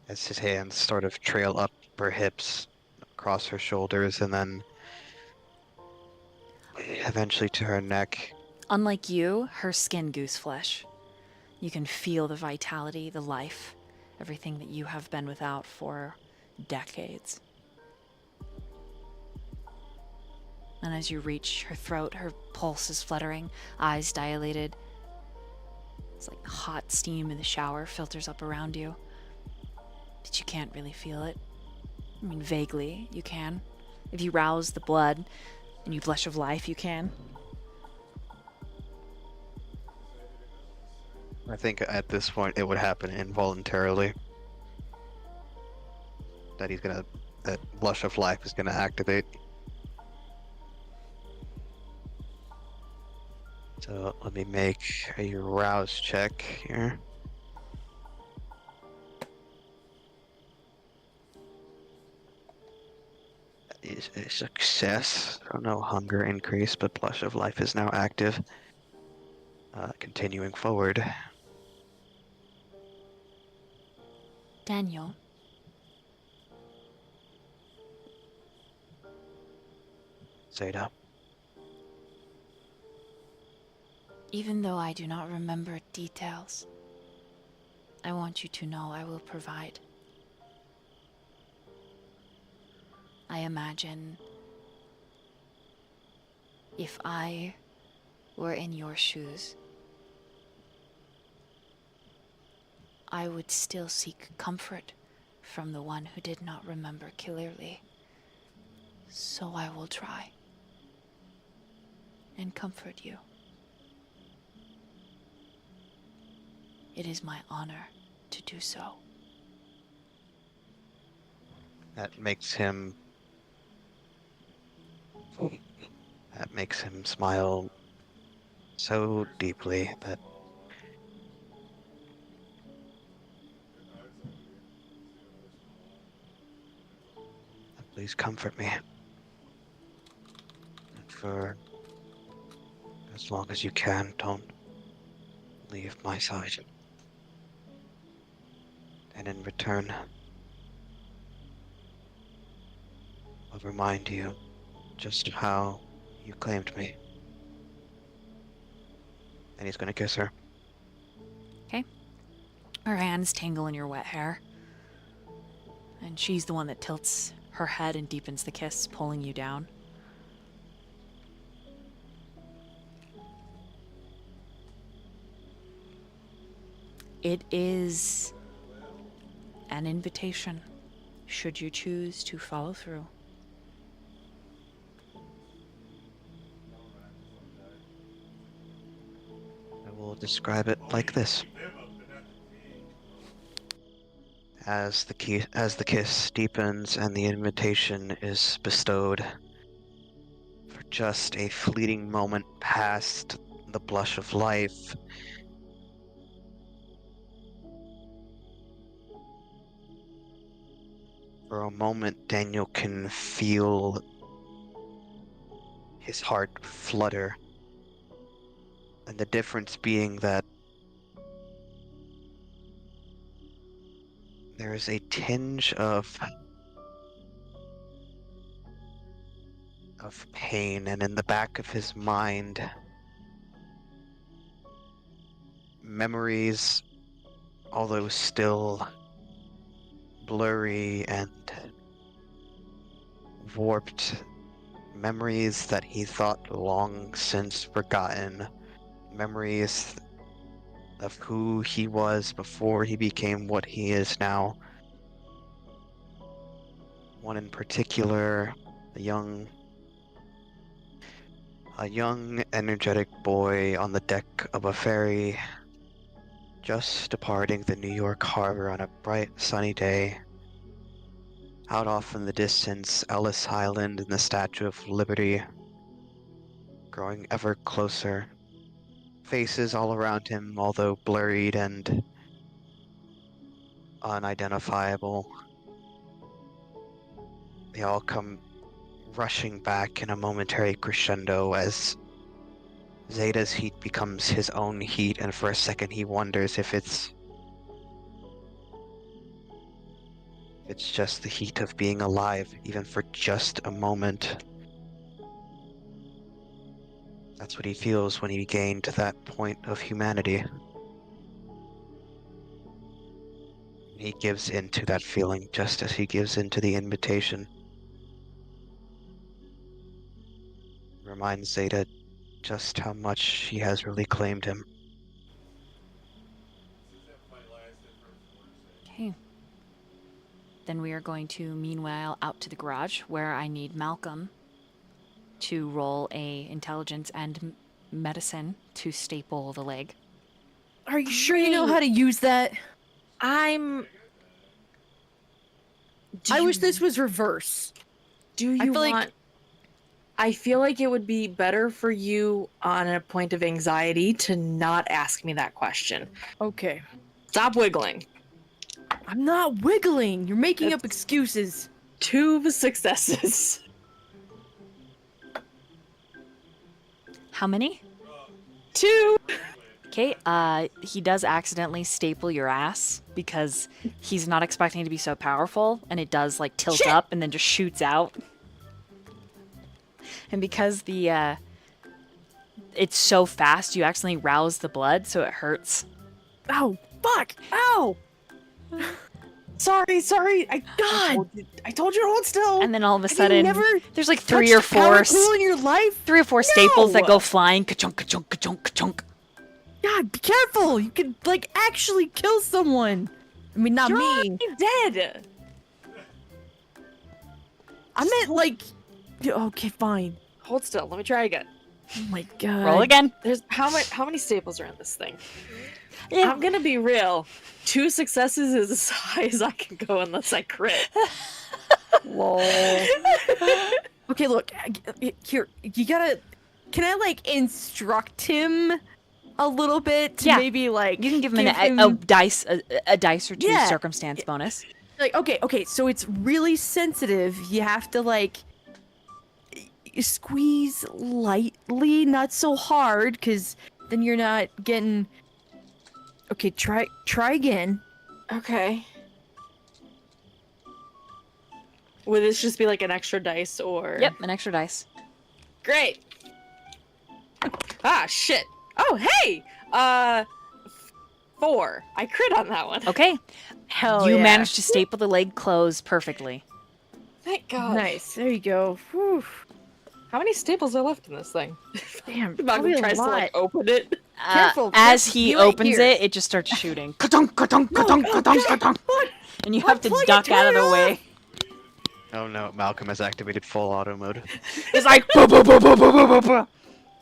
as his hands sort of trail up her hips, across her shoulders, and then eventually to her neck. Unlike you, her skin goose flesh. You can feel the vitality, the life, everything that you have been without for decades. And as you reach her throat, her pulse is fluttering, eyes dilated. It's like hot steam in the shower filters up around you. but you can't really feel it. I mean, vaguely, you can. If you rouse the blood and you blush of life, you can. I think at this point it would happen involuntarily. That blush of life is gonna activate. So let me make a rouse check here. That is a success. So no hunger increase, but blush of life is now active. Continuing forward. Daniel. Zeta. Even though I do not remember details, I want you to know I will provide. I imagine if I were in your shoes, I would still seek comfort from the one who did not remember clearly. So I will try and comfort you. It is my honor to do so. That makes him smile so deeply that please comfort me. And for as long as you can, don't leave my side. And in return, I'll remind you just how you claimed me. And he's gonna kiss her. Okay? Her hands tangle in your wet hair. And she's the one that tilts her head and deepens the kiss, pulling you down. It is an invitation, should you choose to follow through. I will describe it like this. As the kiss deepens and the invitation is bestowed, for just a fleeting moment past the blush of life, for a moment Daniel can feel his heart flutter, and the difference being that there is a tinge of pain, and in the back of his mind, memories, although still blurry and warped, memories that he thought long since forgotten, memories of who he was before he became what he is now. One in particular, a young, energetic boy on the deck of a ferry, just departing the New York harbor on a bright, sunny day. Out off in the distance, Ellis Island and the Statue of Liberty, growing ever closer. Faces all around him, although blurred and unidentifiable. They all come rushing back in a momentary crescendo as Zeta's heat becomes his own heat, and for a second he wonders if it's just the heat of being alive, even for just a moment. That's what he feels when he gained to that point of humanity. He gives in to that feeling just as he gives into the invitation. Reminds Zeta just how much she has really claimed him. Okay. Then we are going to, meanwhile, out to the garage where I need Malcolm to roll a intelligence and medicine to staple the leg. Are you sure you know how to use that? I'm. I wish this was reverse. Do you feel want? like- I feel like it would be better for you on a point of anxiety to not ask me that question. Okay. Stop wiggling. I'm not wiggling. You're making up That's- excuses. 2 successes. How many? 2. Okay, he does accidentally staple your ass because he's not expecting to be so powerful, and it does like tilt up and then just shoots out. And because the it's so fast, you accidentally rouse the blood, so it hurts. Ow! Fuck! Ow! Sorry. I told you to hold still. And then all of a Have you sudden, never there's like touched 3 or a power 4 tool in your life? 3 or 4 staples that No! go flying. Ka-chunk, ka-chunk, ka-chunk, ka-chunk. God, be careful! You could like actually kill someone. I mean, not You're me. already dead. I meant like. Okay, fine. Hold still. Let me try again. Oh my god. Roll again. There's how many staples are in this thing? Yeah. I'm gonna be real. 2 successes is as high as I can go unless I crit. Lol. Okay, look. Here, you gotta. Can I like instruct him a little bit to Yeah. maybe like You can give him, give a dice, a dice or 2 Yeah. circumstance bonus. like okay, so it's really sensitive. You have to like squeeze lightly, not so hard, because then you're not getting. Okay, try again. Okay. Would this just be like an extra dice or? Yep, an extra dice. Great. Ah, shit. Oh, hey. 4. I crit on that one. Okay. Hell You yeah. managed to staple the leg closed perfectly. Thank God. Nice. There you go. Whew. How many staples are left in this thing? Damn. Malcolm probably a tries to lot. like open it. Careful, As careful. he You ain't opens here. it just starts shooting. Ka-dunk, ka-dunk, ka-dunk, ka-dunk, ka-dunk. And you have to Unplug it, duck out of turn the it way. Oh no, Malcolm has activated full auto mode. It's like, "Bah, bah, bah, bah, bah, bah, bah, bah."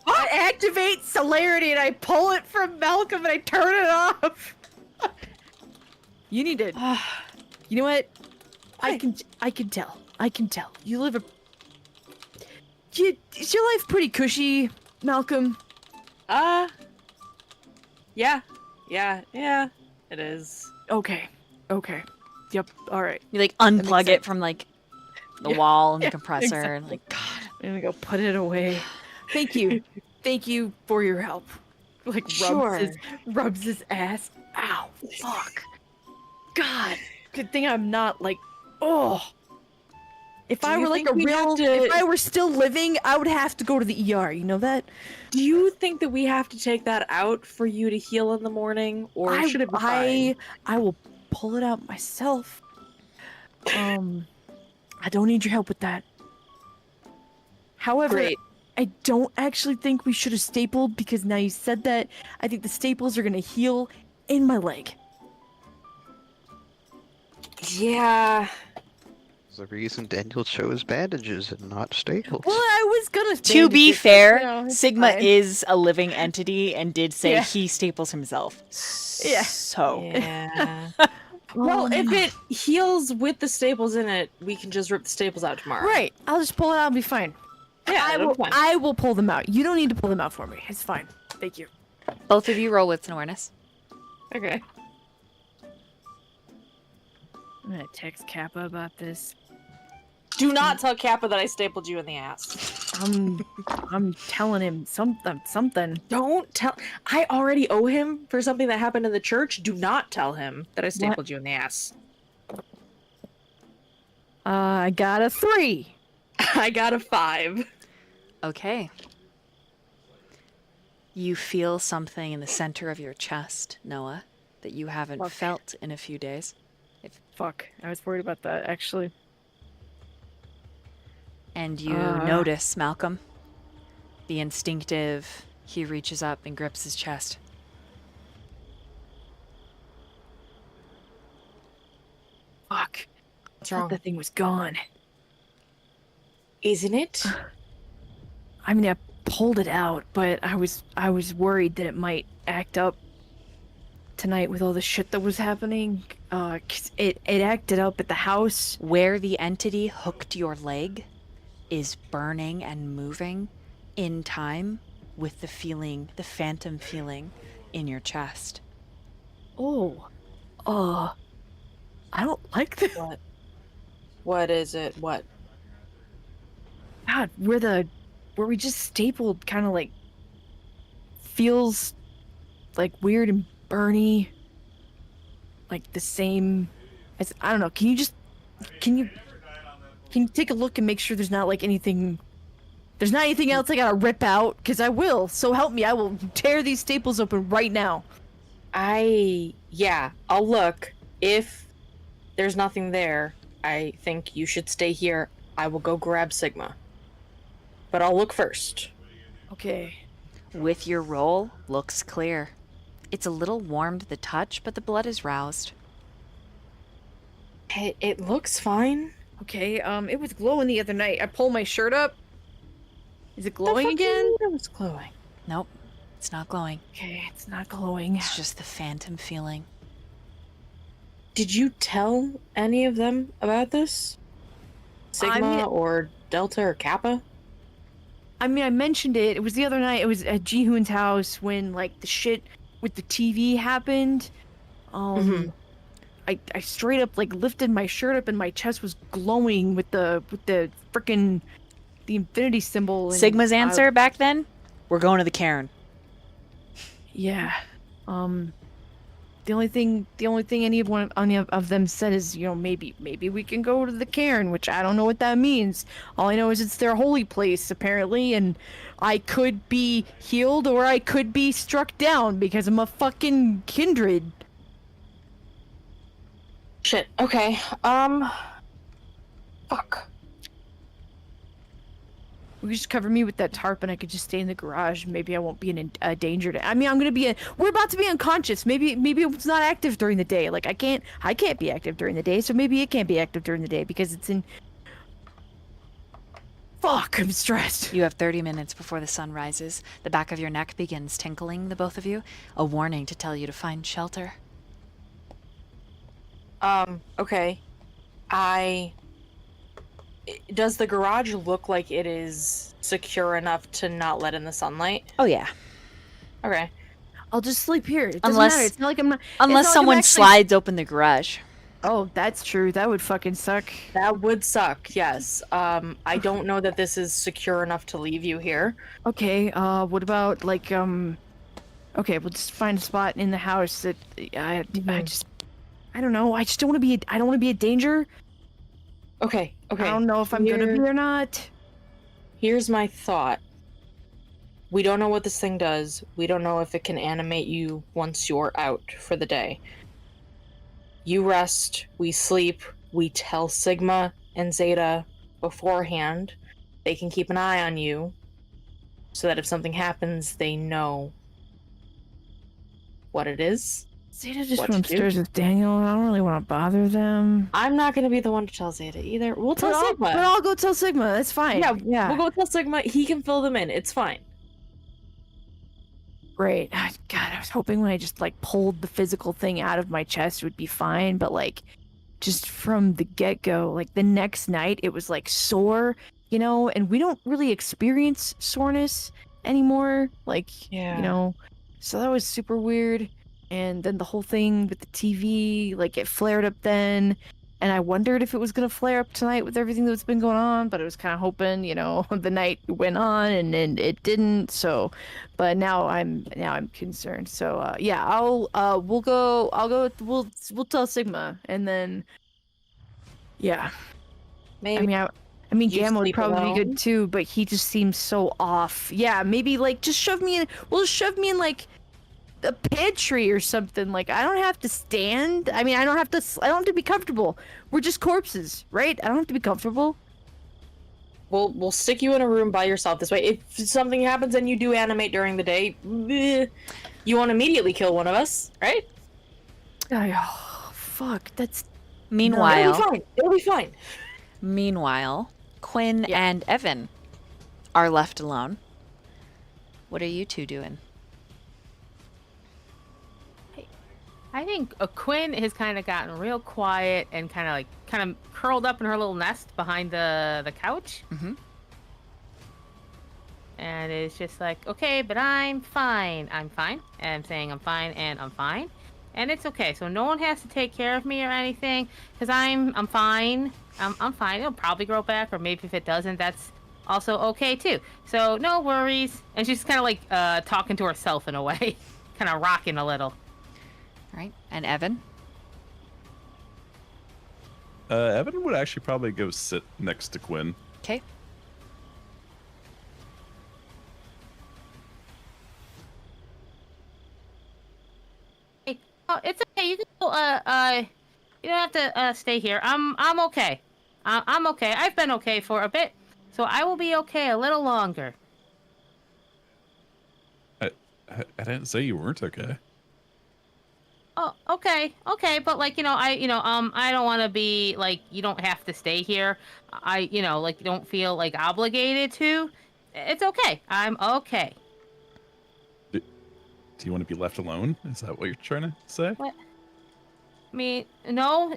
I activate celerity and I pull it from Malcolm and I turn it off. You need to. You know what? I can tell. You live a. Is your life pretty cushy, Malcolm? Yeah. It is. Okay. Yep. All right. You like unplug makes it sense. from like the wall and the yeah, compressor. And like, God. I'm gonna go put it away. Thank you. Thank you for your help. Like rubs his ass. Ow. Fuck. God. Good thing I'm not like. Oh. If I you were like think a we have real, to- if I were still living, I would have to go to the ER. You know that? Do you think that we have to take that out for you to heal in the morning, or should it be fine? I will pull it out myself. I don't need your help with that. However, Great. I don't actually think we should have stapled because now you said that. I think the staples are gonna heal in my leg. Yeah. There's a reason Daniel chose bandages and not staples. Well, I was gonna. To be bandage it, but, fair, you know, it's Sigma fine. is a living entity and did say Yeah. he staples himself. Yeah. So. Yeah. Well, if it heals with the staples in it, we can just rip the staples out tomorrow. Right. I'll just pull it out and be fine. Yeah, I it'll will. be fine. I will pull them out. You don't need to pull them out for me. It's fine. Thank you. Both of you roll wits and awareness. Okay. I'm gonna text Kappa about this. Do not tell Kappa that I stapled you in the ass. I'm telling him something. Don't tell. I already owe him for something that happened in the church. Do not tell him that I stapled you in the ass. I got a 3. I got a 5. Okay. You feel something in the center of your chest, Noah, that you haven't Fuck. felt in a few days. Fuck. I was worried about that actually. And you notice, Malcolm, the instinctive, he reaches up and grips his chest. Fuck. What's wrong? The thing was gone. Isn't it? I mean, I pulled it out, but I was worried that it might act up tonight with all the shit that was happening. 'Cause it acted up at the house. Where the entity hooked your leg is burning and moving in time with the feeling, the phantom feeling in your chest. Oh, I don't like this. What? What is it? What? God, where we just stapled kind of like feels like weird and burny, like the same as, I don't know. Can you take a look and make sure there's not anything else I gotta rip out? Because I will. So help me, I will tear these staples open right now. Yeah, I'll look. If there's nothing there, I think you should stay here. I will go grab Sigma. But I'll look first. Okay. With your roll, looks clear. It's a little warm to the touch, but the blood is roused. It looks fine. Okay, it was glowing the other night. I pulled my shirt up. Is it glowing again? It was glowing. Nope, it's not glowing. Okay, it's not glowing. It's just the phantom feeling. Did you tell any of them about this? Sigma or Delta or Kappa? I mean, I mentioned it. It was the other night. It was at Jihoon's house when the shit with the TV happened. I straight up lifted my shirt up and my chest was glowing with the frickin' the infinity symbol. And Sigma's answer back then? We're going to the cairn. Yeah. The only thing any of them said is, maybe we can go to the cairn, which I don't know what that means. All I know is it's their holy place, apparently, and I could be healed or I could be struck down because I'm a fucking kindred. Shit. Okay. Fuck. You could just cover me with that tarp and I could just stay in the garage. Maybe I won't be in a danger. I mean, we're about to be unconscious. Maybe it's not active during the day. I can't be active during the day, so maybe it can't be active during the day because it's in... Fuck, I'm stressed. You have 30 minutes before the sun rises. The back of your neck begins tinkling, the both of you. A warning to tell you to find shelter. Okay. Does the garage look like it is secure enough to not let in the sunlight? Oh, yeah. Okay. I'll just sleep here. It doesn't matter. It's not like I'm not... Unless someone slides open the garage. Oh, that's true. That would fucking suck. That would suck, yes. I don't know that this is secure enough to leave you here. Okay, what about, Okay, we'll just find a spot in the house that... I don't know. I just don't want to be... I don't want to be a danger. Okay. I don't know if I'm gonna be or not. Here's my thought. We don't know what this thing does. We don't know if it can animate you once you're out for the day. You rest, we sleep, we tell Sigma and Zeta beforehand. They can keep an eye on you so that if something happens, they know what it is. Zeta just went upstairs with Daniel, and I don't really want to bother them. I'm not going to be the one to tell Zeta either. We'll tell Sigma. But I'll go tell Sigma. That's fine. Yeah, we'll go tell Sigma. He can fill them in. It's fine. Great. God, I was hoping when I just pulled the physical thing out of my chest it would be fine, but just from the get-go, the next night it was sore, and we don't really experience soreness anymore. So that was super weird. And then the whole thing with the TV, it flared up then. And I wondered if it was going to flare up tonight with everything that's been going on. But I was kind of hoping, the night went on and then it didn't. So, but now I'm concerned. So, we'll tell Sigma. And then, yeah. Maybe. I mean, Gamma would probably be good too, but he just seems so off. Yeah, maybe just shove me in. Well, shove me in a pantry or something. I don't have to stand. I mean, I don't have to be comfortable. We're just corpses, right? I don't have to be comfortable. We'll stick you in a room by yourself this way. If something happens and you do animate during the day, you won't immediately kill one of us, right? Oh, fuck. Meanwhile, It'll be fine. It'll be fine. meanwhile, Quinn Yeah. and Evan are left alone. What are you two doing? I think Quinn has kind of gotten real quiet and kind of curled up in her little nest behind the couch. Mhm. And it's just like, okay, but I'm fine. I'm fine. And I'm saying I'm fine and I'm fine. And it's okay. So no one has to take care of me or anything because I'm fine. I'm fine. It'll probably grow back, or maybe if it doesn't, that's also okay too. So no worries. And she's kind of like talking to herself in a way, kind of rocking a little. Right? And Evan? Evan would actually probably go sit next to Quinn. Okay. Hey, oh, it's okay. You can go. You don't have to stay here. I'm okay. I'm okay. I've been okay for a bit, so I will be okay a little longer. I didn't say you weren't okay. Oh, okay, but like I don't want to be like you don't have to stay here. Like you don't feel like obligated to. It's okay. I'm okay. Do you want to be left alone? Is that what you're trying to say? What? I mean, no,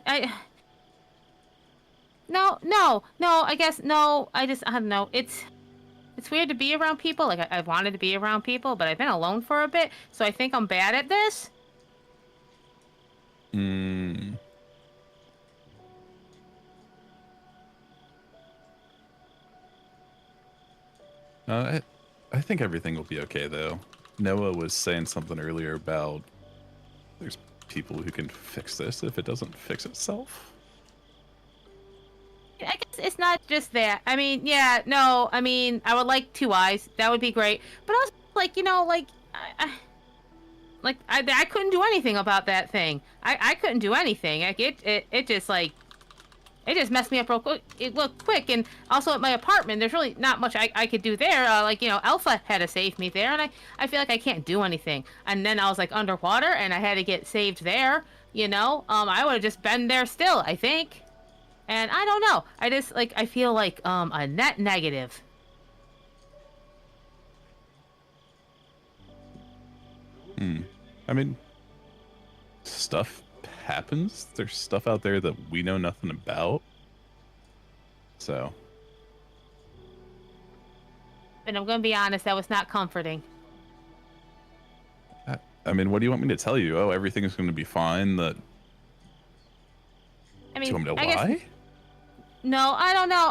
no. I guess no. I don't know. It's weird to be around people. Like I've wanted to be around people, but I've been alone for a bit, so I think I'm bad at this. I think everything will be okay, though. Noah was saying something earlier about there's people who can fix this if it doesn't fix itself. I guess it's not just that. I mean, yeah, no. I mean, I would like 2 eyes. That would be great. But also, like, I couldn't do anything about that thing. I couldn't do anything. Like it just like it just messed me up real quick. It looked quick, and also at my apartment, there's really not much I could do there. Alpha had to save me there, and I feel like I can't do anything. And then I was like underwater, and I had to get saved there. I would have just been there still, I think. And I don't know. I just I feel like a net negative. I mean, stuff happens. There's stuff out there that we know nothing about. So. And I'm gonna be honest, that was not comforting. I mean, what do you want me to tell you? Oh, everything's going to be fine. That. I mean, do you want me to I guess, lie? No, I don't know.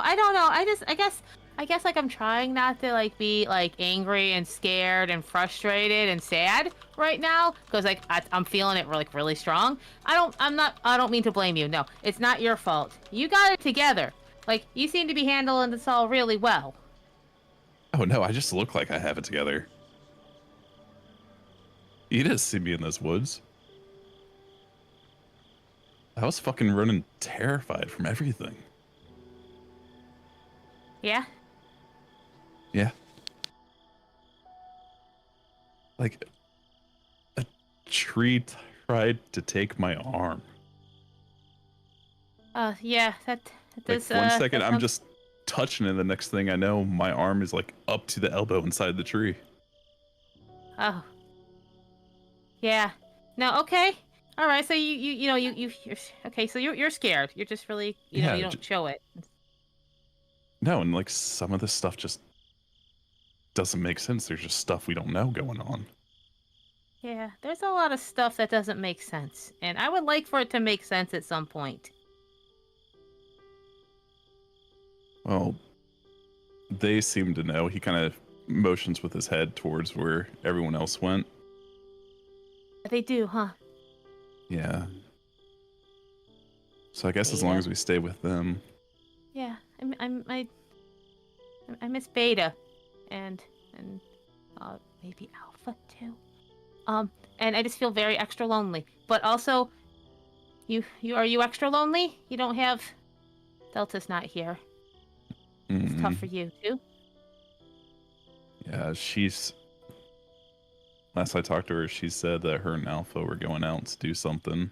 I guess I'm trying not to be angry and scared and frustrated and sad right now because I'm feeling it really strong. I don't mean to blame you. No, it's not your fault. You got it together. You seem to be handling this all really well. Oh no, I just look like I have it together. You didn't see me in those woods. I was fucking running terrified from everything. Yeah? Yeah. A tree tried to take my arm. Yeah, that does, 1 second, that I'm sounds- just touching it. The next thing I know, my arm is up to the elbow inside the tree. Oh. Yeah. No, okay. All right, so you're okay, so you're scared. You're just really, you don't show it. No, and some of this stuff just doesn't make sense. There's just stuff we don't know going on. Yeah, there's a lot of stuff that doesn't make sense, and I would like for it to make sense at some point. Well, they seem to know. He kind of motions with his head towards where everyone else went. They do, huh? Yeah. So I guess as long as we stay with them. Yeah, I miss Beta, and maybe Alpha too. And I just feel very extra lonely. But also, are you extra lonely? You don't have Delta's not here. It's tough for you too. Yeah, last I talked to her, she said that her and Alpha were going out to do something.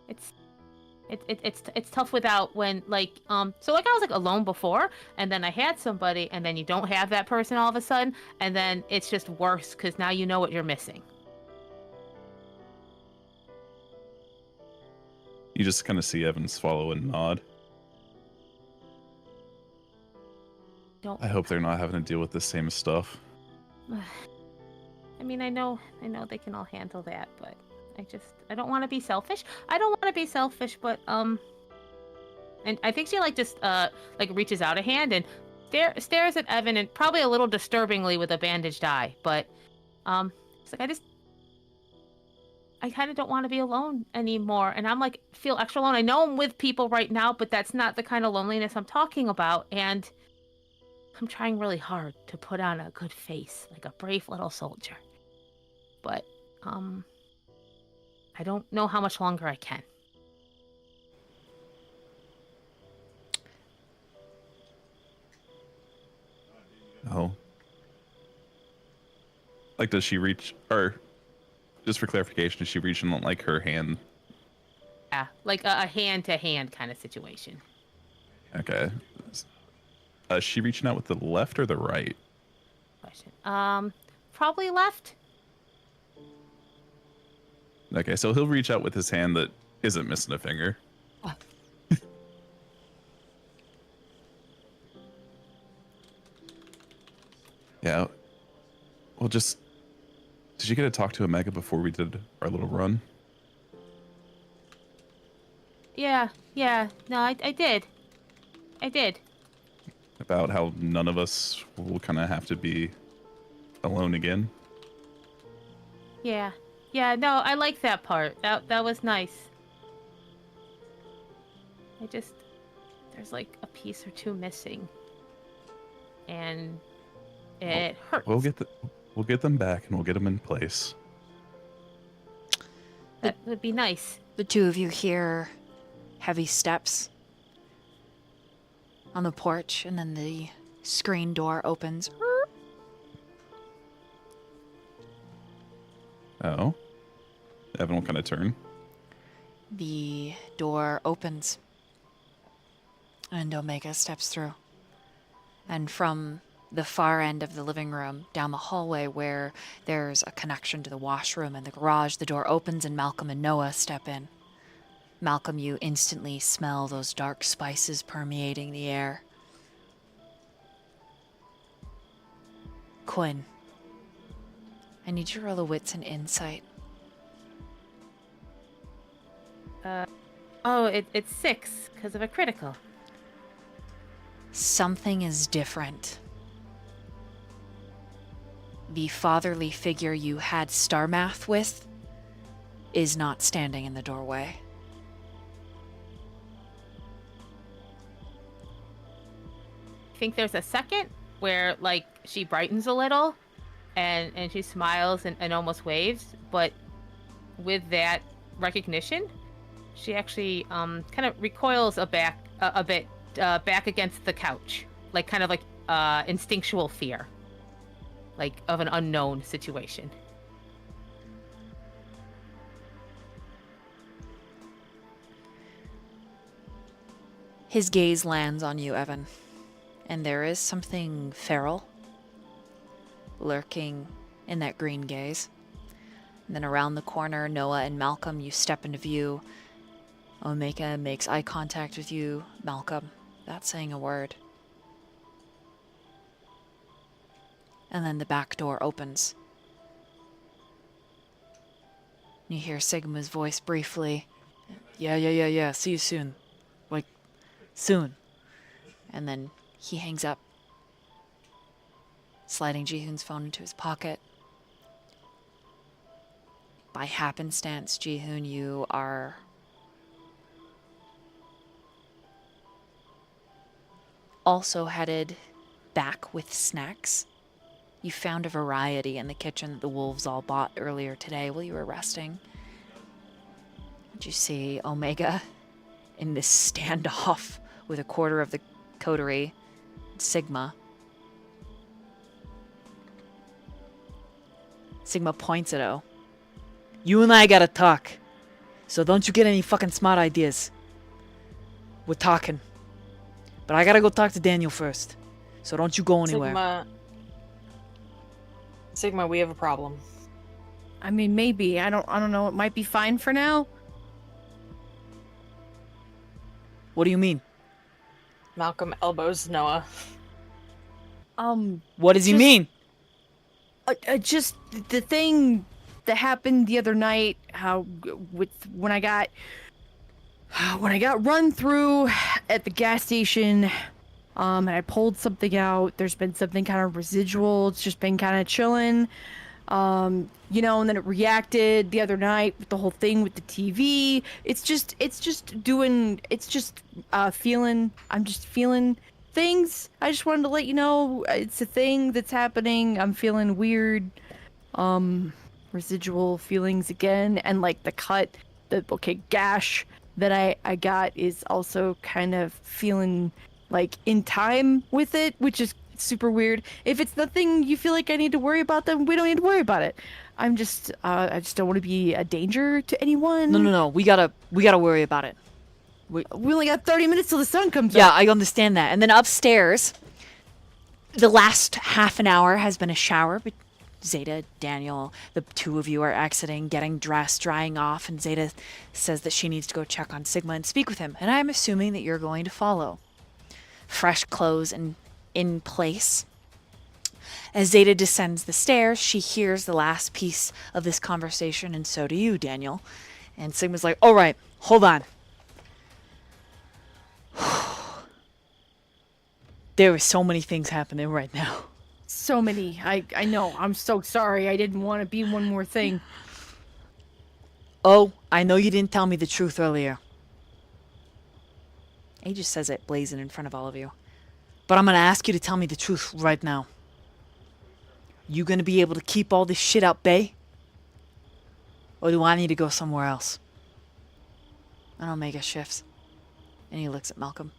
it's tough without when like so like I was like alone before, and then I had somebody, and then you don't have that person all of a sudden, and then it's just worse because now you know what you're missing. You just kind of see Evan swallow and nod. Don't. I hope they're not having to deal with the same stuff. I mean, I know they can all handle that, but I don't want to be selfish. I don't want to be selfish, but and I think she like just like reaches out a hand and stares at Evan, and probably a little disturbingly with a bandaged eye, but it's like I kind of don't want to be alone anymore, and I'm like feel extra alone. I know I'm with people right now, but that's not the kind of loneliness I'm talking about, and I'm trying really hard to put on a good face, like a brave little soldier. But, I don't know how much longer I can. Oh. Like, does she reach, or, just for clarification, does she reach in, like, her hand? Yeah, like a hand-to-hand kind of situation. Okay. Is she reaching out with the left or the right? Question. Probably left. Okay, so he'll reach out with his hand that isn't missing a finger. Yeah. Well, just... Did you get to talk to Omega before we did our little run? Yeah. No, I did. About how none of us will kind of have to be alone again? Yeah, no, I like that part. That was nice. There's like a piece or two missing. And it hurts. We'll get them back and we'll get them in place. That would be nice. The two of you hear heavy steps on the porch, and then the screen door opens. Oh. Evan will kind of turn. The door opens, and Omega steps through. And from the far end of the living room, down the hallway where there's a connection to the washroom and the garage, the door opens and Malcolm and Noah step in. Malcolm, you instantly smell those dark spices permeating the air. Quinn, I need you to roll a wits and insight. It's 6 because of a critical. Something is different. The fatherly figure you had star math with is not standing in the doorway. I think there's a second where like she brightens a little and she smiles and almost waves, but with that recognition, she actually kind of recoils a bit back against the couch, like kind of like instinctual fear, like of an unknown situation. His gaze lands on you, Evan, and there is something feral lurking in that green gaze. And then around the corner, Noah and Malcolm, you step into view. Omega makes eye contact with you, Malcolm, without saying a word. And then the back door opens. You hear Sigma's voice briefly. Yeah, see you soon. Like, soon. And then he hangs up, sliding Jihoon's phone into his pocket. By happenstance, Jihoon, you are also headed back with snacks. You found a variety in the kitchen that the wolves all bought earlier today while you were resting. Did you see Omega in this standoff with a quarter of the coterie, Sigma? Sigma points at O. You and I gotta talk. So don't you get any fucking smart ideas. We're talking. But I gotta go talk to Daniel first. So don't you go anywhere. Sigma, we have a problem. I mean, maybe. I don't know. It might be fine for now. What do you mean? Malcolm elbows Noah. What does he mean? Just the thing that happened the other night, when I got run through at the gas station, and I pulled something out. There's been something kind of residual. It's just been kind of chilling, and then it reacted the other night with the whole thing with the TV. I'm just feeling things. I just wanted to let you know it's a thing that's happening. I'm feeling weird, residual feelings again, and like the gash that I got is also kind of feeling like in time with it, which is super weird. If it's nothing you feel like I need to worry about, then we don't need to worry about it. I just don't want to be a danger to anyone. No. We gotta worry about it. We only got 30 minutes till the sun comes Yeah, up. I understand that. And then upstairs, the last half an hour has been a shower. But Zeta, Daniel, the two of you are exiting, getting dressed, drying off, and Zeta says that she needs to go check on Sigma and speak with him. And I'm assuming that you're going to follow. Fresh clothes and in place. As Zeta descends the stairs, she hears the last piece of this conversation, and so do you, Daniel. And Sigma's like, all right, hold on. There are so many things happening right now. So many. I know. I'm so sorry. I didn't want to be one more thing. Oh, I know you didn't tell me the truth earlier. He just says it blazing in front of all of you. But I'm gonna ask you to tell me the truth right now. You gonna be able to keep all this shit out bay? Or do I need to go somewhere else? And Omega shifts. And he looks at Malcolm.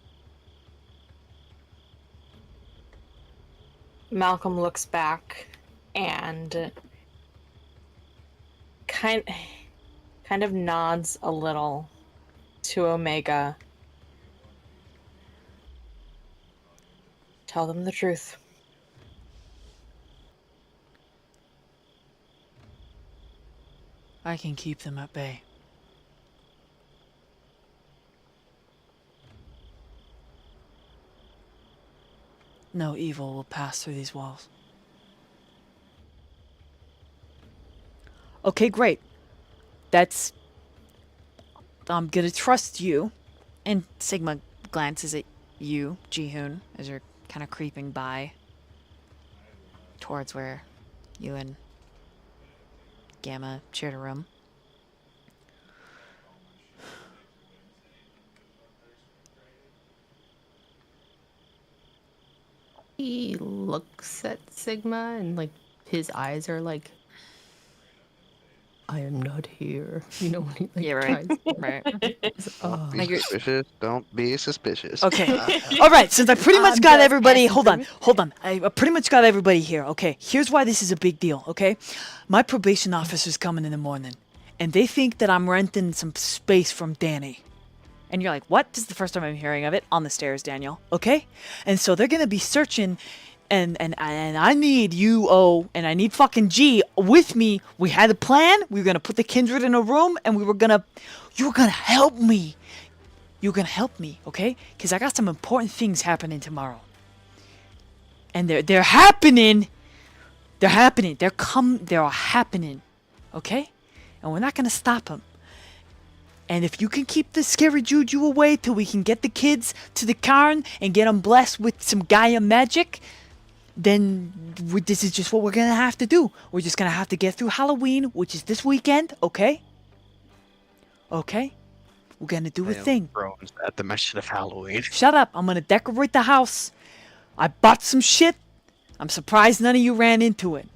Malcolm looks back and kind of nods a little to Omega. Tell them the truth. I can keep them at bay. No evil will pass through these walls. Okay, great. I'm gonna trust you. And Sigma glances at you, Jihoon, as you're kind of creeping by towards where you and Gamma shared a room. He looks at Sigma and like his eyes are like, I am not here. You know when he like Yeah, right. tries. Right. Oh. Be suspicious. Don't be suspicious. Okay. All right. Since I pretty much got just everybody, asking hold for on. I pretty much got everybody here. Okay. Here's why this is a big deal. Okay. My probation officer's coming in the morning, and they think that I'm renting some space from Danny. And you're like, what? This is the first time I'm hearing of it. On the stairs, Daniel. Okay. And so they're gonna be searching. And I need you, and I need fucking G with me. We had a plan. We were gonna put the Kindred in a room, and you were gonna help me. You're gonna help me, okay? Because I got some important things happening tomorrow. And they're happening. They're happening. They're happening, okay? And we're not gonna stop them. And if you can keep the scary juju away till we can get the kids to the Chron and get them blessed with some Gaia magic, then this is just what we're gonna have to do. We're just gonna have to get through Halloween, which is this weekend, okay? Okay? We're gonna do a thing. Groans at the mention of Halloween. Shut up. I'm gonna decorate the house. I bought some shit. I'm surprised none of you ran into it.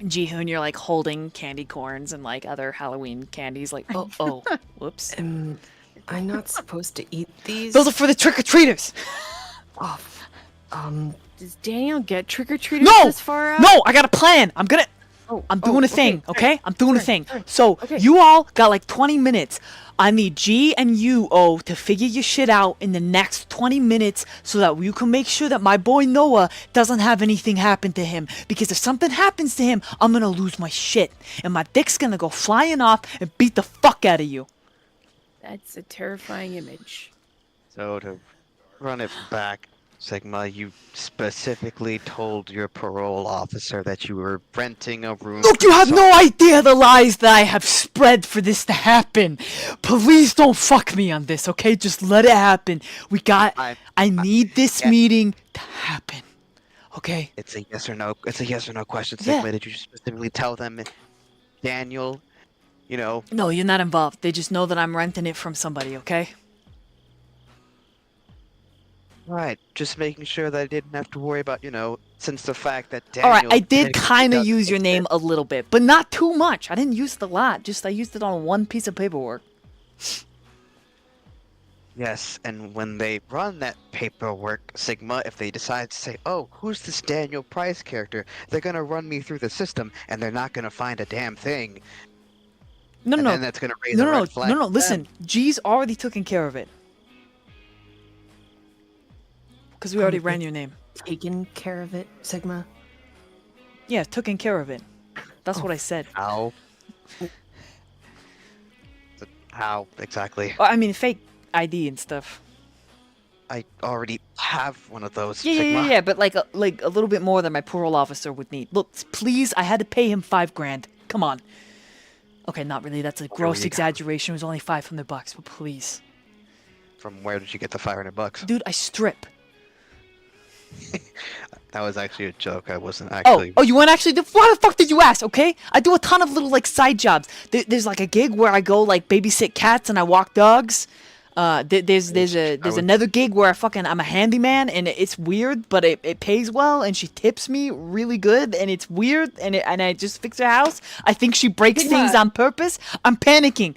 Jihoon, you're like holding candy corns and like other Halloween candies, like, oh, whoops. Am I not supposed to eat these? Those are for the trick-or-treaters. Oh, Does Daniel get trick-or-treaters No! this far out? No, I got a plan. I'm gonna... I'm doing a thing, okay? I'm doing a thing. sorry. So Okay. you all got like 20 minutes. I need G and you, O, to figure your shit out in the next 20 minutes so that you can make sure that my boy Noah doesn't have anything happen to him. Because if something happens to him, I'm gonna lose my shit. And my dick's gonna go flying off and beat the fuck out of you. That's a terrifying image. So to run it back, Sigma, you specifically told your parole officer that you were renting a room. Look, you have no idea the lies that I have spread for this to happen. Please don't fuck me on this, okay? Just let it happen. I need this meeting to happen. Okay? It's a yes or no. It's a yes or no question, Sigma. Yeah. Did you specifically tell them, Daniel? You know, No, you're not involved. They just know that I'm renting it from somebody, okay? right? Just making sure that I didn't have to worry about, since the fact that All right, Daniel. I did technically kind of does use your exist. name a little bit, but not too much. I didn't use it a lot. Just I used it on one piece of paperwork. Yes, and when they run that paperwork, Sigma, if they decide to say, "Oh, who's this Daniel Price character?" they're gonna run me through the system, and they're not gonna find a damn thing. No, And no, then that's gonna raise no, a no, red no, flag no, no. for Listen, them. G's already taken care of it. Because we already ran your name. Taken care of it, Sigma. Yeah, taken care of it. That's what I said. How? How exactly? I mean, fake ID and stuff. I already have one of those, Yeah, Sigma. yeah, but like a little bit more than my parole officer would need. Look, please, I had to pay him $5,000. Come on. Okay, not really. That's a gross you got? exaggeration. It was only $500, but please, From where did you get the $500? dude, I strip. That was actually a joke. I wasn't Oh, actually. you weren't actually. Why the fuck did you ask? Okay, I do a ton of little like side jobs. There's like a gig where I go like babysit cats and I walk dogs. There's another gig where I'm a handyman and it's weird, but it pays well and she tips me really good and it's weird and I just fix her house. I think she breaks things on purpose. I'm panicking.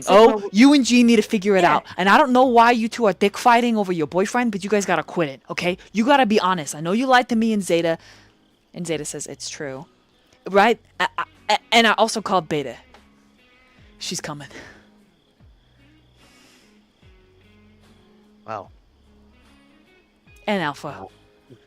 Oh, you and G need to figure it out. And I don't know why you two are dick fighting over your boyfriend, but you guys gotta quit it, okay? You gotta be honest. I know you lied to me and Zeta. And Zeta says it's true. Right? And I also called Beta. She's coming. Wow. And Alpha.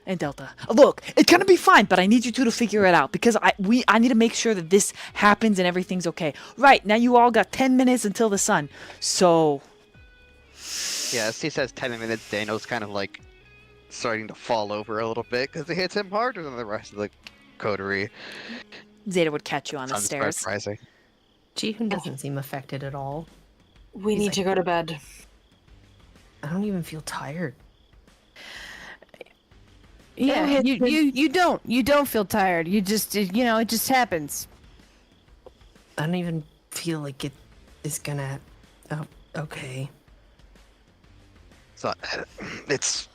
And Delta. Look, it's gonna be fine, but I need you two to figure it out because I need to make sure that this happens and everything's okay. Right, now you all got 10 minutes until the sun. So Yeah, as he says 10 minutes, Daniel's kind of like starting to fall over a little bit because it hits him harder than the rest of the coterie. Zeta would catch you on the Sun starts stairs. rising. Jihoon doesn't seem affected at all. We He's need like- to go to bed. I don't even feel tired. Yeah, you don't feel tired. You just it just happens. I don't even feel like it is gonna. Oh, okay. So it's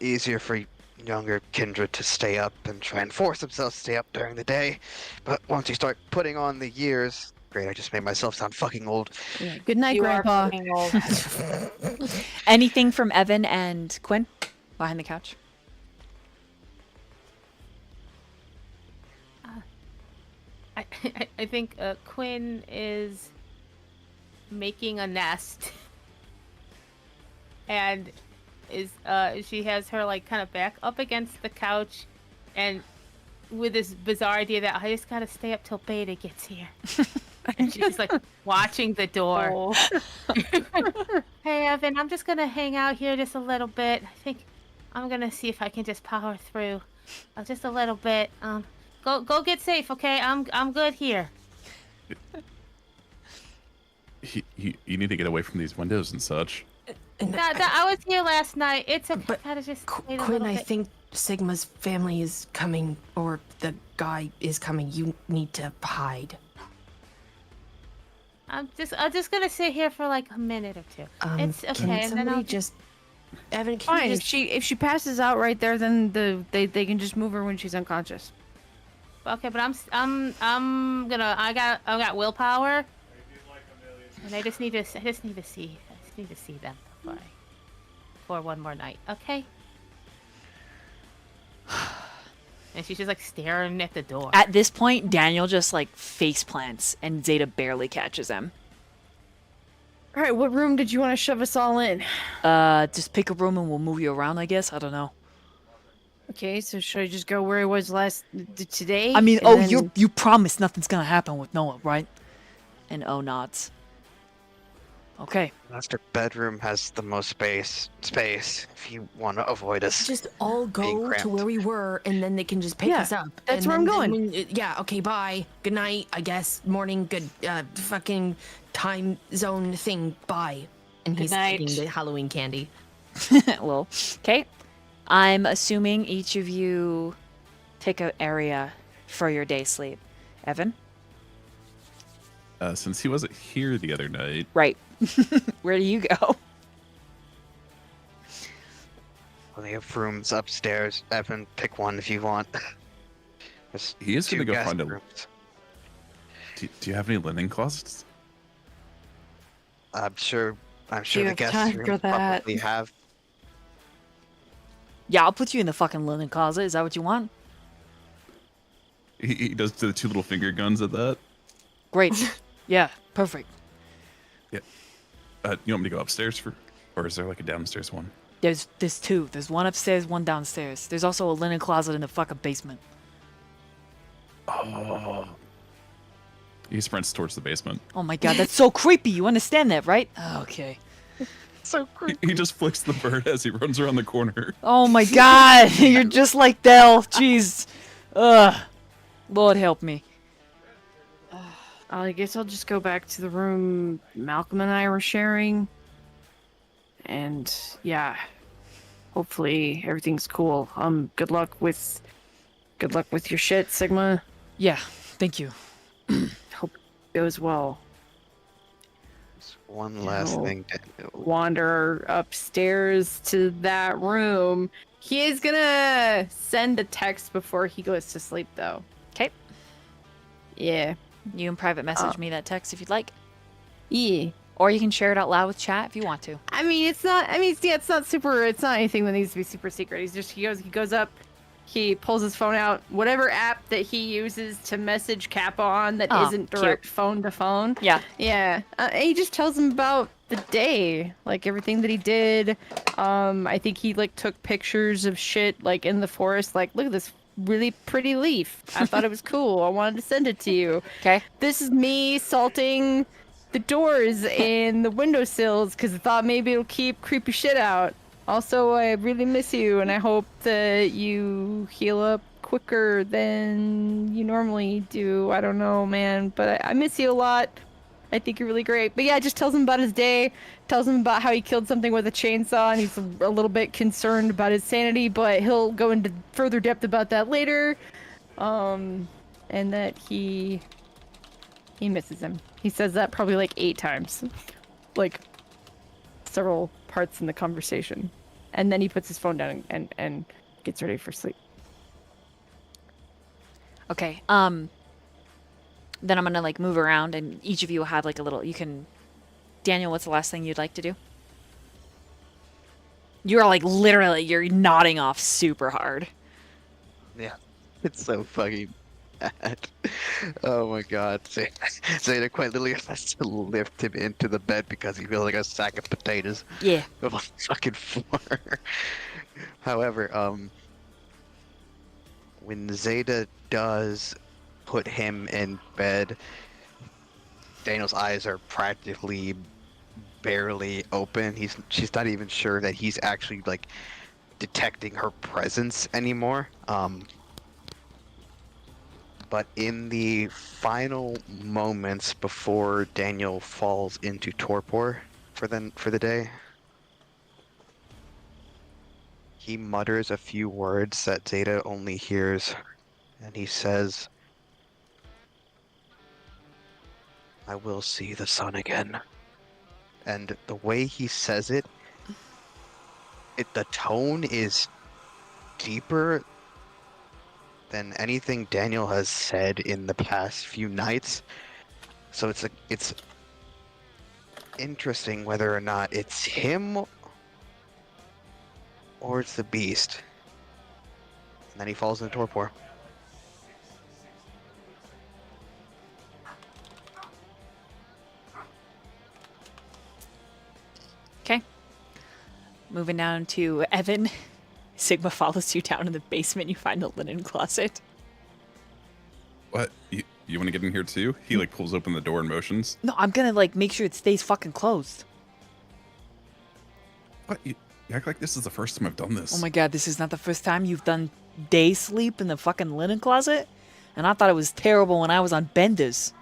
easier for younger Kindred to stay up and try and force themselves to stay up during the day. But once you start putting on the years, great, I just made myself sound fucking old. Yeah. Good night, You Grandpa. are fucking old. Anything from Evan and Quinn behind the couch? I think Quinn is making a nest, and she has her like kind of back up against the couch, and with this bizarre idea that I just gotta stay up till Beta gets here, and she's just like watching the door. Hey Evan, I'm just gonna hang out here just a little bit. I think I'm gonna see if I can just power through, just a little bit. Go get safe, okay? I'm good here. You need to get away from these windows and such. And I was here last night. It's okay. But Gotta just wait a Quinn, little I bit. think Sigma's family is coming, or the guy is coming. You need to hide. I'm just gonna sit here for like a minute or two. It's okay, Can and then somebody I'll just? Evan, can Fine. you If she passes out right there, then they can just move her when she's unconscious. Okay, but I got willpower. And I just need to see them for one more night, okay? And she's just like staring at the door. At this point, Daniel just like face plants and Zeta barely catches him. All right, what room did you want to shove us all in? Just pick a room and we'll move you around, I guess. I don't know. Okay, so should I just go where I was today? I mean, and then- you promise nothing's gonna happen with Noah, right? And O nods. Okay. Master bedroom has the most space. If you want to avoid us. Just all Being go to cramped. where we were, and then they can just pick Yeah, us up. that's And where I'm then going. yeah, okay, bye. Good night, I guess. Morning, good fucking time zone thing. Bye. And Good he's night. eating the Halloween candy. Well, okay. I'm assuming each of you pick an area for your day sleep. Evan? Since he wasn't here the other night, Right. Where do you go? Well, they have rooms upstairs. Evan, pick one if you want. There's he is going to two go guest find a. rooms. Do you have any linen closets? I'm sure you the have guest time for rooms that? probably have. Yeah, I'll put you in the fucking linen closet. Is that what you want? He does the two little finger guns at that. Great. Yeah, perfect. You want me to go upstairs or is there like a downstairs one? There's two. There's one upstairs, one downstairs. There's also a linen closet in the fucking basement. Oh. He sprints towards the basement. Oh my god, that's so creepy. You understand that, right? Okay. So He just flicks the bird as he runs around the corner. Oh my god, you're just like Del. Jeez. Ugh. Lord help me. I guess I'll just go back to the room Malcolm and I were sharing. And yeah, hopefully everything's cool. Good luck with your shit, Sigma. Yeah, thank you. Hope it goes well. One last No. thing. Wander upstairs to that room. He is gonna send a text before he goes to sleep, though. 'Kay. Yeah. You can private message me that text if you'd like. Yeah. Or you can share it out loud with chat if you want to. I mean, it's not. I mean, yeah, it's not super. It's not anything that needs to be super secret. He goes up. He pulls his phone out, whatever app that he uses to message Kappa on that Oh, isn't direct phone to phone. Yeah. Yeah. And he just tells him about the day, like everything that he did. I think he like took pictures of shit like in the forest. Like, look at this really pretty leaf. I thought it was cool. I wanted to send it to you. Okay. This is me salting the doors and the windowsills because I thought maybe it'll keep creepy shit out. Also, I really miss you, and I hope that you heal up quicker than you normally do. I don't know, man, but I miss you a lot. I think you're really great. But yeah, just tells him about his day, tells him about how he killed something with a chainsaw, and he's a little bit concerned about his sanity, but he'll go into further depth about that later. And that he misses him. He says that probably like 8 times. Like several parts in the conversation. And then he puts his phone down and gets ready for sleep. Okay. Then I'm gonna like move around, and each of you will have like a little. You can. Daniel, what's the last thing you'd like to do? You're like literally. You're nodding off super hard. Yeah, it's so fucking bad. Oh my god. Zeta quite literally has to lift him into the bed because he feels like a sack of potatoes. Yeah. On the fucking floor. However, when Zeta does put him in bed, Daniel's eyes are practically barely open. She's not even sure that he's actually like detecting her presence anymore. But in the final moments before Daniel falls into torpor for the day, he mutters a few words that Zeta only hears, and he says, "I will see the sun again." And the way he says it, the tone is deeper than anything Daniel has said in the past few nights. So it's interesting whether or not it's him or it's the beast. And then he falls in the torpor. Okay. Moving down to Evan. Sigma follows you down in the basement. You find a linen closet. What? You want to get in here too? He like pulls open the door and motions. No, I'm gonna like make sure it stays fucking closed. What? You act like this is the first time I've done this. Oh my god, this is not the first time you've done day sleep in the fucking linen closet? And I thought it was terrible when I was on benders.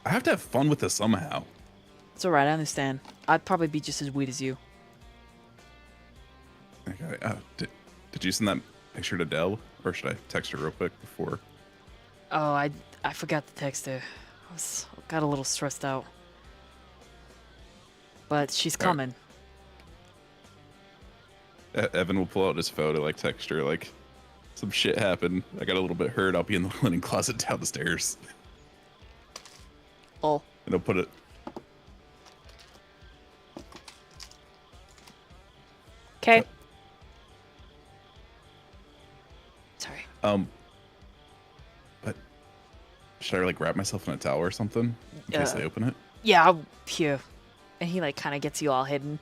I have to have fun with this somehow. It's alright, I understand. I'd probably be just as weird as you. Okay. Did you send that picture to Dell, or should I text her real quick before? Oh, I forgot to text her. Got a little stressed out. But she's coming. Evan will pull out his phone and like text her like, some shit happened. I got a little bit hurt. I'll be in the linen closet down the stairs. Oh. And he'll put it. Okay. Sorry. But should I like wrap myself in a towel or something in case they open it? Yeah, here. And he like kind of gets you all hidden.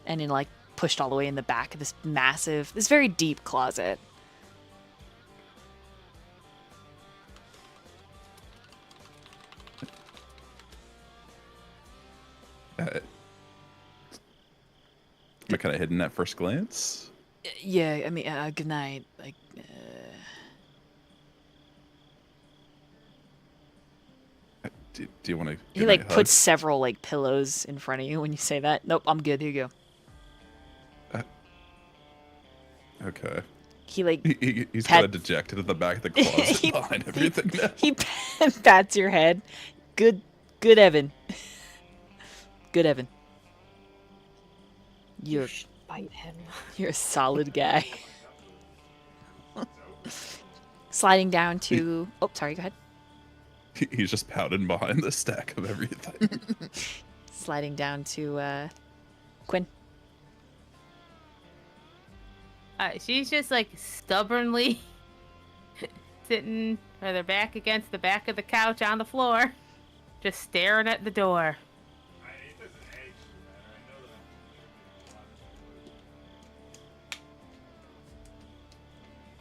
And then like pushed all the way in the back of this massive, this very deep closet. Am I kind of hidden at first glance? Yeah, I mean, good night. Like, Do you want to? he like puts several like pillows in front of you when you say that. Nope, I'm good. Here you go. Okay. He like he's kind of dejected at the back of the closet behind everything now. He pats your head. Good Evan. Good Evan. You should bite him. You're a solid guy. Sliding down to... Oh, sorry, go ahead. He's just pouting behind the stack of everything. Sliding down to Quinn. She's just like stubbornly sitting with her back against the back of the couch on the floor, just staring at the door.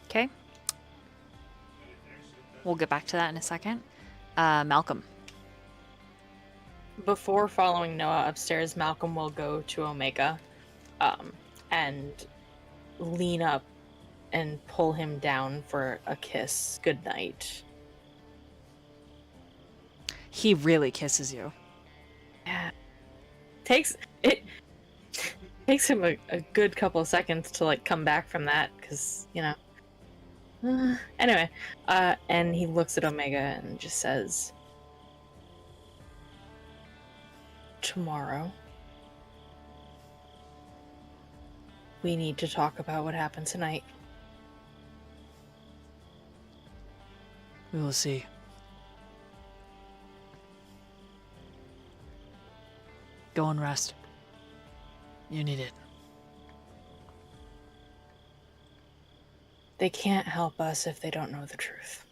Okay. We'll get back to that in a second. Malcolm. Before following Noah upstairs, Malcolm will go to Omega and lean up and pull him down for a kiss goodnight. He really kisses you. Yeah. Takes him a good couple of seconds to like come back from that because, you know. Anyway, and he looks at Omega and just says, tomorrow, we need to talk about what happened tonight. We will see. Go and rest. You need it. They can't help us if they don't know the truth.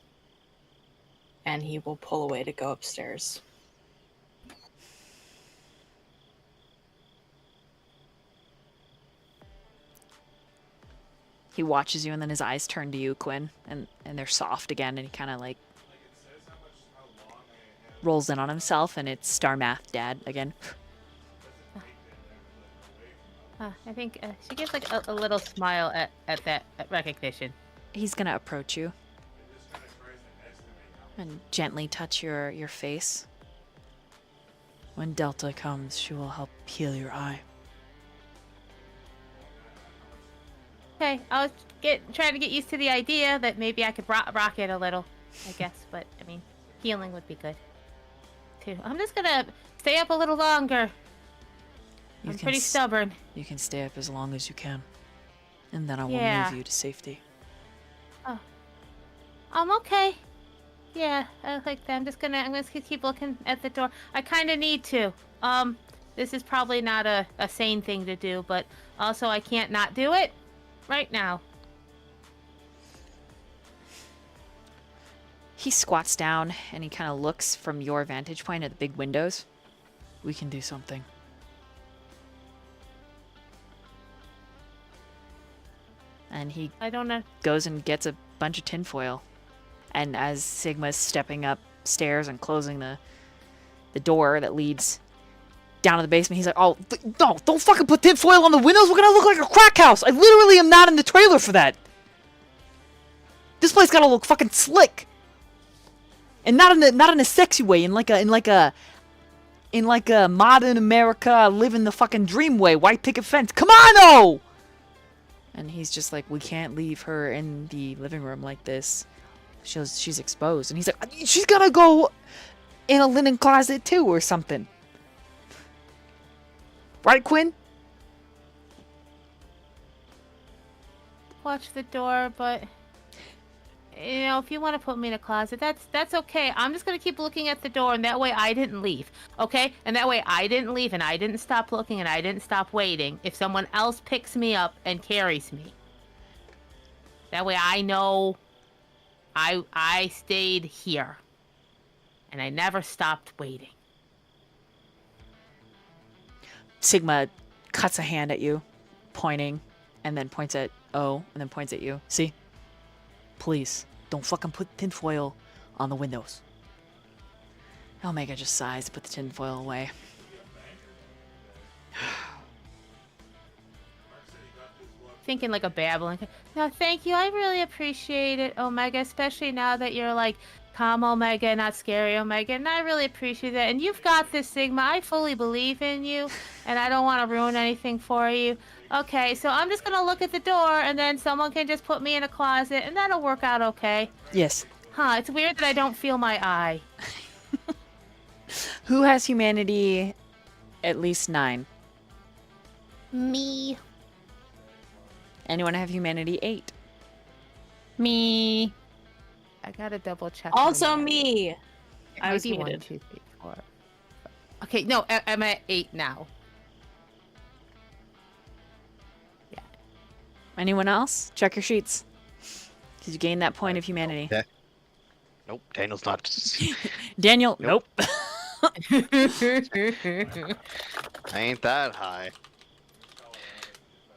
And he will pull away to go upstairs. He watches you and then his eyes turn to you, Quinn, and they're soft again, and he kind of like rolls in on himself, and it's Star Math Dad again. I think she gives like a little smile at that recognition. He's gonna approach you and gently touch your face. When Delta comes, she will help heal your eye. Okay, I was trying to get used to the idea that maybe I could rock it a little, I guess. But I mean, healing would be good too. I'm just gonna stay up a little longer. I'm pretty stubborn. You can stay up as long as you can, and then I will Yeah. move you to safety. Oh, I'm okay. Yeah, I like that. I'm gonna keep looking at the door. I kind of need to. This is probably not a sane thing to do, but also I can't not do it right now. He squats down and he kind of looks from your vantage point at the big windows. We can do something. And he I don't know. goes and gets a bunch of tinfoil. And as Sigma's stepping upstairs and closing the door that leads down to the basement, he's like, "Oh, no, don't fucking put tinfoil on the windows. We're gonna look like a crack house. I literally am not in the trailer for that. This place gotta look fucking slick, and not in a sexy way, in like a modern America living the fucking dream way. White picket fence. Come on, oh!" And he's just like, "We can't leave her in the living room like this. She's exposed." And he's like, "She's gonna go in a linen closet too or something. Right, Quinn?" Watch the door, but if you want to put me in a closet, that's okay. I'm just gonna keep looking at the door, and that way I didn't leave, okay? And that way I didn't leave, and I didn't stop looking, and I didn't stop waiting. If someone else picks me up and carries me, that way I know I stayed here, and I never stopped waiting. Sigma cuts a hand at you, pointing, and then points at O, and then points at you. "See? Please, don't fucking put tinfoil on the windows." Omega just sighs to put the tinfoil away. Thinking like a babbling. No, thank you. I really appreciate it, Omega, especially now that you're like calm Omega, not scary Omega, and I really appreciate that. And you've got this, Sigma. I fully believe in you, and I don't want to ruin anything for you. Okay, so I'm just gonna look at the door, and then someone can just put me in a closet, and that'll work out okay. Yes. Huh, it's weird that I don't feel my eye. Who has humanity at least 9? Me. Anyone have humanity 8? Me. I gotta double check. Also me. I was Maybe muted. 1, 2, 3, 4. Okay, no, I'm at 8 now. Anyone else? Check your sheets. Did you gain that point of humanity? Okay. Nope, Daniel's not. Daniel, nope. I ain't that high.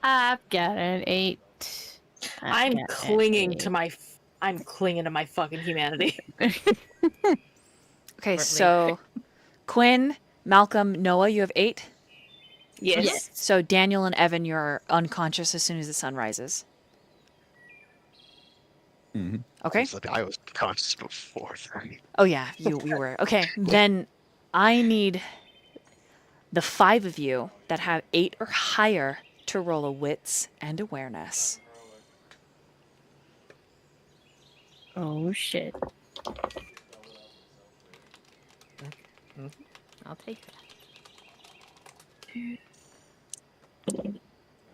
I've got an 8. I'm clinging to my fucking humanity. Okay, so Quinn, Malcolm, Noah, you have 8. Yes. So Daniel and Evan, you're unconscious as soon as the sun rises. Mhm. Okay. It's like I was conscious before. Oh yeah, you were. Okay, then I need the 5 of you that have 8 or higher to roll a wits and awareness. Oh shit. I'll take that.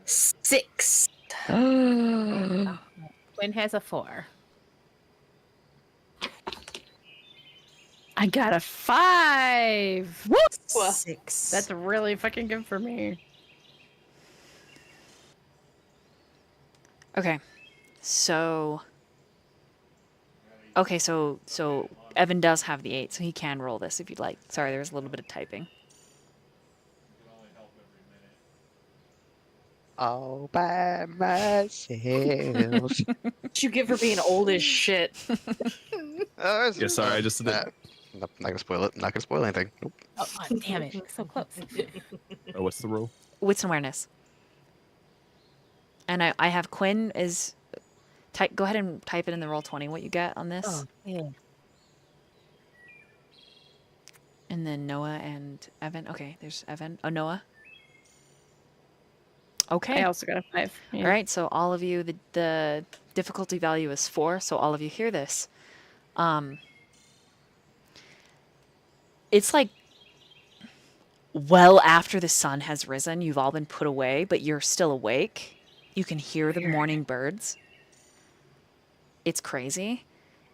6. Quinn has a 4. I got a 5. Woo! 6. That's really fucking good for me. Okay. So Evan does have the 8, so he can roll this if you'd like. Sorry, there was a little bit of typing. All by myself. What you get for being old as shit? Yeah, sorry, I just did not gonna spoil it. Not gonna spoil anything. Nope. Oh, damn it. So close. Oh, what's the roll? Wits and awareness. And I have Quinn is go ahead and type it in the roll 20 what you get on this. Oh, yeah. And then Noah and Evan. Okay, there's Evan. Oh, Noah. Okay. I also got a 5. Yeah. All right, so all of you, the difficulty value is 4, so all of you hear this. It's like well after the sun has risen, you've all been put away, but you're still awake. You can hear the morning birds. It's crazy.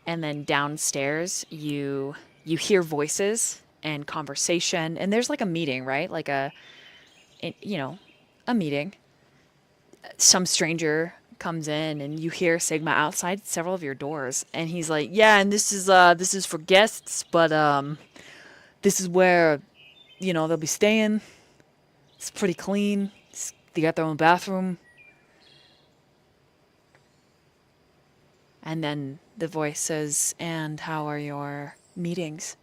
And then downstairs, you hear voices and conversation. And there's like a meeting, right? Like a meeting. Some stranger comes in and you hear Sigma outside several of your doors, and he's like, yeah, and this is for guests, but this is where, they'll be staying. It's pretty clean. They got their own bathroom. And then the voice says, and how are your meetings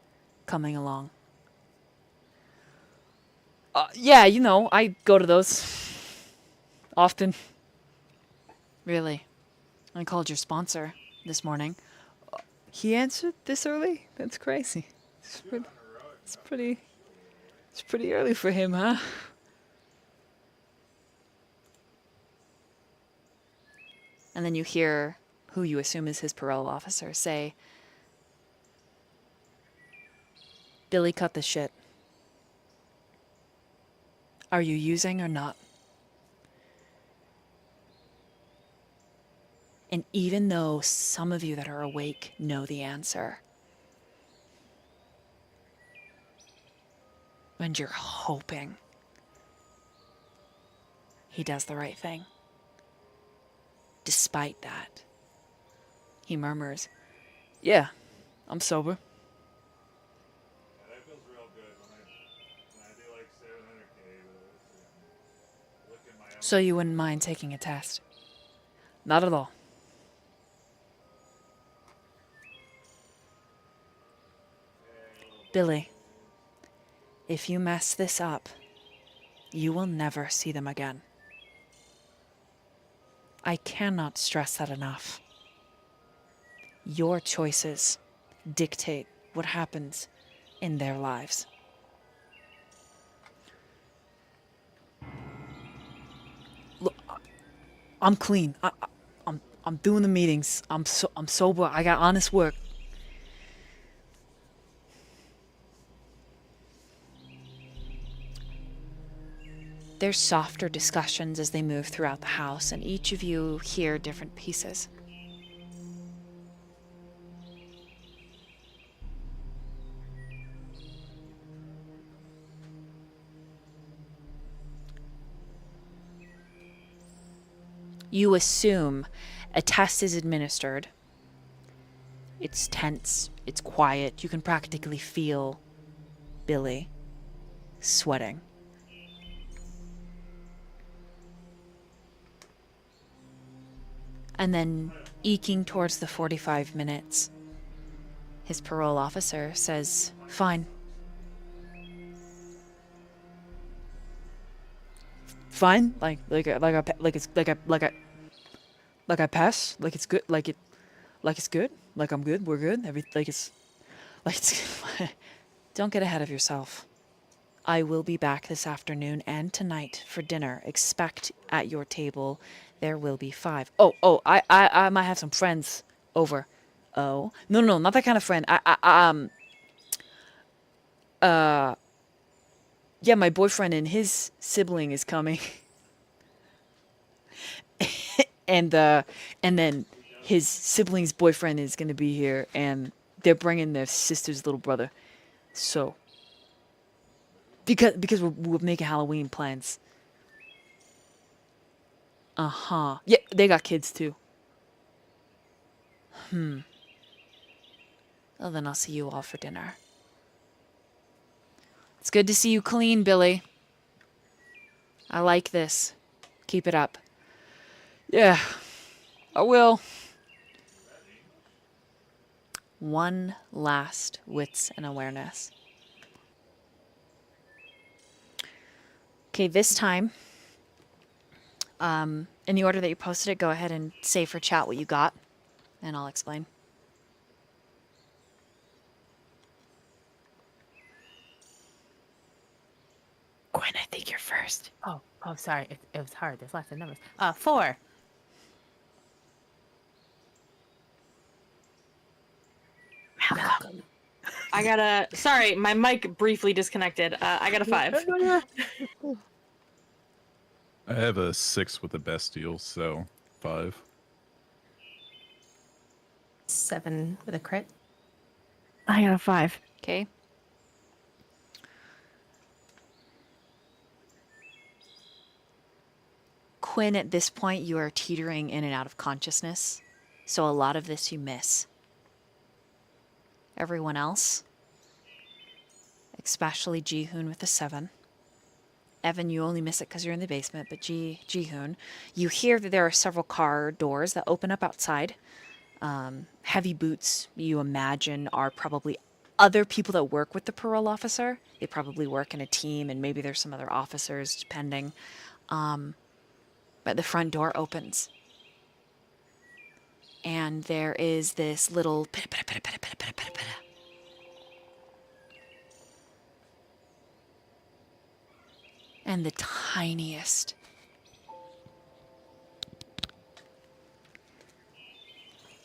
coming along? Yeah, I go to those often. Really? I called your sponsor this morning. He answered this early? That's crazy. It's pretty early for him, huh? And then you hear who you assume is his parole officer say, Billy, cut the shit. Are you using or not? And even though some of you that are awake know the answer, and you're hoping he does the right thing, despite that, he murmurs, yeah, I'm sober. That feels real good when I do like 700K. Look at my own. So you wouldn't mind taking a test? Not at all. Billy, if you mess this up, you will never see them again. I cannot stress that enough. Your choices dictate what happens in their lives. Look, I'm clean. I'm doing the meetings. I'm sober. I got honest work. There's softer discussions as they move throughout the house, and each of you hear different pieces. You assume a test is administered. It's tense, it's quiet. You can practically feel Billy sweating. And then, eking towards the 45 minutes, his parole officer says, fine. Fine? Like I pass? Like it's good? Like it's good? Like I'm good? We're good? Don't get ahead of yourself. I will be back this afternoon and tonight for dinner. Expect at your table there will be 5. I might have some friends over. Oh, no, not that kind of friend. Yeah, my boyfriend and his sibling is coming. and then his sibling's boyfriend is gonna be here, and they're bringing their sister's little brother. So, because we're making Halloween plans. Yeah, they got kids too. Well, then I'll see you all for dinner. It's good to see you clean, Billy. I like this. Keep it up. Yeah, I will. One last wits and awareness. Okay, this time, in the order that you posted it, go ahead and say for chat what you got, and I'll explain. Gwen, I think you're first. Oh, sorry. It was hard. There's lots of numbers. 4. Malcolm. I got a. Sorry, my mic briefly disconnected. I got a 5. I have a 6 with the best deal, so 5. 7 with a crit. I got a 5. Okay. Quinn, at this point, you are teetering in and out of consciousness. So a lot of this you miss. Everyone else, especially Jihoon with the 7. Evan, you only miss it because you're in the basement, but Jihoon, you hear that there are several car doors that open up outside. Heavy boots, you imagine, are probably other people that work with the parole officer. They probably work in a team, and maybe there's some other officers, depending. But the front door opens. And there is this little pitta, pitta, pitta, pitta, pitta, pitta, pitta, pitta. And the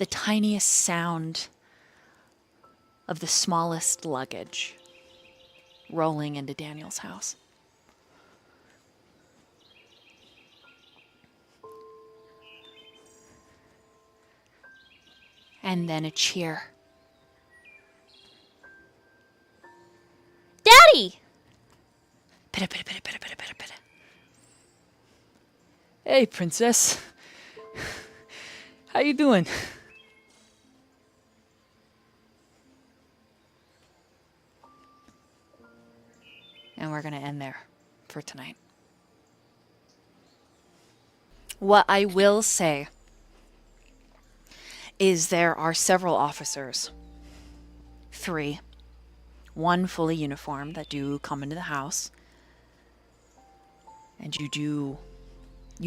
tiniest sound of the smallest luggage rolling into Daniel's house. And then a cheer. Daddy! Pitta, pitta, pitta, pitta, pitta, pitta, pitta. Hey, princess. How you doing? And we're going to end there for tonight. What I will say is there are several officers. 3. 1 fully uniformed that do come into the house. And you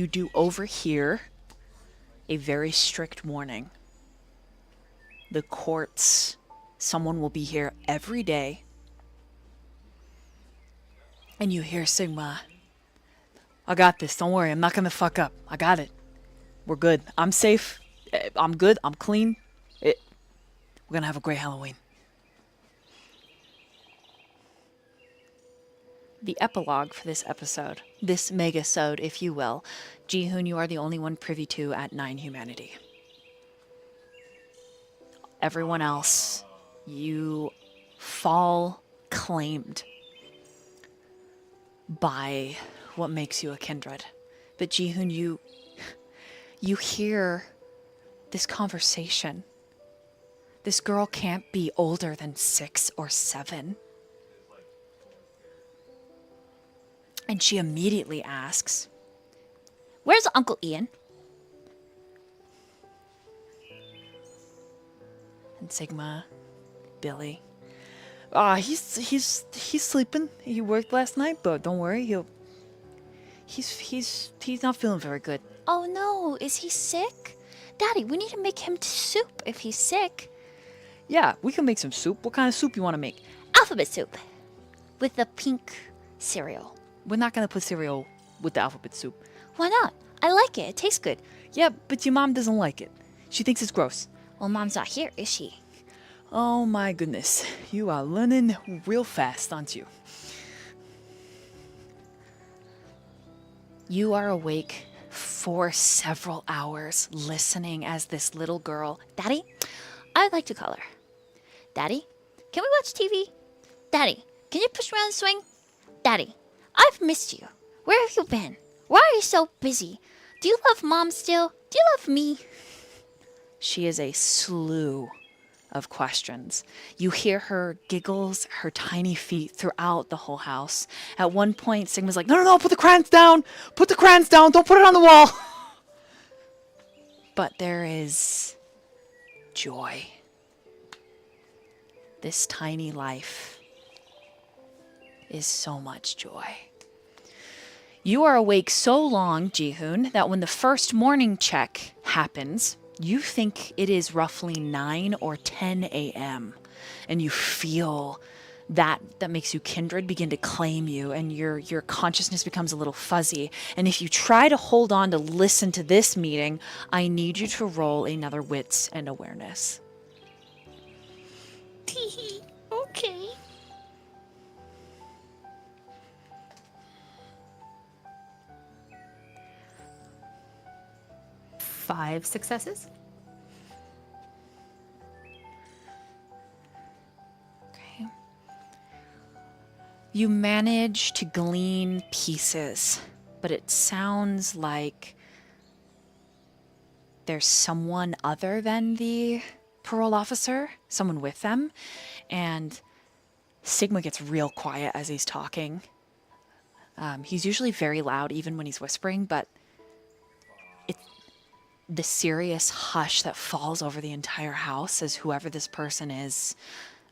do overhear a very strict warning. The courts, someone will be here every day. And you hear Sigma, I got this, don't worry, I'm not gonna fuck up. I got it. We're good. I'm safe. I'm good. I'm clean. We're gonna have a great Halloween. The epilogue for this episode, this mega-sode, if you will, Jihoon, you are the only one privy to at 9 humanity. Everyone else, you fall claimed by what makes you a kindred. But Jihoon, you hear this conversation. This girl can't be older than 6 or 7. And she immediately asks, "Where's Uncle Ian?" And Sigma, Billy, He's sleeping. He worked last night, but don't worry, he's not feeling very good. "Oh no, is he sick? Daddy, we need to make him soup if he's sick." Yeah, we can make some soup. What kind of soup you want to make? Alphabet soup. With the pink cereal. We're not gonna put cereal with the alphabet soup. Why not? I like it. It tastes good. Yeah, but your mom doesn't like it. She thinks it's gross. Well, Mom's not here, is she? Oh my goodness. You are learning real fast, aren't you? You are awake for several hours listening as this little girl, "Daddy, I'd like to call her. Daddy, can we watch TV? Daddy, can you push me on the swing? Daddy, I've missed you. Where have you been? Why are you so busy? Do you love Mom still? Do you love me?" She is a slew of questions. You hear her giggles, her tiny feet throughout the whole house. At one point, Sigma's like, no, put the crayons down! Put the crayons down! Don't put it on the wall! But there is joy. This tiny life is so much joy. You are awake so long, Jihoon, that when the first morning check happens, you think it is roughly 9 or 10 a.m. And you feel that makes you kindred begin to claim you, and your consciousness becomes a little fuzzy. And if you try to hold on to listen to this meeting, I need you to roll another wits and awareness. Okay. 5 successes. Okay. You manage to glean pieces, but it sounds like there's someone other than the parole officer, someone with them, and Sigma gets real quiet as he's talking. He's usually very loud even when he's whispering, but it's the serious hush that falls over the entire house as whoever this person is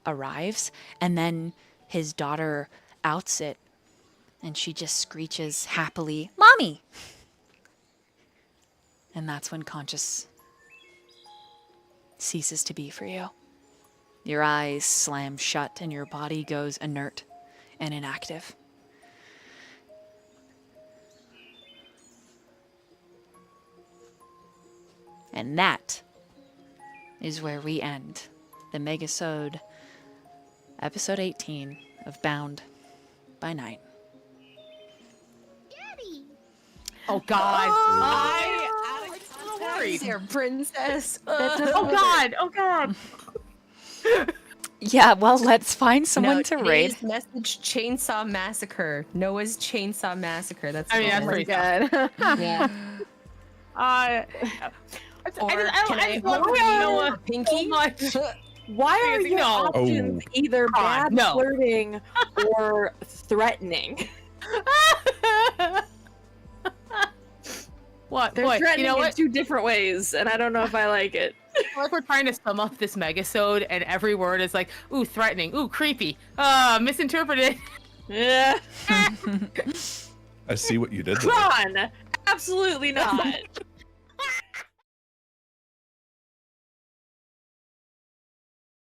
arrives, and then his daughter outs it, and she just screeches happily, "Mommy!" And that's when conscious ceases to be for you. Your eyes slam shut and your body goes inert and inactive. And that is where we end the Megasode episode 18 of Bound by Night. Oh God! There, princess. Oh God! Oh God! Yeah, well, let's find someone No, to raid. today's message: Chainsaw Massacre. Noah's Chainsaw Massacre. That's. I mean, that's pretty good. Yeah. Or can I love Noah Pinky? so much. Why are your No. options either bad no. flirting or threatening? What? They're What? threatening You know in what? 2 different ways, and I don't know if I like it. Like we're trying to sum up this megasode, and every word is like, ooh, threatening, ooh, creepy, misinterpreted. Yeah. I see what you did there. Chron! Absolutely not.